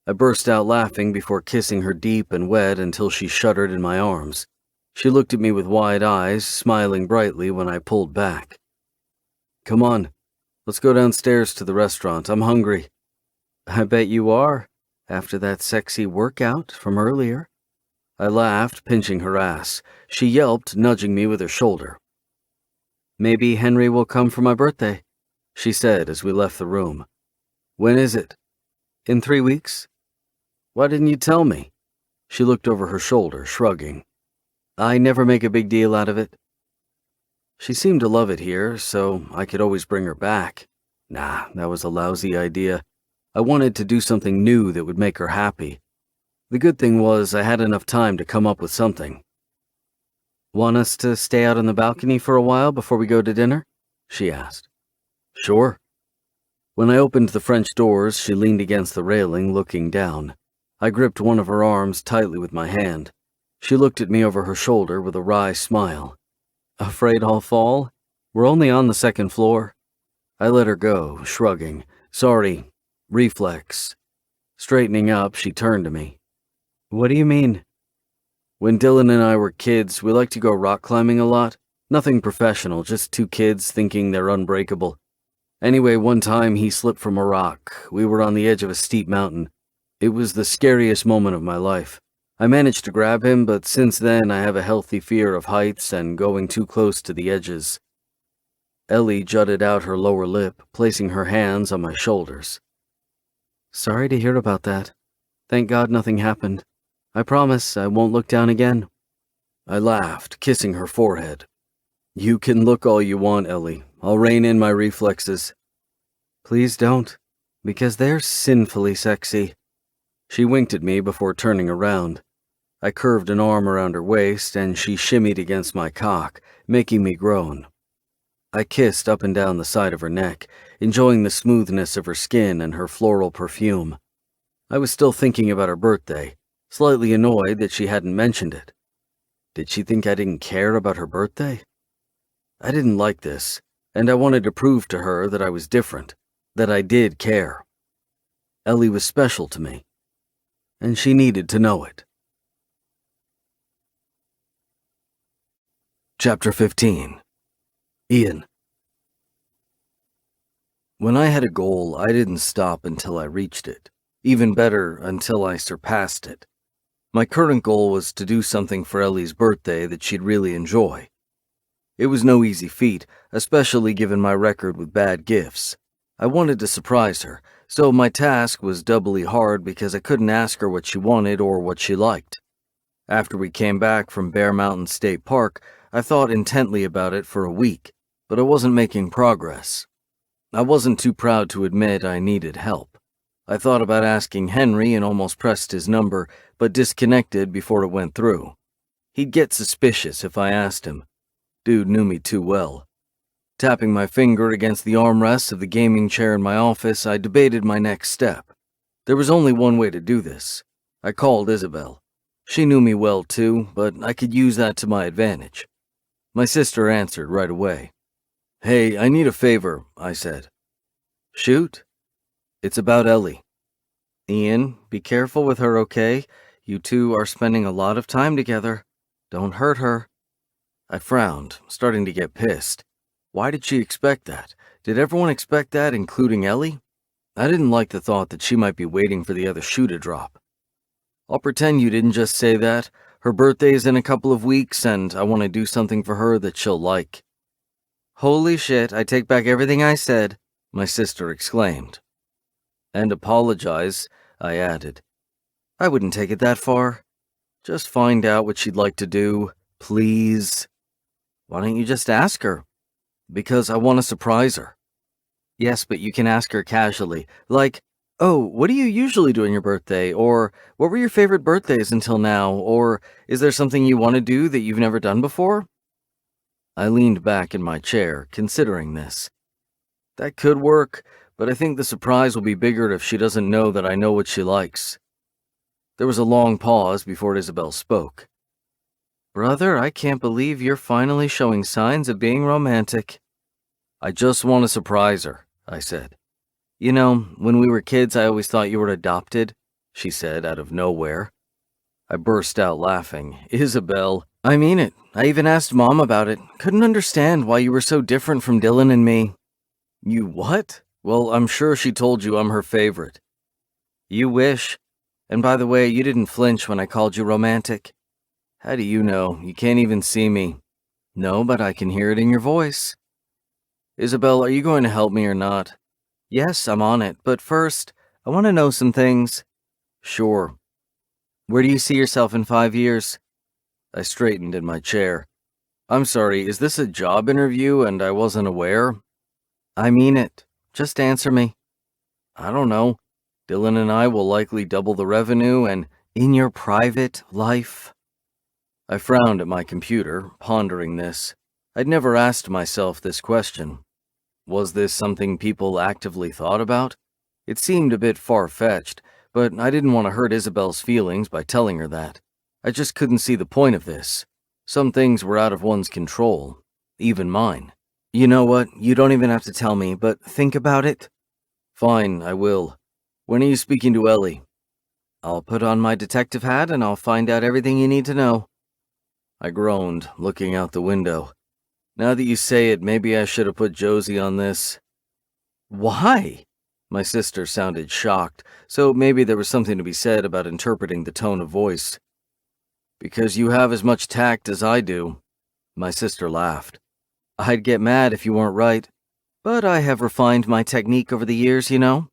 I burst out laughing before kissing her deep and wet until she shuddered in my arms. She looked at me with wide eyes, smiling brightly when I pulled back. Come on, let's go downstairs to the restaurant. I'm hungry. I bet you are. After that sexy workout from earlier. I laughed, pinching her ass. She yelped, nudging me with her shoulder. Maybe Henry will come for my birthday, she said as we left the room. When is it? In 3 weeks. Why didn't you tell me? She looked over her shoulder, shrugging. I never make a big deal out of it. She seemed to love it here, so I could always bring her back. Nah, that was a lousy idea. I wanted to do something new that would make her happy. The good thing was I had enough time to come up with something. Want us to stay out on the balcony for a while before we go to dinner? She asked. Sure. When I opened the French doors, she leaned against the railing, looking down. I gripped one of her arms tightly with my hand. She looked at me over her shoulder with a wry smile. Afraid I'll fall? We're only on the 2nd floor. I let her go, shrugging. Sorry. Reflex. Straightening up, she turned to me. What do you mean? When Dylan and I were kids, we liked to go rock climbing a lot. Nothing professional, just 2 kids thinking they're unbreakable. Anyway, one time he slipped from a rock. We were on the edge of a steep mountain. It was the scariest moment of my life. I managed to grab him, but since then I have a healthy fear of heights and going too close to the edges. Ellie jutted out her lower lip, placing her hands on my shoulders. Sorry to hear about that. Thank God nothing happened. I promise I won't look down again. I laughed, kissing her forehead. You can look all you want, Ellie. I'll rein in my reflexes. Please don't, because they're sinfully sexy. She winked at me before turning around. I curved an arm around her waist, and she shimmied against my cock, making me groan. I kissed up and down the side of her neck, enjoying the smoothness of her skin and her floral perfume. I was still thinking about her birthday, slightly annoyed that she hadn't mentioned it. Did she think I didn't care about her birthday? I didn't like this, and I wanted to prove to her that I was different, that I did care. Ellie was special to me, and she needed to know it. Chapter 15. Ian. When I had a goal, I didn't stop until I reached it. Even better, until I surpassed it. My current goal was to do something for Ellie's birthday that she'd really enjoy. It was no easy feat, especially given my record with bad gifts. I wanted to surprise her, so my task was doubly hard because I couldn't ask her what she wanted or what she liked. After we came back from Bear Mountain State Park, I thought intently about it for a week, but I wasn't making progress. I wasn't too proud to admit I needed help. I thought about asking Henry and almost pressed his number, but disconnected before it went through. He'd get suspicious if I asked him. Dude knew me too well. Tapping my finger against the armrest of the gaming chair in my office, I debated my next step. There was only one way to do this. I called Isabel. She knew me well too, but I could use that to my advantage. My sister answered right away. Hey, I need a favor, I said. Shoot. It's about Ellie. Ian, be careful with her, okay? You two are spending a lot of time together. Don't hurt her. I frowned, starting to get pissed. Why did she expect that? Did everyone expect that, including Ellie? I didn't like the thought that she might be waiting for the other shoe to drop. I'll pretend you didn't just say that. Her birthday is in a couple of weeks, and I want to do something for her that she'll like. Holy shit, I take back everything I said, my sister exclaimed. And apologize, I added. I wouldn't take it that far. Just find out what she'd like to do, please. Why don't you just ask her? Because I want to surprise her. Yes, but you can ask her casually, like, oh, what do you usually do on your birthday? Or, what were your favorite birthdays until now? Or, is there something you want to do that you've never done before? I leaned back in my chair, considering this. That could work, but I think the surprise will be bigger if she doesn't know that I know what she likes. There was a long pause before Isabel spoke. Brother, I can't believe you're finally showing signs of being romantic. I just want to surprise her, I said. You know, when we were kids, I always thought you were adopted, she said out of nowhere. I burst out laughing. Isabel, I mean it. I even asked Mom about it. Couldn't understand why you were so different from Dylan and me. You what? Well, I'm sure she told you I'm her favorite. You wish. And by the way, you didn't flinch when I called you romantic. How do you know? You can't even see me. No, but I can hear it in your voice. Isabel, are you going to help me or not? Yes, I'm on it, but first, I want to know some things. Sure. Where do you see yourself in 5 years? I straightened in my chair. I'm sorry, is this a job interview and I wasn't aware? I mean it. Just answer me. I don't know. Dylan and I will likely double the revenue and in your private life? I frowned at my computer, pondering this. I'd never asked myself this question. Was this something people actively thought about? It seemed a bit far-fetched, but I didn't want to hurt Isabel's feelings by telling her that. I just couldn't see the point of this. Some things were out of one's control, even mine. You know what? You don't even have to tell me, but think about it. Fine, I will. When are you speaking to Ellie? I'll put on my detective hat and I'll find out everything you need to know. I groaned, looking out the window. Now that you say it, maybe I should have put Josie on this. Why? My sister sounded shocked, so maybe there was something to be said about interpreting the tone of voice. Because you have as much tact as I do. My sister laughed. I'd get mad if you weren't right, but I have refined my technique over the years, you know.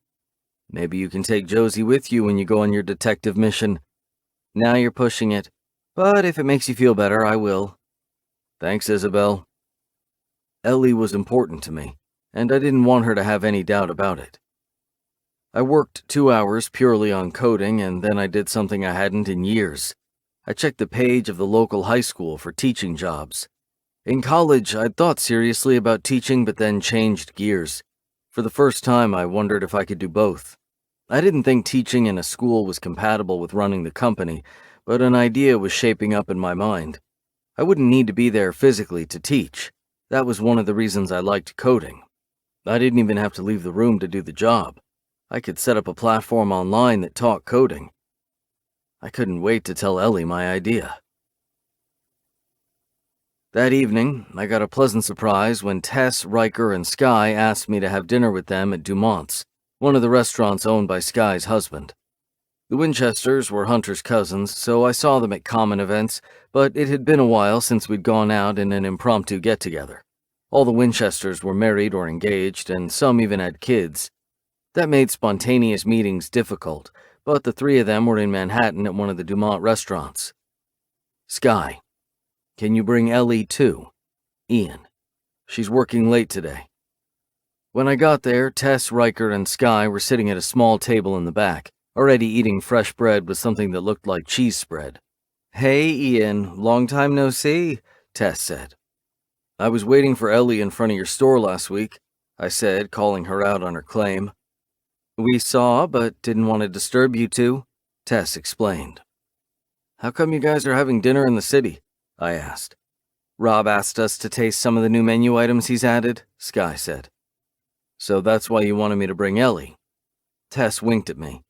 Maybe you can take Josie with you when you go on your detective mission. Now you're pushing it, but if it makes you feel better, I will. Thanks, Isabel. Ellie was important to me, and I didn't want her to have any doubt about it. I worked 2 hours purely on coding, and then I did something I hadn't in years. I checked the page of the local high school for teaching jobs. In college, I'd thought seriously about teaching, but then changed gears. For the first time, I wondered if I could do both. I didn't think teaching in a school was compatible with running the company, but an idea was shaping up in my mind. I wouldn't need to be there physically to teach. That was one of the reasons I liked coding. I didn't even have to leave the room to do the job. I could set up a platform online that taught coding. I couldn't wait to tell Ellie my idea. That evening, I got a pleasant surprise when Tess, Riker, and Skye asked me to have dinner with them at Dumont's, one of the restaurants owned by Skye's husband. The Winchesters were Hunter's cousins, so I saw them at common events, but it had been a while since we'd gone out in an impromptu get-together. All the Winchesters were married or engaged, and some even had kids. That made spontaneous meetings difficult, but the three of them were in Manhattan at one of the Dumont restaurants. Skye, can you bring Ellie too? Ian. She's working late today. When I got there, Tess, Riker, and Skye were sitting at a small table in the back, already eating fresh bread with something that looked like cheese spread. Hey, Ian, long time no see, Tess said. I was waiting for Ellie in front of your store last week, I said, calling her out on her claim. We saw, but didn't want to disturb you two, Tess explained. How come you guys are having dinner in the city? I asked. Rob asked us to taste some of the new menu items he's added, Skye said. So that's why you wanted me to bring Ellie? Tess winked at me.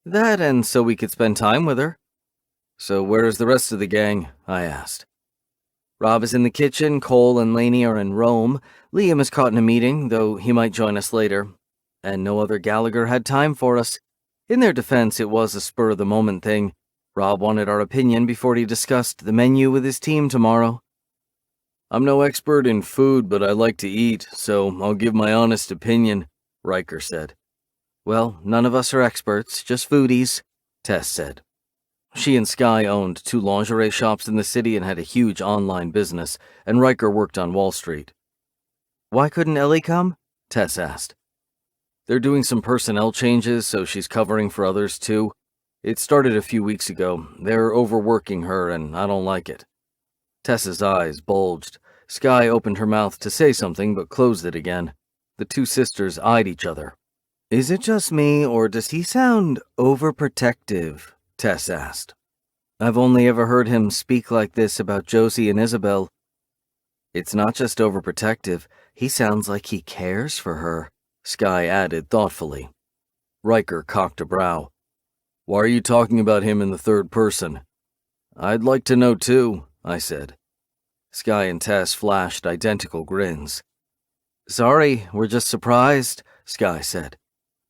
That and so we could spend time with her. So where's the rest of the gang? I asked. Rob is in the kitchen, Cole and Laney are in Rome, Liam is caught in a meeting, though he might join us later. And no other Gallagher had time for us. In their defense, it was a spur-of-the-moment thing. Rob wanted our opinion before he discussed the menu with his team tomorrow. I'm no expert in food, but I like to eat, so I'll give my honest opinion, Riker said. Well, none of us are experts, just foodies, Tess said. She and Skye owned 2 lingerie shops in the city and had a huge online business, and Riker worked on Wall Street. Why couldn't Ellie come? Tess asked. They're doing some personnel changes, so she's covering for others too. It started a few weeks ago. They're overworking her, and I don't like it. Tess's eyes bulged. Skye opened her mouth to say something, but closed it again. The 2 sisters eyed each other. Is it just me, or does he sound overprotective? Tess asked. I've only ever heard him speak like this about Josie and Isabel. It's not just overprotective. He sounds like he cares for her, Skye added thoughtfully. Riker cocked a brow. Why are you talking about him in the third person? I'd like to know too, I said. Skye and Tess flashed identical grins. Sorry, we're just surprised, Skye said.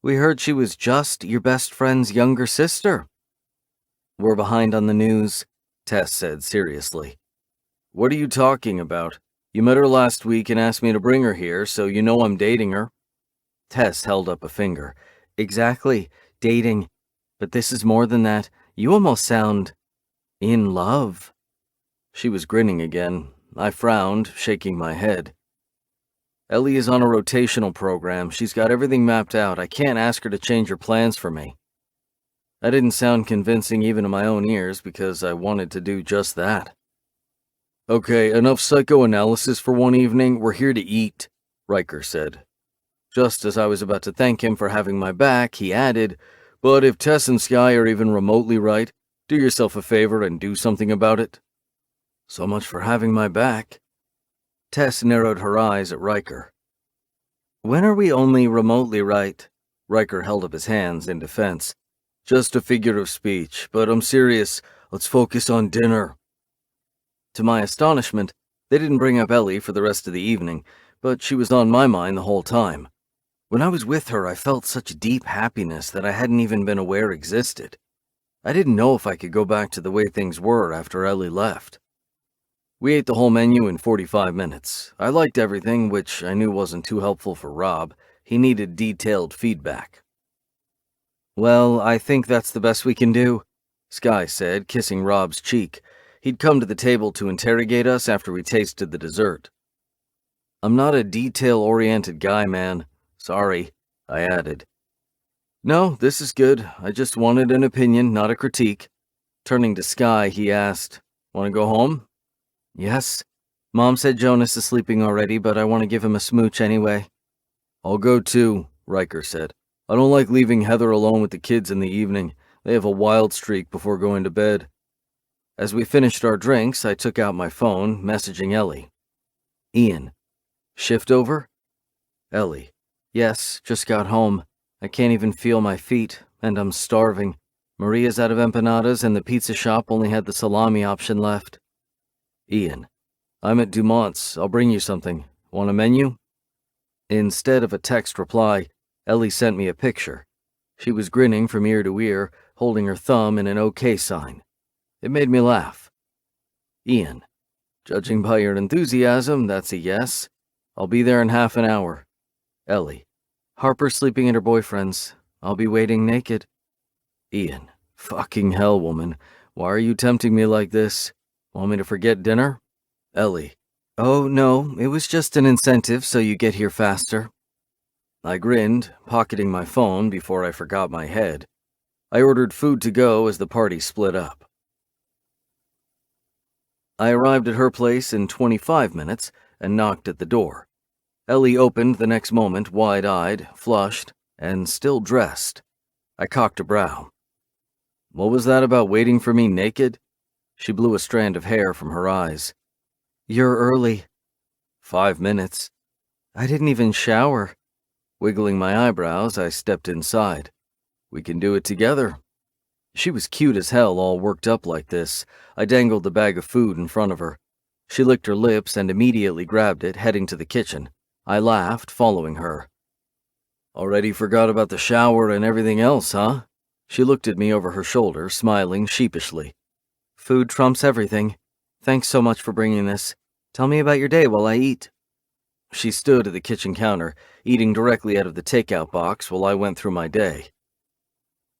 We heard she was just your best friend's younger sister. We're behind on the news, Tess said seriously. What are you talking about? You met her last week and asked me to bring her here, so you know I'm dating her. Tess held up a finger. Exactly, dating. But this is more than that. You almost sound in love. She was grinning again. I frowned, shaking my head. Ellie is on a rotational program. She's got everything mapped out. I can't ask her to change her plans for me. I didn't sound convincing even to my own ears because I wanted to do just that. Okay, enough psychoanalysis for one evening. We're here to eat, Riker said. Just as I was about to thank him for having my back, he added, but if Tess and Sky are even remotely right, do yourself a favor and do something about it. So much for having my back. Tess narrowed her eyes at Riker. When are we only remotely right? Riker held up his hands in defense. Just a figure of speech, but I'm serious. Let's focus on dinner. To my astonishment, they didn't bring up Ellie for the rest of the evening, but she was on my mind the whole time. When I was with her, I felt such deep happiness that I hadn't even been aware existed. I didn't know if I could go back to the way things were after Ellie left. We ate the whole menu in 45 minutes. I liked everything, which I knew wasn't too helpful for Rob. He needed detailed feedback. Well, I think that's the best we can do, Sky said, kissing Rob's cheek. He'd come to the table to interrogate us after we tasted the dessert. I'm not a detail-oriented guy, man. Sorry, I added. No, this is good. I just wanted an opinion, not a critique. Turning to Sky, he asked, Want to go home? Yes. Mom said Jonas is sleeping already, but I want to give him a smooch anyway. I'll go too, Riker said. I don't like leaving Heather alone with the kids in the evening. They have a wild streak before going to bed. As we finished our drinks, I took out my phone, messaging Ellie. Ian. Shift over? Ellie. Yes, just got home. I can't even feel my feet, and I'm starving. Maria's out of empanadas, and the pizza shop only had the salami option left. Ian. I'm at Dumont's. I'll bring you something. Want a menu? Instead of a text reply, Ellie sent me a picture. She was grinning from ear to ear, holding her thumb in an OK sign. It made me laugh. Ian. Judging by your enthusiasm, that's a yes. I'll be there in half an hour. Ellie. Harper's sleeping at her boyfriend's. I'll be waiting naked. Ian. Fucking hell, woman. Why are you tempting me like this? Want me to forget dinner? Ellie. Oh, no, it was just an incentive so you get here faster. I grinned, pocketing my phone before I forgot my head. I ordered food to go as the party split up. I arrived at her place in 25 minutes and knocked at the door. Ellie opened the next moment, wide-eyed, flushed, and still dressed. I cocked a brow. What was that about waiting for me naked? She blew a strand of hair from her eyes. You're early. 5 minutes. I didn't even shower. Wiggling my eyebrows, I stepped inside. We can do it together. She was cute as hell, all worked up like this. I dangled the bag of food in front of her. She licked her lips and immediately grabbed it, heading to the kitchen. I laughed, following her. Already forgot about the shower and everything else, huh? She looked at me over her shoulder, smiling sheepishly. Food trumps everything. Thanks so much for bringing this. Tell me about your day while I eat. She stood at the kitchen counter, eating directly out of the takeout box while I went through my day.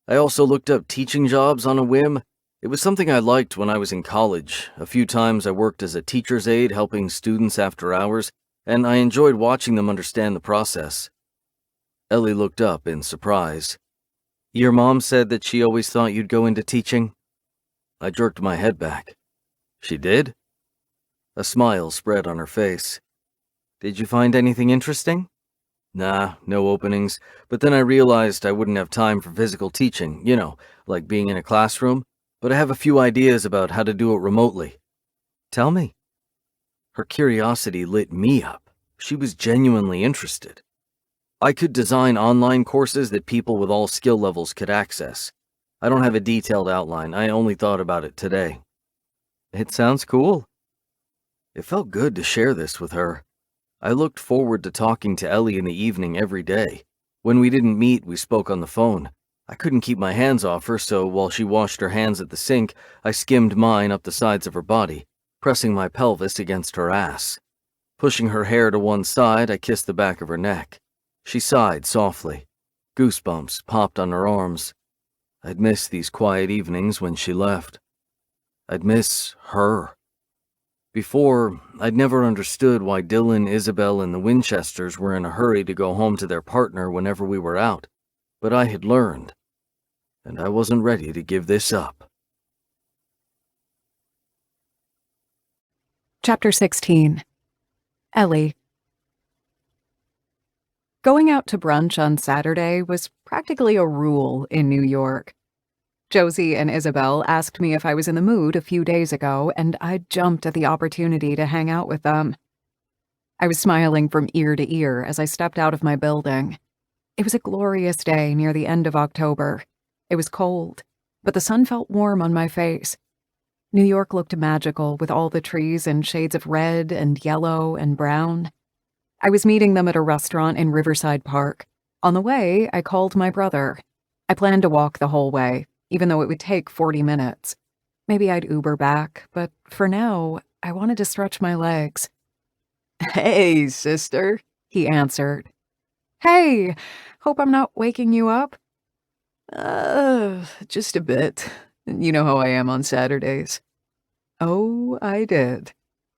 I also looked up teaching jobs on a whim. It was something I liked when I was in college. A few times I worked as a teacher's aide helping students after hours, and I enjoyed watching them understand the process. Ellie looked up in surprise. Your mom said that she always thought you'd go into teaching? I jerked my head back. She did? A smile spread on her face. Did you find anything interesting? Nah, no openings, but then I realized I wouldn't have time for physical teaching, like being in a classroom, but I have a few ideas about how to do it remotely. Tell me. Her curiosity lit me up. She was genuinely interested. I could design online courses that people with all skill levels could access. I don't have a detailed outline. I only thought about it today. It sounds cool. It felt good to share this with her. I looked forward to talking to Ellie in the evening every day. When we didn't meet, we spoke on the phone. I couldn't keep my hands off her, so while she washed her hands at the sink, I skimmed mine up the sides of her body, pressing my pelvis against her ass. Pushing her hair to one side, I kissed the back of her neck. She sighed softly. Goosebumps popped on her arms. I'd miss these quiet evenings when she left. I'd miss her. Before, I'd never understood why Dylan, Isabel, and the Winchesters were in a hurry to go home to their partner whenever we were out, but I had learned, and I wasn't ready to give this up. Chapter 16. Ellie. Going out to brunch on Saturday was practically a rule in New York. Josie and Isabel asked me if I was in the mood a few days ago, and I jumped at the opportunity to hang out with them. I was smiling from ear to ear as I stepped out of my building. It was a glorious day near the end of October. It was cold, but the sun felt warm on my face. New York looked magical with all the trees in shades of red and yellow and brown. I was meeting them at a restaurant in Riverside Park. On the way, I called my brother. I planned to walk the whole way, even though it would take 40 minutes. Maybe I'd Uber back, but for now, I wanted to stretch my legs. Hey, sister, he answered. Hey, hope I'm not waking you up? Just a bit. You know how I am on Saturdays. Oh, I did.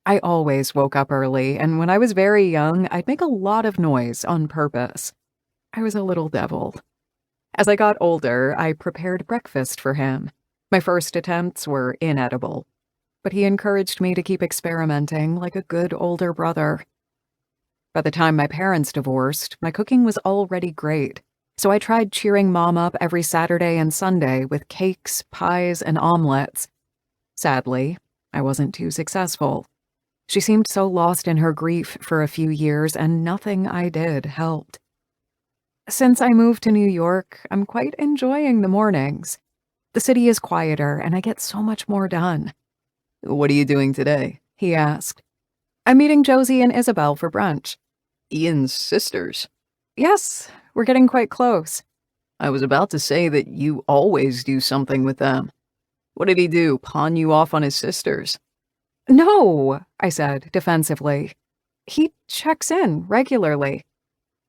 I always woke up early, and when I was very young, I'd make a lot of noise on purpose. I was a little devil. As I got older, I prepared breakfast for him. My first attempts were inedible, but he encouraged me to keep experimenting like a good older brother. By the time my parents divorced, my cooking was already great, so I tried cheering Mom up every Saturday and Sunday with cakes, pies, and omelets. Sadly, I wasn't too successful. She seemed so lost in her grief for a few years, and nothing I did helped. Since I moved to New York, I'm quite enjoying the mornings. The city is quieter, and I get so much more done. What are you doing today? He asked. I'm meeting Josie and Isabel for brunch. Ian's sisters? Yes, we're getting quite close. I was about to say that you always do something with them. What did he do, pawn you off on his sisters? No, I said defensively. He checks in regularly.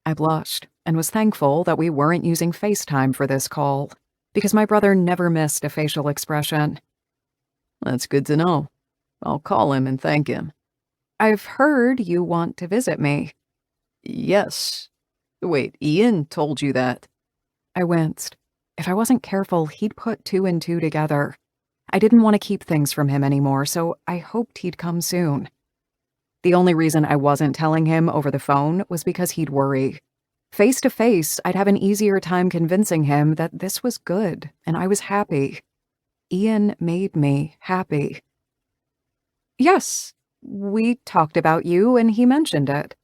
I blushed and was thankful that we weren't using FaceTime for this call, because my brother never missed a facial expression. That's good to know. I'll call him and thank him. I've heard you want to visit me. Yes. Wait, Ian told you that? I winced. If I wasn't careful, he'd put two and two together. I didn't want to keep things from him anymore, so I hoped he'd come soon. The only reason I wasn't telling him over the phone was because he'd worry. Face to face, I'd have an easier time convincing him that this was good and I was happy. Ian made me happy. Yes, we talked about you and he mentioned it.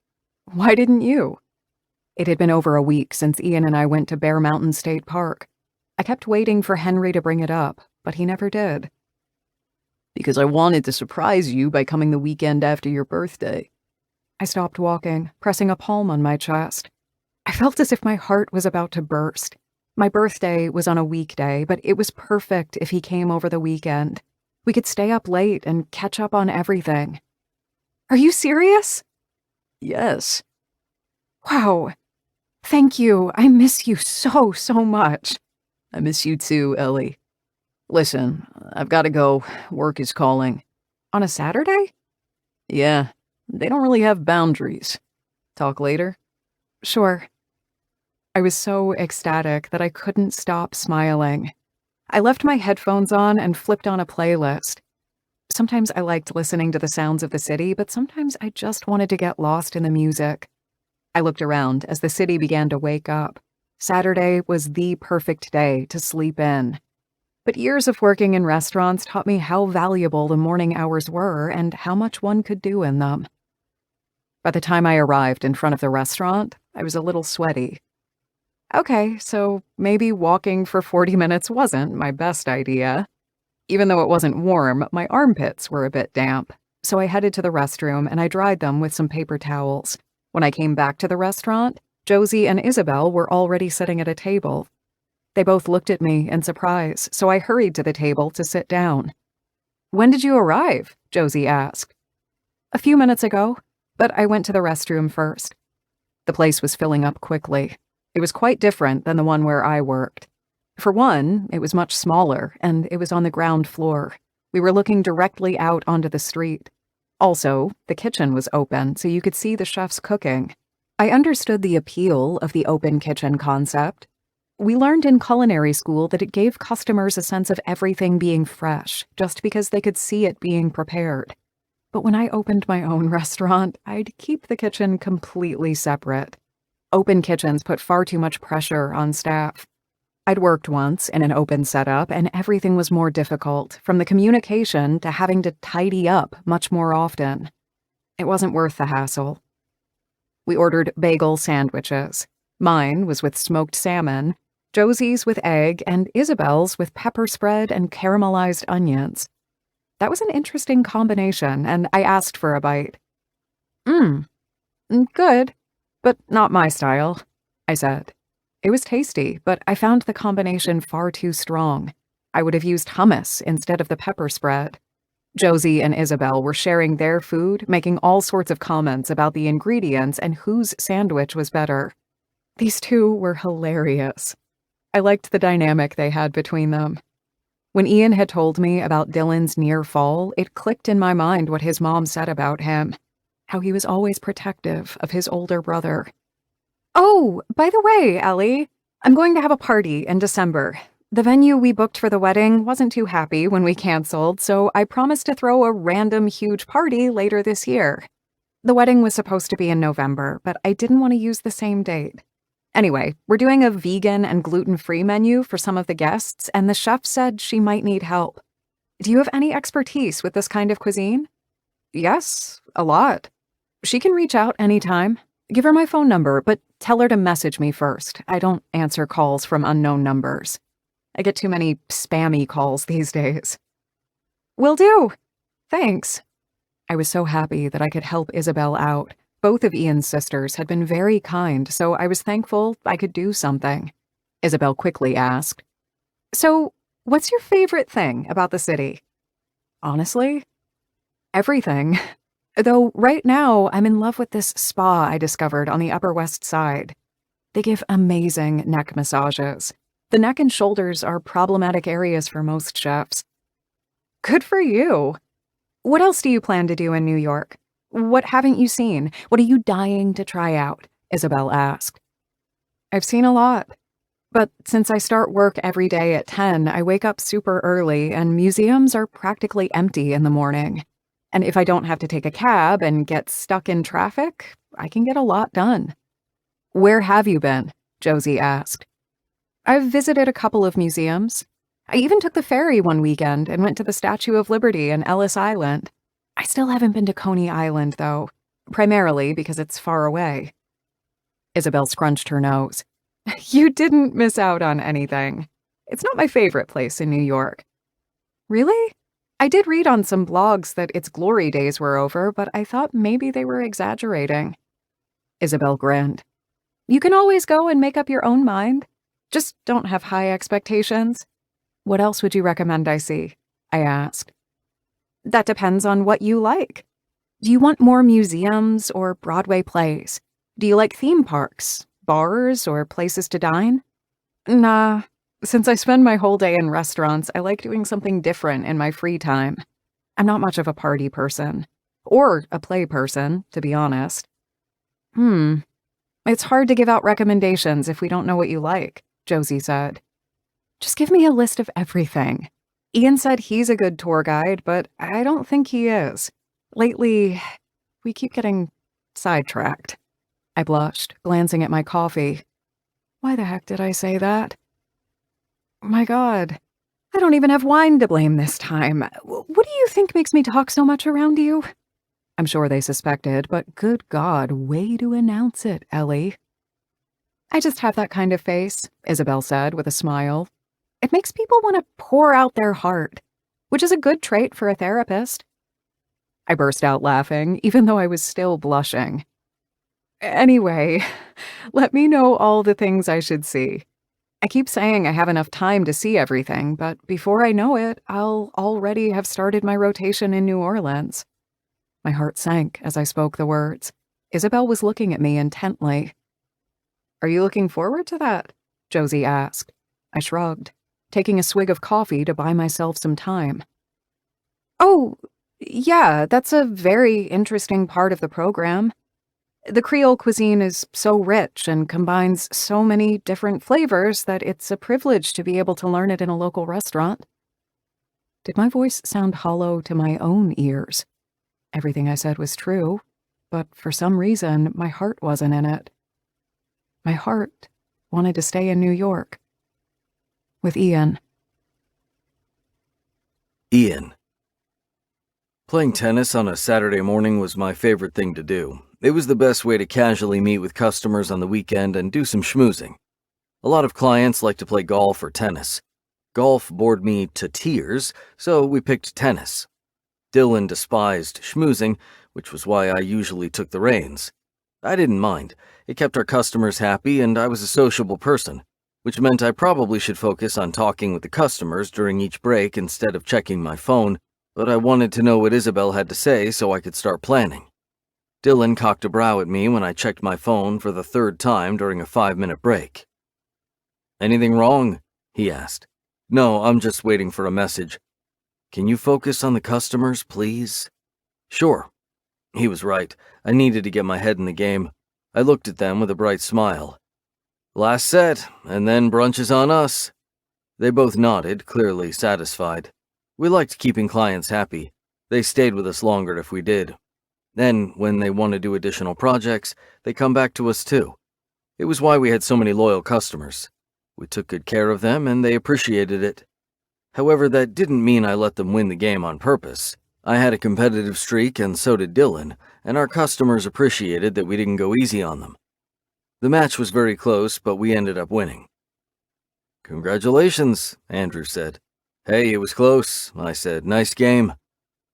Why didn't you? It had been over a week since Ian and I went to Bear Mountain State Park. I kept waiting for Henry to bring it up, but he never did. Because I wanted to surprise you by coming the weekend after your birthday. I stopped walking, pressing a palm on my chest. I felt as if my heart was about to burst. My birthday was on a weekday, but it was perfect if he came over the weekend. We could stay up late and catch up on everything. Are you serious? Yes. Wow. Thank you. I miss you so much. I miss you too, Ellie. Listen, I've got to go. Work is calling. On a Saturday? Yeah, they don't really have boundaries. Talk later? Sure. I was so ecstatic that I couldn't stop smiling. I left my headphones on and flipped on a playlist. Sometimes I liked listening to the sounds of the city, but sometimes I just wanted to get lost in the music. I looked around as the city began to wake up. Saturday was the perfect day to sleep in. But years of working in restaurants taught me how valuable the morning hours were and how much one could do in them. By the time I arrived in front of the restaurant, I was a little sweaty. Okay, so maybe walking for 40 minutes wasn't my best idea. Even though it wasn't warm, my armpits were a bit damp, so I headed to the restroom and I dried them with some paper towels. When I came back to the restaurant, Josie and Isabel were already sitting at a table. They both looked at me in surprise, so I hurried to the table to sit down. "When did you arrive?" Josie asked. "A few minutes ago, but I went to the restroom first." The place was filling up quickly. It was quite different than the one where I worked. For one, it was much smaller, and it was on the ground floor. We were looking directly out onto the street. Also, the kitchen was open, so you could see the chefs cooking. I understood the appeal of the open kitchen concept. We learned in culinary school that it gave customers a sense of everything being fresh, just because they could see it being prepared. But when I opened my own restaurant, I'd keep the kitchen completely separate. Open kitchens put far too much pressure on staff. I'd worked once in an open setup, and everything was more difficult, from the communication to having to tidy up much more often. It wasn't worth the hassle. We ordered bagel sandwiches. Mine was with smoked salmon, Josie's with egg, and Isabel's with pepper spread and caramelized onions. That was an interesting combination, and I asked for a bite. Good, but not my style," I said. It was tasty, but I found the combination far too strong. I would have used hummus instead of the pepper spread. Josie and Isabel were sharing their food, making all sorts of comments about the ingredients and whose sandwich was better. These two were hilarious. I liked the dynamic they had between them. When Ian had told me about Dylan's near fall, it clicked in my mind what his mom said about him, how he was always protective of his older brother. "Oh, by the way, Ellie, I'm going to have a party in December. The venue we booked for the wedding wasn't too happy when we canceled, so I promised to throw a random huge party later this year. The wedding was supposed to be in November, but I didn't want to use the same date. Anyway, we're doing a vegan and gluten-free menu for some of the guests, and the chef said she might need help. Do you have any expertise with this kind of cuisine?" "Yes, a lot. She can reach out anytime. Give her my phone number, but tell her to message me first. I don't answer calls from unknown numbers. I get too many spammy calls these days." "Will do. Thanks." I was so happy that I could help Isabel out. Both of Ian's sisters had been very kind, so I was thankful I could do something. Isabel quickly asked, "So, what's your favorite thing about the city?" "Honestly, everything. Though right now, I'm in love with this spa I discovered on the Upper West Side. They give amazing neck massages. The neck and shoulders are problematic areas for most chefs." "Good for you. What else do you plan to do in New York? What haven't you seen? What are you dying to try out?" Isabel asked. "I've seen a lot. But since I start work every day at 10, I wake up super early, and museums are practically empty in the morning. And if I don't have to take a cab and get stuck in traffic, I can get a lot done." "Where have you been?" Josie asked. "I've visited a couple of museums. I even took the ferry one weekend and went to the Statue of Liberty and Ellis Island. I still haven't been to Coney Island, though, primarily because it's far away." Isabel scrunched her nose. "You didn't miss out on anything. It's not my favorite place in New York." "Really? I did read on some blogs that its glory days were over, but I thought maybe they were exaggerating." Isabel grinned. "You can always go and make up your own mind. Just don't have high expectations." "What else would you recommend I see?" I asked. "That depends on what you like. Do you want more museums or Broadway plays? Do you like theme parks, bars, or places to dine?" "Nah. Since I spend my whole day in restaurants, I like doing something different in my free time. I'm not much of a party person. Or a play person, to be honest." It's hard to give out recommendations if we don't know what you like," Josie said. "Just give me a list of everything. Ian said he's a good tour guide, but I don't think he is. Lately, we keep getting sidetracked." I blushed, glancing at my coffee. Why the heck did I say that? My God, I don't even have wine to blame this time. What do you think makes me talk so much around you? I'm sure they suspected, but good God, way to announce it, Ellie. "I just have that kind of face," Isabel said with a smile. "It makes people want to pour out their heart, which is a good trait for a therapist." I burst out laughing, even though I was still blushing. "Anyway, let me know all the things I should see. I keep saying I have enough time to see everything, but before I know it, I'll already have started my rotation in New Orleans. My heart sank as I spoke the words. Isabel was looking at me intently. Are you looking forward to that? Josie asked. I shrugged, taking a swig of coffee to buy myself some time. Oh, yeah, that's a very interesting part of the program. The Creole cuisine is so rich and combines so many different flavors that it's a privilege to be able to learn it in a local restaurant. Did my voice sound hollow to my own ears? Everything I said was true, but for some reason, my heart wasn't in it. My heart wanted to stay in New York. With Ian. Ian. Playing tennis on a Saturday morning was my favorite thing to do. It was the best way to casually meet with customers on the weekend and do some schmoozing. A lot of clients like to play golf or tennis. Golf bored me to tears, so we picked tennis. Dylan despised schmoozing, which was why I usually took the reins. I didn't mind. It kept our customers happy, and I was a sociable person, which meant I probably should focus on talking with the customers during each break instead of checking my phone, but I wanted to know what Isabel had to say so I could start planning. Dylan cocked a brow at me when I checked my phone for the third time during a 5-minute break. Anything wrong? He asked. No, I'm just waiting for a message. Can you focus on the customers, please? Sure. He was right. I needed to get my head in the game. I looked at them with a bright smile. Last set, and then brunch is on us. They both nodded, clearly satisfied. We liked keeping clients happy. They stayed with us longer if we did. Then, when they want to do additional projects, they come back to us too. It was why we had so many loyal customers. We took good care of them, and they appreciated it. However, that didn't mean I let them win the game on purpose. I had a competitive streak, and so did Dylan, and our customers appreciated that we didn't go easy on them. The match was very close, but we ended up winning. Congratulations, Andrew said. Hey, it was close, I said. Nice game.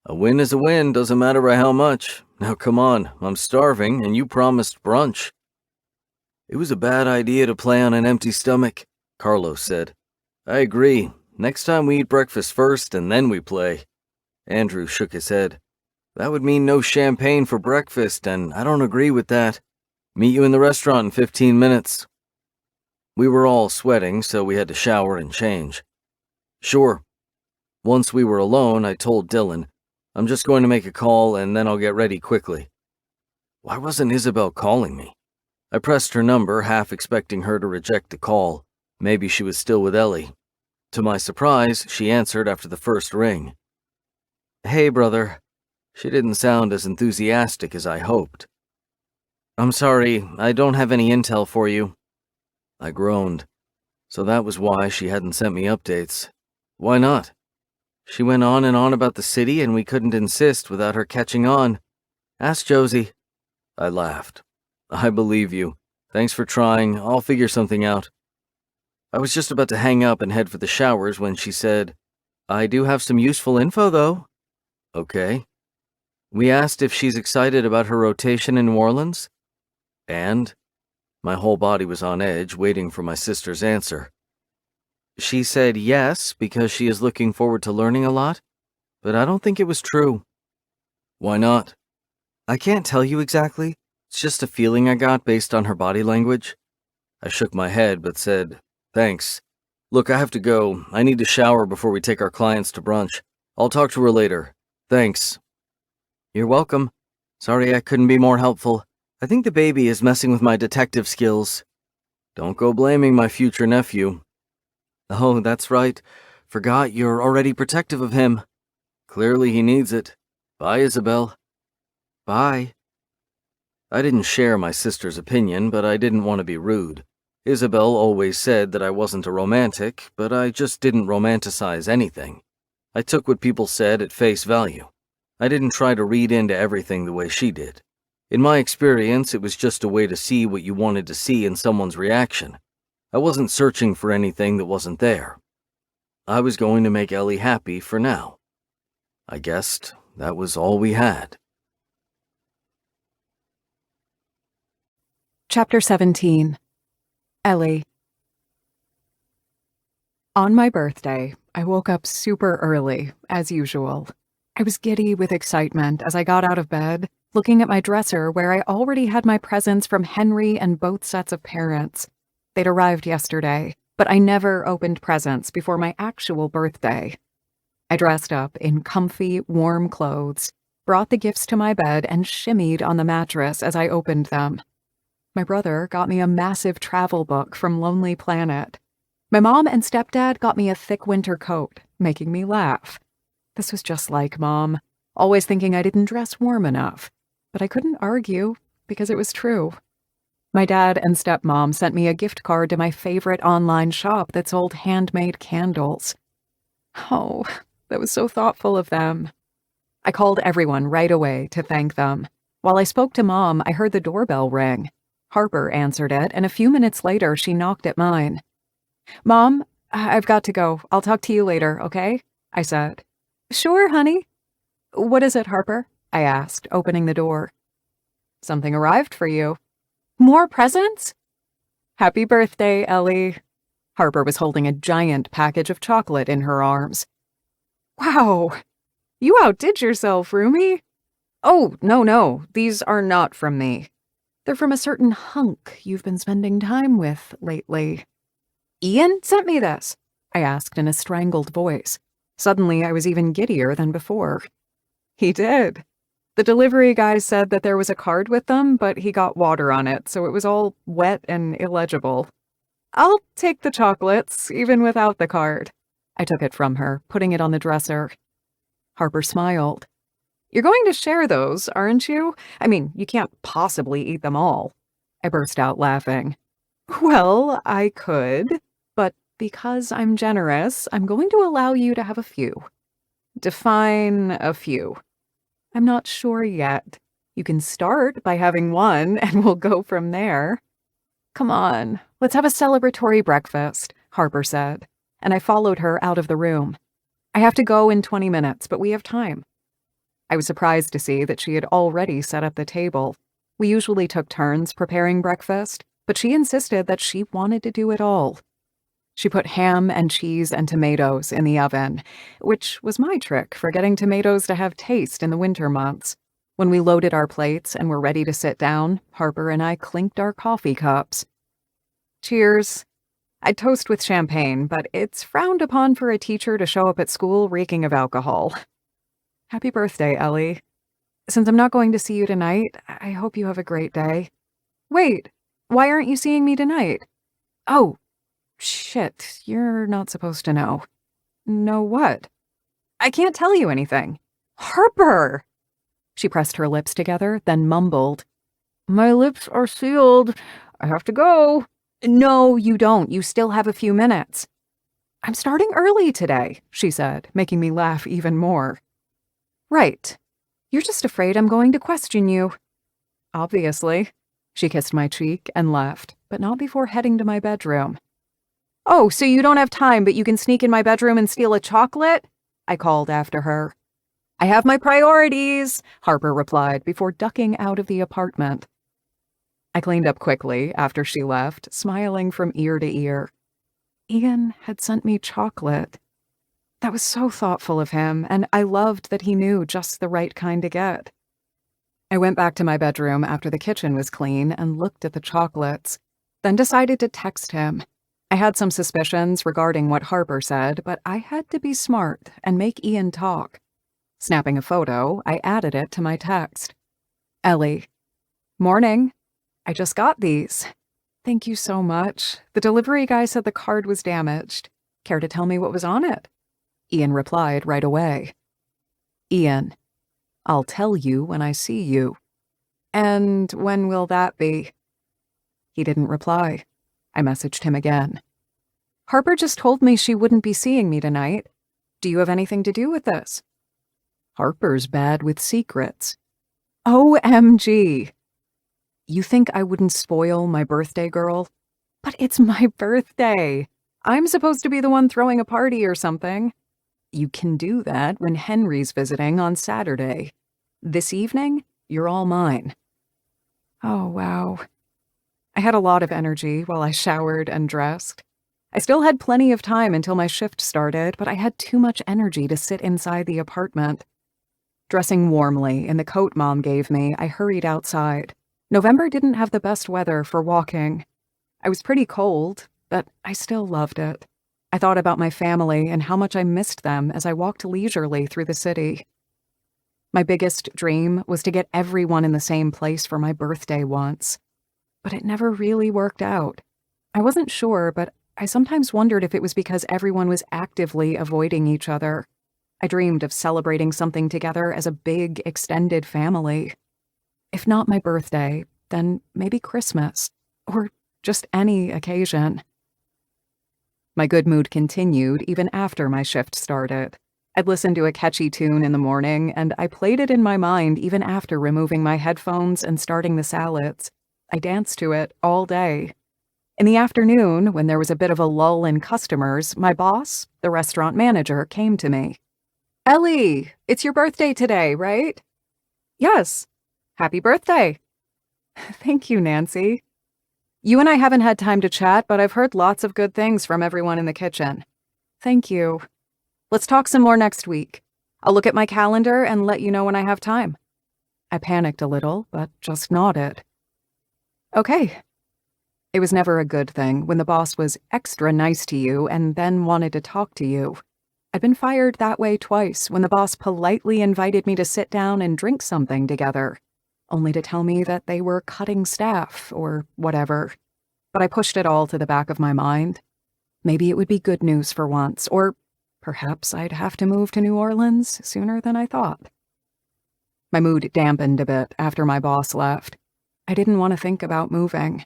A win is a win, doesn't matter by how much. Now come on, I'm starving, and you promised brunch. It was a bad idea to play on an empty stomach, Carlos said. I agree. Next time we eat breakfast first, and then we play. Andrew shook his head. That would mean no champagne for breakfast, and I don't agree with that. Meet you in the restaurant in 15 minutes. We were all sweating, so we had to shower and change. Sure. Once we were alone, I told Dylan, I'm just going to make a call and then I'll get ready quickly. Why wasn't Isabel calling me? I pressed her number, half expecting her to reject the call. Maybe she was still with Ellie. To my surprise, she answered after the first ring. Hey, brother. She didn't sound as enthusiastic as I hoped. I'm sorry, I don't have any intel for you. I groaned. So that was why she hadn't sent me updates. Why not? She went on and on about the city and we couldn't insist without her catching on. Ask Josie. I laughed. I believe you. Thanks for trying. I'll figure something out. I was just about to hang up and head for the showers when she said, I do have some useful info, though. Okay. We asked if she's excited about her rotation in New Orleans. And? My whole body was on edge, waiting for my sister's answer. She said yes, because she is looking forward to learning a lot, but I don't think it was true. Why not? I can't tell you exactly. It's just a feeling I got based on her body language. I shook my head, but said, thanks. Look, I have to go. I need to shower before we take our clients to brunch. I'll talk to her later. Thanks. You're welcome. Sorry I couldn't be more helpful. I think the baby is messing with my detective skills. Don't go blaming my future nephew. Oh, that's right. Forgot you're already protective of him. Clearly he needs it. Bye, Isabel. Bye. I didn't share my sister's opinion, but I didn't want to be rude. Isabel always said that I wasn't a romantic, but I just didn't romanticize anything. I took what people said at face value. I didn't try to read into everything the way she did. In my experience, it was just a way to see what you wanted to see in someone's reaction. I wasn't searching for anything that wasn't there. I was going to make Ellie happy for now. I guessed that was all we had. Chapter 17. Ellie. On my birthday, I woke up super early, as usual. I was giddy with excitement as I got out of bed, looking at my dresser where I already had my presents from Henry and both sets of parents. They'd arrived yesterday, but I never opened presents before my actual birthday. I dressed up in comfy, warm clothes, brought the gifts to my bed, and shimmied on the mattress as I opened them. My brother got me a massive travel book from Lonely Planet. My mom and stepdad got me a thick winter coat, making me laugh. This was just like Mom, always thinking I didn't dress warm enough. But I couldn't argue, because it was true. My dad and stepmom sent me a gift card to my favorite online shop that sold handmade candles. Oh, that was so thoughtful of them. I called everyone right away to thank them. While I spoke to Mom, I heard the doorbell ring. Harper answered it, and a few minutes later, she knocked at mine. "Mom, I've got to go. I'll talk to you later, okay?" I said. "Sure, honey." "What is it, Harper?" I asked, opening the door. "Something arrived for you." "More presents?" "Happy birthday, Ellie." Harper was holding a giant package of chocolate in her arms. "Wow, you outdid yourself, Rumi." "Oh, no, these are not from me. They're from a certain hunk you've been spending time with lately." "Ian sent me this?" I asked in a strangled voice. Suddenly, I was even giddier than before. "He did. The delivery guy said that there was a card with them, but he got water on it, so it was all wet and illegible. I'll take the chocolates, even without the card." I took it from her, putting it on the dresser. Harper smiled. "You're going to share those, aren't you? I mean, you can't possibly eat them all." I burst out laughing. "Well, I could, but because I'm generous, I'm going to allow you to have a few." "Define a few." "I'm not sure yet. You can start by having one, and we'll go from there." "Come on, let's have a celebratory breakfast," Harper said, and I followed her out of the room. "I have to go in 20 minutes, but we have time." I was surprised to see that she had already set up the table. We usually took turns preparing breakfast, but she insisted that she wanted to do it all. She put ham and cheese and tomatoes in the oven, which was my trick for getting tomatoes to have taste in the winter months. When we loaded our plates and were ready to sit down, Harper and I clinked our coffee cups. "Cheers." I'd toast with champagne, but it's frowned upon for a teacher to show up at school reeking of alcohol. "Happy birthday, Ellie. Since I'm not going to see you tonight, I hope you have a great day." "Wait, why aren't you seeing me tonight?" "Oh, shit, you're not supposed to know." "Know what?" "I can't tell you anything." "Harper!" She pressed her lips together, then mumbled, "My lips are sealed. I have to go." "No, you don't. You still have a few minutes." "I'm starting early today," she said, making me laugh even more. "Right. You're just afraid I'm going to question you." "Obviously." She kissed my cheek and left, but not before heading to my bedroom. "Oh, so you don't have time, but you can sneak in my bedroom and steal a chocolate?" I called after her. "I have my priorities," Harper replied before ducking out of the apartment. I cleaned up quickly after she left, smiling from ear to ear. Ian had sent me chocolate. That was so thoughtful of him, and I loved that he knew just the right kind to get. I went back to my bedroom after the kitchen was clean and looked at the chocolates, then decided to text him. I had some suspicions regarding what Harper said, but I had to be smart and make Ian talk. Snapping a photo, I added it to my text. "Ellie. Morning. I just got these. Thank you so much. The delivery guy said the card was damaged. Care to tell me what was on it?" Ian replied right away. "Ian, I'll tell you when I see you." "And when will that be?" He didn't reply. I messaged him again. "Harper just told me she wouldn't be seeing me tonight. Do you have anything to do with this?" "Harper's bad with secrets." "OMG. You think I wouldn't spoil my birthday girl? But it's my birthday. I'm supposed to be the one throwing a party or something." "You can do that when Henry's visiting on Saturday. This evening, you're all mine." Oh, wow. I had a lot of energy while I showered and dressed. I still had plenty of time until my shift started, but I had too much energy to sit inside the apartment. Dressing warmly in the coat Mom gave me, I hurried outside. November didn't have the best weather for walking. I was pretty cold, but I still loved it. I thought about my family and how much I missed them as I walked leisurely through the city. My biggest dream was to get everyone in the same place for my birthday once. But it never really worked out. I wasn't sure, but I sometimes wondered if it was because everyone was actively avoiding each other. I dreamed of celebrating something together as a big, extended family. If not my birthday, then maybe Christmas, or just any occasion. My good mood continued even after my shift started. I'd listen to a catchy tune in the morning, and I played it in my mind even after removing my headphones and starting the salads. I danced to it all day. In the afternoon, when there was a bit of a lull in customers, my boss, the restaurant manager, came to me. "Ellie, it's your birthday today, right?" "Yes." "Happy birthday." "Thank you, Nancy." "You and I haven't had time to chat, but I've heard lots of good things from everyone in the kitchen." "Thank you." "Let's talk some more next week. I'll look at my calendar and let you know when I have time." I panicked a little, but just nodded. "Okay." It was never a good thing when the boss was extra nice to you and then wanted to talk to you. I'd been fired that way twice when the boss politely invited me to sit down and drink something together, only to tell me that they were cutting staff or whatever. But I pushed it all to the back of my mind. Maybe it would be good news for once, or perhaps I'd have to move to New Orleans sooner than I thought. My mood dampened a bit after my boss left. I didn't want to think about moving.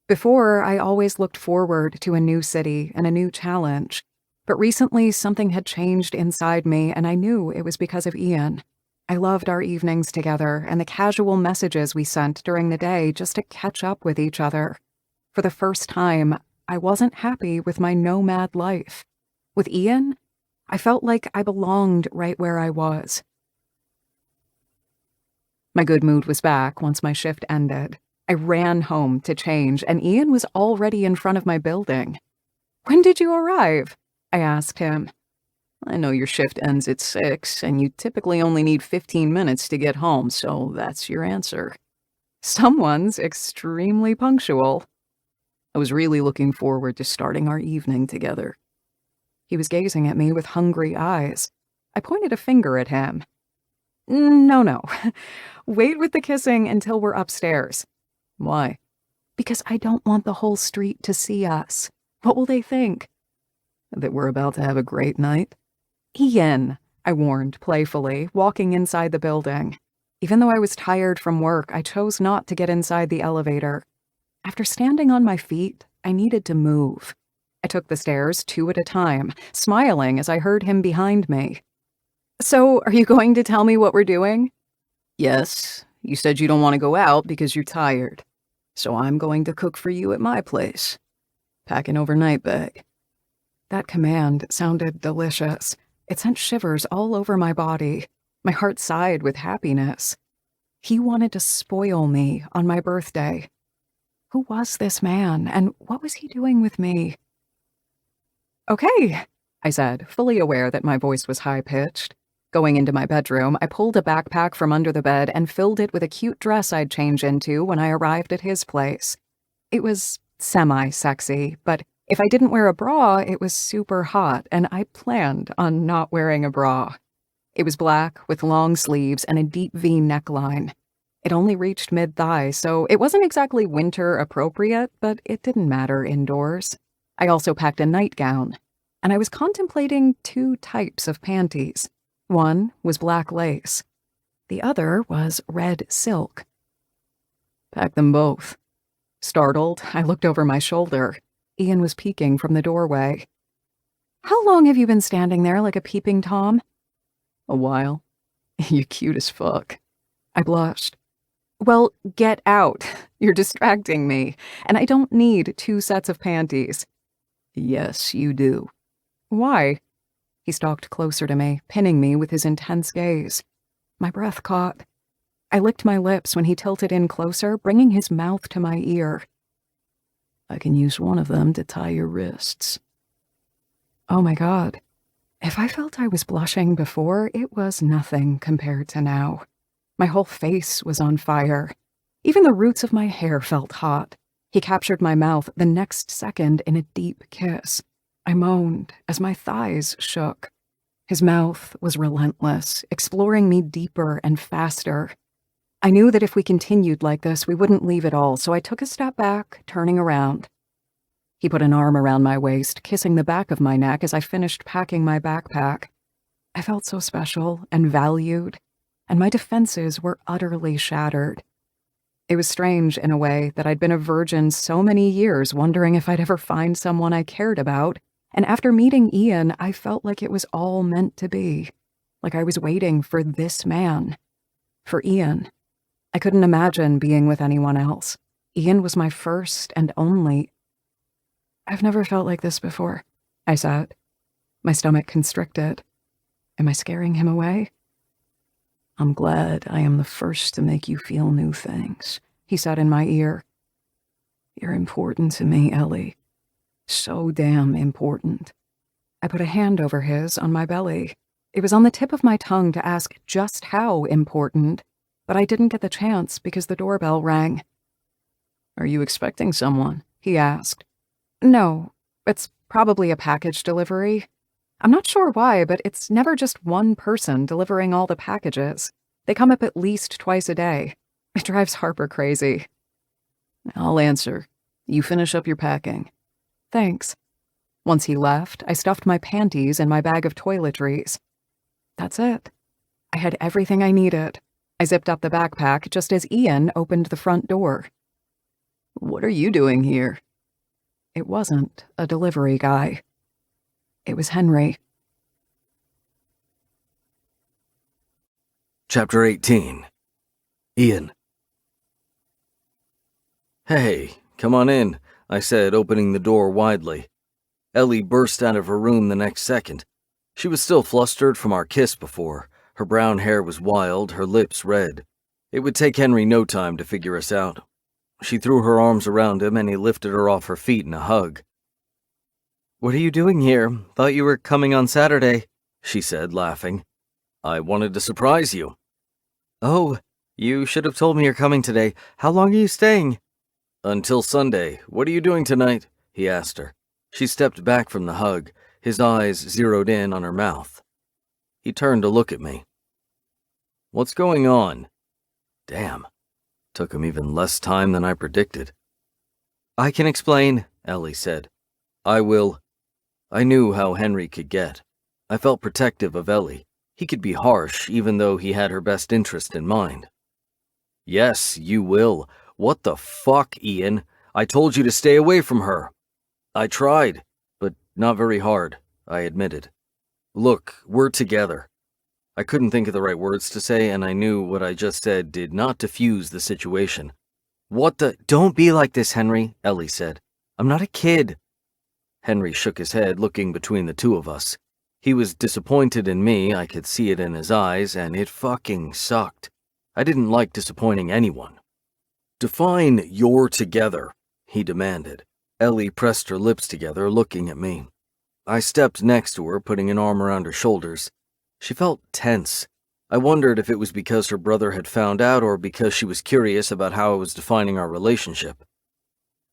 Before, I always looked forward to a new city and a new challenge. But recently, something had changed inside me, and I knew it was because of Ian. I loved our evenings together and the casual messages we sent during the day just to catch up with each other. For the first time, I wasn't happy with my nomad life. With Ian, I felt like I belonged right where I was. My good mood was back once my shift ended. I ran home to change, and Ian was already in front of my building. "When did you arrive?" I asked him. "I know your shift ends at 6, and you typically only need 15 minutes to get home, so that's your answer." Someone's extremely punctual. I was really looking forward to starting our evening together. He was gazing at me with hungry eyes. I pointed a finger at him. No. Wait with the kissing until we're upstairs." "Why?" "Because I don't want the whole street to see us. What will they think?" "That we're about to have a great night?" "Ian," I warned playfully, walking inside the building. Even though I was tired from work, I chose not to get inside the elevator. After standing on my feet, I needed to move. I took the stairs 2 at a time, smiling as I heard him behind me. "So, are you going to tell me what we're doing?" "Yes. You said you don't want to go out because you're tired. So I'm going to cook for you at my place. Pack an overnight bag." That command sounded delicious. It sent shivers all over my body. My heart sighed with happiness. He wanted to spoil me on my birthday. Who was this man, and what was he doing with me? "Okay," I said, fully aware that my voice was high-pitched. Going into my bedroom, I pulled a backpack from under the bed and filled it with a cute dress I'd change into when I arrived at his place. It was semi-sexy, but if I didn't wear a bra, it was super hot, and I planned on not wearing a bra. It was black with long sleeves and a deep V neckline. It only reached mid-thigh, so it wasn't exactly winter-appropriate, but it didn't matter indoors. I also packed a nightgown, and I was contemplating 2 types of panties. One was black lace. The other was red silk. "Pack them both." Startled, I looked over my shoulder. Ian was peeking from the doorway. "How long have you been standing there like a peeping Tom?" "A while." "You're cute as fuck." I blushed. "Well, get out. You're distracting me, and I don't need 2 sets of panties." "Yes, you do." "Why?" He stalked closer to me, pinning me with his intense gaze. My breath caught. I licked my lips when he tilted in closer, bringing his mouth to my ear. "I can use one of them to tie your wrists." Oh my God. If I felt I was blushing before, it was nothing compared to now. My whole face was on fire. Even the roots of my hair felt hot. He captured my mouth the next second in a deep kiss. I moaned as my thighs shook. His mouth was relentless, exploring me deeper and faster. I knew that if we continued like this, we wouldn't leave at all, so I took a step back, turning around. He put an arm around my waist, kissing the back of my neck as I finished packing my backpack. I felt so special and valued, and my defenses were utterly shattered. It was strange, in a way, that I'd been a virgin so many years, wondering if I'd ever find someone I cared about, and after meeting Ian, I felt like it was all meant to be, like I was waiting for this man, for Ian. I couldn't imagine being with anyone else. Ian was my first and only. I've never felt like this before, I said. My stomach constricted. Am I scaring him away? I'm glad I am the first to make you feel new things, he said in my ear. You're important to me, Ellie. So damn important. I put a hand over his on my belly. It was on the tip of my tongue to ask just how important, but I didn't get the chance because the doorbell rang. Are you expecting someone? He asked. No, it's probably a package delivery. I'm not sure why, but it's never just one person delivering all the packages. They come up at least twice a day. It drives Harper crazy. I'll answer. You finish up your packing. Thanks. Once he left, I stuffed my panties in my bag of toiletries. That's it. I had everything I needed. I zipped up the backpack just as Ian opened the front door. What are you doing here? It wasn't a delivery guy. It was Henry. Chapter 18. Ian. Hey, come on in, I said, opening the door widely. Ellie burst out of her room the next second. She was still flustered from our kiss before. Her brown hair was wild, her lips red. It would take Henry no time to figure us out. She threw her arms around him and he lifted her off her feet in a hug. What are you doing here? Thought you were coming on Saturday, she said, laughing. I wanted to surprise you. Oh, you should have told me you're coming today. How long are you staying? Until Sunday. What are you doing tonight? He asked her. She stepped back from the hug, his eyes zeroed in on her mouth. He turned to look at me. What's going on? Damn. Took him even less time than I predicted. I can explain, Ellie said. I will. I knew how Henry could get. I felt protective of Ellie. He could be harsh, even though he had her best interest in mind. Yes, you will. What the fuck, Ian? I told you to stay away from her. I tried, but not very hard, I admitted. Look, we're together. I couldn't think of the right words to say, and I knew what I just said did not diffuse the situation. What the— Don't be like this, Henry, Ellie said. I'm not a kid. Henry shook his head, looking between the two of us. He was disappointed in me, I could see it in his eyes, and it fucking sucked. I didn't like disappointing anyone. Define "you're together," he demanded. Ellie pressed her lips together, looking at me. I stepped next to her, putting an arm around her shoulders. She felt tense. I wondered if it was because her brother had found out or because she was curious about how I was defining our relationship.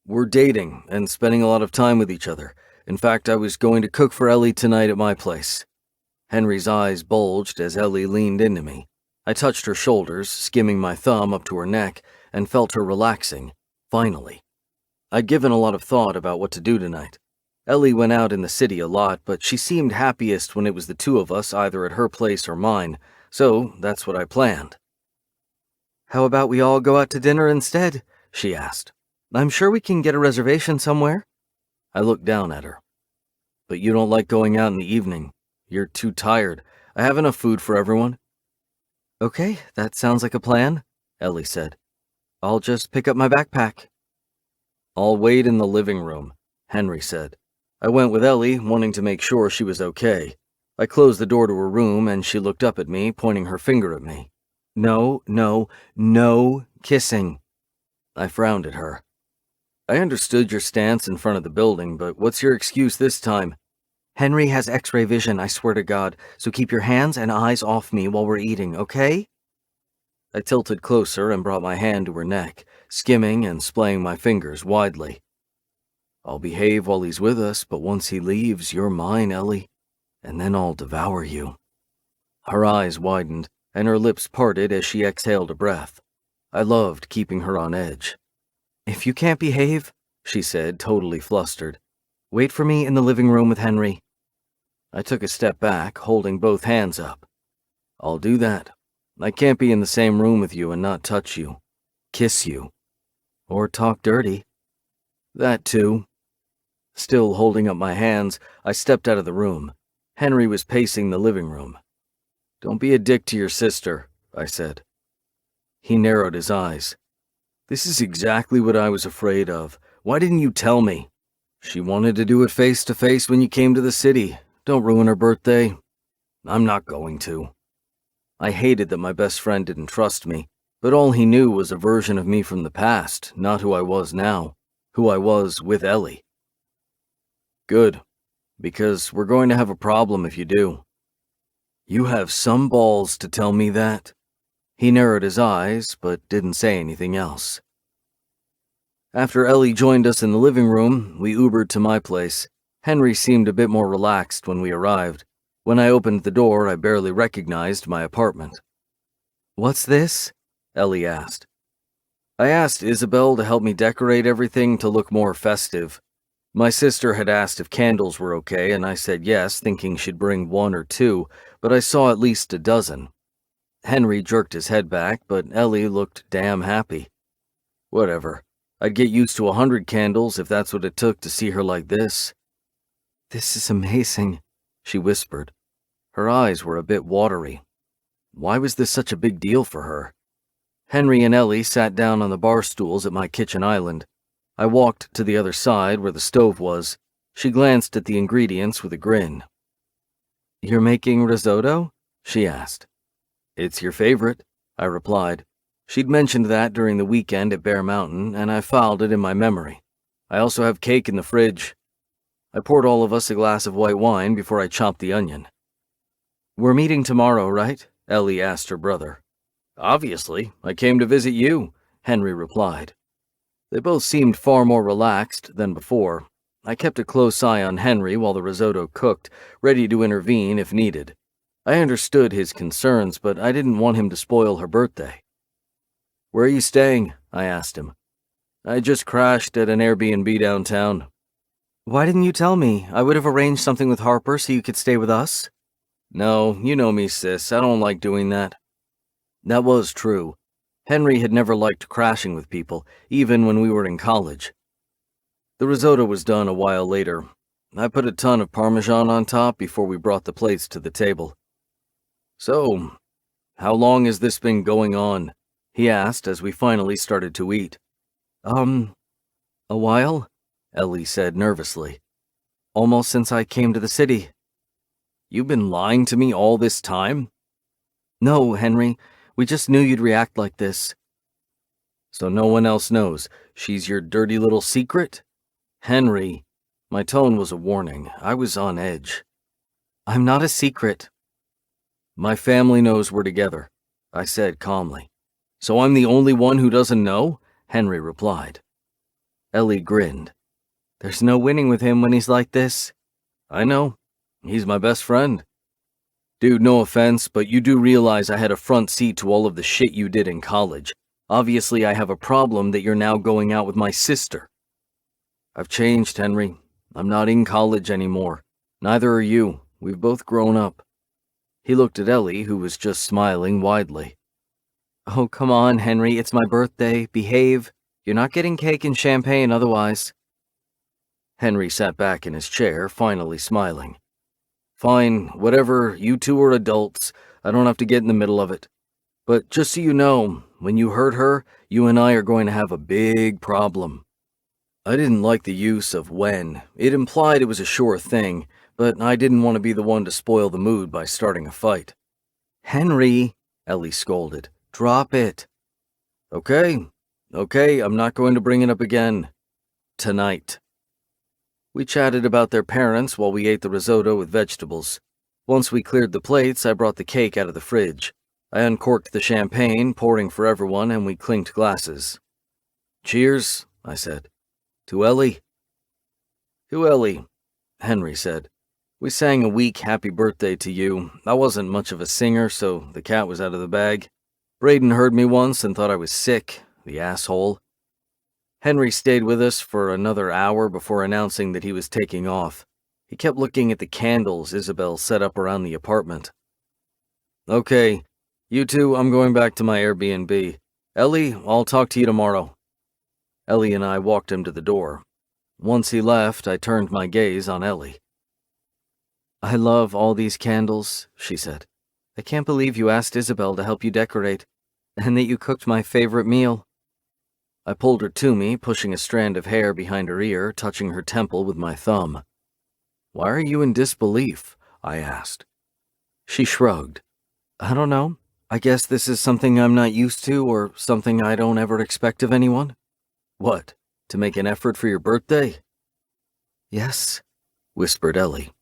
We're dating and spending a lot of time with each other. In fact, I was going to cook for Ellie tonight at my place. Henry's eyes bulged as Ellie leaned into me. I touched her shoulders, skimming my thumb up to her neck, and felt her relaxing, finally. I'd given a lot of thought about what to do tonight. Ellie went out in the city a lot, but she seemed happiest when it was the two of us, either at her place or mine, so that's what I planned. How about we all go out to dinner instead? She asked. I'm sure we can get a reservation somewhere. I looked down at her. But you don't like going out in the evening. You're too tired. I have enough food for everyone. Okay, that sounds like a plan, Ellie said. I'll just pick up my backpack. I'll wait in the living room, Henry said. I went with Ellie, wanting to make sure she was okay. I closed the door to her room and she looked up at me, pointing her finger at me. No kissing. I frowned at her. I understood your stance in front of the building, but what's your excuse this time? Henry has X-ray vision, I swear to God, so keep your hands and eyes off me while we're eating, okay? I tilted closer and brought my hand to her neck, skimming and splaying my fingers widely. I'll behave while he's with us, but once he leaves, you're mine, Ellie, and then I'll devour you. Her eyes widened, and her lips parted as she exhaled a breath. I loved keeping her on edge. If you can't behave, she said, totally flustered, wait for me in the living room with Henry. I took a step back, holding both hands up. I'll do that. I can't be in the same room with you and not touch you, kiss you, or talk dirty. That too. Still holding up my hands, I stepped out of the room. Henry was pacing the living room. Don't be a dick to your sister, I said. He narrowed his eyes. This is exactly what I was afraid of. Why didn't you tell me? She wanted to do it face to face when you came to the city. Don't ruin her birthday. I'm not going to. I hated that my best friend didn't trust me, but all he knew was a version of me from the past, not who I was now, who I was with Ellie. Good, because we're going to have a problem if you do. You have some balls to tell me that. He narrowed his eyes, but didn't say anything else. After Ellie joined us in the living room, we Ubered to my place. Henry seemed a bit more relaxed when we arrived. When I opened the door, I barely recognized my apartment. What's this? Ellie asked. I asked Isabel to help me decorate everything to look more festive. My sister had asked if candles were okay, and I said yes, thinking she'd bring 1 or 2, but I saw at least a dozen. Henry jerked his head back, but Ellie looked damn happy. Whatever. I'd get used to 100 candles if that's what it took to see her like this. This is amazing, she whispered. Her eyes were a bit watery. Why was this such a big deal for her? Henry and Ellie sat down on the bar stools at my kitchen island. I walked to the other side where the stove was. She glanced at the ingredients with a grin. You're making risotto? She asked. It's your favorite, I replied. She'd mentioned that during the weekend at Bear Mountain, and I filed it in my memory. I also have cake in the fridge. I poured all of us a glass of white wine before I chopped the onion. We're meeting tomorrow, right? Ellie asked her brother. Obviously, I came to visit you, Henry replied. They both seemed far more relaxed than before. I kept a close eye on Henry while the risotto cooked, ready to intervene if needed. I understood his concerns, but I didn't want him to spoil her birthday. Where are you staying? I asked him. I just crashed at an Airbnb downtown. Why didn't you tell me? I would have arranged something with Harper so you could stay with us. No, you know me, sis. I don't like doing that. That was true. Henry had never liked crashing with people, even when we were in college. The risotto was done a while later. I put a ton of Parmesan on top before we brought the plates to the table. So, how long has this been going on? He asked as we finally started to eat. A while, Ellie said nervously. Almost since I came to the city. You've been lying to me all this time? No, Henry. We just knew you'd react like this. So no one else knows. She's your dirty little secret? Henry. My tone was a warning. I was on edge. I'm not a secret. My family knows we're together, I said calmly. So I'm the only one who doesn't know? Henry replied. Ellie grinned. There's no winning with him when he's like this. I know. He's my best friend. Dude, no offense, but you do realize I had a front seat to all of the shit you did in college. Obviously, I have a problem that you're now going out with my sister. I've changed, Henry. I'm not in college anymore. Neither are you. We've both grown up. He looked at Ellie, who was just smiling widely. Oh, come on, Henry. It's my birthday. Behave. You're not getting cake and champagne otherwise. Henry sat back in his chair, finally smiling. Fine, whatever, you two are adults. I don't have to get in the middle of it. But just so you know, when you hurt her, you and I are going to have a big problem. I didn't like the use of when. It implied it was a sure thing, but I didn't want to be the one to spoil the mood by starting a fight. Henry, Ellie scolded, drop it. Okay, I'm not going to bring it up again. Tonight. We chatted about their parents while we ate the risotto with vegetables. Once we cleared the plates, I brought the cake out of the fridge. I uncorked the champagne, pouring for everyone, and we clinked glasses. "Cheers," I said. "To Ellie." "To Ellie," Henry said. "We sang a weak happy birthday to you. I wasn't much of a singer, so the cat was out of the bag. Braden heard me once and thought I was sick, the asshole." Henry stayed with us for another hour before announcing that he was taking off. He kept looking at the candles Isabel set up around the apartment. "Okay, you two, I'm going back to my Airbnb. Ellie, I'll talk to you tomorrow." Ellie and I walked him to the door. Once he left, I turned my gaze on Ellie. "I love all these candles," she said. "I can't believe you asked Isabel to help you decorate, and that you cooked my favorite meal." I pulled her to me, pushing a strand of hair behind her ear, touching her temple with my thumb. "Why are you in disbelief?" I asked. She shrugged. "I don't know. I guess this is something I'm not used to, or something I don't ever expect of anyone." "What, to make an effort for your birthday?" "Yes," whispered Ellie.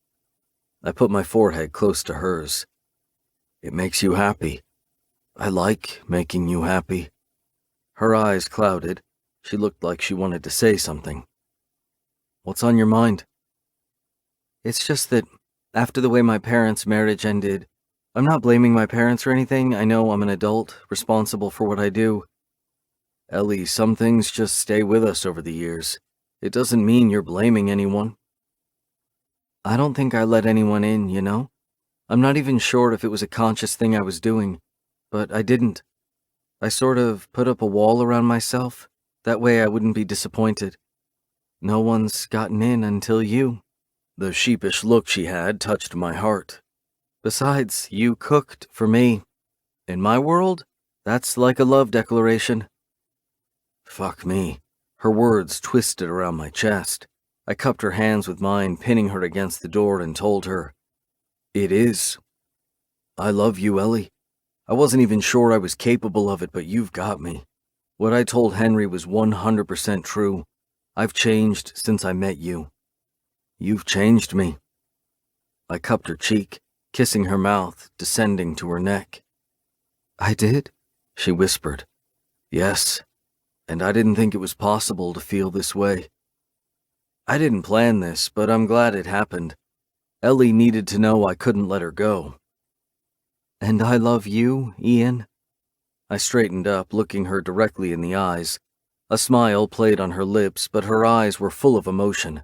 I put my forehead close to hers. "It makes you happy. I like making you happy." Her eyes clouded. She looked like she wanted to say something. "What's on your mind?" "It's just that, after the way my parents' marriage ended, I'm not blaming my parents or anything. I know I'm an adult, responsible for what I do. Ellie, some things just stay with us over the years. It doesn't mean you're blaming anyone." "I don't think I let anyone in, you know? I'm not even sure if it was a conscious thing I was doing, but I didn't. I sort of put up a wall around myself. That way I wouldn't be disappointed. No one's gotten in until you." The sheepish look she had touched my heart. "Besides, you cooked for me. In my world, that's like a love declaration." Fuck me. Her words twisted around my chest. I cupped her hands with mine, pinning her against the door, and told her, "It is. I love you, Ellie. I wasn't even sure I was capable of it, but you've got me. What I told Henry was 100% true. I've changed since I met you. You've changed me." I cupped her cheek, kissing her mouth, descending to her neck. "I did?" she whispered. "Yes, and I didn't think it was possible to feel this way. I didn't plan this, but I'm glad it happened. Ellie needed to know I couldn't let her go." "And I love you, Ian?" I straightened up, looking her directly in the eyes. A smile played on her lips, but her eyes were full of emotion.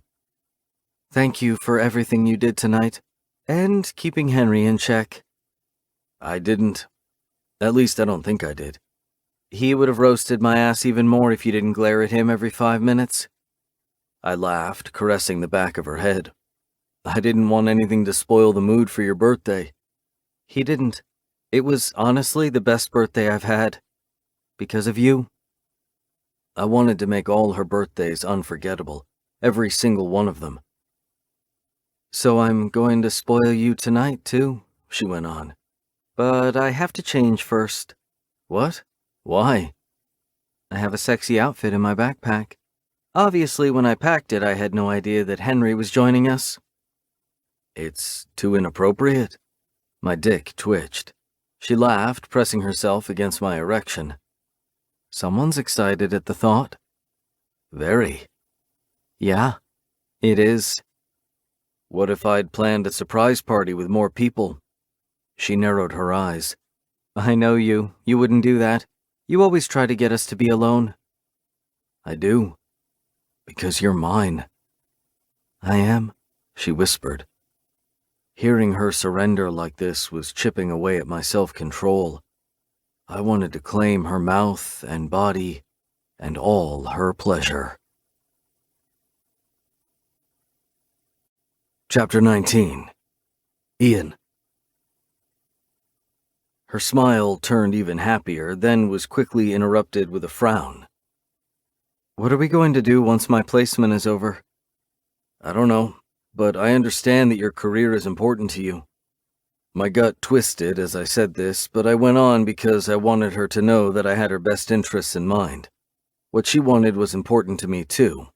"Thank you for everything you did tonight, and keeping Henry in check." "I didn't. At least I don't think I did." "He would have roasted my ass even more if you didn't glare at him every 5 minutes." I laughed, caressing the back of her head. "I didn't want anything to spoil the mood for your birthday." "He didn't. It was honestly the best birthday I've had. Because of you." I wanted to make all her birthdays unforgettable, every single one of them. "So I'm going to spoil you tonight, too," she went on. "But I have to change first." "What? Why?" "I have a sexy outfit in my backpack. Obviously, when I packed it, I had no idea that Henry was joining us." "It's too inappropriate?" My dick twitched. She laughed, pressing herself against my erection. "Someone's excited at the thought." "Very." "Yeah, it is." "What if I'd planned a surprise party with more people?" She narrowed her eyes. "I know you. You wouldn't do that. You always try to get us to be alone." "I do. Because you're mine." "I am," she whispered. Hearing her surrender like this was chipping away at my self-control. I wanted to claim her mouth and body and all her pleasure. Chapter 19. Ian. Her smile turned even happier, then was quickly interrupted with a frown. "What are we going to do once my placement is over?" "I don't know, but I understand that your career is important to you." My gut twisted as I said this, but I went on because I wanted her to know that I had her best interests in mind. What she wanted was important to me, too.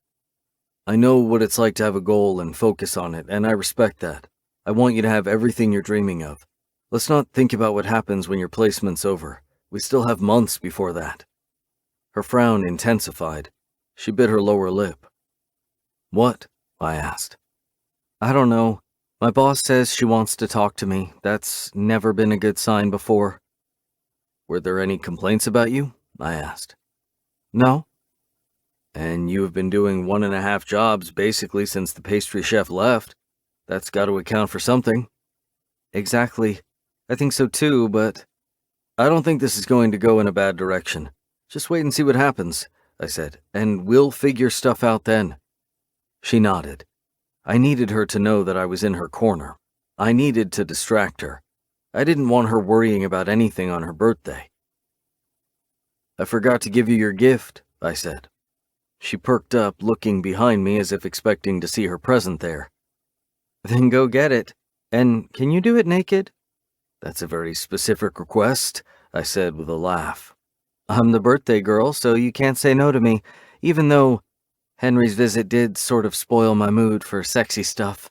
I know what it's like to have a goal and focus on it, and I respect that. I want you to have everything you're dreaming of. Let's not think about what happens when your placement's over. We still have months before that." Her frown intensified. She bit her lower lip. "What?" I asked. "I don't know. My boss says she wants to talk to me. That's never been a good sign before." "Were there any complaints about you?" I asked. "No." "And you have been doing 1.5 jobs basically since the pastry chef left. That's got to account for something." "Exactly. I think so too, but I don't think this is going to go in a bad direction. Just wait and see what happens," I said, "and we'll figure stuff out then." She nodded. I needed her to know that I was in her corner. I needed to distract her. I didn't want her worrying about anything on her birthday. "I forgot to give you your gift," I said. She perked up, looking behind me as if expecting to see her present there. "Then go get it. And can you do it naked?" "That's a very specific request," I said with a laugh. "I'm the birthday girl, so you can't say no to me, even though Henry's visit did sort of spoil my mood for sexy stuff."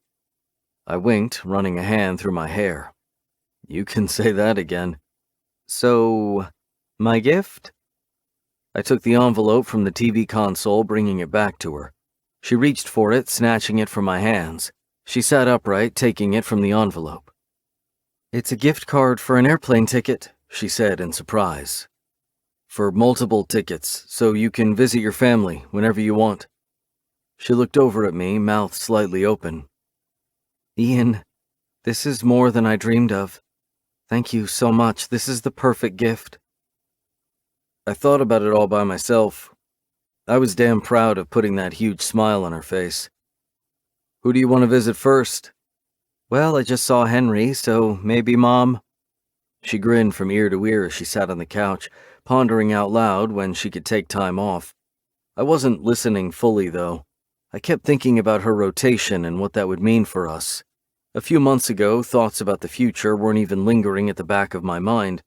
I winked, running a hand through my hair. "You can say that again." "So, my gift?" I took the envelope from the TV console, bringing it back to her. She reached for it, snatching it from my hands. She sat upright, taking it from the envelope. "It's a gift card for an airplane ticket," she said in surprise. "For multiple tickets, so you can visit your family whenever you want." She looked over at me, mouth slightly open. "Ian, this is more than I dreamed of. Thank you so much. This is the perfect gift." I thought about it all by myself. I was damn proud of putting that huge smile on her face. "Who do you want to visit first?" "Well, I just saw Henry, so maybe Mom." She grinned from ear to ear as she sat on the couch, pondering out loud when she could take time off. I wasn't listening fully, though. I kept thinking about her rotation and what that would mean for us. A few months ago, thoughts about the future weren't even lingering at the back of my mind,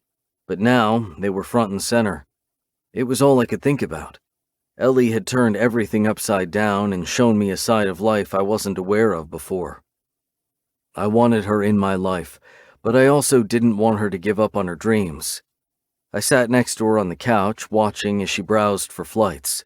but now they were front and center. It was all I could think about. Ellie had turned everything upside down and shown me a side of life I wasn't aware of before. I wanted her in my life, but I also didn't want her to give up on her dreams. I sat next to her on the couch, watching as she browsed for flights.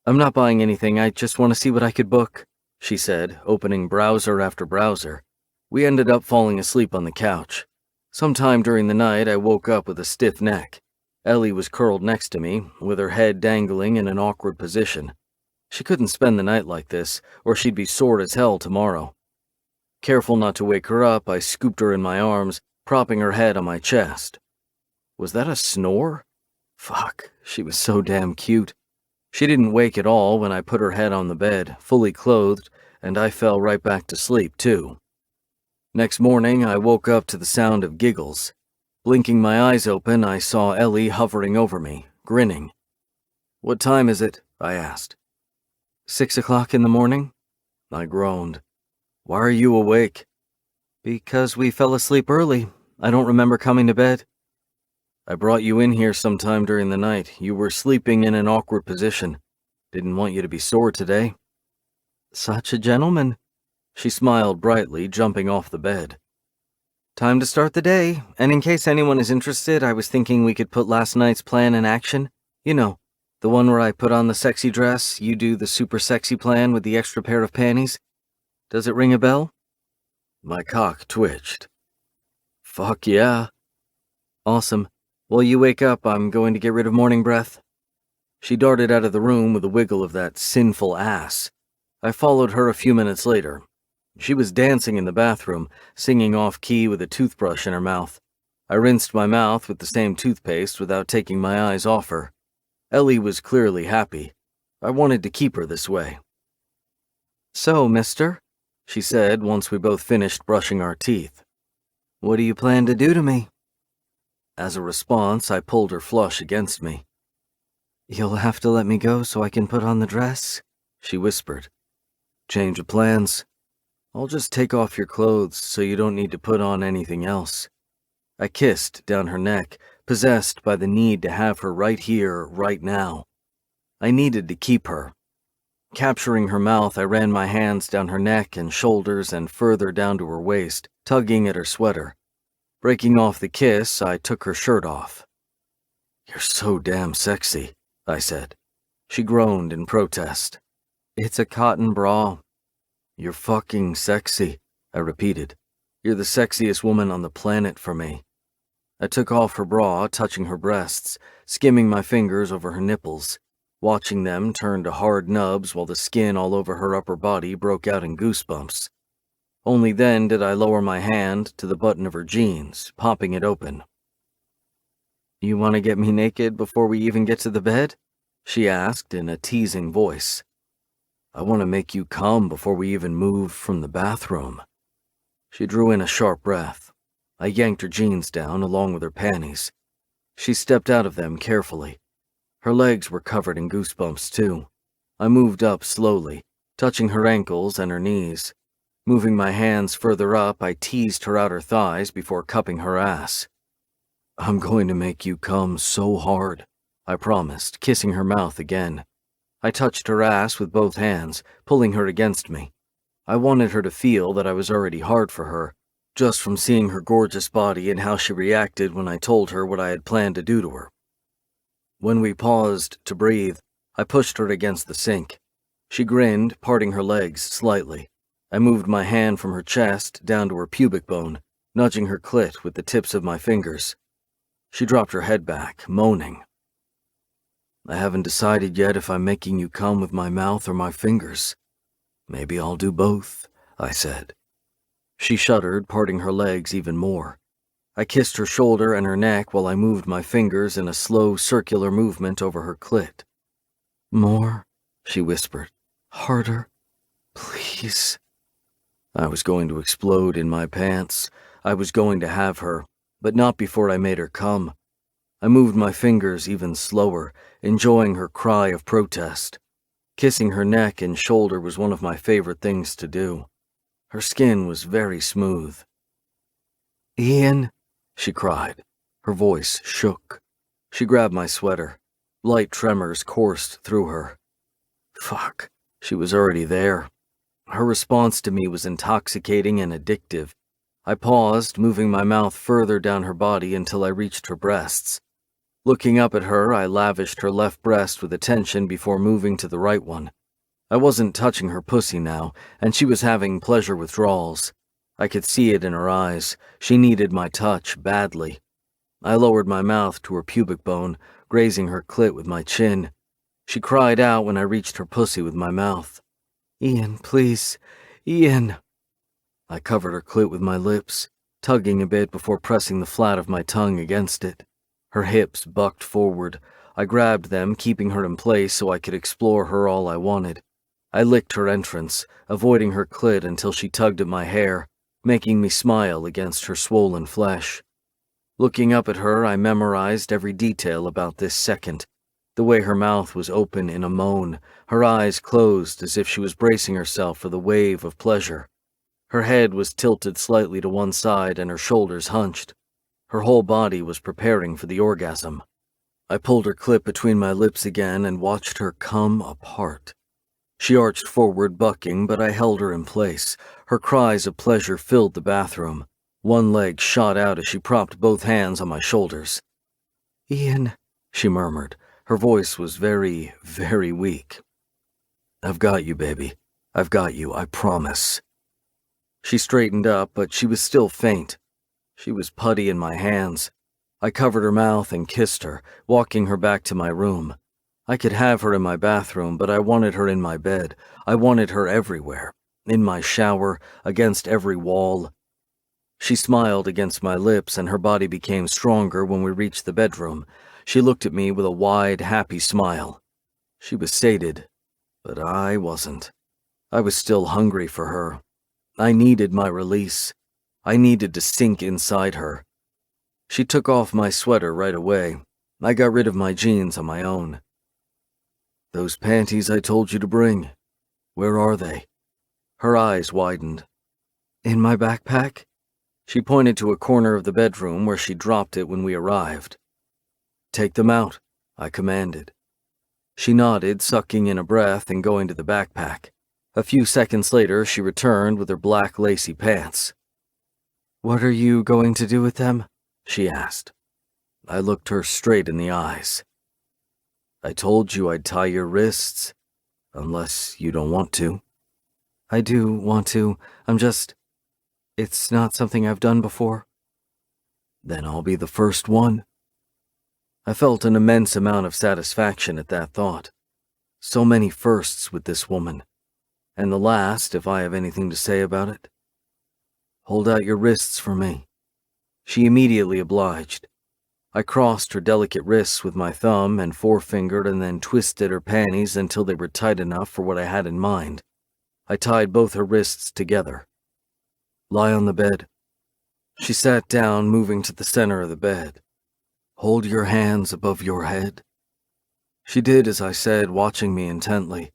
"I'm not buying anything, I just want to see what I could book," she said, opening browser after browser. We ended up falling asleep on the couch. Sometime during the night, I woke up with a stiff neck. Ellie was curled next to me, with her head dangling in an awkward position. She couldn't spend the night like this, or she'd be sore as hell tomorrow. Careful not to wake her up, I scooped her in my arms, propping her head on my chest. Was that a snore? Fuck, she was so damn cute. She didn't wake at all when I put her head on the bed, fully clothed, and I fell right back to sleep, too. Next morning, I woke up to the sound of giggles. Blinking my eyes open, I saw Ellie hovering over me, grinning. "What time is it?" I asked. 6 o'clock in the morning? I groaned. "Why are you awake?" "Because we fell asleep early. I don't remember coming to bed." "I brought you in here sometime during the night. You were sleeping in an awkward position. Didn't want you to be sore today." "Such a gentleman." She smiled brightly, jumping off the bed. "Time to start the day, and in case anyone is interested, I was thinking we could put last night's plan in action. You know, the one where I put on the sexy dress, you do the super sexy plan with the extra pair of panties. Does it ring a bell?" My cock twitched. "Fuck yeah." "Awesome. While you wake up, I'm going to get rid of morning breath." She darted out of the room with a wiggle of that sinful ass. I followed her a few minutes later. She was dancing in the bathroom, singing off-key with a toothbrush in her mouth. I rinsed my mouth with the same toothpaste without taking my eyes off her. Ellie was clearly happy. I wanted to keep her this way. "So, mister," she said once we both finished brushing our teeth. "What do you plan to do to me?" As a response, I pulled her flush against me. "You'll have to let me go so I can put on the dress," she whispered. "Change of plans. I'll just take off your clothes so you don't need to put on anything else." I kissed down her neck, possessed by the need to have her right here, right now. I needed to keep her. Capturing her mouth, I ran my hands down her neck and shoulders and further down to her waist, tugging at her sweater. Breaking off the kiss, I took her shirt off. "You're so damn sexy," I said. She groaned in protest. "It's a cotton bra." "You're fucking sexy," I repeated. "You're the sexiest woman on the planet for me." I took off her bra, touching her breasts, skimming my fingers over her nipples, watching them turn to hard nubs while the skin all over her upper body broke out in goosebumps. Only then did I lower my hand to the button of her jeans, popping it open. "You want to get me naked before we even get to the bed?" she asked in a teasing voice. "I want to make you come before we even move from the bathroom." She drew in a sharp breath. I yanked her jeans down along with her panties. She stepped out of them carefully. Her legs were covered in goosebumps too. I moved up slowly, touching her ankles and her knees. Moving my hands further up, I teased her outer thighs before cupping her ass. "I'm going to make you come so hard," I promised, kissing her mouth again. I touched her ass with both hands, pulling her against me. I wanted her to feel that I was already hard for her, just from seeing her gorgeous body and how she reacted when I told her what I had planned to do to her. When we paused to breathe, I pushed her against the sink. She grinned, parting her legs slightly. I moved my hand from her chest down to her pubic bone, nudging her clit with the tips of my fingers. She dropped her head back, moaning. "I haven't decided yet if I'm making you come with my mouth or my fingers. Maybe I'll do both," I said. She shuddered, parting her legs even more. I kissed her shoulder and her neck while I moved my fingers in a slow circular movement over her clit. "More," she whispered. "Harder. Please." I was going to explode in my pants. I was going to have her, but not before I made her come. I moved my fingers even slower, enjoying her cry of protest. Kissing her neck and shoulder was one of my favorite things to do. Her skin was very smooth. "Ian," she cried. Her voice shook. She grabbed my sweater. Light tremors coursed through her. Fuck, she was already there. Her response to me was intoxicating and addictive. I paused, moving my mouth further down her body until I reached her breasts. Looking up at her, I lavished her left breast with attention before moving to the right one. I wasn't touching her pussy now, and she was having pleasure withdrawals. I could see it in her eyes. She needed my touch badly. I lowered my mouth to her pubic bone, grazing her clit with my chin. She cried out when I reached her pussy with my mouth. "Ian, please, Ian." I covered her clit with my lips, tugging a bit before pressing the flat of my tongue against it. Her hips bucked forward. I grabbed them, keeping her in place so I could explore her all I wanted. I licked her entrance, avoiding her clit until she tugged at my hair, making me smile against her swollen flesh. Looking up at her, I memorized every detail about this second. The way her mouth was open in a moan, her eyes closed as if she was bracing herself for the wave of pleasure. Her head was tilted slightly to one side and her shoulders hunched. Her whole body was preparing for the orgasm. I pulled her clit between my lips again and watched her come apart. She arched forward, bucking, but I held her in place. Her cries of pleasure filled the bathroom. One leg shot out as she propped both hands on my shoulders. "Ian," she murmured. Her voice was very, very weak. "I've got you, baby. I've got you, I promise." She straightened up, but she was still faint. She was putty in my hands. I covered her mouth and kissed her, walking her back to my room. I could have her in my bathroom, but I wanted her in my bed. I wanted her everywhere. In my shower, against every wall. She smiled against my lips and her body became stronger when we reached the bedroom. She looked at me with a wide, happy smile. She was sated, but I wasn't. I was still hungry for her. I needed my release. I needed to sink inside her. She took off my sweater right away. I got rid of my jeans on my own. "Those panties I told you to bring, where are they?" Her eyes widened. "In my backpack?" She pointed to a corner of the bedroom where she dropped it when we arrived. "Take them out," I commanded. She nodded, sucking in a breath and going to the backpack. A few seconds later, she returned with her black lacy pants. "What are you going to do with them?" she asked. I looked her straight in the eyes. "I told you I'd tie your wrists, unless you don't want to." "I do want to. It's not something I've done before." "Then I'll be the first one." I felt an immense amount of satisfaction at that thought. So many firsts with this woman. And the last, if I have anything to say about it. "Hold out your wrists for me." She immediately obliged. I crossed her delicate wrists with my thumb and forefinger and then twisted her panties until they were tight enough for what I had in mind. I tied both her wrists together. "Lie on the bed." She sat down, moving to the center of the bed. "Hold your hands above your head." She did as I said, watching me intently.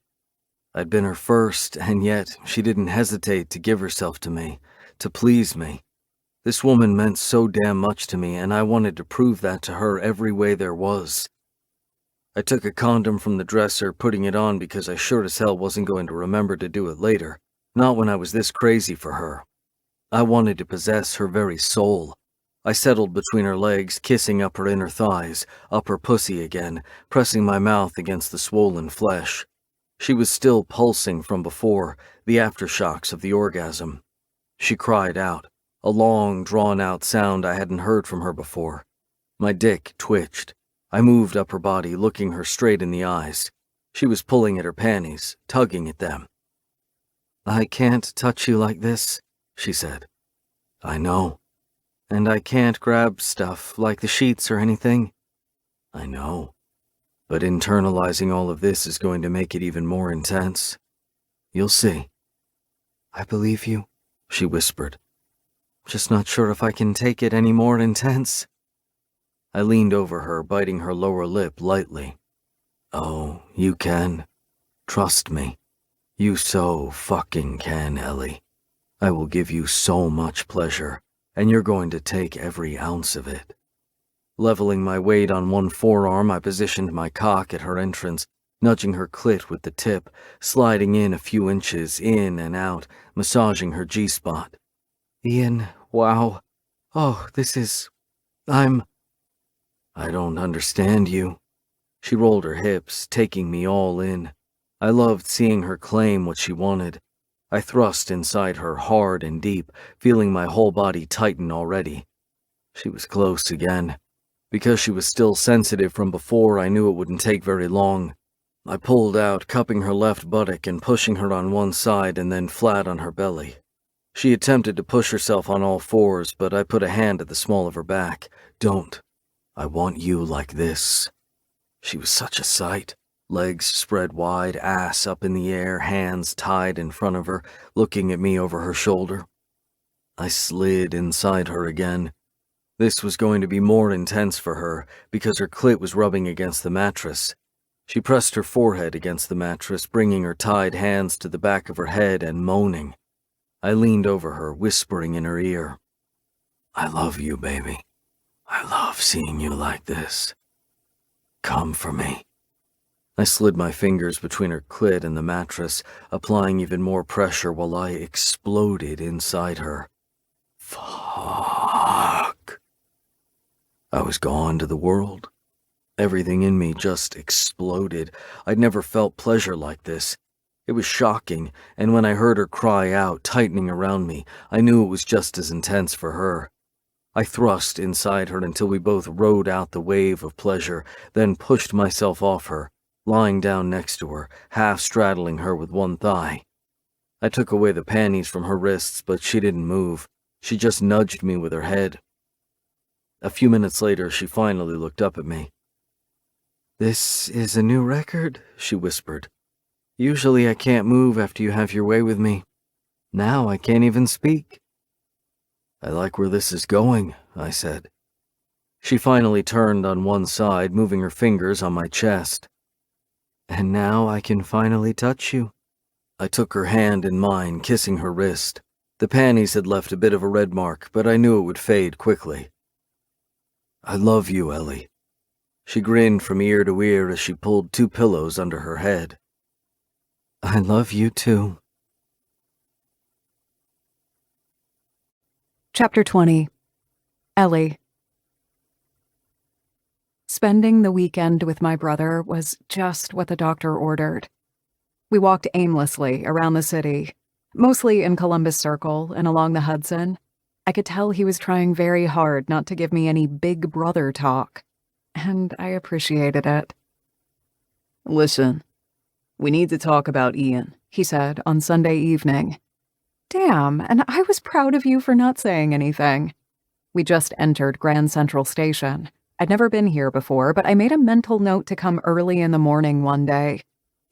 I'd been her first, and yet she didn't hesitate to give herself to me, to please me. This woman meant so damn much to me, and I wanted to prove that to her every way there was. I took a condom from the dresser, putting it on because I sure as hell wasn't going to remember to do it later, not when I was this crazy for her. I wanted to possess her very soul. I settled between her legs, kissing up her inner thighs, up her pussy again, pressing my mouth against the swollen flesh. She was still pulsing from before, the aftershocks of the orgasm. She cried out, a long, drawn-out sound I hadn't heard from her before. My dick twitched. I moved up her body, looking her straight in the eyes. She was pulling at her panties, tugging at them. "I can't touch you like this," she said. "I know." "And I can't grab stuff like the sheets or anything." "I know. But internalizing all of this is going to make it even more intense. You'll see." "I believe you," she whispered. "Just not sure if I can take it any more intense." I leaned over her, biting her lower lip lightly. "Oh, you can. Trust me. You so fucking can, Ellie. I will give you so much pleasure, and you're going to take every ounce of it." Leveling my weight on one forearm, I positioned my cock at her entrance, nudging her clit with the tip, sliding in a few inches, in and out, massaging her G-spot. "Ian, wow. Oh, I don't understand you." She rolled her hips, taking me all in. I loved seeing her claim what she wanted. I thrust inside her hard and deep, feeling my whole body tighten already. She was close again. Because she was still sensitive from before, I knew it wouldn't take very long. I pulled out, cupping her left buttock and pushing her on one side and then flat on her belly. She attempted to push herself on all fours, but I put a hand at the small of her back. "Don't. I want you like this." She was such a sight. Legs spread wide, ass up in the air, hands tied in front of her, looking at me over her shoulder. I slid inside her again. This was going to be more intense for her, because her clit was rubbing against the mattress. She pressed her forehead against the mattress, bringing her tied hands to the back of her head and moaning. I leaned over her, whispering in her ear, "I love you, baby. I love seeing you like this. Come for me." I slid my fingers between her clit and the mattress, applying even more pressure while I exploded inside her. Fuck. I was gone to the world. Everything in me just exploded. I'd never felt pleasure like this. It was shocking, and when I heard her cry out, tightening around me, I knew it was just as intense for her. I thrust inside her until we both rode out the wave of pleasure, then pushed myself off her, lying down next to her, half straddling her with one thigh. I took away the panties from her wrists, but she didn't move. She just nudged me with her head. A few minutes later, she finally looked up at me. "This is a new record," she whispered. "Usually I can't move after you have your way with me. Now I can't even speak." "I like where this is going," I said. She finally turned on one side, moving her fingers on my chest. "And now I can finally touch you." I took her hand in mine, kissing her wrist. The panties had left a bit of a red mark, but I knew it would fade quickly. "I love you, Ellie." She grinned from ear to ear as she pulled 2 pillows under her head. I love you too. Chapter 20. Ellie. Spending the weekend with my brother was just what the doctor ordered. We walked aimlessly around the city, mostly in Columbus Circle and along the Hudson. I could tell he was trying very hard not to give me any big brother talk, and I appreciated it. Listen, we need to talk about Ian, he said on Sunday evening. Damn, and I was proud of you for not saying anything. We just entered Grand Central Station. I'd never been here before, but I made a mental note to come early in the morning one day.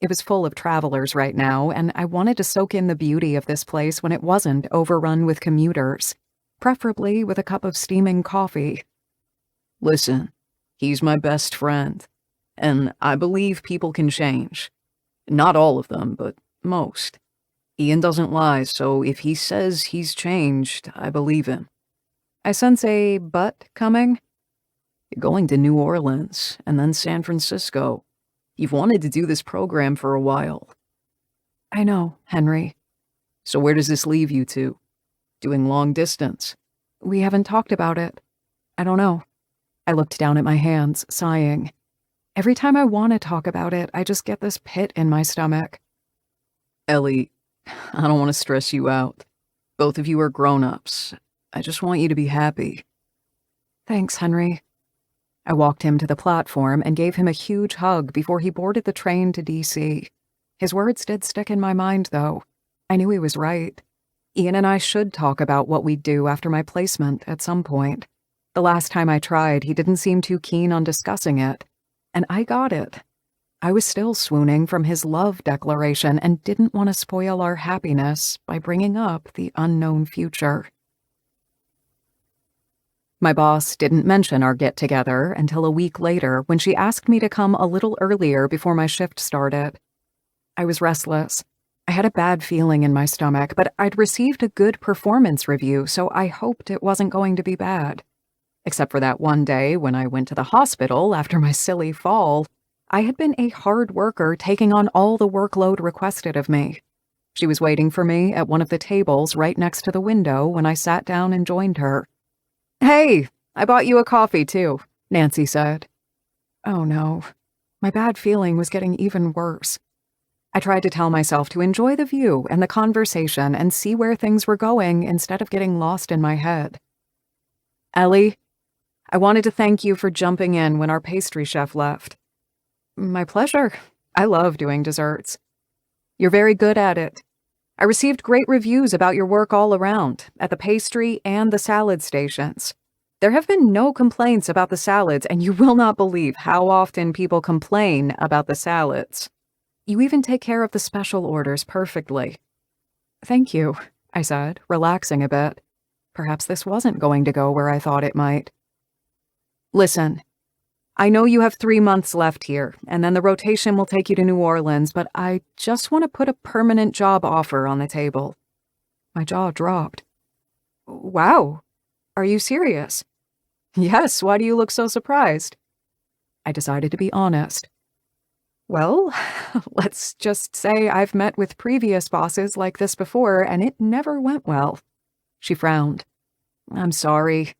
It was full of travelers right now, and I wanted to soak in the beauty of this place when it wasn't overrun with commuters, preferably with a cup of steaming coffee. Listen, he's my best friend, and I believe people can change. Not all of them, but most. Ian doesn't lie, so if he says he's changed, I believe him. I sense a but coming. You're going to New Orleans, and then San Francisco. You've wanted to do this program for a while. I know, Henry. So where does this leave you to? Doing long distance? We haven't talked about it. I don't know. I looked down at my hands, sighing. Every time I want to talk about it, I just get this pit in my stomach. Ellie, I don't want to stress you out. Both of you are grown-ups. I just want you to be happy. Thanks, Henry. I walked him to the platform and gave him a huge hug before he boarded the train to D.C. His words did stick in my mind, though. I knew he was right. Ian and I should talk about what we'd do after my placement at some point. The last time I tried, he didn't seem too keen on discussing it. And I got it. I was still swooning from his love declaration and didn't want to spoil our happiness by bringing up the unknown future. My boss didn't mention our get-together until a week later when she asked me to come a little earlier before my shift started. I was restless. I had a bad feeling in my stomach, but I'd received a good performance review, so I hoped it wasn't going to be bad. Except for that one day when I went to the hospital after my silly fall, I had been a hard worker taking on all the workload requested of me. She was waiting for me at one of the tables right next to the window when I sat down and joined her. Hey, I bought you a coffee too, Nancy said. Oh no, my bad feeling was getting even worse. I tried to tell myself to enjoy the view and the conversation and see where things were going instead of getting lost in my head. Ellie, I wanted to thank you for jumping in when our pastry chef left. My pleasure. I love doing desserts. You're very good at it. I received great reviews about your work all around, at the pastry and the salad stations. There have been no complaints about the salads, and you will not believe how often people complain about the salads. You even take care of the special orders perfectly. Thank you, I said, relaxing a bit. Perhaps this wasn't going to go where I thought it might. Listen, I know you have 3 months left here, and then the rotation will take you to New Orleans, but I just want to put a permanent job offer on the table. My jaw dropped. Wow, are you serious? Yes, why do you look so surprised? I decided to be honest. Well, let's just say I've met with previous bosses like this before, and it never went well. She frowned. I'm sorry.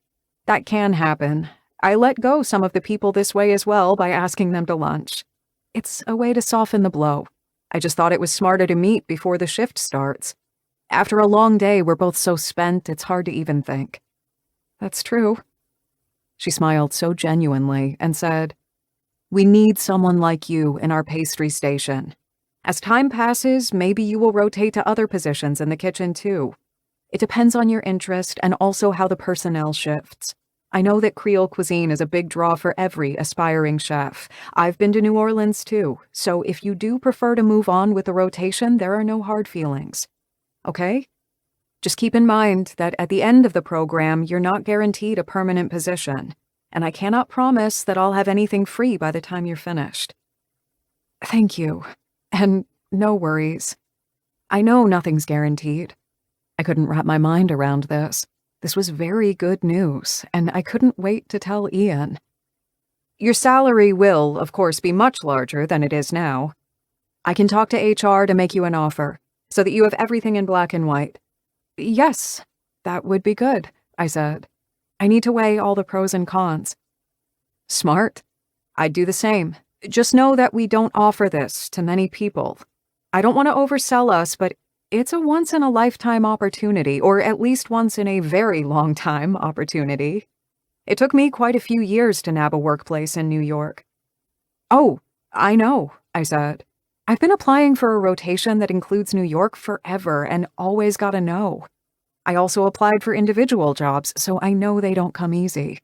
That can happen. I let go some of the people this way as well by asking them to lunch. It's a way to soften the blow. I just thought it was smarter to meet before the shift starts. After a long day, we're both so spent, it's hard to even think. That's true. She smiled so genuinely and said, We need someone like you in our pastry station. As time passes, maybe you will rotate to other positions in the kitchen too. It depends on your interest and also how the personnel shifts. I know that Creole cuisine is a big draw for every aspiring chef. I've been to New Orleans too, so if you do prefer to move on with the rotation, there are no hard feelings. Okay? Just keep in mind that at the end of the program, you're not guaranteed a permanent position, and I cannot promise that I'll have anything free by the time you're finished. Thank you, and no worries. I know nothing's guaranteed. I couldn't wrap my mind around this. This was very good news, and I couldn't wait to tell Ian. Your salary will, of course, be much larger than it is now. I can talk to HR to make you an offer, so that you have everything in black and white. Yes, that would be good, I said. I need to weigh all the pros and cons. Smart. I'd do the same. Just know that we don't offer this to many people. I don't want to oversell us, but it's a once-in-a-lifetime opportunity, or at least once in a very long time opportunity. It took me quite a few years to nab a workplace in New York. Oh, I know, I said. I've been applying for a rotation that includes New York forever and always got a no. I also applied for individual jobs, so I know they don't come easy.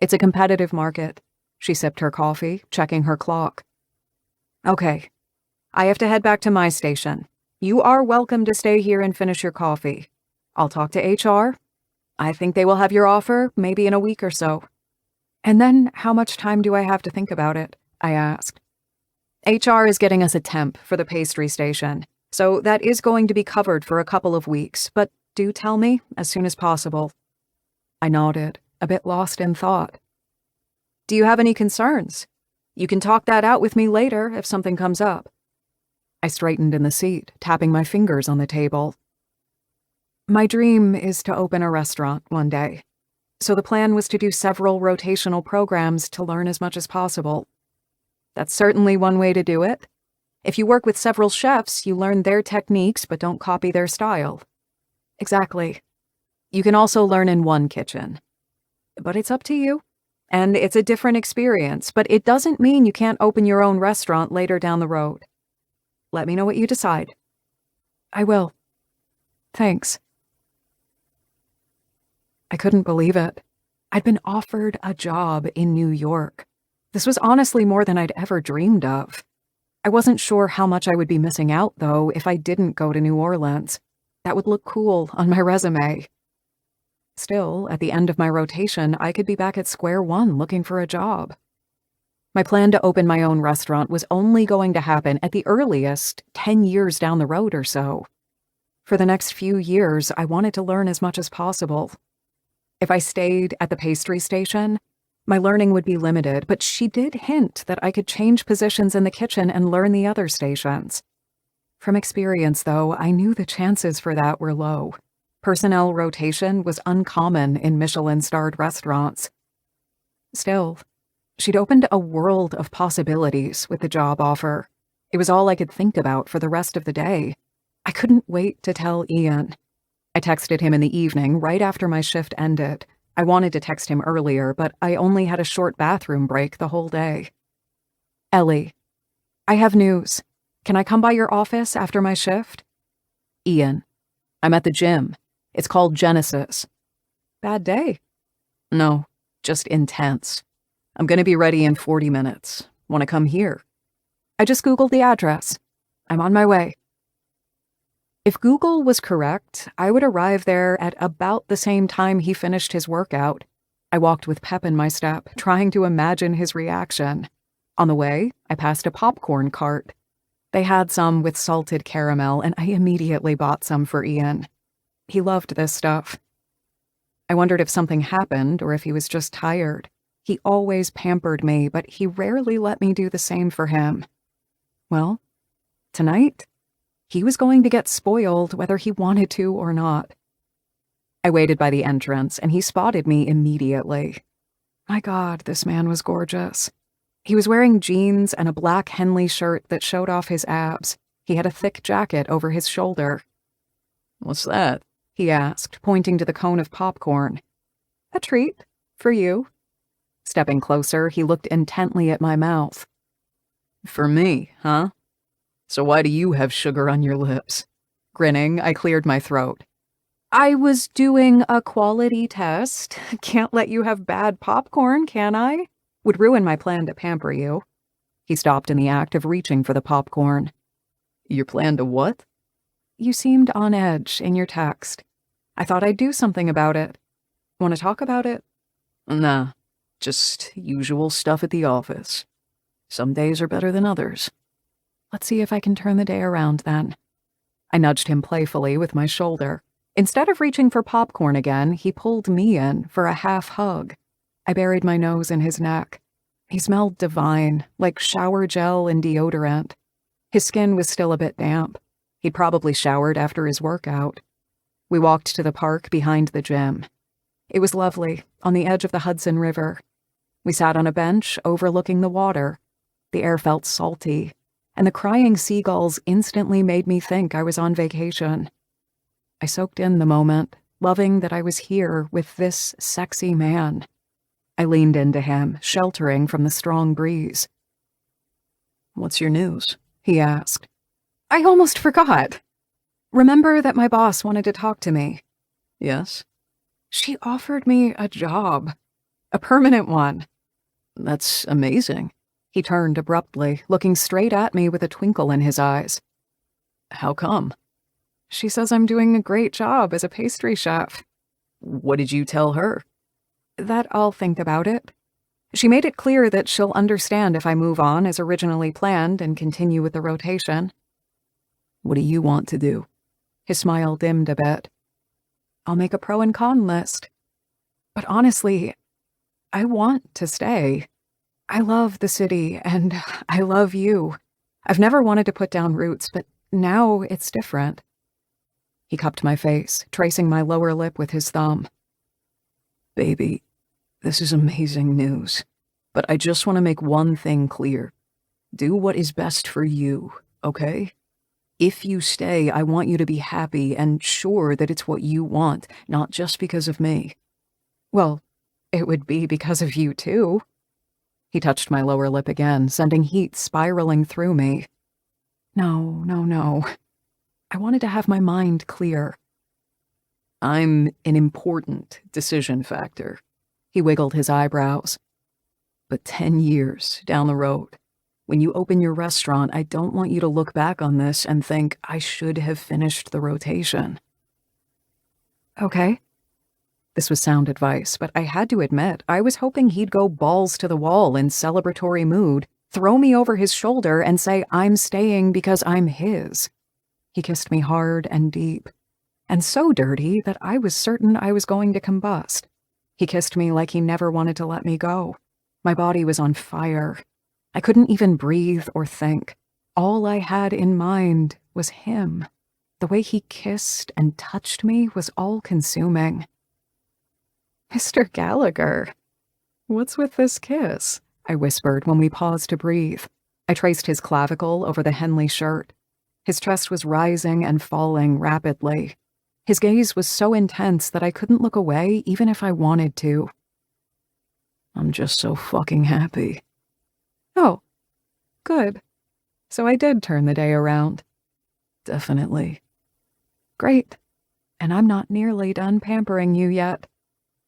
It's a competitive market. She sipped her coffee, checking her clock. Okay. I have to head back to my station. You are welcome to stay here and finish your coffee. I'll talk to HR. I think they will have your offer maybe in a week or so. And then how much time do I have to think about it? I asked. HR is getting us a temp for the pastry station, so that is going to be covered for a couple of weeks, but do tell me as soon as possible. I nodded, a bit lost in thought. Do you have any concerns? You can talk that out with me later if something comes up. I straightened in the seat, tapping my fingers on the table. My dream is to open a restaurant one day, so the plan was to do several rotational programs to learn as much as possible. That's certainly one way to do it. If you work with several chefs, you learn their techniques but don't copy their style. Exactly. You can also learn in one kitchen. But it's up to you. And it's a different experience, but it doesn't mean you can't open your own restaurant later down the road. Let me know what you decide. I will. Thanks. I couldn't believe it. I'd been offered a job in New York. This was honestly more than I'd ever dreamed of. I wasn't sure how much I would be missing out, though, if I didn't go to New Orleans. That would look cool on my resume. Still, at the end of my rotation, I could be back at square one looking for a job. My plan to open my own restaurant was only going to happen at the earliest 10 years down the road or so. For the next few years, I wanted to learn as much as possible. If I stayed at the pastry station, my learning would be limited, but she did hint that I could change positions in the kitchen and learn the other stations. From experience, though, I knew the chances for that were low. Personnel rotation was uncommon in Michelin-starred restaurants. Still, she'd opened a world of possibilities with the job offer. It was all I could think about for the rest of the day. I couldn't wait to tell Ian. I texted him in the evening, right after my shift ended. I wanted to text him earlier, but I only had a short bathroom break the whole day. Ellie, I have news. Can I come by your office after my shift? Ian, I'm at the gym. It's called Genesis. Bad day? No, just intense. I'm gonna be ready in 40 minutes. Want to come here? I just Googled the address. I'm on my way. If Google was correct, I would arrive there at about the same time he finished his workout. I walked with pep in my step, trying to imagine his reaction. On the way, I passed a popcorn cart. They had some with salted caramel, and I immediately bought some for Ian. He loved this stuff. I wondered if something happened or if he was just tired. He always pampered me, but he rarely let me do the same for him. Well, tonight, he was going to get spoiled whether he wanted to or not. I waited by the entrance, and he spotted me immediately. My God, this man was gorgeous. He was wearing jeans and a black Henley shirt that showed off his abs. He had a thick jacket over his shoulder. What's that? He asked, pointing to the cone of popcorn. A treat. For you. Stepping closer, he looked intently at my mouth. For me, huh? So why do you have sugar on your lips? Grinning, I cleared my throat. I was doing a quality test. Can't let you have bad popcorn, can I? Would ruin my plan to pamper you. He stopped in the act of reaching for the popcorn. Your plan to what? You seemed on edge in your text. I thought I'd do something about it. Want to talk about it? Nah, just usual stuff at the office. Some days are better than others. Let's see if I can turn the day around then. I nudged him playfully with my shoulder. Instead of reaching for popcorn again, he pulled me in for a half hug. I buried my nose in his neck. He smelled divine, like shower gel and deodorant. His skin was still a bit damp. He'd probably showered after his workout. We walked to the park behind the gym. It was lovely, on the edge of the Hudson River. We sat on a bench overlooking the water. The air felt salty, and the crying seagulls instantly made me think I was on vacation. I soaked in the moment, loving that I was here with this sexy man. I leaned into him, sheltering from the strong breeze. "What's your news?" He asked. I almost forgot. Remember that my boss wanted to talk to me? "Yes?" She offered me a job. A permanent one. "That's amazing." He turned abruptly, looking straight at me with a twinkle in his eyes. "How come?" She says I'm doing a great job as a pastry chef. "What did you tell her?" That I'll think about it. She made it clear that she'll understand if I move on as originally planned and continue with the rotation. "What do you want to do?" His smile dimmed a bit. I'll make a pro and con list. But honestly, I want to stay. I love the city, and I love you. I've never wanted to put down roots, but now it's different. He cupped my face, tracing my lower lip with his thumb. "Baby, this is amazing news. But I just want to make one thing clear. Do what is best for you, okay? If you stay, I want you to be happy and sure that it's what you want, not just because of me." Well, it would be because of you, too. He touched my lower lip again, sending heat spiraling through me. No. I wanted to have my mind clear. "I'm an important decision factor." He wiggled his eyebrows. "But 10 years down the road, when you open your restaurant, I don't want you to look back on this and think I should have finished the rotation." Okay. This was sound advice, but I had to admit, I was hoping he'd go balls to the wall in celebratory mood, throw me over his shoulder and say I'm staying because I'm his. He kissed me hard and deep, and so dirty that I was certain I was going to combust. He kissed me like he never wanted to let me go. My body was on fire. I couldn't even breathe or think. All I had in mind was him. The way he kissed and touched me was all-consuming. Mr. Gallagher, what's with this kiss? I whispered when we paused to breathe. I traced his clavicle over the Henley shirt. His chest was rising and falling rapidly. His gaze was so intense that I couldn't look away even if I wanted to. "I'm just so fucking happy." Oh, good. So I did turn the day around. "Definitely." Great. And I'm not nearly done pampering you yet.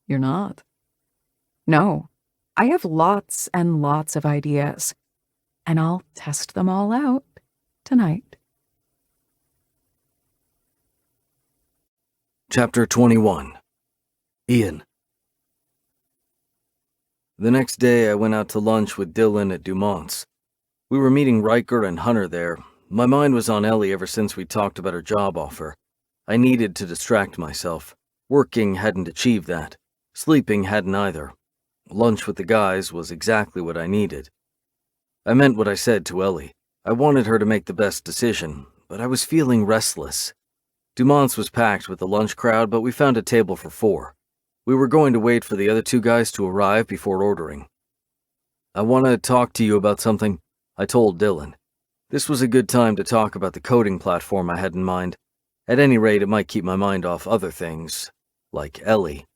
"You're not?" No. I have lots and lots of ideas. And I'll test them all out tonight. Chapter 21. Ian. The next day, I went out to lunch with Dylan at Dumont's. We were meeting Riker and Hunter there. My mind was on Ellie ever since we talked about her job offer. I needed to distract myself. Working hadn't achieved that. Sleeping hadn't either. Lunch with the guys was exactly what I needed. I meant what I said to Ellie. I wanted her to make the best decision, but I was feeling restless. Dumont's was packed with the lunch crowd, but we found a table for 4. We were going to wait for the other 2 guys to arrive before ordering. "I want to talk to you about something," I told Dylan. This was a good time to talk about the coding platform I had in mind. At any rate, it might keep my mind off other things, like Ellie.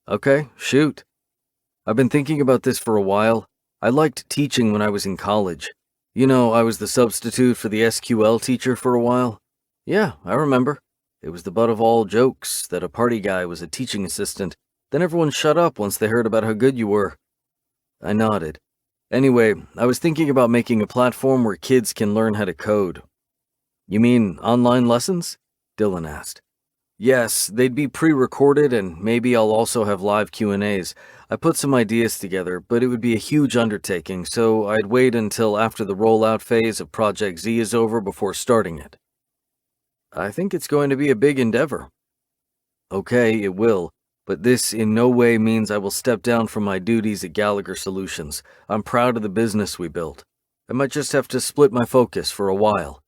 "Okay, shoot." "I've been thinking about this for a while. I liked teaching when I was in college. You know, I was the substitute for the SQL teacher for a while. Yeah, I remember. It was the butt of all jokes that a party guy was a teaching assistant. Then everyone shut up once they heard about how good you were." I nodded. "Anyway, I was thinking about making a platform where kids can learn how to code." "You mean online lessons?" Dylan asked. "Yes, they'd be pre-recorded and maybe I'll also have live Q&As. I put some ideas together, but it would be a huge undertaking, so I'd wait until after the rollout phase of Project Z is over before starting it." "I think it's going to be a big endeavor." "Okay, it will. But this in no way means I will step down from my duties at Gallagher Solutions. I'm proud of the business we built. I might just have to split my focus for a while.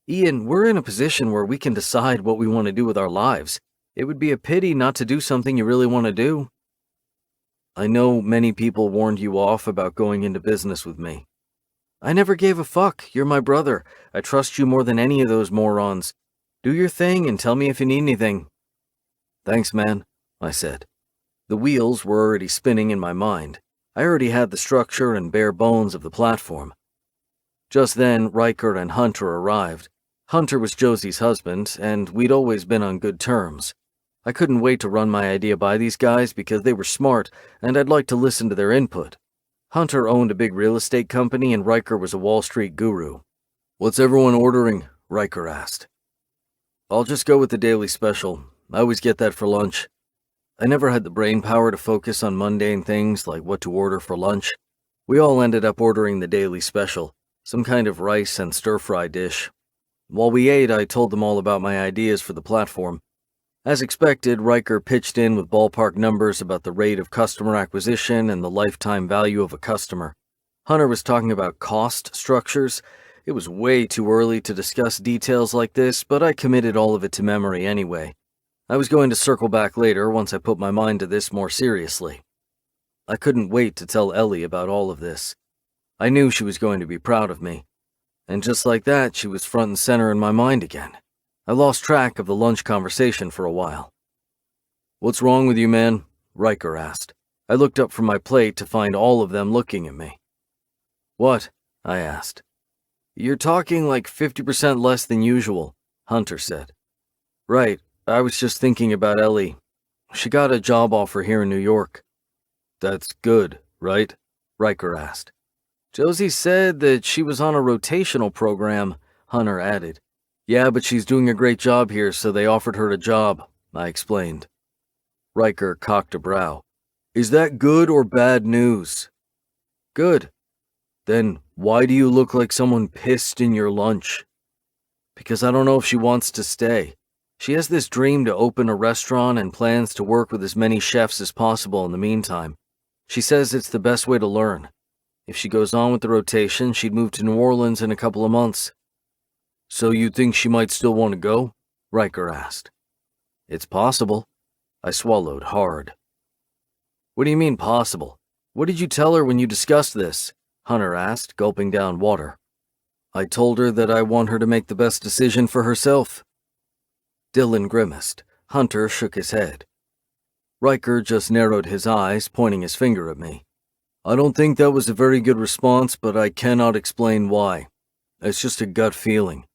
Ian, we're in a position where we can decide what we want to do with our lives. It would be a pity not to do something you really want to do. I know many people warned you off about going into business with me. I never gave a fuck. You're my brother. I trust you more than any of those morons. Do your thing and tell me if you need anything. Thanks, man, I said. The wheels were already spinning in my mind. I already had the structure and bare bones of the platform. Just then, Riker and Hunter arrived. Hunter was Josie's husband, and we'd always been on good terms. I couldn't wait to run my idea by these guys because they were smart, and I'd like to listen to their input. Hunter owned a big real estate company, and Riker was a Wall Street guru. What's everyone ordering? Riker asked. I'll just go with the daily special. I always get that for lunch. I never had the brain power to focus on mundane things like what to order for lunch. We all ended up ordering the daily special, some kind of rice and stir-fry dish. While we ate, I told them all about my ideas for the platform. As expected, Riker pitched in with ballpark numbers about the rate of customer acquisition and the lifetime value of a customer. Hunter was talking about cost structures. It was way too early to discuss details like this, but I committed all of it to memory anyway. I was going to circle back later once I put my mind to this more seriously. I couldn't wait to tell Ellie about all of this. I knew she was going to be proud of me. And just like that, she was front and center in my mind again. I lost track of the lunch conversation for a while. What's wrong with you, man? Riker asked. I looked up from my plate to find all of them looking at me. What? I asked. You're talking like 50% less than usual, Hunter said. Right, I was just thinking about Ellie. She got a job offer here in New York. That's good, right? Riker asked. Josie said that she was on a rotational program, Hunter added. Yeah, but she's doing a great job here, so they offered her a job, I explained. Riker cocked a brow. Is that good or bad news? Good. Then why do you look like someone pissed in your lunch? Because I don't know if she wants to stay. She has this dream to open a restaurant and plans to work with as many chefs as possible in the meantime. She says it's the best way to learn. If she goes on with the rotation, she'd move to New Orleans in a couple of months. So you think she might still want to go? Riker asked. It's possible. I swallowed hard. What do you mean possible? What did you tell her when you discussed this? Hunter asked, gulping down water. I told her that I want her to make the best decision for herself. Dylan grimaced. Hunter shook his head. Riker just narrowed his eyes, pointing his finger at me. I don't think that was a very good response, but I cannot explain why. It's just a gut feeling.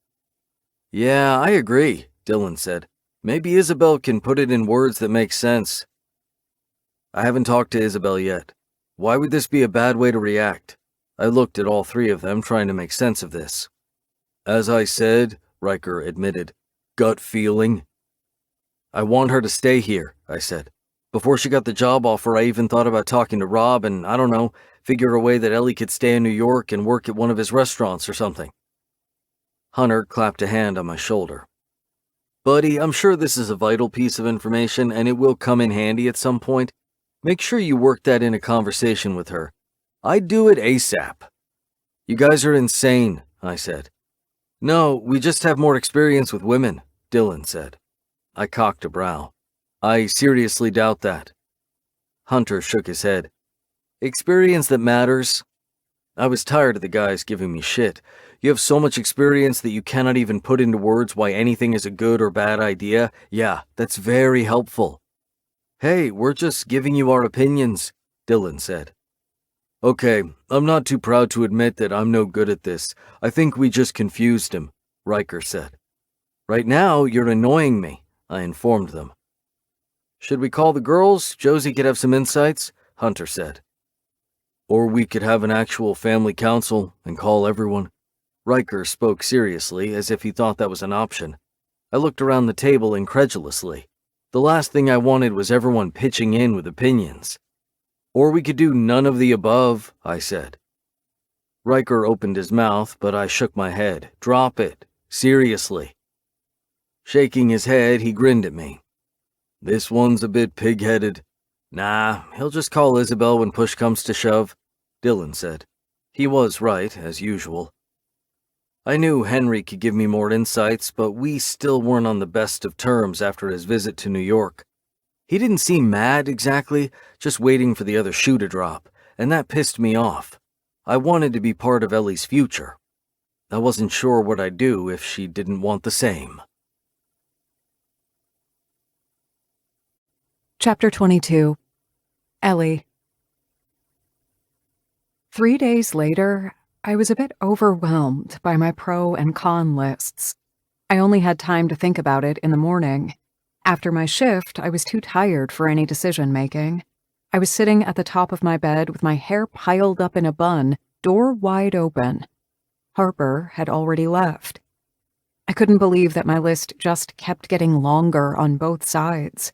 Yeah, I agree, Dylan said. Maybe Isabel can put it in words that make sense. I haven't talked to Isabel yet. Why would this be a bad way to react? I looked at all three of them, trying to make sense of this. As I said, Riker admitted, gut feeling. I want her to stay here, I said. Before she got the job offer, I even thought about talking to Rob and, I don't know, figure a way that Ellie could stay in New York and work at one of his restaurants or something. Hunter clapped a hand on my shoulder. Buddy, I'm sure this is a vital piece of information and it will come in handy at some point. Make sure you work that in a conversation with her. I'd do it ASAP. You guys are insane, I said. No, we just have more experience with women, Dylan said. I cocked a brow. I seriously doubt that. Hunter shook his head. Experience that matters? I was tired of the guys giving me shit. You have so much experience that you cannot even put into words why anything is a good or bad idea. Yeah, that's very helpful. Hey, we're just giving you our opinions, Dylan said. Okay, I'm not too proud to admit that I'm no good at this. I think we just confused him, Riker said. Right now, you're annoying me, I informed them. Should we call the girls? Josie could have some insights, Hunter said. Or we could have an actual family council and call everyone. Riker spoke seriously, as if he thought that was an option. I looked around the table incredulously. The last thing I wanted was everyone pitching in with opinions. Or we could do none of the above, I said. Riker opened his mouth, but I shook my head. Drop it. Seriously. Shaking his head, he grinned at me. This one's a bit pig-headed. Nah, he'll just call Isabel when push comes to shove, Dylan said. He was right, as usual. I knew Henry could give me more insights, but we still weren't on the best of terms after his visit to New York. He didn't seem mad exactly, just waiting for the other shoe to drop, and that pissed me off. I wanted to be part of Ellie's future. I wasn't sure what I'd do if she didn't want the same. Chapter 22. Ellie. 3 days later, I was a bit overwhelmed by my pro and con lists. I only had time to think about it in the morning. After my shift, I was too tired for any decision-making. I was sitting at the top of my bed with my hair piled up in a bun, door wide open. Harper had already left. I couldn't believe that my list just kept getting longer on both sides.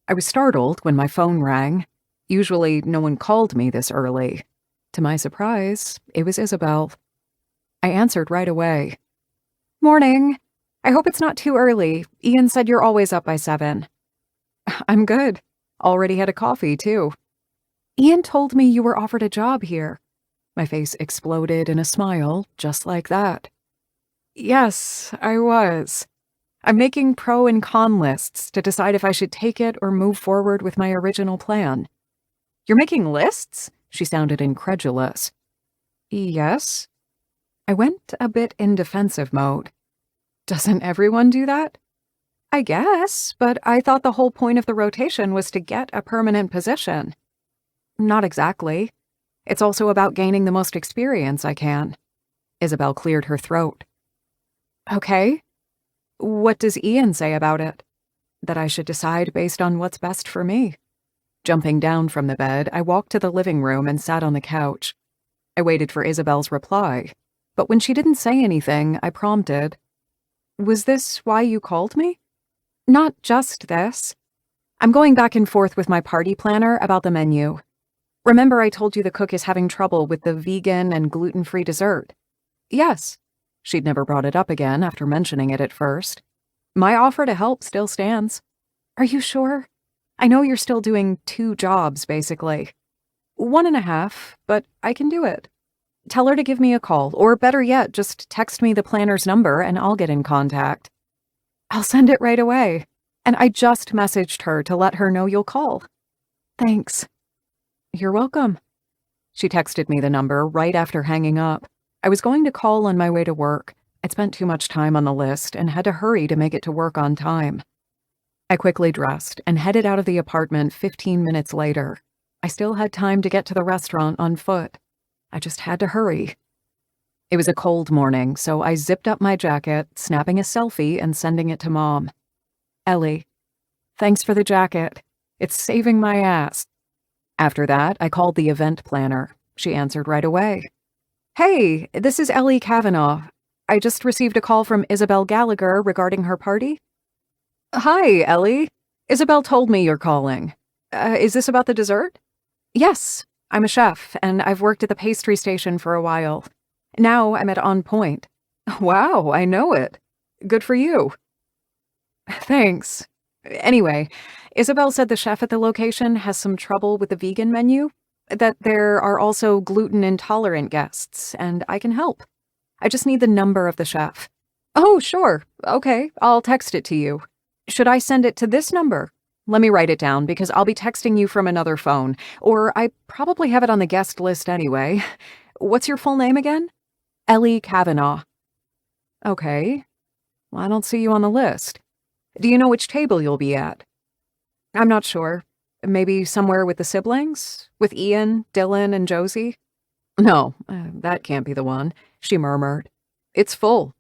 I was startled when my phone rang. Usually, no one called me this early. To my surprise, it was Isabel. I answered right away. "Morning. I hope it's not too early. Ian said you're always up by 7. "I'm good. Already had a coffee, too." "Ian told me you were offered a job here." My face exploded in a smile, just like that. "Yes, I was. I'm making pro and con lists to decide if I should take it or move forward with my original plan." "You're making lists?" She sounded incredulous. "Yes." I went a bit in defensive mode. "Doesn't everyone do that?" "I guess, but I thought the whole point of the rotation was to get a permanent position." "Not exactly. It's also about gaining the most experience I can." Isabel cleared her throat. "Okay. What does Ian say about it?" "That I should decide based on what's best for me." Jumping down from the bed, I walked to the living room and sat on the couch. I waited for Isabel's reply, but when she didn't say anything, I prompted, "Was this why you called me?" "Not just this. I'm going back and forth with my party planner about the menu. Remember I told you the cook is having trouble with the vegan and gluten-free dessert?" "Yes." She'd never brought it up again after mentioning it at first. "My offer to help still stands." "Are you sure? I know you're still doing 2 jobs, basically." 1.5, but I can do it. Tell her to give me a call, or better yet, just text me the planner's number and I'll get in contact." "I'll send it right away. And I just messaged her to let her know you'll call." "Thanks." "You're welcome." She texted me the number right after hanging up. I was going to call on my way to work. I'd spent too much time on the list and had to hurry to make it to work on time. I quickly dressed and headed out of the apartment 15 minutes later. I still had time to get to the restaurant on foot. I just had to hurry. It was a cold morning, so I zipped up my jacket, snapping a selfie and sending it to Mom. "Ellie, thanks for the jacket. It's saving my ass." After that, I called the event planner. She answered right away. "Hey, this is Ellie Kavanaugh. I just received a call from Isabel Gallagher regarding her party." "Hi, Ellie. Isabel told me you're calling. Is this about the dessert?" "Yes. I'm a chef, and I've worked at the pastry station for a while. Now I'm at On Point." "Wow, I know it. Good for you." "Thanks. Anyway, Isabel said the chef at the location has some trouble with the vegan menu, that there are also gluten-intolerant guests, and I can help. I just need the number of the chef." "Oh, sure. Okay, I'll text it to you. Should I send it to this number? Let me write it down because I'll be texting you from another phone, or I probably have it on the guest list anyway. What's your full name again?" "Ellie Kavanaugh." "Okay. Well, I don't see you on the list. Do you know which table you'll be at?" "I'm not sure. Maybe somewhere with the siblings? With Ian, Dylan, and Josie?" "No, that can't be the one," she murmured. "It's full.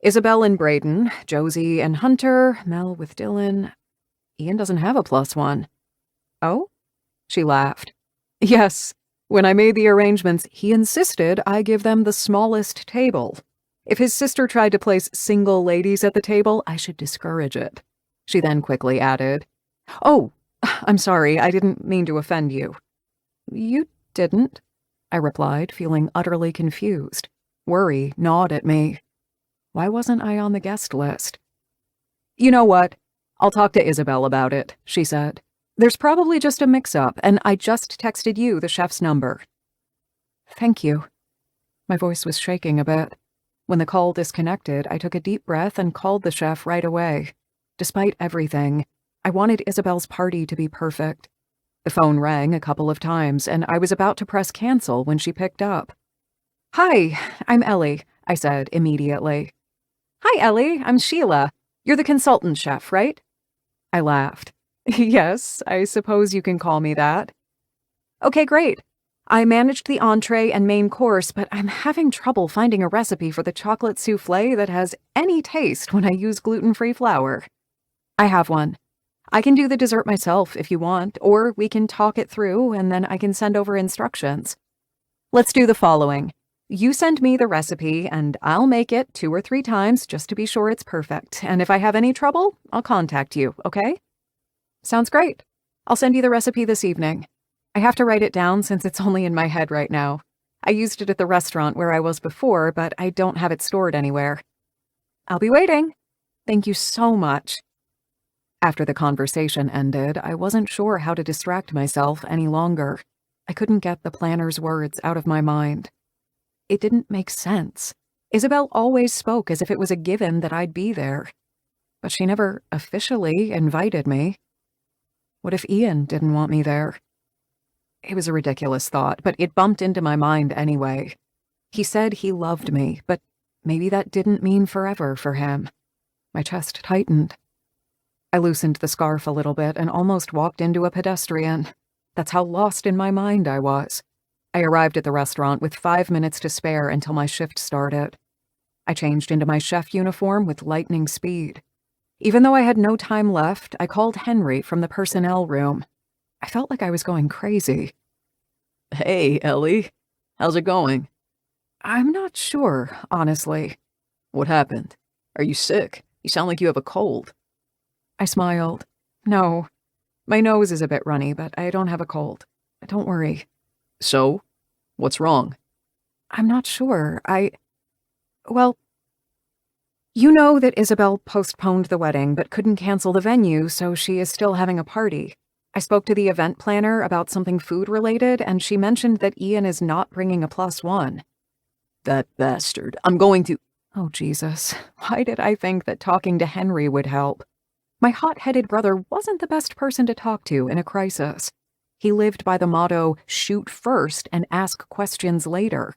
Isabel and Braden, Josie and Hunter, Mel with Dylan. Ian doesn't have a +1. "Oh?" She laughed. "Yes. When I made the arrangements, he insisted I give them the smallest table. If his sister tried to place single ladies at the table, I should discourage it." She then quickly added, "Oh, I'm sorry, I didn't mean to offend you." "You didn't," I replied, feeling utterly confused. Worry gnawed at me. Why wasn't I on the guest list? "You know what? I'll talk to Isabel about it, she said. There's probably just a mix-up, and I just texted you the chef's number. Thank you. My voice was shaking a bit. When the call disconnected, I took a deep breath and called the chef right away. Despite everything, I wanted Isabel's party to be perfect. The phone rang a couple of times, and I was about to press cancel when she picked up. Hi, I'm Ellie, I said immediately. Hi, Ellie, I'm Sheila. You're the consultant chef, right? I laughed. Yes, I suppose you can call me that. Okay, great. I managed the entree and main course, but I'm having trouble finding a recipe for the chocolate souffle that has any taste when I use gluten-free flour. I have one. I can do the dessert myself if you want, or we can talk it through and then I can send over instructions. Let's do the following. You send me the recipe and I'll make it 2 or 3 times just to be sure it's perfect, and if I have any trouble, I'll contact you, okay? Sounds great. I'll send you the recipe this evening. I have to write it down since it's only in my head right now. I used it at the restaurant where I was before, but I don't have it stored anywhere. I'll be waiting. Thank you so much. After the conversation ended, I wasn't sure how to distract myself any longer. I couldn't get the planner's words out of my mind. It didn't make sense. Isabel always spoke as if it was a given that I'd be there. But she never officially invited me. What if Ian didn't want me there? It was a ridiculous thought, but it bumped into my mind anyway. He said he loved me, but maybe that didn't mean forever for him. My chest tightened. I loosened the scarf a little bit and almost walked into a pedestrian. That's how lost in my mind I was. I arrived at the restaurant with 5 minutes to spare until my shift started. I changed into my chef uniform with lightning speed. Even though I had no time left, I called Henry from the personnel room. I felt like I was going crazy. Hey, Ellie. How's it going? I'm not sure, honestly. What happened? Are you sick? You sound like you have a cold. I smiled. No. My nose is a bit runny, but I don't have a cold. Don't worry. So? What's wrong? I'm not sure. Well, you know that Isabel postponed the wedding but couldn't cancel the venue, so she is still having a party. I spoke to the event planner about something food-related, and she mentioned that Ian is not bringing a +1. That bastard. I'm going to... Oh, Jesus. Why did I think that talking to Henry would help? My hot-headed brother wasn't the best person to talk to in a crisis. He lived by the motto, shoot first and ask questions later.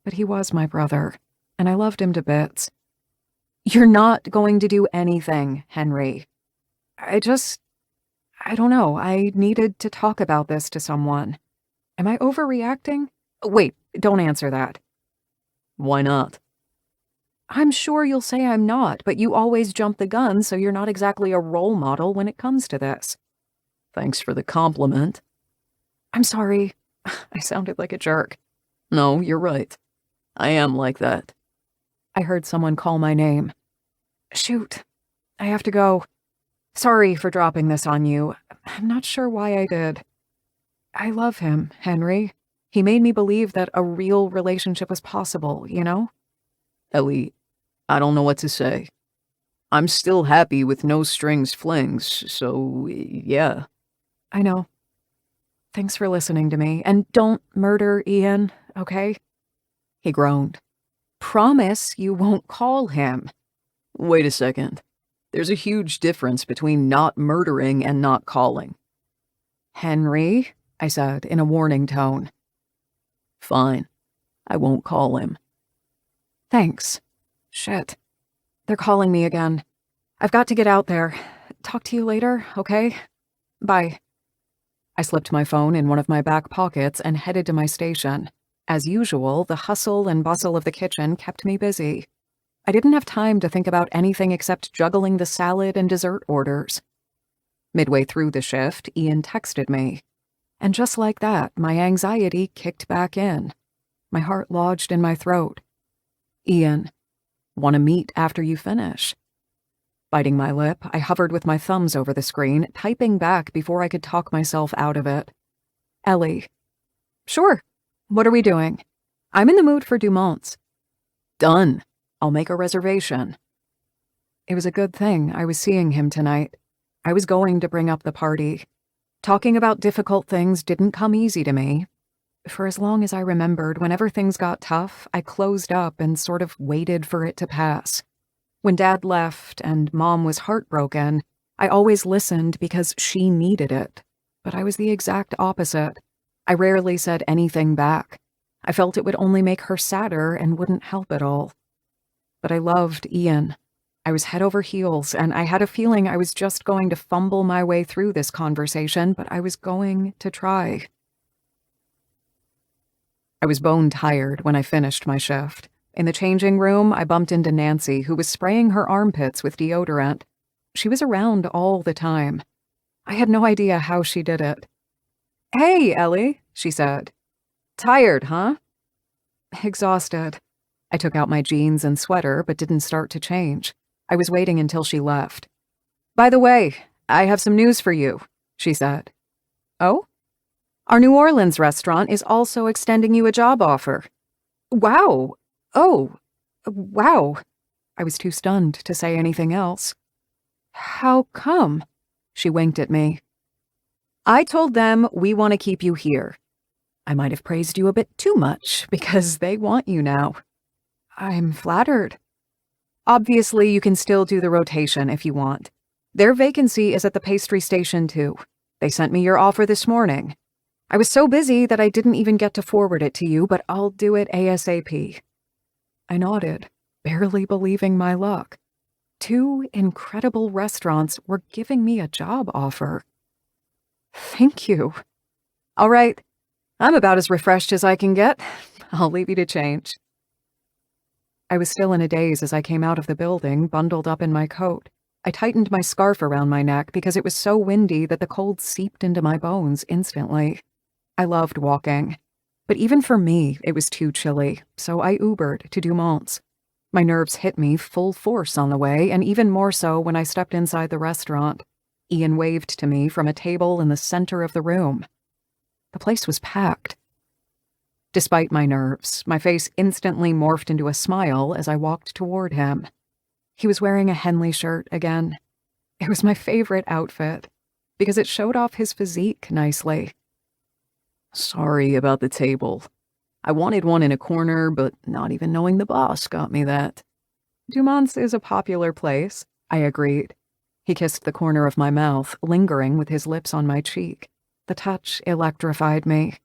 But he was my brother, and I loved him to bits. You're not going to do anything, Henry. I don't know. I needed to talk about this to someone. Am I overreacting? Wait, don't answer that. Why not? I'm sure you'll say I'm not, but you always jump the gun, so you're not exactly a role model when it comes to this. Thanks for the compliment. I'm sorry. I sounded like a jerk. No, you're right. I am like that. I heard someone call my name. Shoot. I have to go. Sorry for dropping this on you. I'm not sure why I did. I love him, Henry. He made me believe that a real relationship was possible, you know? Ellie, I don't know what to say. I'm still happy with no strings flings, so yeah. I know. Thanks for listening to me, and don't murder Ian, okay? He groaned. Promise you won't call him. Wait a second. There's a huge difference between not murdering and not calling. Henry, I said in a warning tone. Fine. I won't call him. Thanks. Shit. They're calling me again. I've got to get out there. Talk to you later, okay? Bye. I slipped my phone in one of my back pockets and headed to my station. As usual, the hustle and bustle of the kitchen kept me busy. I didn't have time to think about anything except juggling the salad and dessert orders. Midway through the shift, Ian texted me. And just like that, my anxiety kicked back in. My heart lodged in my throat. Ian, want to meet after you finish? Biting my lip, I hovered with my thumbs over the screen, typing back before I could talk myself out of it. Ellie. Sure. What are we doing? I'm in the mood for Dumont's. Done. I'll make a reservation. It was a good thing I was seeing him tonight. I was going to bring up the party. Talking about difficult things didn't come easy to me. For as long as I remembered, whenever things got tough, I closed up and sort of waited for it to pass. When Dad left and Mom was heartbroken, I always listened because she needed it. But I was the exact opposite. I rarely said anything back. I felt it would only make her sadder and wouldn't help at all. But I loved Ian. I was head over heels, and I had a feeling I was just going to fumble my way through this conversation, but I was going to try. I was bone tired when I finished my shift. In the changing room, I bumped into Nancy, who was spraying her armpits with deodorant. She was around all the time. I had no idea how she did it. "Hey, Ellie," she said. "Tired, huh?" Exhausted. I took out my jeans and sweater, but didn't start to change. I was waiting until she left. "By the way, I have some news for you," she said. "Oh? Our New Orleans restaurant is also extending you a job offer." "Wow. Oh. Wow." I was too stunned to say anything else. "How come?" She winked at me. "I told them we want to keep you here. I might have praised you a bit too much because they want you now." "I'm flattered." "Obviously, you can still do the rotation if you want. Their vacancy is at the pastry station, too. They sent me your offer this morning. I was so busy that I didn't even get to forward it to you, but I'll do it ASAP. I nodded, barely believing my luck. 2 incredible restaurants were giving me a job offer. Thank you. All right, I'm about as refreshed as I can get. I'll leave you to change. I was still in a daze as I came out of the building, bundled up in my coat. I tightened my scarf around my neck because it was so windy that the cold seeped into my bones instantly. I loved walking, but even for me, it was too chilly, so I Ubered to Dumont's. My nerves hit me full force on the way, and even more so when I stepped inside the restaurant. Ian waved to me from a table in the center of the room. The place was packed. Despite my nerves, my face instantly morphed into a smile as I walked toward him. He was wearing a Henley shirt again. It was my favorite outfit, because it showed off his physique nicely. "Sorry about the table. I wanted one in a corner, but not even knowing the boss got me that." "Dumont's is a popular place," I agreed. He kissed the corner of my mouth, lingering with his lips on my cheek. The touch electrified me.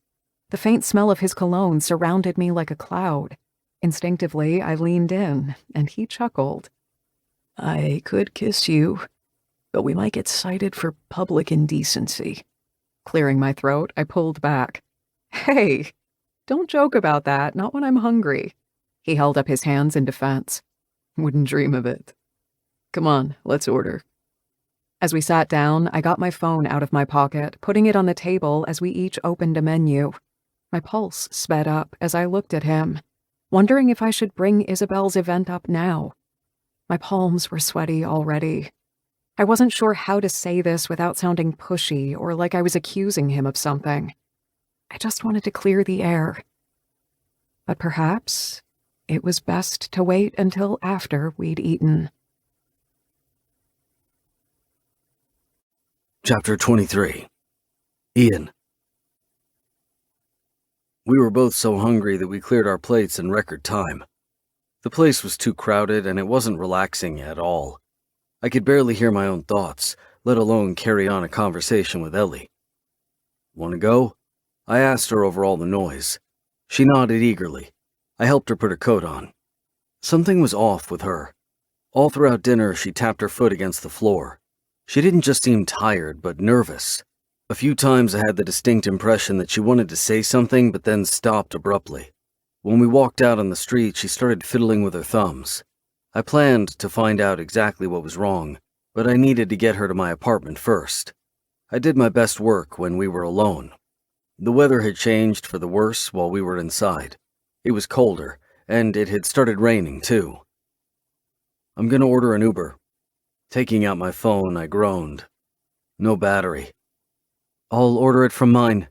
The faint smell of his cologne surrounded me like a cloud. Instinctively, I leaned in, and he chuckled. "I could kiss you, but we might get cited for public indecency." Clearing my throat, I pulled back. "Hey, don't joke about that, not when I'm hungry." He held up his hands in defense. "Wouldn't dream of it. Come on, let's order." As we sat down, I got my phone out of my pocket, putting it on the table as we each opened a menu. My pulse sped up as I looked at him, wondering if I should bring Isabel's event up now. My palms were sweaty already. I wasn't sure how to say this without sounding pushy or like I was accusing him of something. I just wanted to clear the air. But perhaps it was best to wait until after we'd eaten. Chapter 23. Ian. We were both so hungry that we cleared our plates in record time. The place was too crowded and it wasn't relaxing at all. I could barely hear my own thoughts, let alone carry on a conversation with Ellie. "Want to go?" I asked her over all the noise. She nodded eagerly. I helped her put her coat on. Something was off with her. All throughout dinner, she tapped her foot against the floor. She didn't just seem tired, but nervous. A few times I had the distinct impression that she wanted to say something, but then stopped abruptly. When we walked out on the street, she started fiddling with her thumbs. I planned to find out exactly what was wrong, but I needed to get her to my apartment first. I did my best work when we were alone. The weather had changed for the worse while we were inside. It was colder, and it had started raining too. "I'm gonna order an Uber." Taking out my phone, I groaned. "No battery." "I'll order it from mine."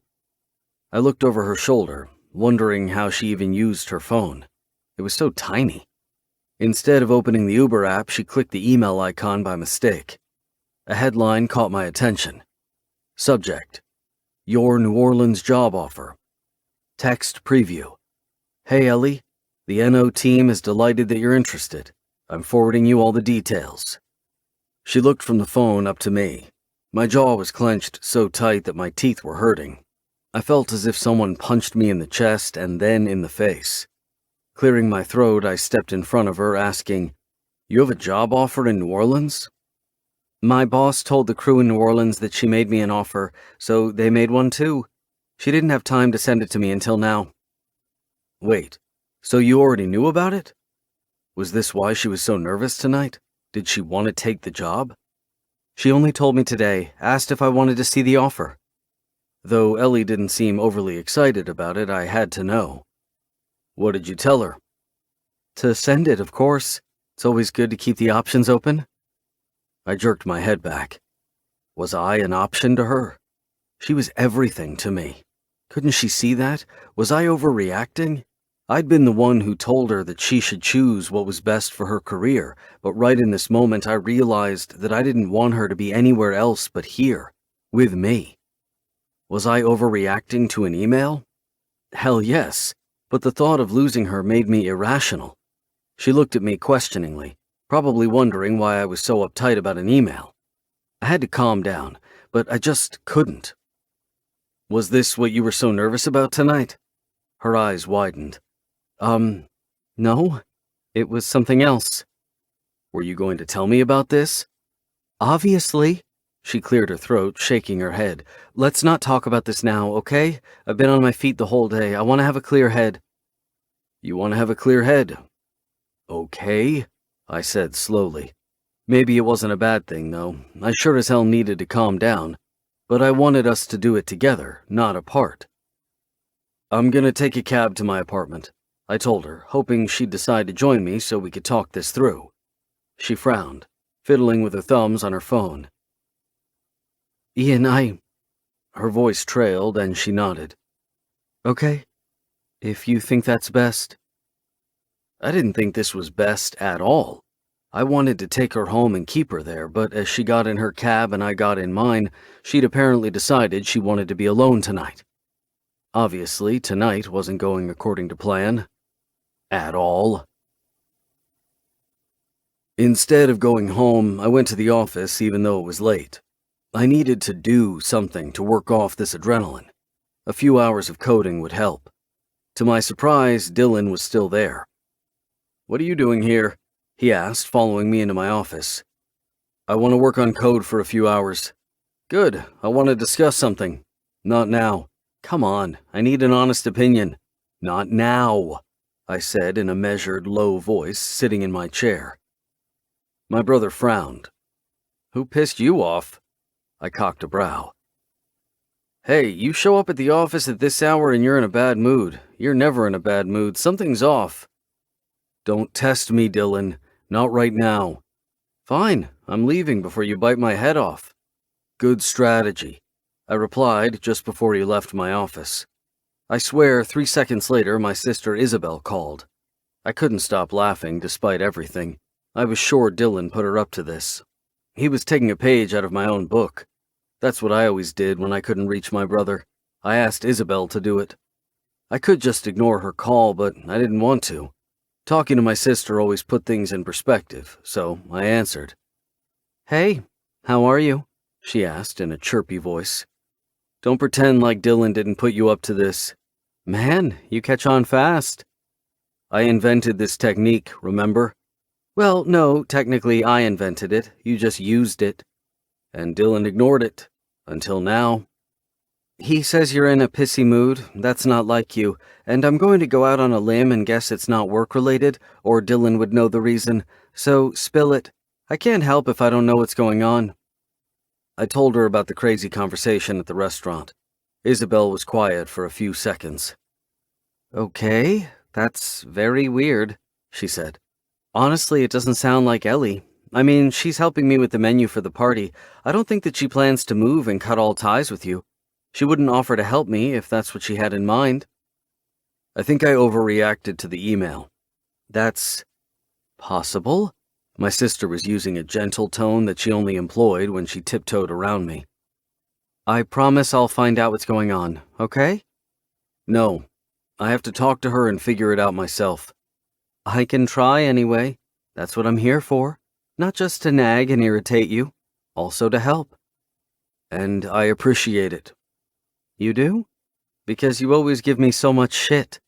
I looked over her shoulder, wondering how she even used her phone. It was so tiny. Instead of opening the Uber app, she clicked the email icon by mistake. A headline caught my attention. Subject: Your New Orleans job offer. Text preview: Hey Ellie, the NO team is delighted that you're interested. I'm forwarding you all the details. She looked from the phone up to me. My jaw was clenched so tight that my teeth were hurting. I felt as if someone punched me in the chest and then in the face. Clearing my throat, I stepped in front of her, asking, You have a job offer in New Orleans? My boss told the crew in New Orleans that she made me an offer, so they made one too. She didn't have time to send it to me until now. Wait, so you already knew about it? Was this why she was so nervous tonight? Did she want to take the job? She only told me today, asked if I wanted to see the offer. Though Ellie didn't seem overly excited about it, I had to know. What did you tell her? To send it, of course. It's always good to keep the options open. I jerked my head back. Was I an option to her? She was everything to me. Couldn't she see that? Was I overreacting? I'd been the one who told her that she should choose what was best for her career, but right in this moment I realized that I didn't want her to be anywhere else but here, with me. Was I overreacting to an email? Hell yes, but the thought of losing her made me irrational. She looked at me questioningly, probably wondering why I was so uptight about an email. I had to calm down, but I just couldn't. Was this what you were so nervous about tonight? Her eyes widened. No, it was something else. Were you going to tell me about this? Obviously. She cleared her throat, shaking her head. Let's not talk about this now, okay? I've been on my feet the whole day. I want to have a clear head. You want to have a clear head? Okay, I said slowly. Maybe it wasn't a bad thing, though. I sure as hell needed to calm down. But I wanted us to do it together, not apart. I'm gonna take a cab to my apartment, I told her, hoping she'd decide to join me so we could talk this through. She frowned, fiddling with her thumbs on her phone. Ian, Her voice trailed and she nodded. Okay, if you think that's best. I didn't think this was best at all. I wanted to take her home and keep her there, but as she got in her cab and I got in mine, she'd apparently decided she wanted to be alone tonight. Obviously, tonight wasn't going according to plan. At all. Instead of going home, I went to the office even though it was late. I needed to do something to work off this adrenaline. A few hours of coding would help. To my surprise, Dylan was still there. What are you doing here? He asked, following me into my office. I want to work on code for a few hours. Good, I want to discuss something. Not now. Come on, I need an honest opinion. Not now, I said in a measured, low voice, sitting in my chair. My brother frowned. Who pissed you off? I cocked a brow. Hey, you show up at the office at this hour and you're in a bad mood. You're never in a bad mood. Something's off. Don't test me, Dylan. Not right now. Fine, I'm leaving before you bite my head off. Good strategy, I replied just before he left my office. I swear 3 seconds later my sister Isabel called. I couldn't stop laughing despite everything. I was sure Dylan put her up to this. He was taking a page out of my own book. That's what I always did when I couldn't reach my brother. I asked Isabel to do it. I could just ignore her call, but I didn't want to. Talking to my sister always put things in perspective, so I answered. Hey, how are you? She asked in a chirpy voice. Don't pretend like Dylan didn't put you up to this. Man, you catch on fast. I invented this technique, remember? Well, no, technically I invented it. You just used it. And Dylan ignored it. Until now. He says you're in a pissy mood. That's not like you. And I'm going to go out on a limb and guess it's not work-related, or Dylan would know the reason. So, spill it. I can't help if I don't know what's going on. I told her about the crazy conversation at the restaurant. Isabel was quiet for a few seconds. Okay, that's very weird, she said. Honestly, it doesn't sound like Ellie. I mean, she's helping me with the menu for the party. I don't think that she plans to move and cut all ties with you. She wouldn't offer to help me if that's what she had in mind. I think I overreacted to the email. That's Possible? My sister was using a gentle tone that she only employed when she tiptoed around me. I promise I'll find out what's going on, okay? No. I have to talk to her and figure it out myself. I can try anyway. That's what I'm here for. Not just to nag and irritate you, also to help. And I appreciate it. You do? Because you always give me so much shit.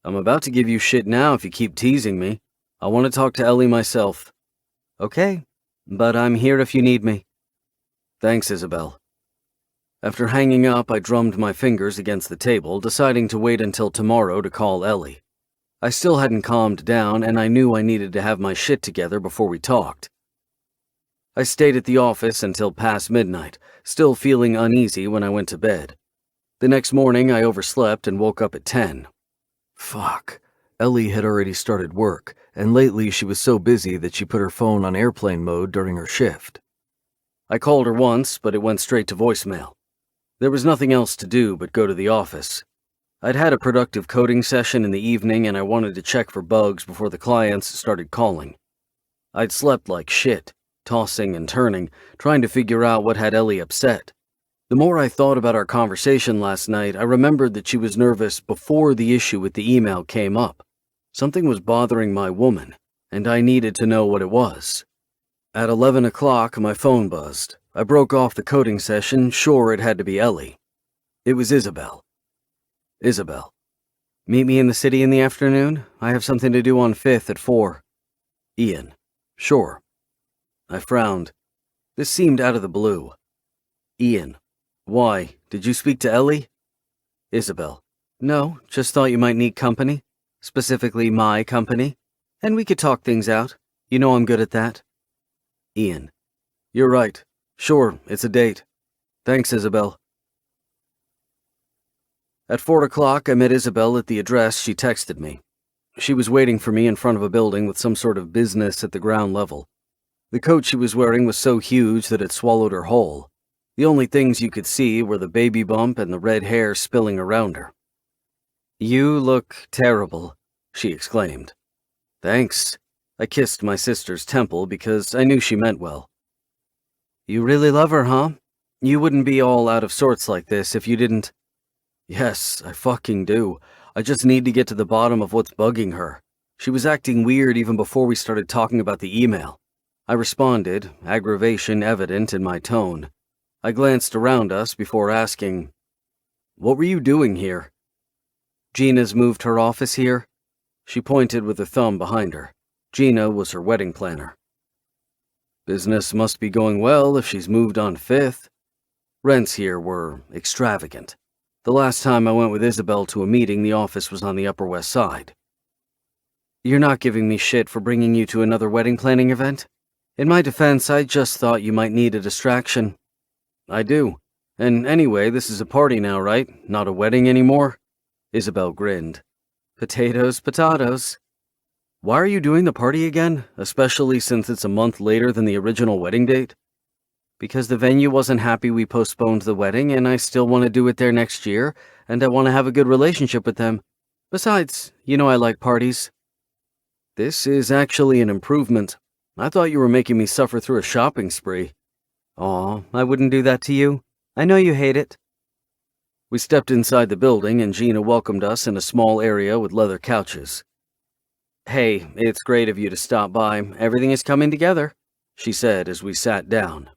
I'm about to give you shit now if you keep teasing me. I want to talk to Ellie myself. Okay, but I'm here if you need me. Thanks, Isabel. After hanging up, I drummed my fingers against the table, deciding to wait until tomorrow to call Ellie. I still hadn't calmed down, and I knew I needed to have my shit together before we talked. I stayed at the office until past midnight, still feeling uneasy when I went to bed. The next morning, I overslept and woke up at 10. Fuck. Ellie had already started work, and lately she was so busy that she put her phone on airplane mode during her shift. I called her once, but it went straight to voicemail. There was nothing else to do but go to the office. I'd had a productive coding session in the evening, and I wanted to check for bugs before the clients started calling. I'd slept like shit, tossing and turning, trying to figure out what had Ellie upset. The more I thought about our conversation last night, I remembered that she was nervous before the issue with the email came up. Something was bothering my woman, and I needed to know what it was. At 11 o'clock, my phone buzzed. I broke off the coding session, sure it had to be Ellie. It was Isabel. Isabel. Meet me in the city in the afternoon? I have something to do on 5th at 4. Ian. Sure. I frowned. This seemed out of the blue. Ian. Why? Did you speak to Ellie? Isabel. No, just thought you might need company. Specifically my company. And we could talk things out. You know I'm good at that. Ian. You're right. Sure, it's a date. Thanks, Isabel. At 4 o'clock, I met Isabel at the address she texted me. She was waiting for me in front of a building with some sort of business at the ground level. The coat she was wearing was so huge that it swallowed her whole. The only things you could see were the baby bump and the red hair spilling around her. You look terrible, she exclaimed. Thanks. I kissed my sister's temple because I knew she meant well. You really love her, huh? You wouldn't be all out of sorts like this if you didn't. Yes, I fucking do. I just need to get to the bottom of what's bugging her. She was acting weird even before we started talking about the email. I responded, aggravation evident in my tone. I glanced around us before asking, What were you doing here? Gina's moved her office here. She pointed with a thumb behind her. Gina was her wedding planner. Business must be going well if she's moved on 5th. Rents here were extravagant. The last time I went with Isabel to a meeting, the office was on the Upper West Side. You're not giving me shit for bringing you to another wedding planning event? In my defense, I just thought you might need a distraction. I do. And anyway, this is a party now, right? Not a wedding anymore? Isabel grinned. Potatoes, potatoes. Why are you doing the party again, especially since it's a month later than the original wedding date? Because the venue wasn't happy we postponed the wedding, and I still want to do it there next year, and I want to have a good relationship with them. Besides, you know I like parties. This is actually an improvement. I thought you were making me suffer through a shopping spree. Aw, I wouldn't do that to you. I know you hate it. We stepped inside the building, and Gina welcomed us in a small area with leather couches. Hey, it's great of you to stop by. Everything is coming together, she said as we sat down.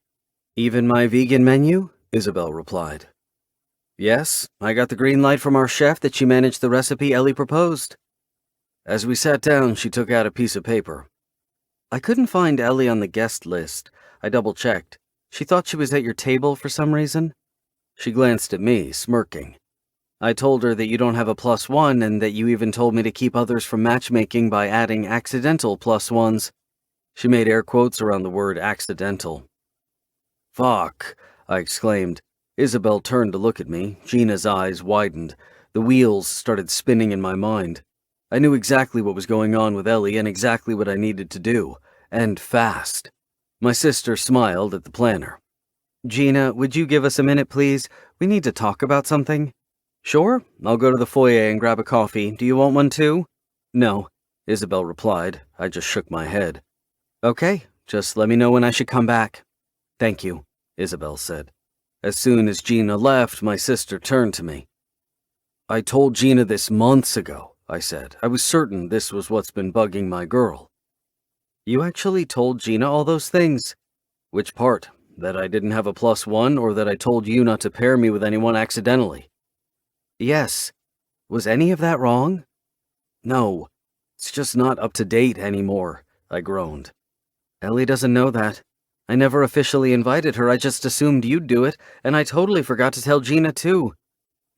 Even my vegan menu? Isabel replied. Yes, I got the green light from our chef that she managed the recipe Ellie proposed. As we sat down, she took out a piece of paper. I couldn't find Ellie on the guest list. I double-checked. She thought she was at your table for some reason. She glanced at me, smirking. I told her that you don't have a +1 and that you even told me to keep others from matchmaking by adding accidental +1s. She made air quotes around the word accidental. Fuck, I exclaimed. Isabel turned to look at me. Gina's eyes widened. The wheels started spinning in my mind. I knew exactly what was going on with Ellie and exactly what I needed to do. And fast. My sister smiled at the planner. Gina, would you give us a minute, please? We need to talk about something. Sure, I'll go to the foyer and grab a coffee. Do you want one too? No. Isabel replied. I just shook my head. Okay, just let me know when I should come back. Thank you, Isabel said. As soon as Gina left, my sister turned to me. I told Gina this months ago, I said. I was certain this was what's been bugging my girl. You actually told Gina all those things? Which part? That I didn't have a +1 or that I told you not to pair me with anyone accidentally? Yes. Was any of that wrong? No. It's just not up to date anymore, I groaned. Ellie doesn't know that. I never officially invited her, I just assumed you'd do it, and I totally forgot to tell Gina too.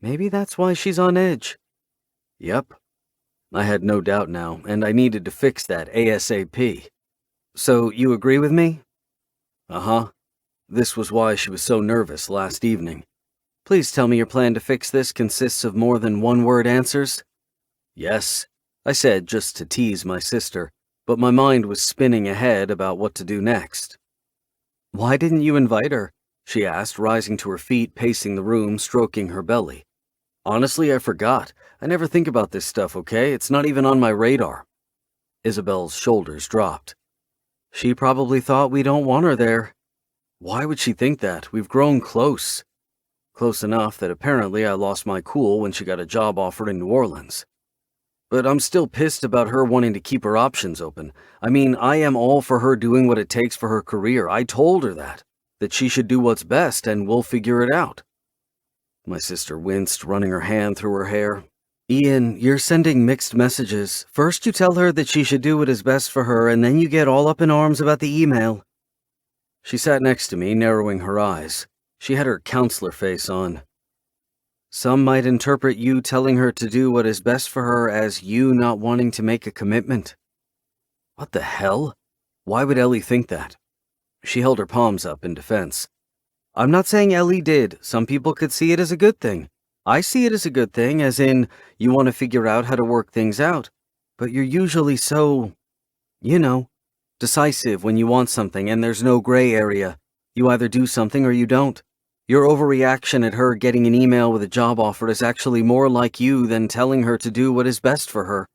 Maybe that's why she's on edge. Yep. I had no doubt now, and I needed to fix that ASAP. So you agree with me? Uh-huh. This was why she was so nervous last evening. Please tell me your plan to fix this consists of more than one-word answers? Yes, I said just to tease my sister, but my mind was spinning ahead about what to do next. Why didn't you invite her? She asked, rising to her feet, pacing the room, stroking her belly. Honestly, I forgot. I never think about this stuff, okay? It's not even on my radar. Isabel's shoulders dropped. She probably thought we don't want her there. Why would she think that? We've grown close. Close enough that apparently I lost my cool when she got a job offer in New Orleans. But I'm still pissed about her wanting to keep her options open. I mean, I am all for her doing what it takes for her career. I told her that she should do what's best and we'll figure it out. My sister winced, running her hand through her hair. Ian, you're sending mixed messages. First you tell her that she should do what is best for her, and then you get all up in arms about the email. She sat next to me, narrowing her eyes. She had her counselor face on. Some might interpret you telling her to do what is best for her as you not wanting to make a commitment. What the hell? Why would Ellie think that? She held her palms up in defense. I'm not saying Ellie did. Some people could see it as a good thing. I see it as a good thing, as in, you want to figure out how to work things out. But you're usually so, decisive when you want something and there's no gray area. You either do something or you don't. Your overreaction at her getting an email with a job offer is actually more like you than telling her to do what is best for her.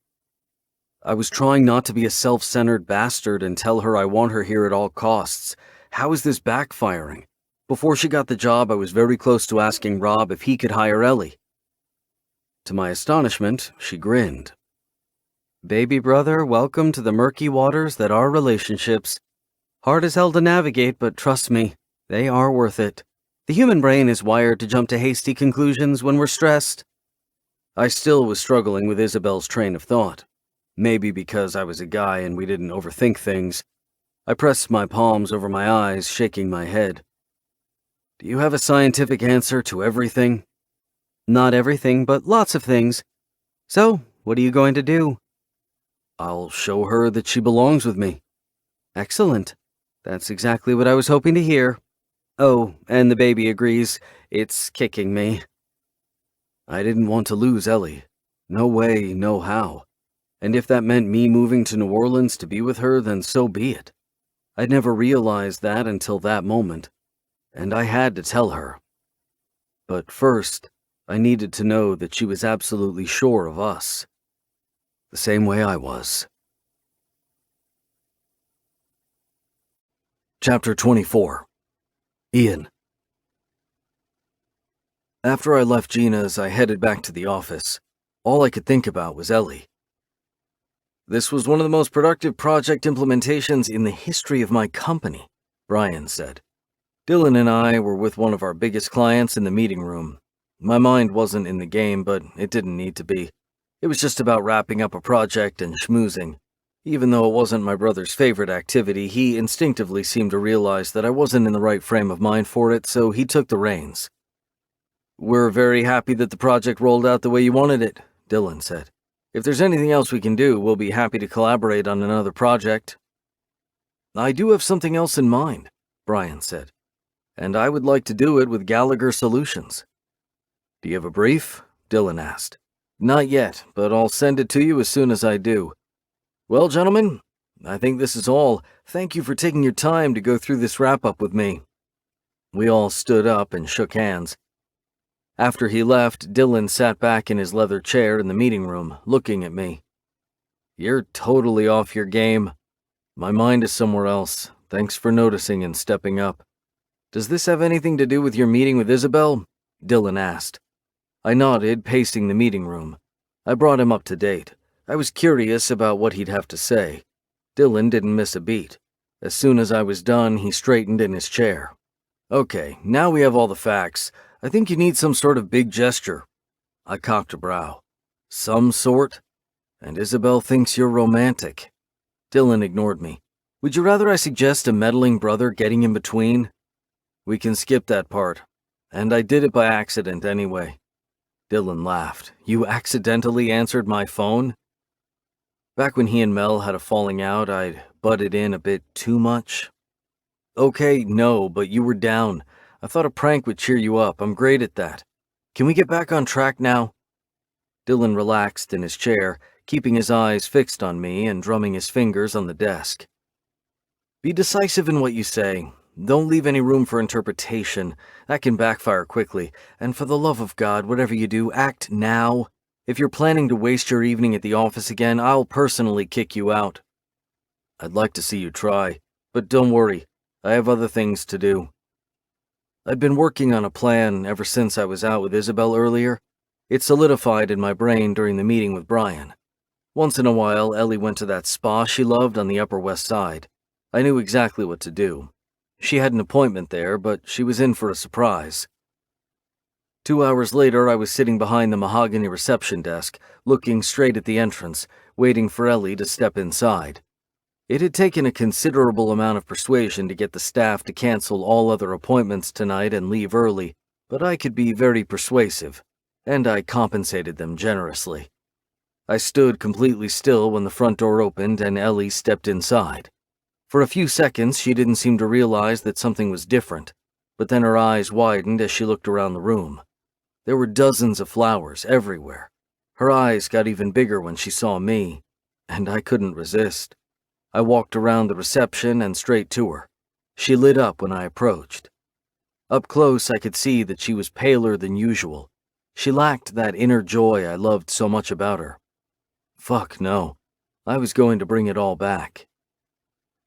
I was trying not to be a self-centered bastard and tell her I want her here at all costs. How is this backfiring? Before she got the job, I was very close to asking Rob if he could hire Ellie. To my astonishment, she grinned. Baby brother, welcome to the murky waters that are relationships. Hard as hell to navigate, but trust me, they are worth it. The human brain is wired to jump to hasty conclusions when we're stressed. I still was struggling with Isabel's train of thought. Maybe because I was a guy and we didn't overthink things. I pressed my palms over my eyes, shaking my head. Do you have a scientific answer to everything? Not everything, but lots of things. So, what are you going to do? I'll show her that she belongs with me. Excellent. That's exactly what I was hoping to hear. Oh, and the baby agrees. It's kicking me. I didn't want to lose Ellie. No way, no how. And if that meant me moving to New Orleans to be with her, then so be it. I'd never realized that until that moment. And I had to tell her. But first, I needed to know that she was absolutely sure of us. The same way I was. Chapter 24. Ian. After I left Gina's, I headed back to the office. All I could think about was Ellie. This was one of the most productive project implementations in the history of my company, Brian said. Dylan and I were with one of our biggest clients in the meeting room. My mind wasn't in the game, but it didn't need to be. It was just about wrapping up a project and schmoozing. Even though it wasn't my brother's favorite activity, he instinctively seemed to realize that I wasn't in the right frame of mind for it, so he took the reins. We're very happy that the project rolled out the way you wanted it, Dylan said. If there's anything else we can do, we'll be happy to collaborate on another project. I do have something else in mind, Brian said. And I would like to do it with Gallagher Solutions. Do you have a brief? Dylan asked. Not yet, but I'll send it to you as soon as I do. Well, gentlemen, I think this is all. Thank you for taking your time to go through this wrap-up with me. We all stood up and shook hands. After he left, Dylan sat back in his leather chair in the meeting room, looking at me. You're totally off your game. My mind is somewhere else. Thanks for noticing and stepping up. Does this have anything to do with your meeting with Isabel? Dylan asked. I nodded, pacing the meeting room. I brought him up to date. I was curious about what he'd have to say. Dylan didn't miss a beat. As soon as I was done, he straightened in his chair. Okay, now we have all the facts. I think you need some sort of big gesture. I cocked a brow. Some sort? And Isabel thinks you're romantic. Dylan ignored me. Would you rather I suggest a meddling brother getting in between? We can skip that part. And I did it by accident anyway. Dylan laughed. You accidentally answered my phone? Back when he and Mel had a falling out, I'd butted in a bit too much. Okay, no, but you were down. I thought a prank would cheer you up. I'm great at that. Can we get back on track now? Dylan relaxed in his chair, keeping his eyes fixed on me and drumming his fingers on the desk. Be decisive in what you say. Don't leave any room for interpretation. That can backfire quickly. And for the love of God, whatever you do, act now. If you're planning to waste your evening at the office again, I'll personally kick you out. I'd like to see you try, but don't worry. I have other things to do. I'd been working on a plan ever since I was out with Isabel earlier. It solidified in my brain during the meeting with Brian. Once in a while, Ellie went to that spa she loved on the Upper West Side. I knew exactly what to do. She had an appointment there, but she was in for a surprise. 2 hours later, I was sitting behind the mahogany reception desk, looking straight at the entrance, waiting for Ellie to step inside. It had taken a considerable amount of persuasion to get the staff to cancel all other appointments tonight and leave early, but I could be very persuasive, and I compensated them generously. I stood completely still when the front door opened and Ellie stepped inside. For a few seconds, she didn't seem to realize that something was different, but then her eyes widened as she looked around the room. There were dozens of flowers everywhere. Her eyes got even bigger when she saw me, and I couldn't resist. I walked around the reception and straight to her. She lit up when I approached. Up close, I could see that she was paler than usual. She lacked that inner joy I loved so much about her. Fuck no. I was going to bring it all back.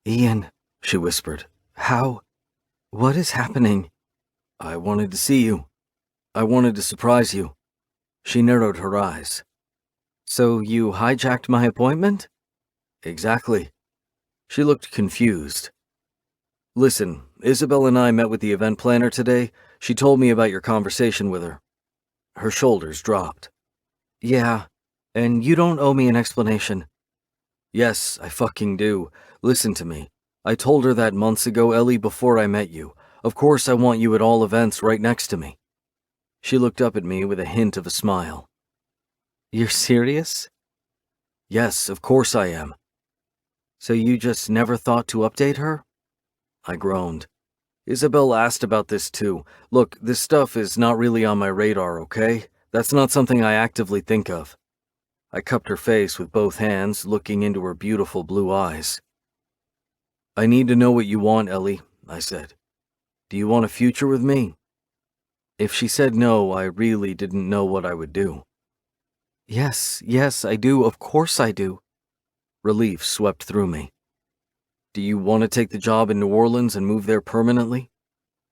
Ian, she whispered. How? What is happening? I wanted to see you. I wanted to surprise you. She narrowed her eyes. So you hijacked my appointment? Exactly. She looked confused. Listen, Isabel and I met with the event planner today. She told me about your conversation with her. Her shoulders dropped. Yeah, and you don't owe me an explanation. Yes, I fucking do. Listen to me. I told her that months ago, Ellie, before I met you. Of course I want you at all events right next to me. She looked up at me with a hint of a smile. You're serious? Yes, of course I am. So you just never thought to update her? I groaned. Isabel asked about this too. Look, this stuff is not really on my radar, okay? That's not something I actively think of. I cupped her face with both hands, looking into her beautiful blue eyes. I need to know what you want, Ellie, I said. Do you want a future with me? If she said no, I really didn't know what I would do. Yes, I do. Of course I do. Relief swept through me. Do you want to take the job in New Orleans and move there permanently?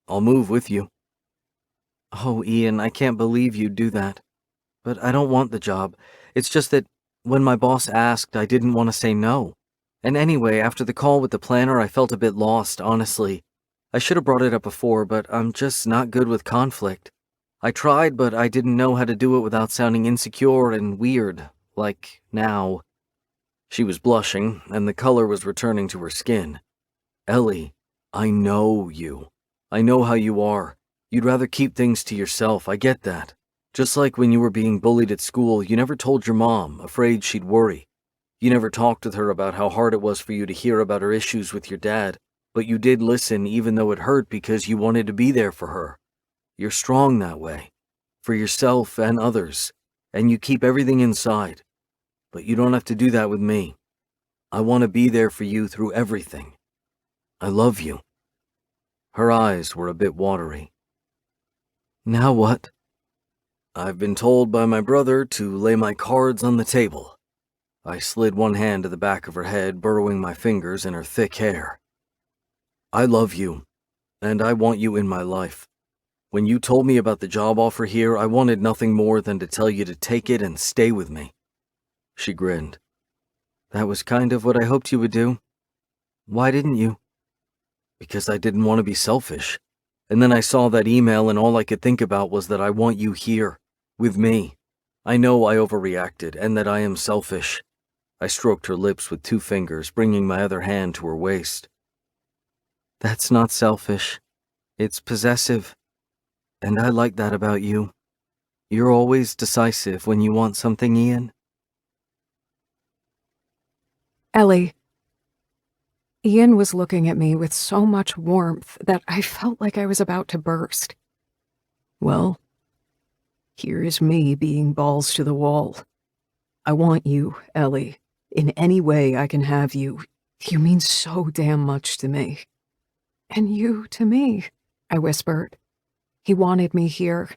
I'll move with you. Oh, Ian, I can't believe you'd do that. But I don't want the job. It's just that when my boss asked, I didn't want to say no. And anyway, after the call with the planner, I felt a bit lost, honestly. I should have brought it up before, but I'm just not good with conflict. I tried, but I didn't know how to do it without sounding insecure and weird, like now. She was blushing, and the color was returning to her skin. Ellie, I know you. I know how you are. You'd rather keep things to yourself, I get that. Just like when you were being bullied at school, you never told your mom, afraid she'd worry. You never talked with her about how hard it was for you to hear about her issues with your dad, but you did listen even though it hurt because you wanted to be there for her. You're strong that way, for yourself and others, and you keep everything inside. But you don't have to do that with me. I want to be there for you through everything. I love you. Her eyes were a bit watery. Now what? I've been told by my brother to lay my cards on the table. I slid one hand to the back of her head, burrowing my fingers in her thick hair. I love you, and I want you in my life. When you told me about the job offer here, I wanted nothing more than to tell you to take it and stay with me. She grinned. That was kind of what I hoped you would do. Why didn't you? Because I didn't want to be selfish. And then I saw that email and all I could think about was that I want you here, with me. I know I overreacted and that I am selfish. I stroked her lips with 2 fingers, bringing my other hand to her waist. That's not selfish. It's possessive. And I like that about you. You're always decisive when you want something, Ian. Ellie. Ian was looking at me with so much warmth that I felt like I was about to burst. Well, here is me being balls to the wall. I want you, Ellie. In any way I can have you. You mean so damn much to me. And you to me, I whispered. He wanted me here.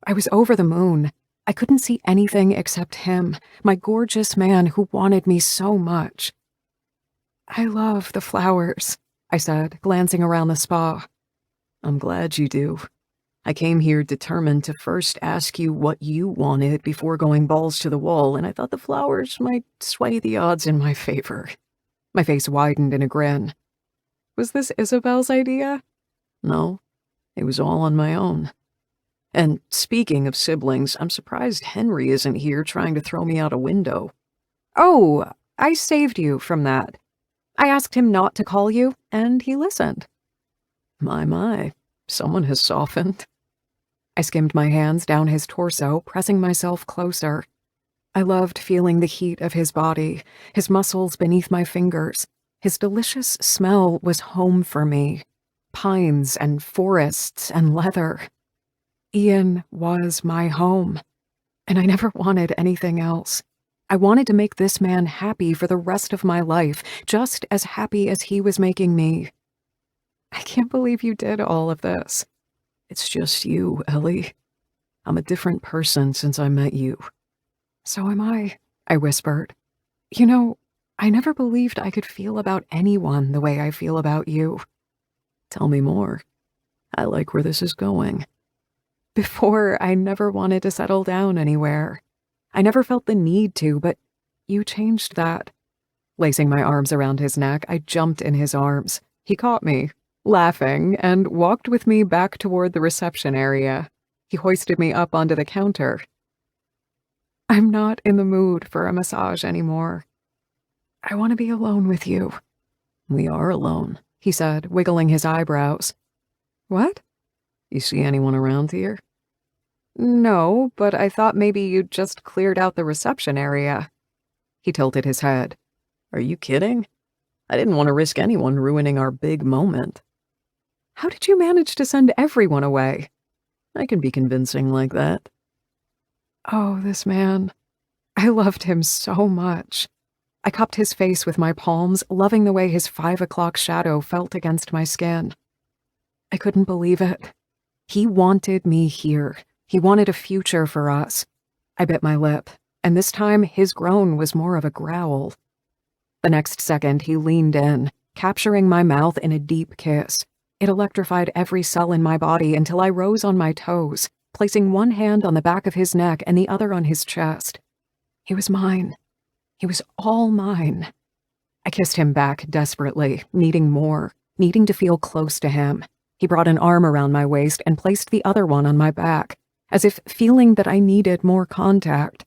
I was over the moon. I couldn't see anything except him, my gorgeous man who wanted me so much. I love the flowers, I said, glancing around the spa. I'm glad you do. I came here determined to first ask you what you wanted before going balls to the wall, and I thought the flowers might sway the odds in my favor. My face widened in a grin. Was this Isabel's idea? No, it was all on my own. And speaking of siblings, I'm surprised Henry isn't here trying to throw me out a window. Oh, I saved you from that. I asked him not to call you, and he listened. My, someone has softened. I skimmed my hands down his torso, pressing myself closer. I loved feeling the heat of his body, his muscles beneath my fingers. His delicious smell was home for me. Pines and forests and leather. Ian was my home, and I never wanted anything else. I wanted to make this man happy for the rest of my life, just as happy as he was making me. I can't believe you did all of this. It's just you, Ellie. I'm a different person since I met you. So am I whispered. You know, I never believed I could feel about anyone the way I feel about you. Tell me more. I like where this is going. Before, I never wanted to settle down anywhere. I never felt the need to, but you changed that. Lacing my arms around his neck, I jumped in his arms. He caught me, laughing, and walked with me back toward the reception area. He hoisted me up onto the counter. I'm not in the mood for a massage anymore. I want to be alone with you. We are alone, he said, wiggling his eyebrows. What? You see anyone around here? No, but I thought maybe you'd just cleared out the reception area. He tilted his head. Are you kidding? I didn't want to risk anyone ruining our big moment. How did you manage to send everyone away? I can be convincing like that. Oh, this man. I loved him so much. I cupped his face with my palms, loving the way his 5 o'clock shadow felt against my skin. I couldn't believe it. He wanted me here. He wanted a future for us. I bit my lip, and this time his groan was more of a growl. The next second, he leaned in, capturing my mouth in a deep kiss. It electrified every cell in my body until I rose on my toes, placing one hand on the back of his neck and the other on his chest. He was mine. He was all mine. I kissed him back desperately, needing more, needing to feel close to him. He brought an arm around my waist and placed the other one on my back, as if feeling that I needed more contact.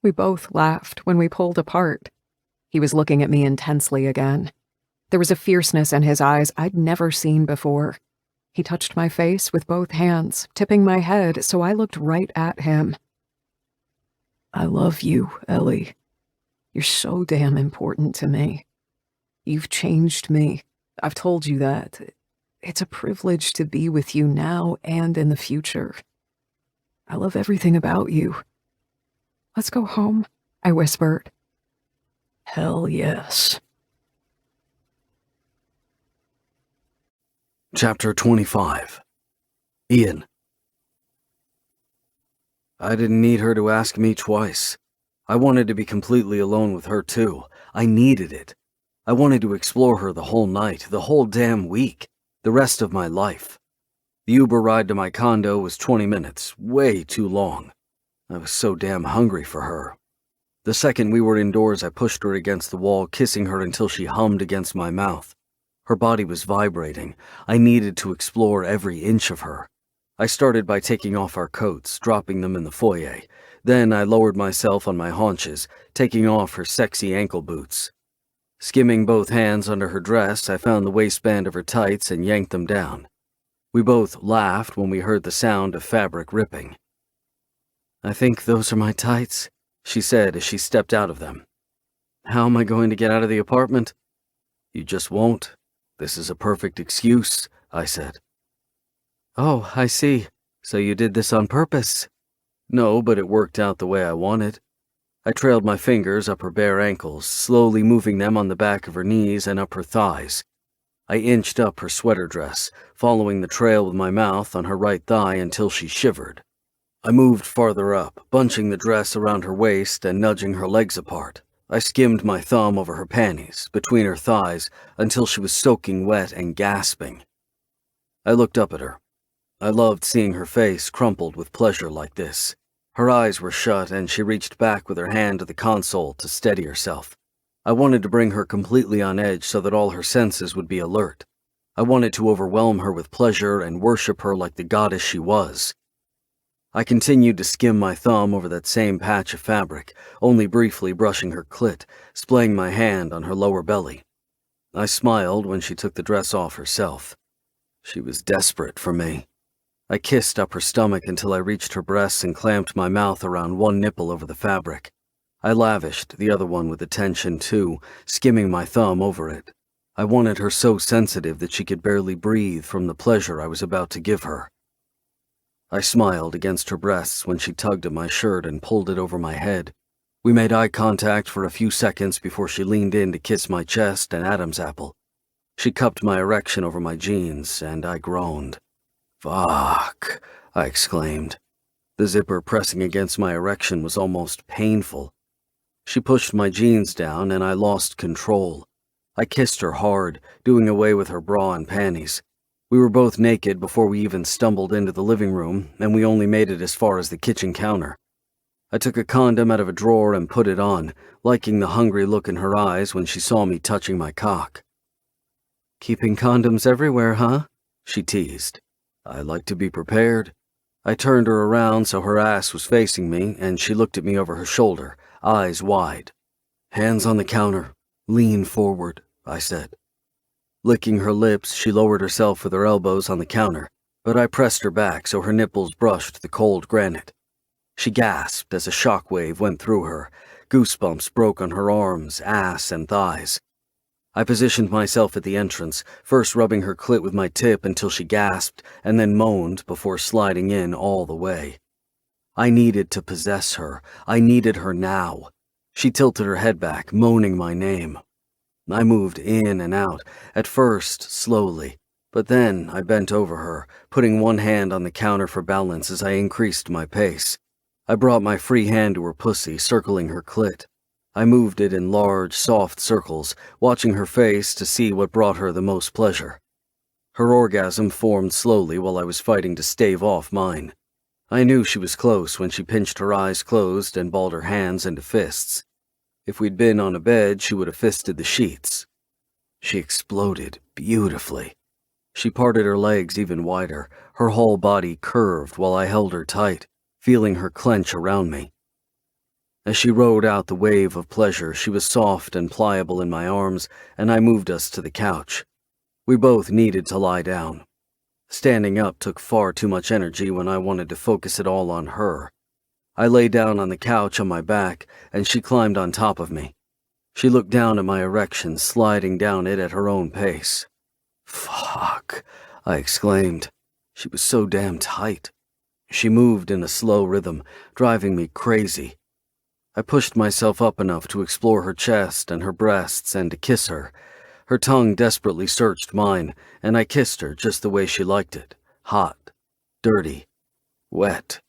We both laughed when we pulled apart. He was looking at me intensely again. There was a fierceness in his eyes I'd never seen before. He touched my face with both hands, tipping my head so I looked right at him. I love you, Ellie. You're so damn important to me. You've changed me. I've told you that. It's a privilege to be with you now and in the future. I love everything about you. Let's go home, I whispered. Hell yes. Chapter 25. Ian. I didn't need her to ask me twice. I wanted to be completely alone with her too. I needed it. I wanted to explore her the whole night, the whole damn week, the rest of my life. The Uber ride to my condo was 20 minutes, way too long. I was so damn hungry for her. The second we were indoors, I pushed her against the wall, kissing her until she hummed against my mouth. Her body was vibrating. I needed to explore every inch of her. I started by taking off our coats, dropping them in the foyer. Then I lowered myself on my haunches, taking off her sexy ankle boots. Skimming both hands under her dress, I found the waistband of her tights and yanked them down. We both laughed when we heard the sound of fabric ripping. "I think those are my tights," she said as she stepped out of them. "How am I going to get out of the apartment?" "You just won't. This is a perfect excuse," I said. "Oh, I see. So you did this on purpose?" "No, but it worked out the way I wanted." I trailed my fingers up her bare ankles, slowly moving them on the back of her knees and up her thighs. I inched up her sweater dress, following the trail with my mouth on her right thigh until she shivered. I moved farther up, bunching the dress around her waist and nudging her legs apart. I skimmed my thumb over her panties, between her thighs, until she was soaking wet and gasping. I looked up at her. I loved seeing her face crumpled with pleasure like this. Her eyes were shut and she reached back with her hand to the console to steady herself. I wanted to bring her completely on edge so that all her senses would be alert. I wanted to overwhelm her with pleasure and worship her like the goddess she was. I continued to skim my thumb over that same patch of fabric, only briefly brushing her clit, splaying my hand on her lower belly. I smiled when she took the dress off herself. She was desperate for me. I kissed up her stomach until I reached her breasts and clamped my mouth around one nipple over the fabric. I lavished the other one with attention too, skimming my thumb over it. I wanted her so sensitive that she could barely breathe from the pleasure I was about to give her. I smiled against her breasts when she tugged at my shirt and pulled it over my head. We made eye contact for a few seconds before she leaned in to kiss my chest and Adam's apple. She cupped my erection over my jeans, and I groaned. "Fuck," I exclaimed. The zipper pressing against my erection was almost painful. She pushed my jeans down, and I lost control. I kissed her hard, doing away with her bra and panties. We were both naked before we even stumbled into the living room, and we only made it as far as the kitchen counter. I took a condom out of a drawer and put it on, liking the hungry look in her eyes when she saw me touching my cock. "Keeping condoms everywhere, huh?" she teased. "I like to be prepared." I turned her around so her ass was facing me, and she looked at me over her shoulder, eyes wide. "Hands on the counter. Lean forward," I said. Licking her lips, she lowered herself with her elbows on the counter, but I pressed her back so her nipples brushed the cold granite. She gasped as a shockwave went through her. Goosebumps broke on her arms, ass, and thighs. I positioned myself at the entrance, first rubbing her clit with my tip until she gasped, and then moaned before sliding in all the way. I needed to possess her. I needed her now. She tilted her head back, moaning my name. I moved in and out, at first slowly, but then I bent over her, putting one hand on the counter for balance as I increased my pace. I brought my free hand to her pussy, circling her clit. I moved it in large, soft circles, watching her face to see what brought her the most pleasure. Her orgasm formed slowly while I was fighting to stave off mine. I knew she was close when she pinched her eyes closed and balled her hands into fists. If we'd been on a bed, she would have fisted the sheets. She exploded beautifully. She parted her legs even wider, her whole body curved while I held her tight, feeling her clench around me. As she rode out the wave of pleasure, she was soft and pliable in my arms, and I moved us to the couch. We both needed to lie down. Standing up took far too much energy when I wanted to focus it all on her. I lay down on the couch on my back, and she climbed on top of me. She looked down at my erection, sliding down it at her own pace. "Fuck," I exclaimed. She was so damn tight. She moved in a slow rhythm, driving me crazy. I pushed myself up enough to explore her chest and her breasts and to kiss her. Her tongue desperately searched mine, and I kissed her just the way she liked it. Hot, dirty, wet.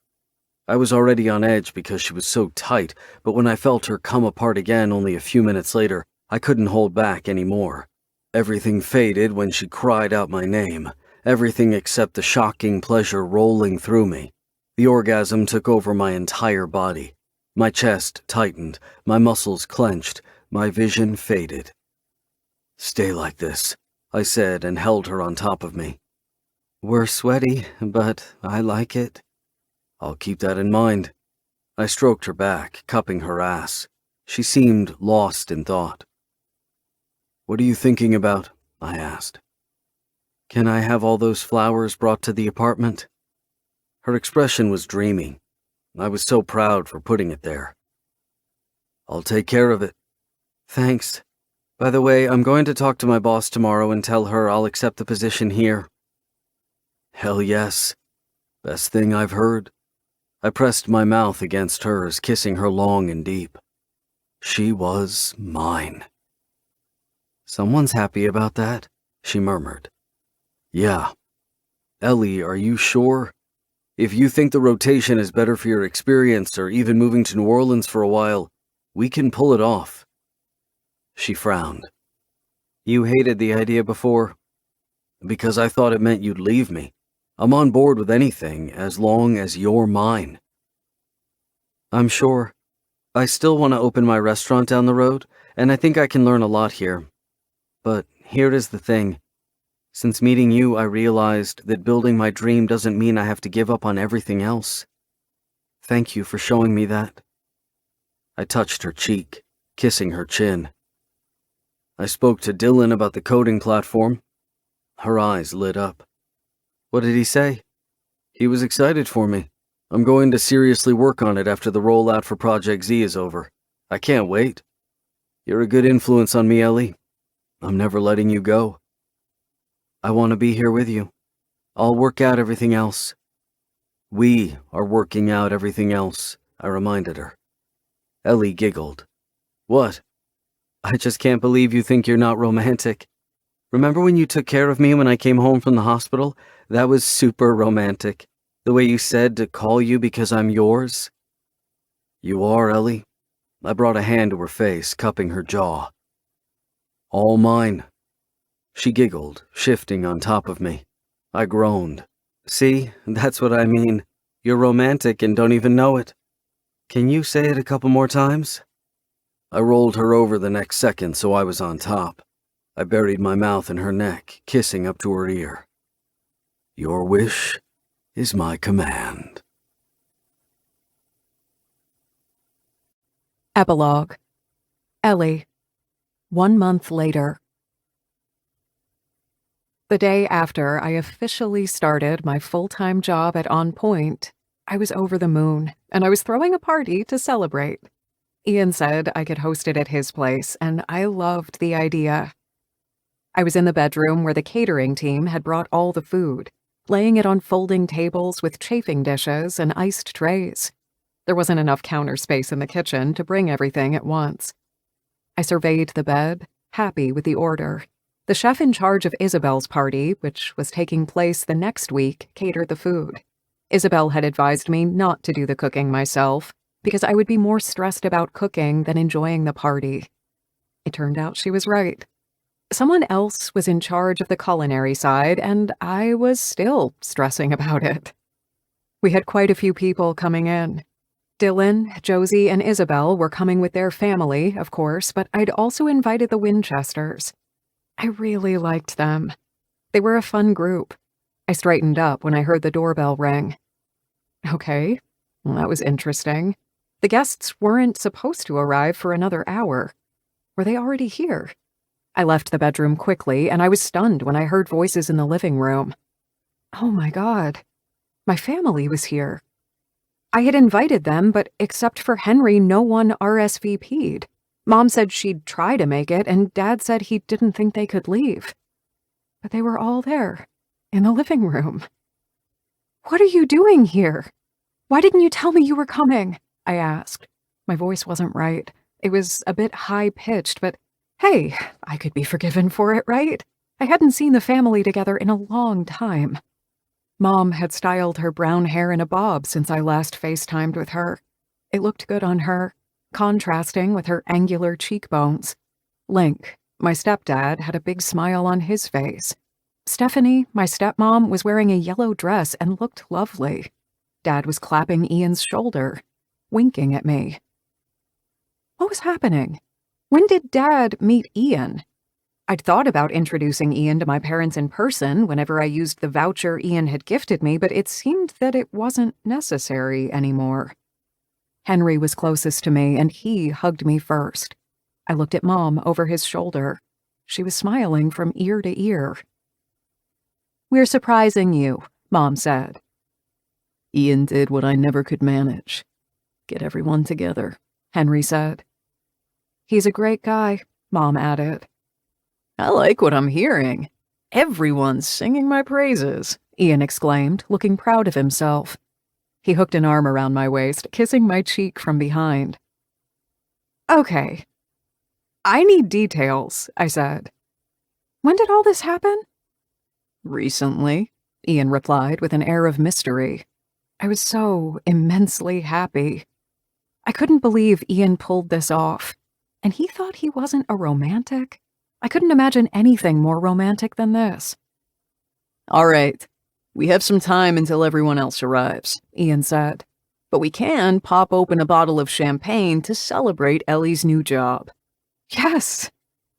I was already on edge because she was so tight, but when I felt her come apart again only a few minutes later, I couldn't hold back anymore. Everything faded when she cried out my name, everything except the shocking pleasure rolling through me. The orgasm took over my entire body. My chest tightened, my muscles clenched, my vision faded. "Stay like this," I said and held her on top of me. "We're sweaty, but I like it." "I'll keep that in mind." I stroked her back, cupping her ass. She seemed lost in thought. "What are you thinking about?" I asked. "Can I have all those flowers brought to the apartment?" Her expression was dreamy. I was so proud for putting it there. "I'll take care of it." "Thanks. By the way, I'm going to talk to my boss tomorrow and tell her I'll accept the position here." "Hell yes. Best thing I've heard." I pressed my mouth against hers, kissing her long and deep. She was mine. "Someone's happy about that," she murmured. "Yeah. Ellie, are you sure? If you think the rotation is better for your experience or even moving to New Orleans for a while, we can pull it off." She frowned. "You hated the idea before?" "Because I thought it meant you'd leave me. I'm on board with anything as long as you're mine." "I'm sure. I still want to open my restaurant down the road, and I think I can learn a lot here. But here is the thing. Since meeting you, I realized that building my dream doesn't mean I have to give up on everything else. Thank you for showing me that." I touched her cheek, kissing her chin. "I spoke to Dylan about the coding platform." Her eyes lit up. "What did he say?" "He was excited for me. I'm going to seriously work on it after the rollout for Project Z is over. I can't wait. You're a good influence on me, Ellie. I'm never letting you go." "I want to be here with you. I'll work out everything else." "We are working out everything else," I reminded her. Ellie giggled. "What?" "I just can't believe you think you're not romantic. Remember when you took care of me when I came home from the hospital? That was super romantic. The way you said to call you because I'm yours." "You are, Ellie." I brought a hand to her face, cupping her jaw. "All mine." She giggled, shifting on top of me. I groaned. "See, that's what I mean. You're romantic and don't even know it. Can you say it a couple more times?" I rolled her over the next second so I was on top. I buried my mouth in her neck, kissing up to her ear. "Your wish is my command." Epilogue. Ellie. 1 month later. The day after I officially started my full-time job at On Point, I was over the moon, and I was throwing a party to celebrate. Ian said I could host it at his place, and I loved the idea. I was in the bedroom where the catering team had brought all the food, laying it on folding tables with chafing dishes and iced trays. There wasn't enough counter space in the kitchen to bring everything at once. I surveyed the bed, happy with the order. The chef in charge of Isabel's party, which was taking place the next week, catered the food. Isabel had advised me not to do the cooking myself, because I would be more stressed about cooking than enjoying the party. It turned out she was right. Someone else was in charge of the culinary side, and I was still stressing about it. We had quite a few people coming in. Dylan, Josie, and Isabel were coming with their family, of course, but I'd also invited the Winchesters. I really liked them. They were a fun group. I straightened up when I heard the doorbell ring. Okay, well, that was interesting. The guests weren't supposed to arrive for another hour. Were they already here? I left the bedroom quickly, and I was stunned when I heard voices in the living room. Oh my God, my family was here. I had invited them, but except for Henry, no one RSVP'd. Mom said she'd try to make it, and Dad said he didn't think they could leave. But they were all there, in the living room. "What are you doing here? Why didn't you tell me you were coming?" I asked. My voice wasn't right. It was a bit high-pitched, but hey, I could be forgiven for it, right? I hadn't seen the family together in a long time. Mom had styled her brown hair in a bob since I last FaceTimed with her. It looked good on her, contrasting with her angular cheekbones. Link, my stepdad, had a big smile on his face. Stephanie, my stepmom, was wearing a yellow dress and looked lovely. Dad was clapping Ian's shoulder, winking at me. What was happening? When did Dad meet Ian? I'd thought about introducing Ian to my parents in person whenever I used the voucher Ian had gifted me, but it seemed that it wasn't necessary anymore. Henry was closest to me, and he hugged me first. I looked at Mom over his shoulder. She was smiling from ear to ear. "We're surprising you," Mom said. Ian did what I never could manage. Get everyone together, Henry said. "He's a great guy," Mom added. I like what I'm hearing. Everyone's singing my praises, Ian exclaimed, looking proud of himself. He hooked an arm around my waist, kissing my cheek from behind. "Okay. I need details," I said. "When did all this happen?" Recently, Ian replied with an air of mystery. I was so immensely happy. I couldn't believe Ian pulled this off. And he thought he wasn't a romantic? I couldn't imagine anything more romantic than this. All right, we have some time until everyone else arrives, Ian said. But we can pop open a bottle of champagne to celebrate Ellie's new job. Yes,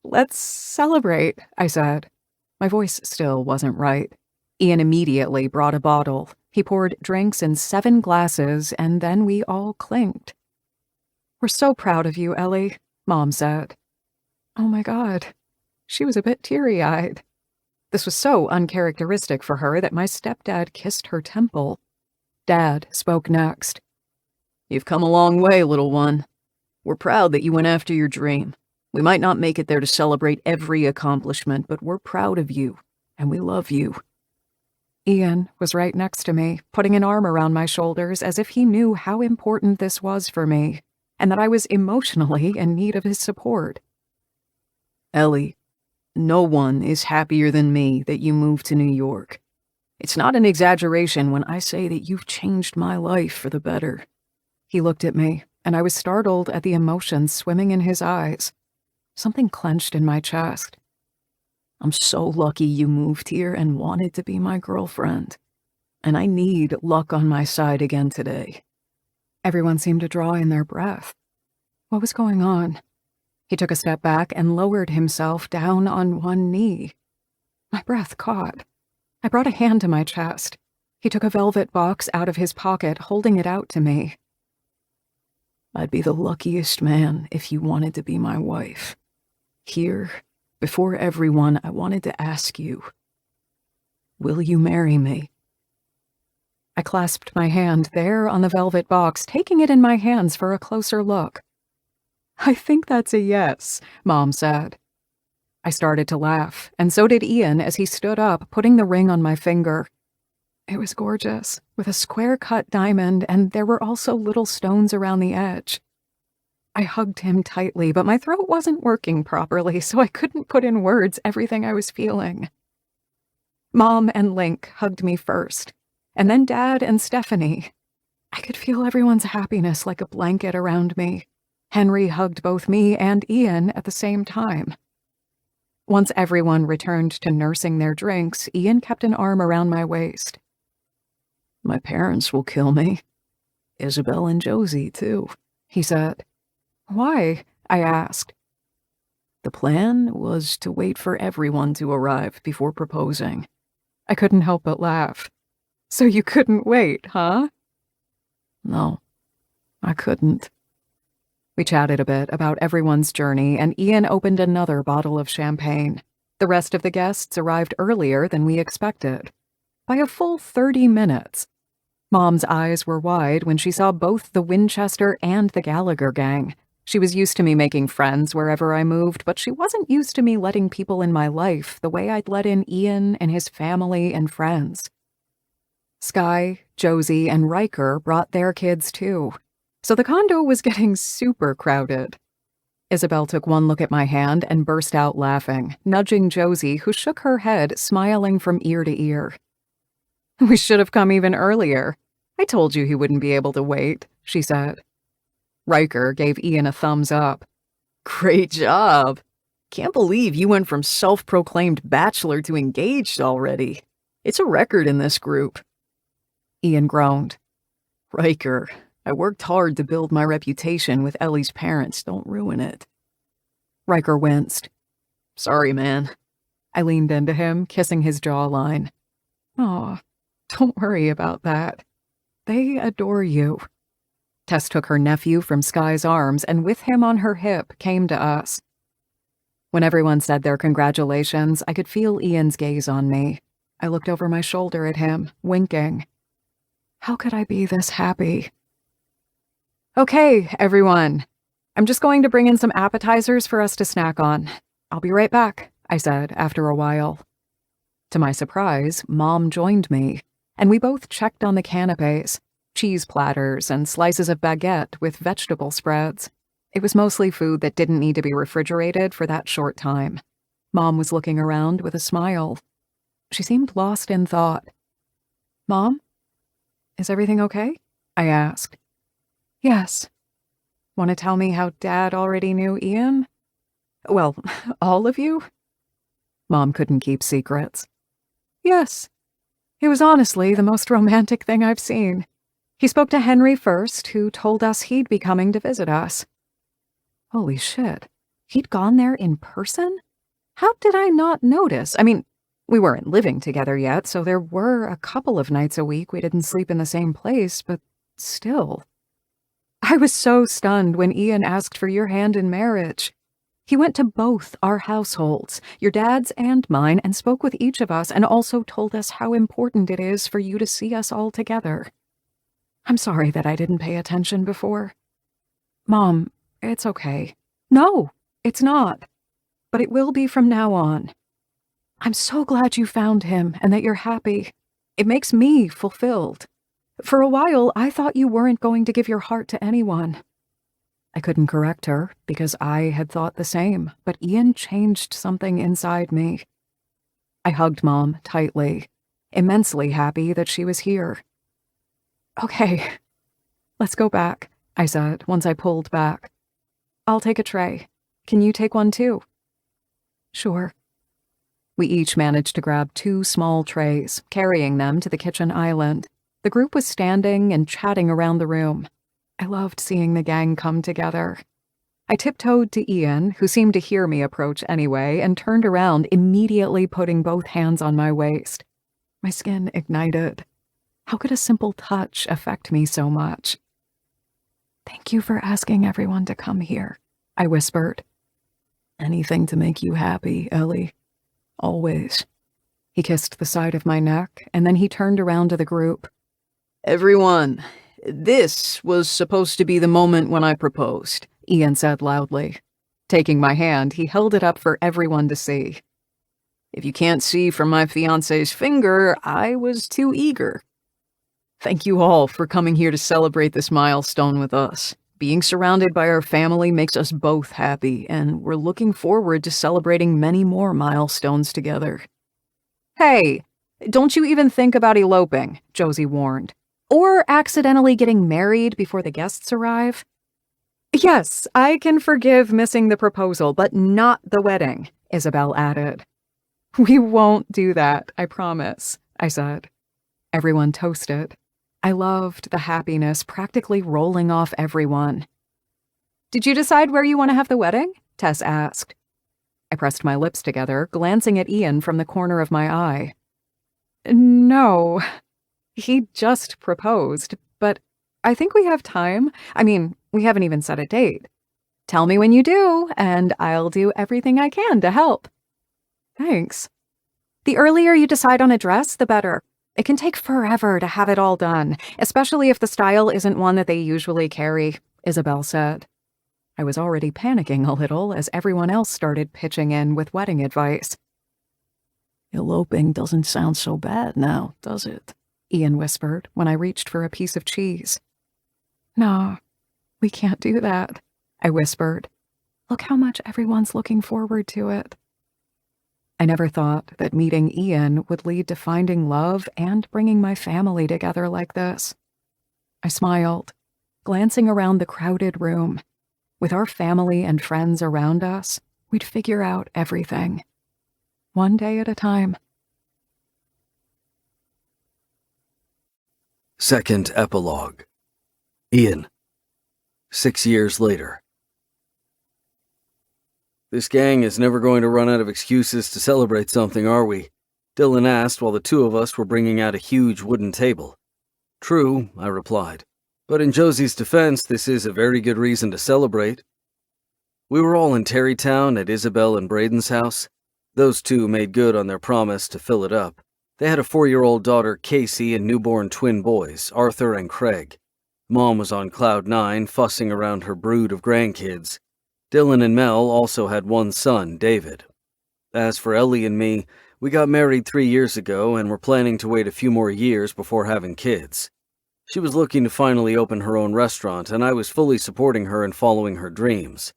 let's celebrate, I said. My voice still wasn't right. Ian immediately brought a bottle. He poured drinks in 7 glasses, and then we all clinked. "We're so proud of you, Ellie," Mom said. Oh my God. She was a bit teary-eyed. This was so uncharacteristic for her that my stepdad kissed her temple. Dad spoke next. You've come a long way, little one. We're proud that you went after your dream. We might not make it there to celebrate every accomplishment, but we're proud of you, and we love you. Ian was right next to me, putting an arm around my shoulders as if he knew how important this was for me, and that I was emotionally in need of his support. Ellie, no one is happier than me that you moved to New York. It's not an exaggeration when I say that you've changed my life for the better. He looked at me, and I was startled at the emotions swimming in his eyes. Something clenched in my chest. I'm so lucky you moved here and wanted to be my girlfriend. And I need luck on my side again today. Everyone seemed to draw in their breath. What was going on? He took a step back and lowered himself down on one knee. My breath caught. I brought a hand to my chest. He took a velvet box out of his pocket, holding it out to me. I'd be the luckiest man if you wanted to be my wife. Here, before everyone, I wanted to ask you, will you marry me? I clasped my hand there on the velvet box, taking it in my hands for a closer look. I think that's a yes, Mom said. I started to laugh, and so did Ian as he stood up, putting the ring on my finger. It was gorgeous, with a square-cut diamond, and there were also little stones around the edge. I hugged him tightly, but my throat wasn't working properly, so I couldn't put in words everything I was feeling. Mom and Link hugged me first, and then Dad and Stephanie. I could feel everyone's happiness like a blanket around me. Henry hugged both me and Ian at the same time. Once everyone returned to nursing their drinks, Ian kept an arm around my waist. My parents will kill me. Isabel and Josie, too, he said. Why? I asked. The plan was to wait for everyone to arrive before proposing. I couldn't help but laugh. So you couldn't wait, huh? No, I couldn't. We chatted a bit about everyone's journey, and Ian opened another bottle of champagne. The rest of the guests arrived earlier than we expected. By a full 30 minutes. Mom's eyes were wide when she saw both the Winchester and the Gallagher gang. She was used to me making friends wherever I moved, but she wasn't used to me letting people in my life the way I'd let in Ian and his family and friends. Sky, Josie, and Riker brought their kids too. So the condo was getting super crowded. Isabel took one look at my hand and burst out laughing, nudging Josie, who shook her head, smiling from ear to ear. We should have come even earlier. I told you he wouldn't be able to wait, she said. Riker gave Ian a thumbs up. Great job. Can't believe you went from self-proclaimed bachelor to engaged already. It's a record in this group. Ian groaned. Riker, I worked hard to build my reputation with Ellie's parents. Don't ruin it. Riker winced. Sorry, man. I leaned into him, kissing his jawline. Oh, don't worry about that. They adore you. Tess took her nephew from Sky's arms and with him on her hip came to us. When everyone said their congratulations, I could feel Ian's gaze on me. I looked over my shoulder at him, winking. How could I be this happy? Okay, everyone. I'm just going to bring in some appetizers for us to snack on. I'll be right back, I said after a while. To my surprise, Mom joined me, and we both checked on the canapes, cheese platters and slices of baguette with vegetable spreads. It was mostly food that didn't need to be refrigerated for that short time. Mom was looking around with a smile. She seemed lost in thought. Mom? Is everything okay? I asked. Yes. Want to tell me how Dad already knew Ian? Well, all of you? Mom couldn't keep secrets. Yes. It was honestly the most romantic thing I've seen. He spoke to Henry first, who told us he'd be coming to visit us. Holy shit. He'd gone there in person? How did I not notice? I mean, we weren't living together yet, so there were a couple of nights a week we didn't sleep in the same place, but still. I was so stunned when Ian asked for your hand in marriage. He went to both our households, your dad's and mine, and spoke with each of us and also told us how important it is for you to see us all together. I'm sorry that I didn't pay attention before. Mom, it's okay. No, it's not. But it will be from now on. I'm so glad you found him and that you're happy. It makes me fulfilled. For a while, I thought you weren't going to give your heart to anyone. I couldn't correct her because I had thought the same, but Ian changed something inside me. I hugged Mom tightly, immensely happy that she was here. Okay, let's go back, I said once I pulled back. I'll take a tray. Can you take one too? Sure. We each managed to grab 2 small trays, carrying them to the kitchen island. The group was standing and chatting around the room. I loved seeing the gang come together. I tiptoed to Ian, who seemed to hear me approach anyway, and turned around, immediately putting both hands on my waist. My skin ignited. How could a simple touch affect me so much? Thank you for asking everyone to come here, I whispered. Anything to make you happy, Ellie. Always. He kissed the side of my neck, and then he turned around to the group. Everyone, this was supposed to be the moment when I proposed, Ian said loudly. Taking my hand, he held it up for everyone to see. If you can't see from my fiancé's finger, I was too eager. Thank you all for coming here to celebrate this milestone with us. Being surrounded by our family makes us both happy, and we're looking forward to celebrating many more milestones together. Hey, don't you even think about eloping, Josie warned. Or accidentally getting married before the guests arrive. Yes, I can forgive missing the proposal, but not the wedding, Isabel added. We won't do that, I promise, I said. Everyone toasted. I loved the happiness practically rolling off everyone. Did you decide where you want to have the wedding? Tess asked. I pressed my lips together, glancing at Ian from the corner of my eye. No, he just proposed, but I think we have time. I mean, we haven't even set a date. Tell me when you do, and I'll do everything I can to help. Thanks. The earlier you decide on a dress, the better. It can take forever to have it all done, especially if the style isn't one that they usually carry, Isabel said. I was already panicking a little as everyone else started pitching in with wedding advice. Eloping doesn't sound so bad now, does it? Ian whispered when I reached for a piece of cheese. No, we can't do that, I whispered. Look how much everyone's looking forward to it. I never thought that meeting Ian would lead to finding love and bringing my family together like this. I smiled, glancing around the crowded room. With our family and friends around us, we'd figure out everything. One day at a time. Second epilogue. Ian. 6 years later. This gang is never going to run out of excuses to celebrate something, are we? Dylan asked while the two of us were bringing out a huge wooden table. True, I replied. But in Josie's defense, this is a very good reason to celebrate. We were all in Terrytown at Isabel and Braden's house. Those two made good on their promise to fill it up. They had a 4-year-old daughter, Casey, and newborn twin boys, Arthur and Craig. Mom was on cloud 9, fussing around her brood of grandkids. Dylan and Mel also had one son, David. As for Ellie and me, we got married 3 years ago and were planning to wait a few more years before having kids. She was looking to finally open her own restaurant, and I was fully supporting her in following her dreams.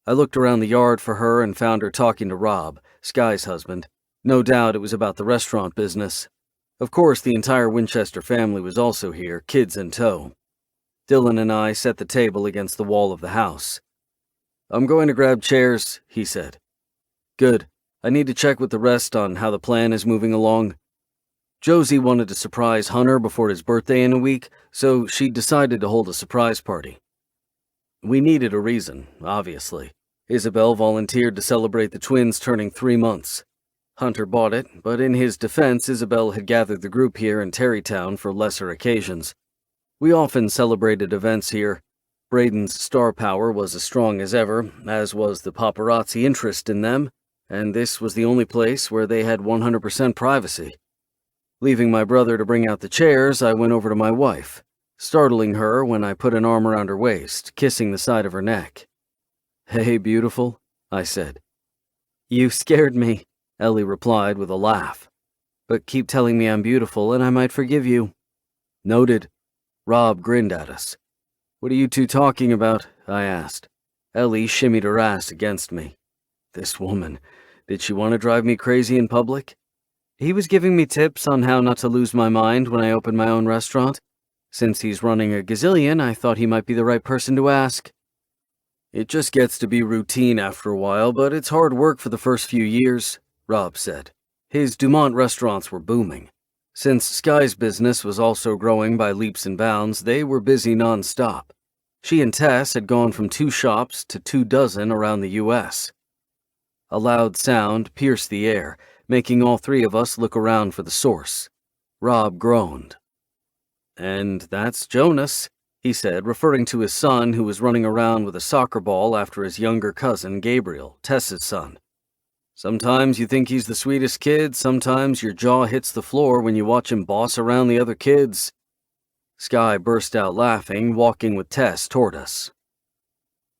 I looked around the yard for her and found her talking to Rob, Sky's husband. No doubt it was about the restaurant business. Of course, the entire Winchester family was also here, kids in tow. Dylan and I set the table against the wall of the house. "I'm going to grab chairs," he said. "Good. I need to check with the rest on how the plan is moving along." Josie wanted to surprise Hunter before his birthday in a week, so she decided to hold a surprise party. We needed a reason, obviously. Isabel volunteered to celebrate the twins turning 3 months. Hunter bought it, but in his defense, Isabel had gathered the group here in Terrytown for lesser occasions. We often celebrated events here. Braden's star power was as strong as ever, as was the paparazzi interest in them, and this was the only place where they had 100% privacy. Leaving my brother to bring out the chairs, I went over to my wife, startling her when I put an arm around her waist, kissing the side of her neck. "Hey, beautiful," I said. "You scared me," Ellie replied with a laugh. "But keep telling me I'm beautiful and I might forgive you." "Noted." Rob grinned at us. "What are you two talking about?" I asked. Ellie shimmied her ass against me. This woman, did she want to drive me crazy in public? "He was giving me tips on how not to lose my mind when I opened my own restaurant. Since he's running a gazillion, I thought he might be the right person to ask." "It just gets to be routine after a while, but it's hard work for the first few years," Rob said. His Dumont restaurants were booming. Since Sky's business was also growing by leaps and bounds, they were busy non-stop. She and Tess had gone from 2 shops to 24 around the U.S. A loud sound pierced the air, making all 3 of us look around for the source. Rob groaned. "And that's Jonas," he said, referring to his son who was running around with a soccer ball after his younger cousin, Gabriel, Tess's son. "Sometimes you think he's the sweetest kid, sometimes your jaw hits the floor when you watch him boss around the other kids." Sky burst out laughing, walking with Tess toward us.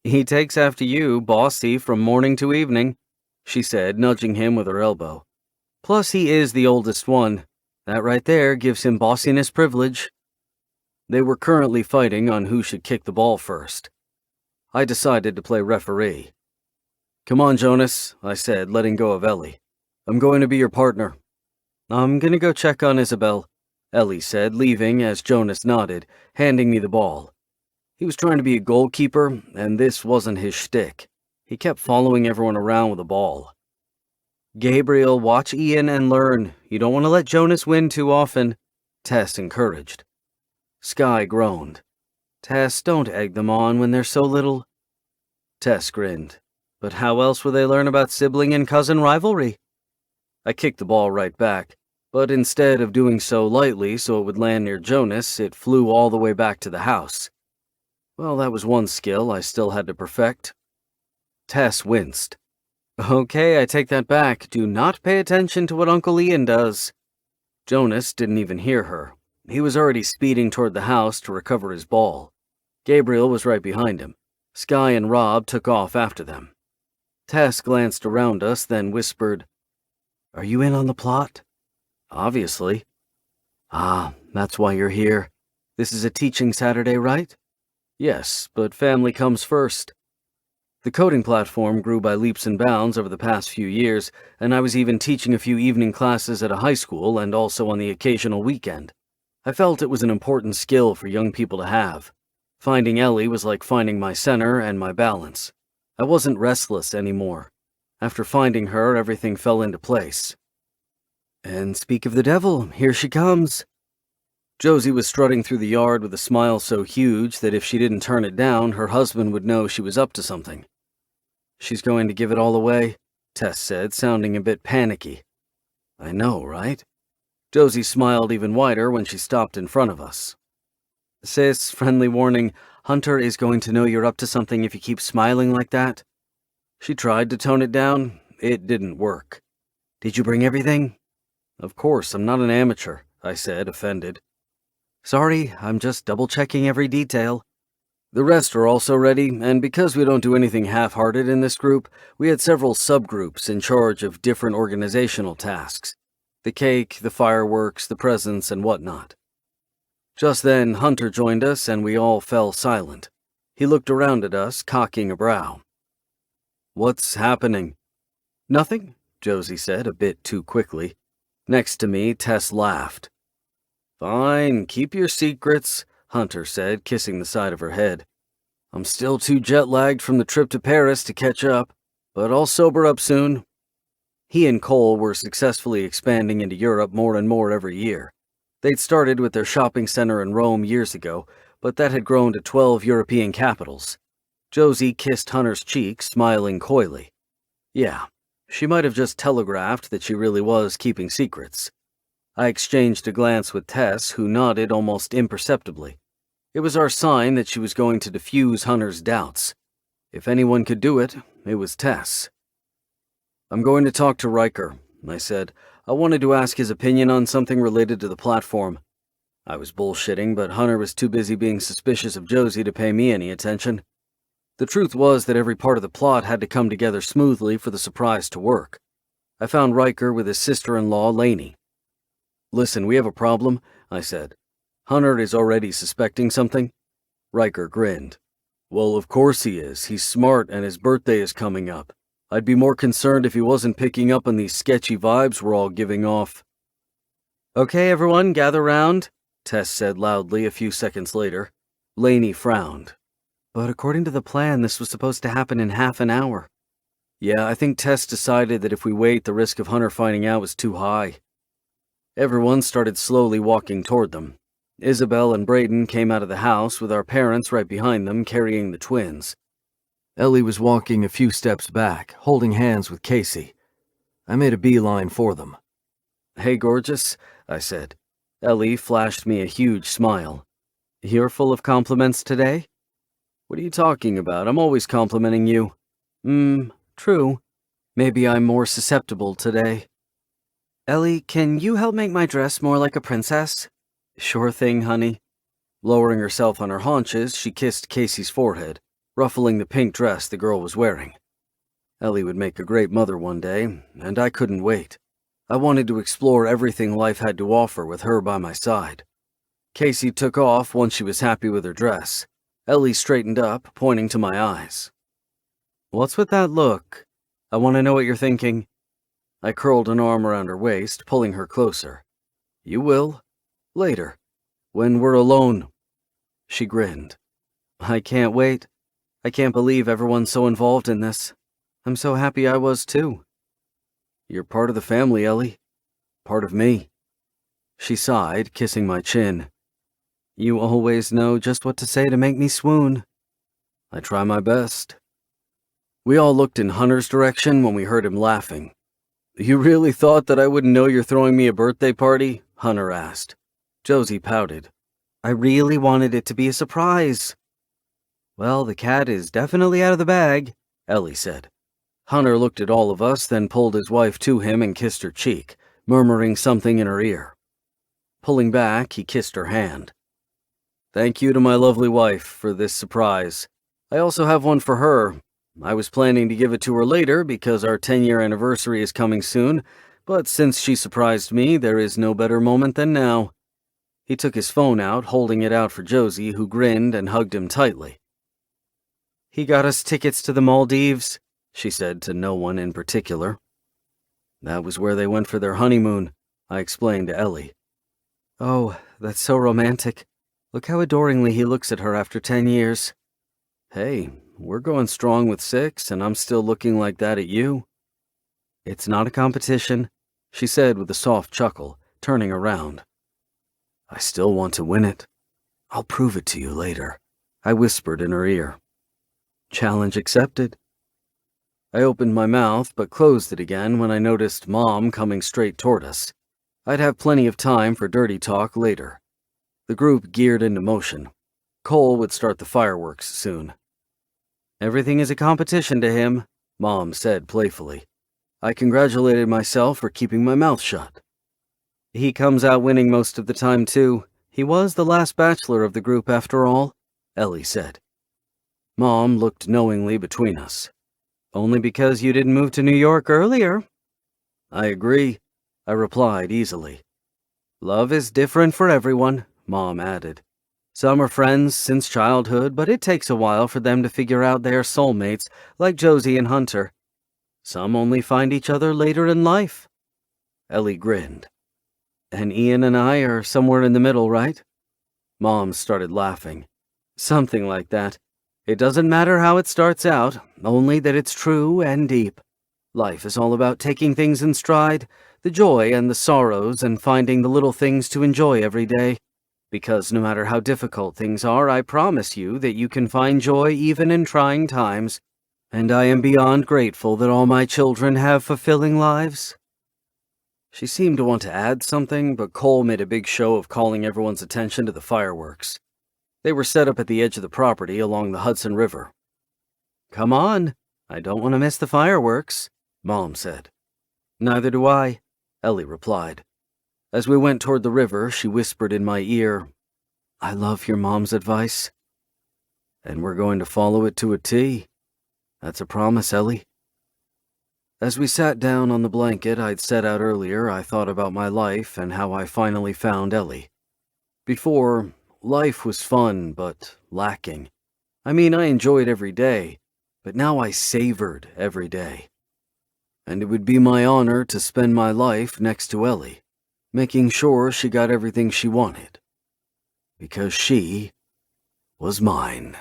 "He takes after you, bossy, from morning to evening," she said, nudging him with her elbow. "Plus he is the oldest one. That right there gives him bossiness privilege." They were currently fighting on who should kick the ball first. I decided to play referee. "Come on, Jonas," I said, letting go of Ellie. "I'm going to be your partner." "I'm gonna go check on Isabel," Ellie said, leaving as Jonas nodded, handing me the ball. He was trying to be a goalkeeper, and this wasn't his shtick. He kept following everyone around with the ball. "Gabriel, watch Ian and learn. You don't want to let Jonas win too often," Tess encouraged. Sky groaned. "Tess, don't egg them on when they're so little." Tess grinned. "But how else will they learn about sibling and cousin rivalry?" I kicked the ball right back, but instead of doing so lightly so it would land near Jonas, it flew all the way back to the house. Well, that was one skill I still had to perfect. Tess winced. "Okay, I take that back. Do not pay attention to what Uncle Ian does." Jonas didn't even hear her. He was already speeding toward the house to recover his ball. Gabriel was right behind him. Sky and Rob took off after them. Tess glanced around us, then whispered, "Are you in on the plot?" "Obviously." "Ah, that's why you're here. This is a teaching Saturday, right?" "Yes, but family comes first." The coding platform grew by leaps and bounds over the past few years, and I was even teaching a few evening classes at a high school and also on the occasional weekend. I felt it was an important skill for young people to have. Finding Ellie was like finding my center and my balance. I wasn't restless anymore. After finding her, everything fell into place. And speak of the devil, here she comes. Josie was strutting through the yard with a smile so huge that if she didn't turn it down, her husband would know she was up to something. She's going to give it all away, Tess said, sounding a bit panicky. I know, right? Josie smiled even wider when she stopped in front of us. Sis, friendly warning, Hunter is going to know you're up to something if you keep smiling like that. She tried to tone it down. It didn't work. Did you bring everything? Of course, I'm not an amateur, I said, offended. Sorry, I'm just double-checking every detail. The rest are also ready, and because we don't do anything half-hearted in this group, we had several subgroups in charge of different organizational tasks. The cake, the fireworks, the presents, and whatnot. Just then, Hunter joined us, and we all fell silent. He looked around at us, cocking a brow. What's happening? Nothing, Josie said, a bit too quickly. Next to me, Tess laughed. Fine, keep your secrets, Hunter said, kissing the side of her head. I'm still too jet-lagged from the trip to Paris to catch up, but I'll sober up soon. He and Cole were successfully expanding into Europe more and more every year. They'd started with their shopping center in Rome years ago, but that had grown to 12 European capitals. Josie kissed Hunter's cheek, smiling coyly. Yeah, she might have just telegraphed that she really was keeping secrets. I exchanged a glance with Tess, who nodded almost imperceptibly. It was our sign that she was going to diffuse Hunter's doubts. If anyone could do it, it was Tess. I'm going to talk to Riker, I said. I wanted to ask his opinion on something related to the platform. I was bullshitting, but Hunter was too busy being suspicious of Josie to pay me any attention. The truth was that every part of the plot had to come together smoothly for the surprise to work. I found Riker with his sister-in-law, Lainey. Listen, we have a problem, I said. Hunter is already suspecting something. Riker grinned. Well, of course he is. He's smart and his birthday is coming up. I'd be more concerned if he wasn't picking up on these sketchy vibes we're all giving off. Okay, everyone, gather round, Tess said loudly a few seconds later. Lainey frowned. But according to the plan, this was supposed to happen in half an hour. Yeah, I think Tess decided that if we wait, the risk of Hunter finding out was too high. Everyone started slowly walking toward them. Isabel and Braden came out of the house with our parents right behind them carrying the twins. Ellie was walking a few steps back, holding hands with Casey. I made a beeline for them. Hey, gorgeous, I said. Ellie flashed me a huge smile. You're full of compliments today? What are you talking about? I'm always complimenting you. True. Maybe I'm more susceptible today. Ellie, can you help make my dress more like a princess? Sure thing, honey. Lowering herself on her haunches, she kissed Casey's forehead, ruffling the pink dress the girl was wearing. Ellie would make a great mother one day, and I couldn't wait. I wanted to explore everything life had to offer with her by my side. Casey took off once she was happy with her dress. Ellie straightened up, pointing to my eyes. What's with that look? I want to know what you're thinking. I curled an arm around her waist, pulling her closer. You will. Later. When we're alone. She grinned. I can't wait. I can't believe everyone's so involved in this. I'm so happy I was too. You're part of the family, Ellie. Part of me. She sighed, kissing my chin. You always know just what to say to make me swoon. I try my best. We all looked in Hunter's direction when we heard him laughing. You really thought that I wouldn't know you're throwing me a birthday party? Hunter asked. Josie pouted. I really wanted it to be a surprise. Well, the cat is definitely out of the bag, Ellie said. Hunter looked at all of us, then pulled his wife to him and kissed her cheek, murmuring something in her ear. Pulling back, he kissed her hand. Thank you to my lovely wife for this surprise. I also have one for her. I was planning to give it to her later because our 10-year anniversary is coming soon, but since she surprised me, there is no better moment than now. He took his phone out, holding it out for Josie, who grinned and hugged him tightly. He got us tickets to the Maldives, she said to no one in particular. That was where they went for their honeymoon, I explained to Ellie. Oh, that's so romantic. Look how adoringly he looks at her after 10 years. Hey, we're going strong with 6, and I'm still looking like that at you. It's not a competition, she said with a soft chuckle, turning around. I still want to win it. I'll prove it to you later, I whispered in her ear. Challenge accepted. I opened my mouth but closed it again when I noticed Mom coming straight toward us. I'd have plenty of time for dirty talk later. The group geared into motion. Cole would start the fireworks soon. Everything is a competition to him, Mom said playfully. I congratulated myself for keeping my mouth shut. He comes out winning most of the time, too. He was the last bachelor of the group, after all, Ellie said. Mom looked knowingly between us. Only because you didn't move to New York earlier. I agree, I replied easily. Love is different for everyone, Mom added. Some are friends since childhood, but it takes a while for them to figure out they are soulmates, like Josie and Hunter. Some only find each other later in life. Ellie grinned. And Ian and I are somewhere in the middle, right? Mom started laughing. Something like that. It doesn't matter how it starts out, only that it's true and deep. Life is all about taking things in stride, the joy and the sorrows, and finding the little things to enjoy every day. Because no matter how difficult things are, I promise you that you can find joy even in trying times. And I am beyond grateful that all my children have fulfilling lives. She seemed to want to add something, but Cole made a big show of calling everyone's attention to the fireworks. They were set up at the edge of the property along the Hudson River. Come on, I don't want to miss the fireworks, Mom said. Neither do I, Ellie replied. As we went toward the river, she whispered in my ear, I love your mom's advice. And we're going to follow it to a T. That's a promise, Ellie. As we sat down on the blanket I'd set out earlier, I thought about my life and how I finally found Ellie. Before, life was fun, but lacking. I mean, I enjoyed every day, but now I savored every day. And it would be my honor to spend my life next to Ellie, making sure she got everything she wanted. Because she was mine.